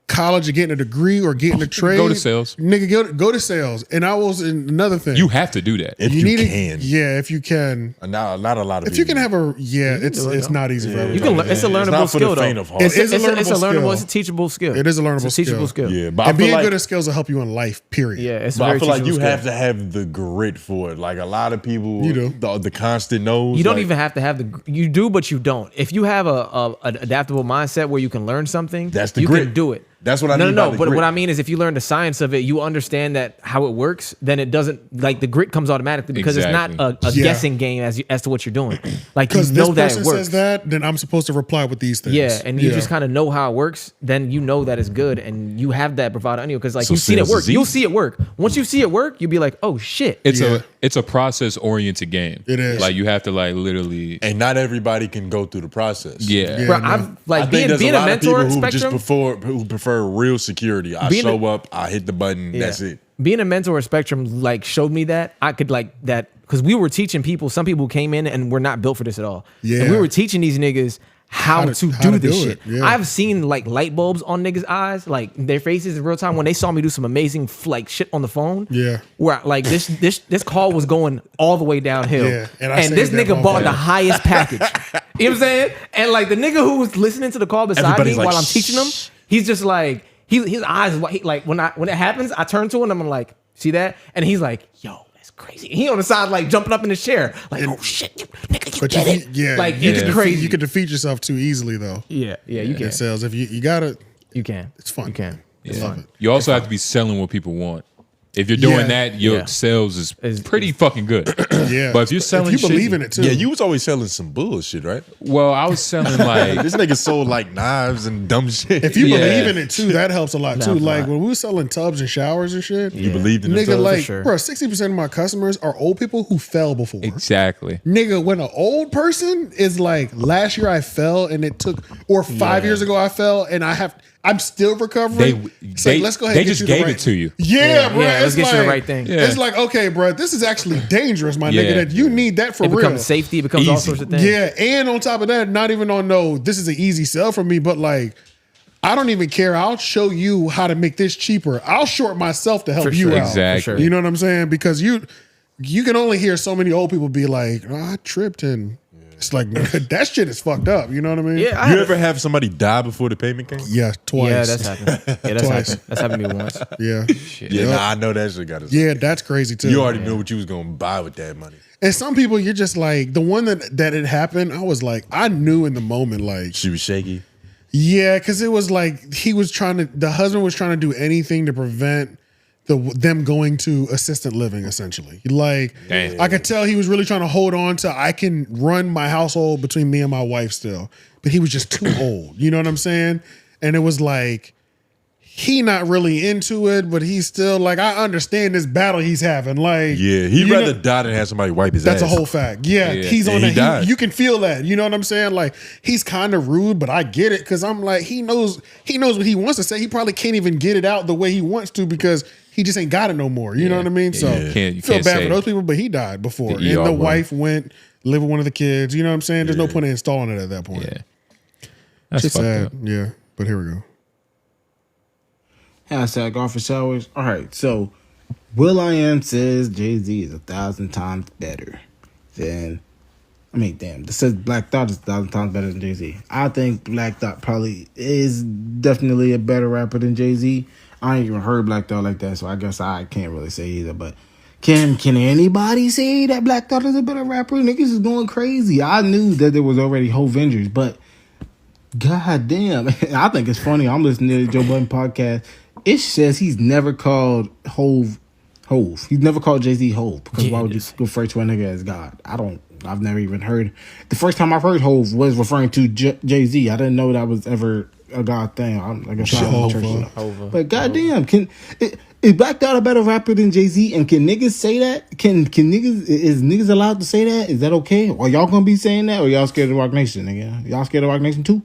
college or getting a degree or getting a trade, Go to sales. Nigga, go to sales. And I was another thing. You have to do that. If you need can. yeah, if you can. Not a lot of If you people. can have it's not easy for Yeah. everybody. You can. It's a It's learnable not for the skill though. faint of heart. It is a learnable It's a learnable. skill. It's a teachable skill. It is a learnable It's a teachable skill. Yeah, but And I feel being like, good at skills will help you in life, period. Yeah, it's but very I feel like you teachable have skill. to have the grit for it. Like a lot of people, You do. the constant no's. You don't like, even have to have you do, but you don't. If you have an adaptable mindset where you can learn something, That's the you grit. can do it. That's what I mean. No. by the But grit. what I mean is, if you learn the science of it, you understand that how it works. Then it doesn't like the grit comes automatically because it's not a Yeah. guessing game as to what you're doing. Like you Because know this that person it works. says that, then I'm supposed to reply with these things. Yeah, and you just kind of know how it works. Then you know that it's good, and you have that bravado on you because like So you've seen it sales work. is You'll easy. see it work. Once you see it work, you'll be like, oh shit. It's a process oriented game. It is. Like you have to like literally. and not everybody can go through the process. Yeah. Yeah. Bro, no. I've I like think being there's a a lot mentor of at people who Spectrum. who prefer real security. I Being a- show up, I hit the button, that's it. Being a mentor at Spectrum like showed me that I could like that because we were teaching people. Some people came in and were not built for this at all. Yeah. And we were teaching these niggas how to do this shit. Yeah. I've seen like light bulbs on niggas' eyes, like their faces in real time when they saw me do some amazing like shit on the phone. Yeah. Where like this call was going all the way downhill. Yeah. And this nigga bought the highest package. You know what I'm saying? And like the nigga who was listening to the call beside Everybody's me like, while I'm teaching him, he's just like his eyes like when it happens, I turn to him and I'm like, see that? And he's like, yo, that's crazy. And he on the side like jumping up in his chair, like, oh shit, nigga, you get it. Yeah, like it's crazy. You can defeat yourself too easily though. Yeah, you can. In sales, if you got it, you can. It's fun. You can. I love it. You also have to be selling what people want. If you're doing that, your sales is pretty fucking good. Yeah. But if you're selling if you believe in it too. Yeah, you was always selling some bullshit, right? Well, I was selling like this nigga sold like knives and dumb shit. If you believe in it too, that helps a lot too. Like when we were selling tubs and showers and shit, you believed in the nigga, tubs? like, For sure. bro, 60% of my customers are old people who fell before. Exactly. Nigga, when an old person is like, last year I fell and it took, or 5 years ago I fell and I'm still recovering. Let's go ahead. They and get just you gave the it to you. Yeah, bro. let's it's get like, you the right thing. It's like, okay, bro, this is actually dangerous, my nigga. That you need that for It real. becomes safety. It becomes all sorts of things. Yeah, and on top of that, not even on this is an easy sell for me, but like, I don't even care. I'll show you how to make this cheaper. I'll short myself to help For you sure. out. Exactly. You know what I'm saying? Because you can only hear so many old people be like, oh, I tripped and it's like, that shit is fucked up. You know what I mean? Yeah. You ever have somebody die before the payment came? Yeah, twice. Yeah, that's happened. Yeah, that's Twice. happened. That's happened to me once. Yeah. Yeah, nah, I know that shit got us. Yeah, that's crazy too. You already knew what you was gonna buy with that money. And some people, you're just like, the one that it happened, I was like, I knew in the moment, like, she was shaky. Yeah, because it was like the husband was trying to do anything to prevent them going to assistant living, essentially. Like, I could tell he was really trying to hold on to, I can run my household between me and my wife still. But he was just too old. You know what I'm saying? And it was like, he not really into it, but he's still like, I understand this battle he's having. Like, Yeah, he'd rather die than have somebody wipe his that's ass. a whole fact. Yeah, he's on And he that. died. You can feel that. You know what I'm saying? Like, he's kind of rude, but I get it because I'm like, he knows what he wants to say. He probably can't even get it out the way he wants to because he just ain't got it no more. You know what I mean? So You feel can't bad say for those people, but he died before, the and ER the word. wife went live with one of the kids. You know what I'm saying? There's no point in installing it at that point. Yeah, that's Just fucked sad. up. Yeah, but here we go. Hashtag office hours. All right, so will.i.am says Jay-Z is 1,000 times better than. I mean, damn. This says Black Thought is 1,000 times better than Jay-Z. I think Black Thought probably is definitely a better rapper than Jay-Z. I ain't even heard Black Thought like that, so I guess I can't really say either. But can anybody say that Black Thought is a better rapper? Niggas is going crazy. I knew that there was already Hovengers, but god damn. I think it's funny. I'm listening to the Joe Budden podcast. It says he's never called Hove. He's never called Jay-Z Hove because why would you refer to a nigga as God? I've never even heard. The first time I've heard Hove was referring to Jay-Z. I didn't know that was ever a God thing. I guess I'm in church. But goddamn, is Black Thought a better rapper than Jay-Z? And can niggas say that? Is niggas allowed to say that? Is that okay? Are y'all gonna be saying that? Or y'all scared of Rock Nation, nigga? Y'all scared of Rock Nation too?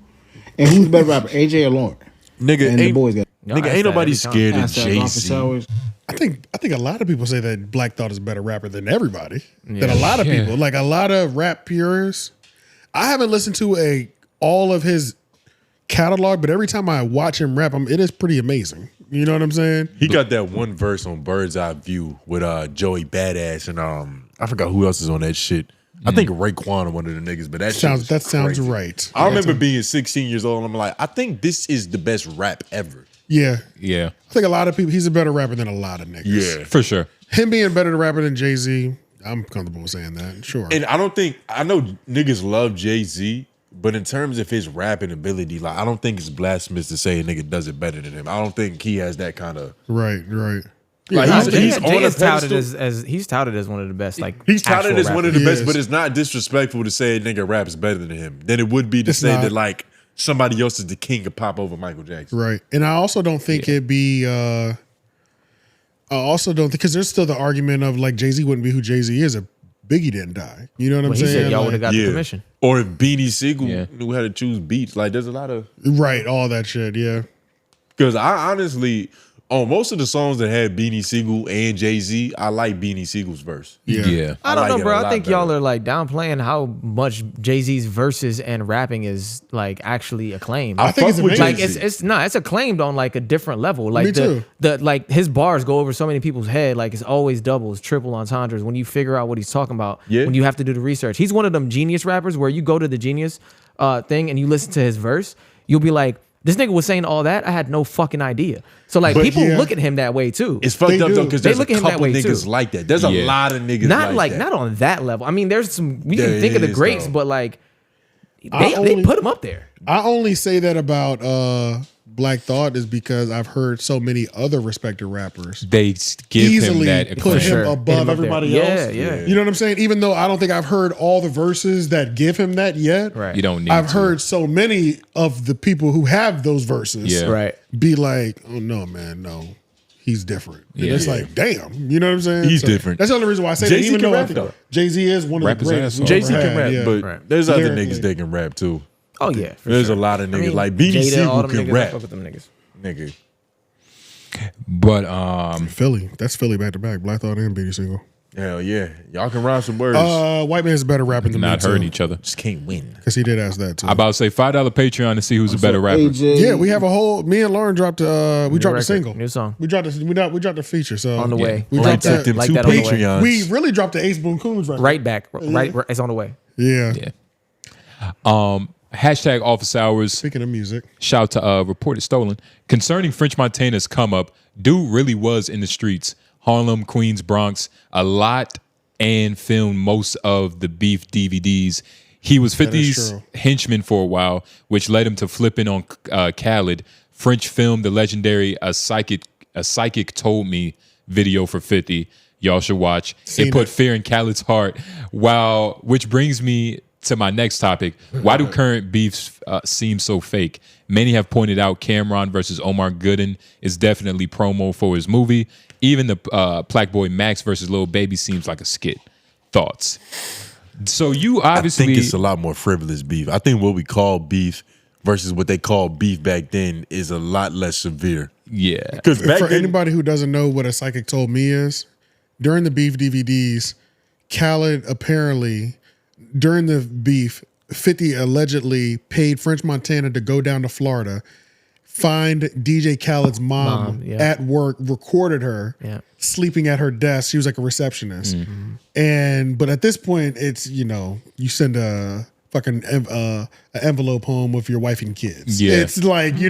And who's the better rapper, AJ or Lauren? Nigga, and the boys got. Nigga, ain't nobody scared of Jay-Z. I think a lot of people say that Black Thought is a better rapper than everybody. Than a lot of people. Like a lot of rap purists. I haven't listened to all of his catalog, but every time I watch him rap, it is pretty amazing. You know what I'm saying? He got that one verse on Bird's Eye View with Joey Badass and I forgot who else is on that shit. I think Raekwon or one of the niggas, but that sounds crazy. right. I remember being 16 years old and I'm like, I think this is the best rap ever. Yeah. Yeah. I think a lot of people, he's a better rapper than a lot of niggas. Yeah. For sure. Him being better rapper than Jay-Z, I'm comfortable with saying that. Sure. And I know niggas love Jay-Z, but in terms of his rapping ability, like I don't think it's blasphemous to say a nigga does it better than him. I don't think he has that kind of Right. Like he's on a touted pedestal. as he's touted as one of the best. Like He's touted actual as one of the rappers. best, but it's not disrespectful to say a nigga raps better than him. Than it would be to say that like somebody else is the king of pop over Michael Jackson. Right. And I also don't think it'd be I also don't think because there's still the argument of like Jay-Z wouldn't be who Jay-Z is if Biggie didn't die. You know what I'm He saying? said y'all Like- would have got the commission. Or if Beanie Siegel knew how to choose beats. Like there's a lot of Right, all that shit, yeah. Because I honestly, on most of the songs that had Beanie Siegel and Jay-Z, I like Beanie Siegel's verse. Yeah. I don't like know, it bro. a I lot think better. y'all are like downplaying how much Jay-Z's verses and rapping is like actually acclaimed. I think it's like amazing. it's acclaimed on like a different level. Like Me too. the like his bars go over so many people's head. Like it's always doubles, triple entendres. When you figure out what he's talking about, Yeah. when you have to do the research, he's one of them genius rappers where you go to the genius thing and you listen to his verse, you'll be like, this nigga was saying all that. I had no fucking idea. So like But people yeah. look at him that way too. It's fucked up though because They there's a look at him that couple way, niggas too. like that. There's a lot of niggas Not like that. not on that level. I mean, there's some we There can think of the is, greats, though. but like I they only- put him up there. I only say that about Black Thought is because I've heard so many other respected rappers They give easily him that put him acclaim. above everybody Yeah, else. yeah. You know what I'm saying? Even though I don't think I've heard all the verses that give him that yet. Right. You don't need I've to. heard so many of the people who have those verses Yeah. Right. be like, oh no, man, no. He's different. And Yeah. it's like, damn. You know what I'm saying? He's different. That's the only reason why I say Jay-Z that. Even can though I rap, think though. Jay-Z is one of Rap the his greatest. ass we've off. Jay-Z ever can had, rap, yeah. but Right. there's other Lyrically. niggas that can rap too. Oh yeah, for There's sure. a lot of niggas I mean, like Beanie Jada, Siegel all them can niggas, I rap. fuck with them niggas. Nigga. But Philly. That's Philly back to back. Black Thought and Beanie Siegel. Hell yeah. Y'all can rhyme some words. White man's better rapping than me not too. hurting each other. Just can't win. Because he did ask that too. I about to say $5 Patreon to see who's a better rapper. Yeah, we have a whole. Me and Lauren dropped. We dropped record, a single. new song. We dropped. We dropped a feature. So On the way. We Like dropped that, that. like that on the way. Patreons. We really dropped the Ace Boone Coons record. Right back. Right, it's on the way. Yeah. Hashtag office hours. Speaking of music, Shout to Reported Stolen. Concerning French Montana's come up, dude really was in the streets. Harlem, Queens, Bronx, a lot, and filmed most of the beef DVDs. He was That is 50's true. henchman for a while, which led him to flipping on Khaled. French filmed the legendary A Psychic Told Me video for 50. Y'all should watch. Seen it put it. fear in Khaled's heart. Wow, which brings me to my next topic. Why do current beefs seem so fake? Many have pointed out Cameron versus Omar Gooden is definitely promo for his movie. Even the Black Boy Max versus Lil Baby seems like a skit. Thoughts? So you obviously I think it's a lot more frivolous beef. I think what we call beef versus what they called beef back then is a lot less severe. Yeah. Because back for then, anybody who doesn't know what A Psychic Told Me is, during the beef DVDs, Khaled apparently during the beef, 50 allegedly paid French Montana to go down to Florida, find DJ Khaled's mom yeah. at work, recorded her Yeah. sleeping at her desk. She was like a receptionist. But at this point, it's, you send a fucking an envelope home with your wife and kids. Yeah. It's like, you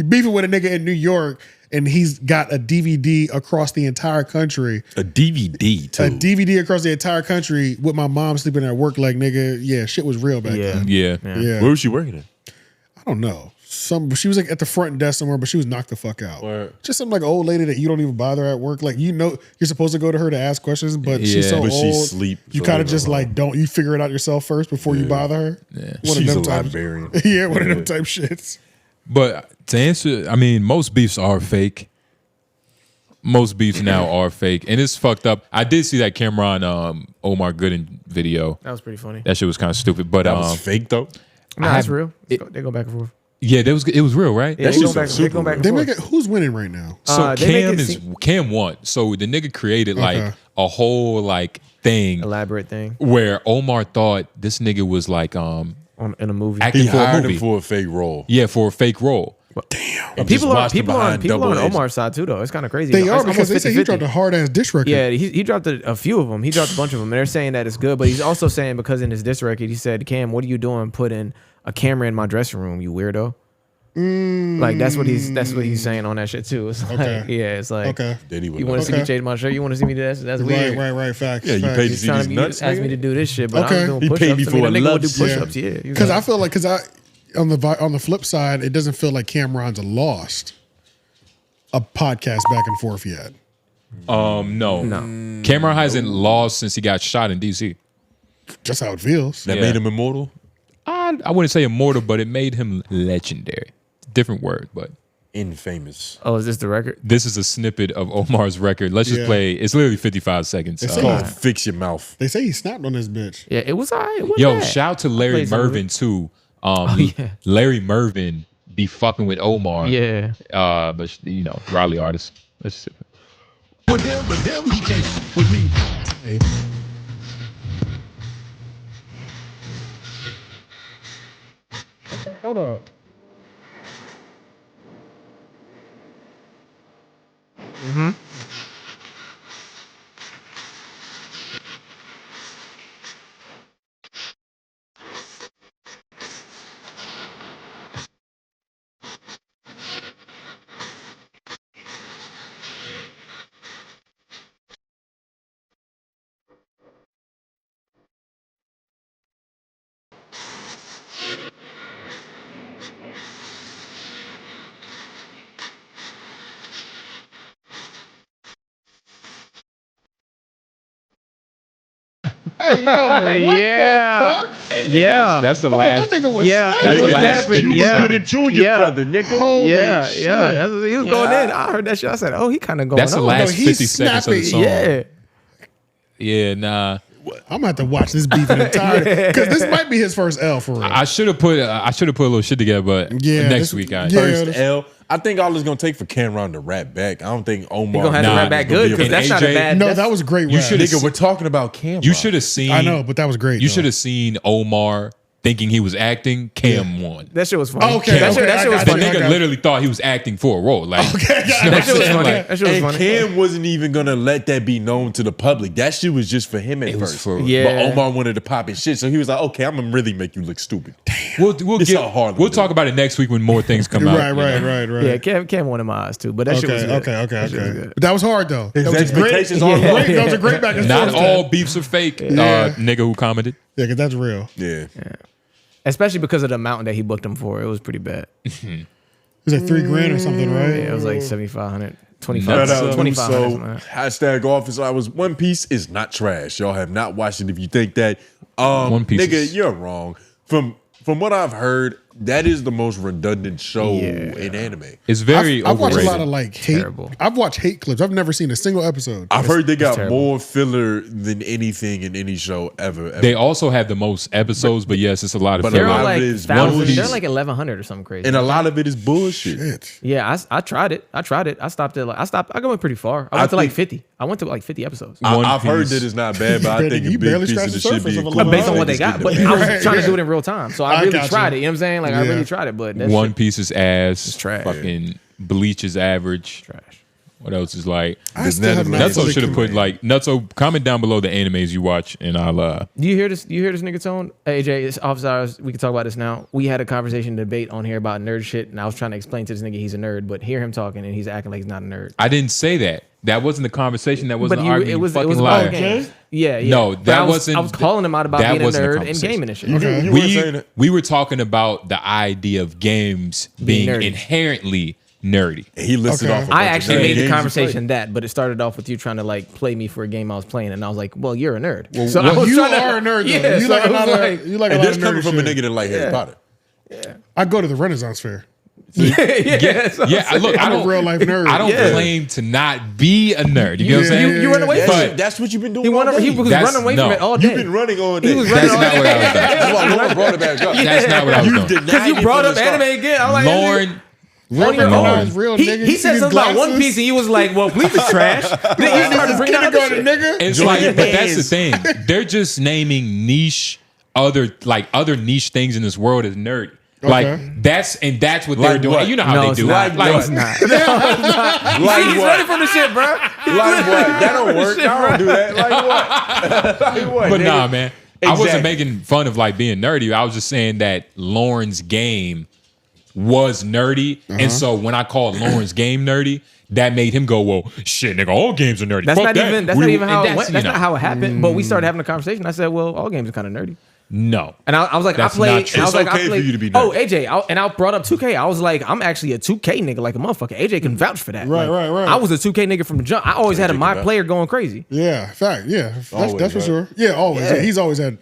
beefing with a nigga in New York and he's got a DVD across the entire country. a DVD too. A DVD across the entire country with my mom sleeping at work. Like, nigga, yeah, shit was real back then. Yeah. Yeah. Where was she working at? I don't know. She was like at the front desk somewhere, but she was knocked the fuck out. Just some like old lady that you don't even bother at work. Like, you're supposed to go to her to ask questions, but she's so But she old. sleep, You so kind leave of her just like alone. you figure it out yourself first before you bother her. Yeah. One She's of a them types. librarian. Yeah, one of them type shits. But to answer, I mean, most beefs are fake. Most beefs now are fake, and it's fucked up. I did see that Cameron Omar Gooden video. That was pretty funny. That shit was kind of stupid, but That was fake though. No, that's real. They go back and forth. Yeah, it was real, right? Yeah, they go back and They forth. make it. Who's winning right now? So they make Cam won. So the nigga created like a whole like thing, elaborate thing, where Omar thought this nigga was like in a movie. acting He for a hired movie. him for a fake role. Yeah, for a fake role. And people are on Omar's side too, though. It's kind of crazy. They It's are almost because they say he 50-50. dropped a hard ass diss record. Yeah, he dropped a few of them. He dropped a bunch of them. And they're saying that it's good, but he's also saying because in his diss record, he said, "Cam, what are you doing putting a camera in my dressing room, you weirdo?" Like that's what he's saying on that shit too. It's like, yeah, it's like, you want to see me change my shirt? You want to see me do that? That's weird. Right. Facts. Yeah, you facts. paid to He's see trying these to be, nuts. ask me to do this shit, but Okay. I'm doing He push-ups. paid me I for mean, a a nigga would do love push-ups. scene. Yeah, Because I feel like on the flip side, it doesn't feel like Cameron's lost a podcast back and forth yet. No. Cameron hasn't lost since he got shot in DC. Just how it feels. That made him immortal. I wouldn't say immortal, but it made him legendary. Different word, but infamous. Oh, is this the record? This is a snippet of Omar's record. Let's just play. It's literally 55 seconds. It's called Fix Your Mouth. They say he snapped on this bitch. Yeah, it was all right. Yo, shout out to Larry played some of Mervin it. too. Yeah. Larry Mervin be fucking with Omar. Yeah. But you know, Raleigh artist. Let's see. With him, but them he can't with me. Hey. Hold up. Mm-hmm. Yeah. Yeah. That's the last. Yeah. That's the last. Exactly. Yeah. Junior brother, nigga. Yeah. Yeah. He was going in. I heard that shit. I said, oh, he kind of going That's the on. last 50 seconds of the song. Yeah. Yeah, nah. I'm gonna have to watch this beef in entirety because this might be his first L for real. I should have put a little shit together, but next week I First L. I think all it's gonna take for Cameron to rap back. I don't think Omar. He gonna have to rap back good because that's not a bad. No, that was a great. You rap. should have. Nigga, we're talking about Cameron. You should have seen. I know, but that was great. You should have seen Omar thinking he was acting. Cam won. That shit was funny. Okay, that shit was The funny. nigga literally thought he was acting for a role. Like, That shit was funny. That shit was And funny. Cam wasn't even gonna let that be known to the public. That shit was just for him at first. Yeah. But Omar wanted to pop his shit, so he was like, "Okay, I'm gonna really make you look stupid." We'll It's a hard one, We'll dude. talk about it next week when more things come out. Right. Yeah, Cam won in my eyes too, but that shit was good. Okay. But that was hard though. His That was expectations great. are Great. That was a great back and Not forth. all beefs are fake. Nigga who commented. Yeah, because that's real. Yeah. Especially because of the amount that he booked him for. It was pretty bad. It was like $3,000 or something, right? Yeah, it was like 7,500. 25, Shout out to 25 so minutes, hashtag office hours. One Piece is not trash. Y'all have not watched it if you think that. One Piece nigga, is- you're wrong. From what I've heard, that is the most redundant show in anime. It's very I've watched a overrated. lot of like hate. Terrible. I've watched hate clips. I've never seen a single episode. I've heard they got terrible. more filler than anything in any show ever. They also have the most episodes, but yes, it's a lot of But filler. a They're lot like of it is thousands. One Piece. They're like 1,100 or something crazy. And a lot of it is bullshit. Shit. Yeah, I tried it. I stopped it. I went pretty far. I went to like 50. I went to like 50 episodes. I've heard that it's not bad, but I think a You big barely piece of scratched the the shit be surface of a included. Based on what they got, but I was trying to do it in real time, so I really got tried you. it. You know what I'm saying? Like I really tried it, but that One shit, Piece is ass. trash. Fucking Bleach is average. trash. What else is like? I still have not Nutso fully should have put committed. like Nutso. Comment down below the animes you watch, and I'll. Do you hear this? You hear this nigga tone? Hey, AJ, it's office hours. We can talk about this now. We had a conversation debate on here about nerd shit, and I was trying to explain to this nigga he's a nerd, but hear him talking and he's acting like he's not a nerd. I didn't say that. That wasn't the conversation. That wasn't But the argument. it was you fucking about liar. games. Yeah. No, But that I was, wasn't. I was calling him out about that being a wasn't the nerd and conversation. gaming and shit. You weren't saying that. We were talking about the idea of games being nerdy. inherently nerdy. He listed Okay. off. A I bunch of actually nerdy made games the you conversation that, but it started off with you trying to like play me for a game I was playing, and I was like, "Well, you're a nerd." So I was you trying to- are a nerd, though. Yeah, You so like a I was lot like- of you like a And lot this of coming nerd from a shit. nigga that like Harry Potter. I go to the Renaissance Fair. Yeah, look, I I'm a don't real life nerd. I don't claim to not be a nerd. You know what I'm saying? You run away from it. That's what you've been doing. He all day. was That's- running away no. from it all day. You've been running all day. He was That's running not what I was doing. That's why Lauren brought it back up. That's not what I was doing. Because you brought up anime again. I was like, Lauren, on your Lauren. own. Real He nigga. said See something these about One glasses? Piece, and you was like, "Well, Bleach is trash." Then you started bringing out other shit. nigga. It's like, but that's the thing. They're just naming niche other niche things in this world as nerd. Like that's what they're Like doing. what? And you know how No, they it's do not. it. No, Like, it's not. Like He's what? ready for the shit, bro. Like what? That don't work. I don't do that. Like what? Like what? but nigga? nah, man. I wasn't Exactly. making fun of like being nerdy. I was just saying that Lauren's game was nerdy, and so when I called Lauren's game nerdy, that made him go, "Well, shit, nigga, all games are nerdy." That's Fuck not that. even. That's We- not even and how it that's, went. you That's know, not how it happened. But we started having a conversation. I said, "Well, all games are kind of nerdy." No, And I was like, That's I played. not true. And I was It's like, okay I for played. you to be Oh, nerdy. AJ, and I brought up 2K. I was like, I'm actually a 2K nigga, like a motherfucker. AJ can vouch for that. Right, Like, right. I was a 2K nigga from the jump. I always had a AJ my can player going crazy. Yeah, fact. Yeah, that's Always, for right? sure. Yeah, always. Yeah. Yeah, he's always had.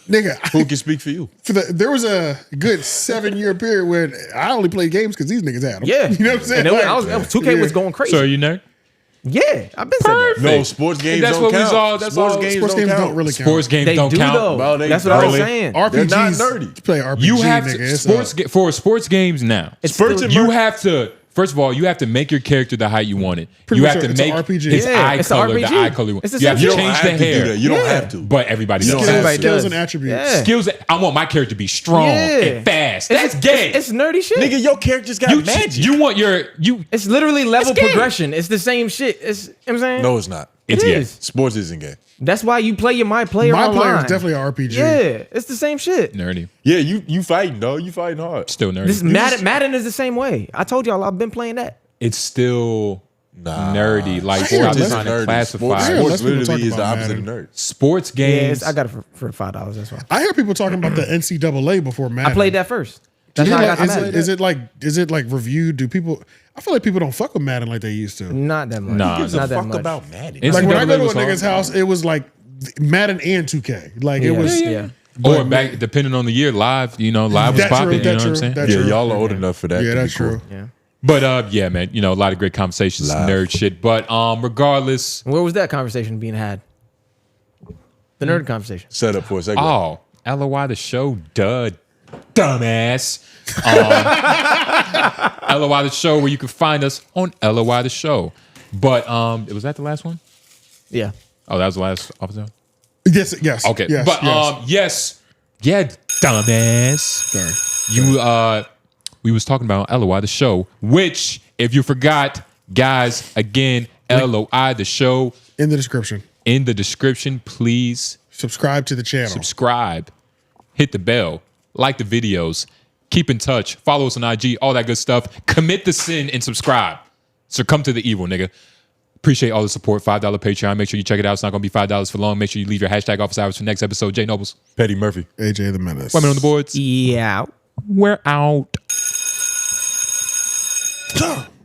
Nigga, Who can speak for you? there was a good 7-year period where I only played games because these niggas had them. Yeah, you know what I'm saying? And it was, Like, 2K was going crazy. so are you nerd? Yeah, I've been saying that. No, sports games That's don't what we count. saw. That's all. Sports games don't really count. Sports games They don't do, count. though. Bro, That's what I was really- saying. They're RPGs. not nerdy. You play RPG, You have nigga. to It's for sports games now. You have to. First of all, you have to make your character the height you want it. Pretty You much have to it's an make RPG. his Yeah, eye it's an color the RPG. eye color you want. It's the You have same to shit. change You the don't have to do hair. that. You don't have to. But everybody You does. don't have Everybody to. skills does. and attributes. Yeah. Skills. I want my character to be strong and fast. That's gay. It's nerdy shit. Nigga, your character's got magic. You want your It's literally level It's gay. progression. It's the same shit. It's you know what I'm saying? No, it's not. It's It gay. is. Sports isn't gay. That's why you play your My Player My online. Player is definitely an RPG. Yeah, it's the same shit. Nerdy. Yeah, you fighting, though. You fighting hard. Still nerdy. This Madden is the same way. I told y'all I've been playing that. It's still nerdy. Like Sports stop isn't trying to nerdy. classify. Sports let's people talk literally is the about opposite Madden. of nerd. Sports Yeah, games. I got it for $5. That's why I hear people talking about the NCAA before Madden. I played that first. That's Do you how I like- got to Madden. is it like reviewed? Do people? I feel like people don't fuck with Madden like they used to. Not that much. Nah, Who gives a not that fuck much. about Madden? It's- Like when I go NCAA to a was hard. nigga's house, it was like Madden and 2K. Like it Yeah, was. yeah. Or back, depending on the year, live. You know, live was That's true, popping. You know that's what I'm true, saying? that's Yeah, true. y'all are old enough for that. Yeah, to be that's cool. true. Yeah. But yeah, man, you know, a lot of great conversations, Live. nerd shit. But regardless, Where was that conversation being had? The nerd conversation. Set up for a second. oh, LOI the show, dumbass. LOI the show, where you can find us on LOI the show. But was that the last one? Yeah. Oh, that was the last episode. Yes. Okay, Yes, but yes. yeah, dumbass. Sorry. We was talking about LOI the show, which if you forgot, guys, again, LOI the show In the description. in the description. Please Subscribe to the channel. subscribe, hit the bell, like the videos, keep in touch, follow us on IG, all that good stuff. Commit the sin and subscribe. Succumb to the evil, nigga. Appreciate all the support. $5 Patreon. Make sure you check it out. It's not going to be $5 for long. Make sure you leave your hashtag office hours for next episode. Jay Nobles. Petty Murphy. AJ the Menace. Women on the boards. Yeah. We're out.